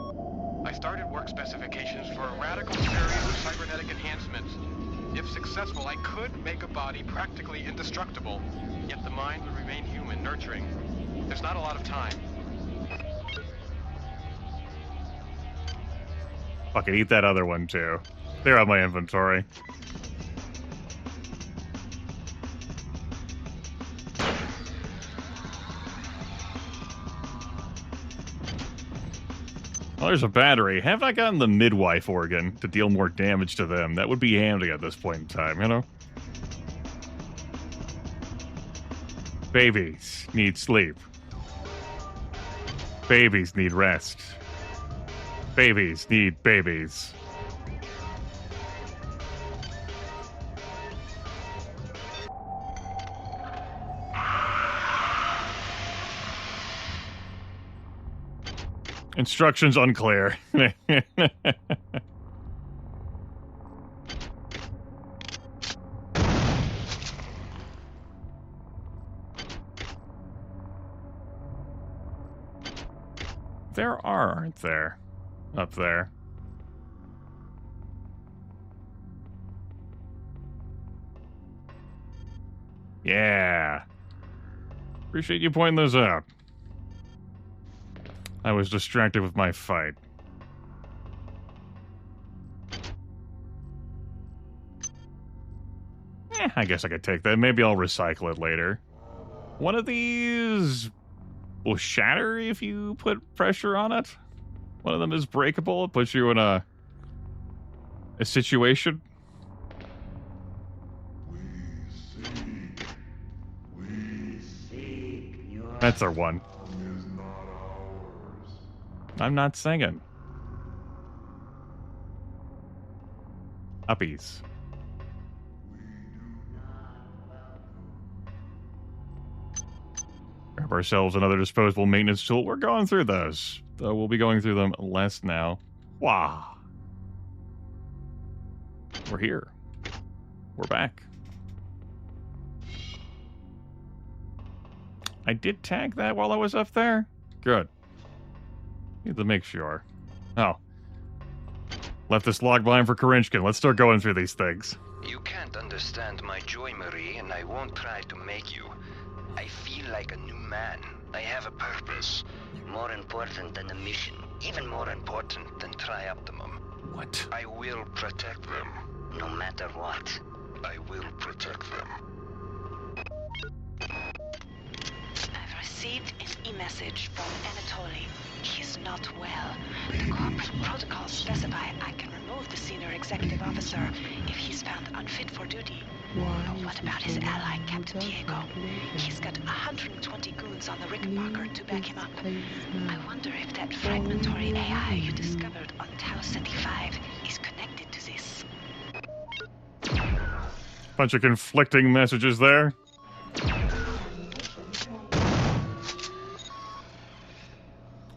I started work specifications for a radical series of cybernetic enhancements. If successful, I could make a body practically indestructible, yet the mind would remain human, nurturing. There's not a lot of time. Fucking eat that other one, too. They're on my inventory. Well, there's a battery. Have I gotten the midwife organ to deal more damage to them? That would be handy at this point in time, you know? Babies need sleep. Babies need rest. Babies need babies. Instructions unclear. There are, aren't there? Up there. Yeah. Appreciate you pointing those out. I was distracted with my fight. I guess I could take that. Maybe I'll recycle it later. One of these will shatter if you put pressure on it. One of them is breakable. It puts you in a a situation? That's our one. I'm not singing. Uppies. Grab ourselves another disposable maintenance tool. We're going through those. Though we'll be going through them less now. Wow. We're here. We're back. I did tag that while I was up there? Good. Need to make sure. Oh. Left this log behind for Karinchkin. Let's start going through these things. You can't understand my joy, Marie, and I won't try to make you. I feel like a new man. I have a purpose. More important than a mission. Even more important than Trioptimum. What? I will protect them. No matter what. I will protect them. I've received an e-message from Anatoly. He is not well. The corporate protocols specify I can remove the senior executive officer if he's found unfit for duty. What about his ally, Captain Diego? He's got 120 goons on the Rickenbacker to back him up. I wonder if that fragmentary AI you discovered on Tau Ceti 5 is connected to this. Bunch of conflicting messages there.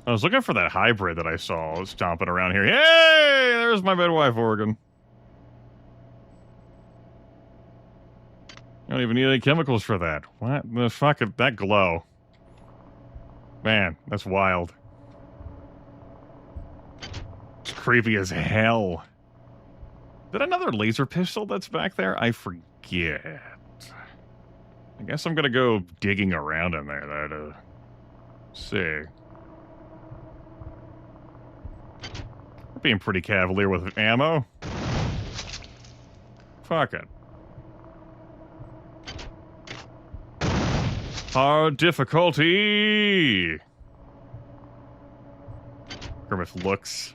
I was looking for that hybrid that I saw stomping around here. Hey, there's my midwife organ. I don't even need any chemicals for that. What the fuck? That glow. Man, that's wild. It's creepy as hell. Is that another laser pistol that's back there? I forget. I guess I'm gonna go digging around in there, though, to see. Being pretty cavalier with ammo. Fuck it. Hard difficulty. Grimith looks.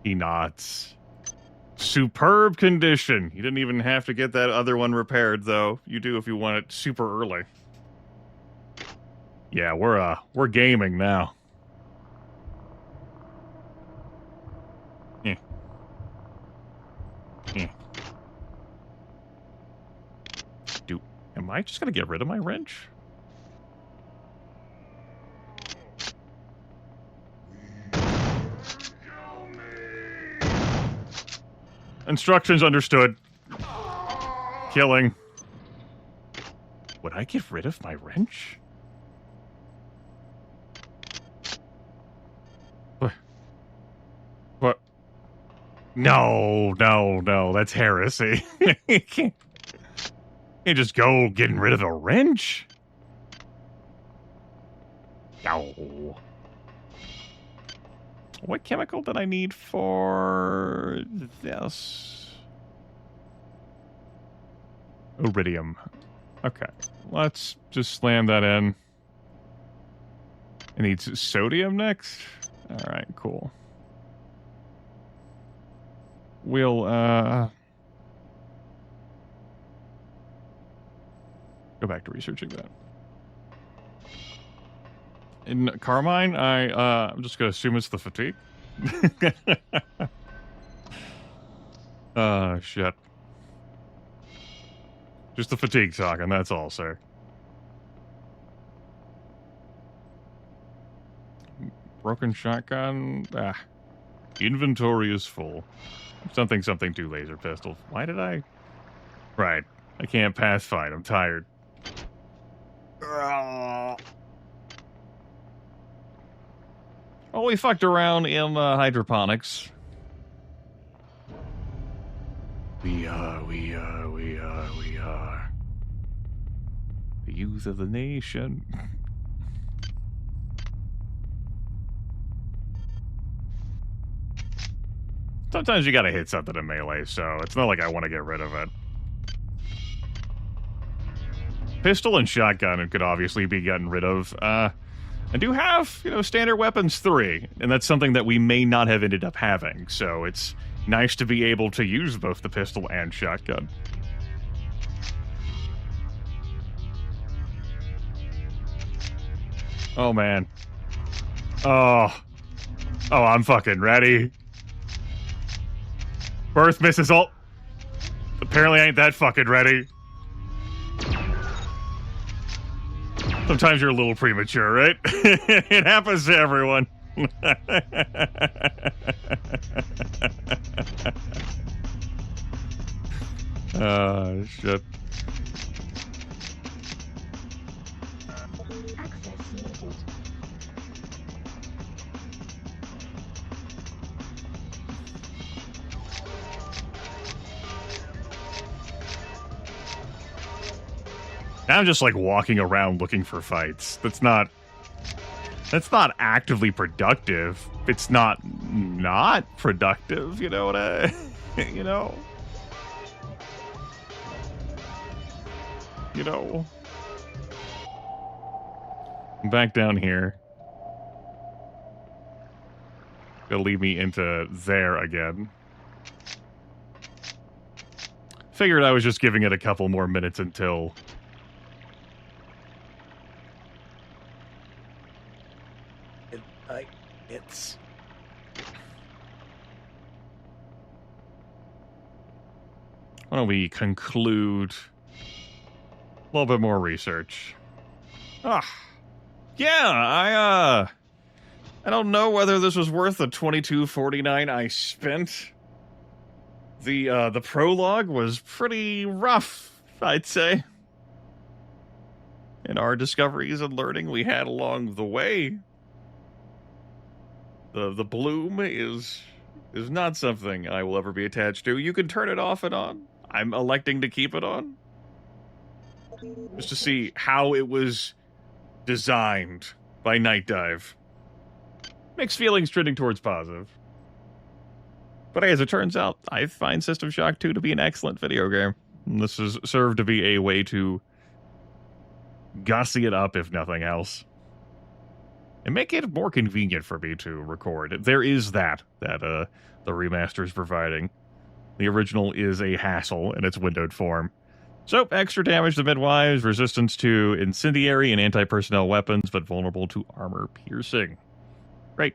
He nods. Superb condition. You didn't even have to get that other one repaired, though. You do if you want it super early. Yeah, we're gaming now. Am I just gonna get rid of my wrench? Instructions understood. Killing. Would I get rid of my wrench? What? No, that's heresy. You can't just go getting rid of a wrench. No. What chemical did I need for this? Iridium. Okay. Let's just slam that in. It needs sodium next? Alright, cool. We'll, go back to researching that. In Carmine, I'm just going to assume it's the fatigue. Oh, shit. Just the fatigue talking, that's all, sir. Broken shotgun. Inventory is full. Something, 2 laser pistols. Why did I? Right. I can't pass fight. I'm tired. Oh, we fucked around in hydroponics. We are the youth of the nation. Sometimes you gotta hit something in melee, so it's not like I want to get rid of it. Pistol and shotgun could obviously be gotten rid of. I do have, standard weapons 3, and that's something that we may not have ended up having, so it's nice to be able to use both the pistol and shotgun. Oh, man. Oh, I'm fucking ready. Birth misses all. Apparently I ain't that fucking ready. Sometimes you're a little premature, right? It happens to everyone. Oh, shit. Access needed. Now I'm just like walking around looking for fights. That's not actively productive. It's not productive, you know what I'm back down here. Gonna lead me into there again. Figured I was just giving it a couple more minutes until it's... Why don't we conclude a little bit more research? Yeah, I don't know whether this was worth the $22.49 I spent. The prologue was pretty rough, I'd say. And our discoveries and learning we had along the way. The bloom is not something I will ever be attached to. You can turn it off and on. I'm electing to keep it on. Just to see how it was designed by Nightdive. Mixed feelings trending towards positive. But as it turns out, I find System Shock 2 to be an excellent video game. And this has served to be a way to gussy it up, if nothing else. And make it more convenient for me to record. There is that the remaster is providing. The original is a hassle in its windowed form. So, extra damage to midwives, resistance to incendiary and anti-personnel weapons, but vulnerable to armor piercing. Great.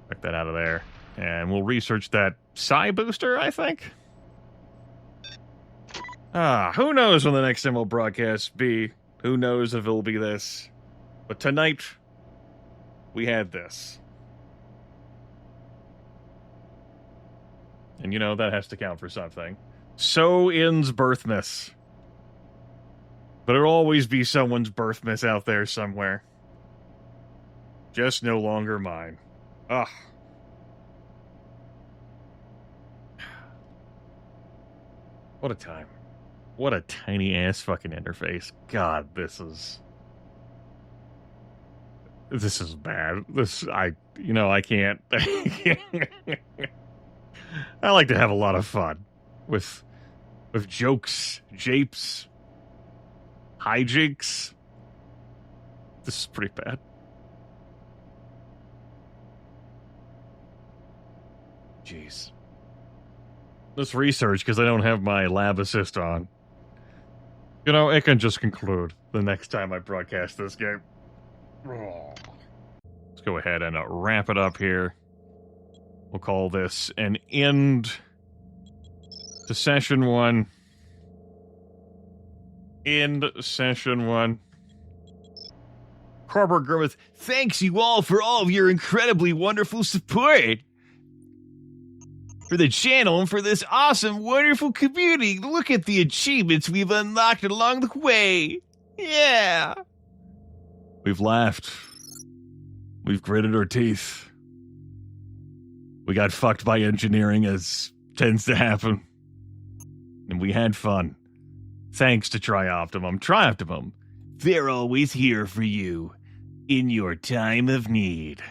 Check that out of there. And we'll research that psi booster, I think. Who knows when the next time will broadcast be? Who knows if it'll be this? But tonight, we had this. And that has to count for something. So ends Birthmas. But it'll always be someone's birthmas out there somewhere. Just no longer mine. Ugh. What a time. What a tiny ass fucking interface. God, this is bad. I can't. I like to have a lot of fun with jokes, japes, hijinks. This is pretty bad. Jeez. Let's research, because I don't have my lab assist on. It can just conclude the next time I broadcast this game. Let's go ahead and wrap it up here. We'll call this an end to Session 1. End Session 1. Corporal Grimith, thanks you all for all of your incredibly wonderful support for the channel and for this awesome, wonderful community. Look at the achievements we've unlocked along the way. Yeah. We've laughed. We've gritted our teeth. We got fucked by engineering, as tends to happen. And we had fun. Thanks to Trioptimum. Trioptimum, they're always here for you in your time of need.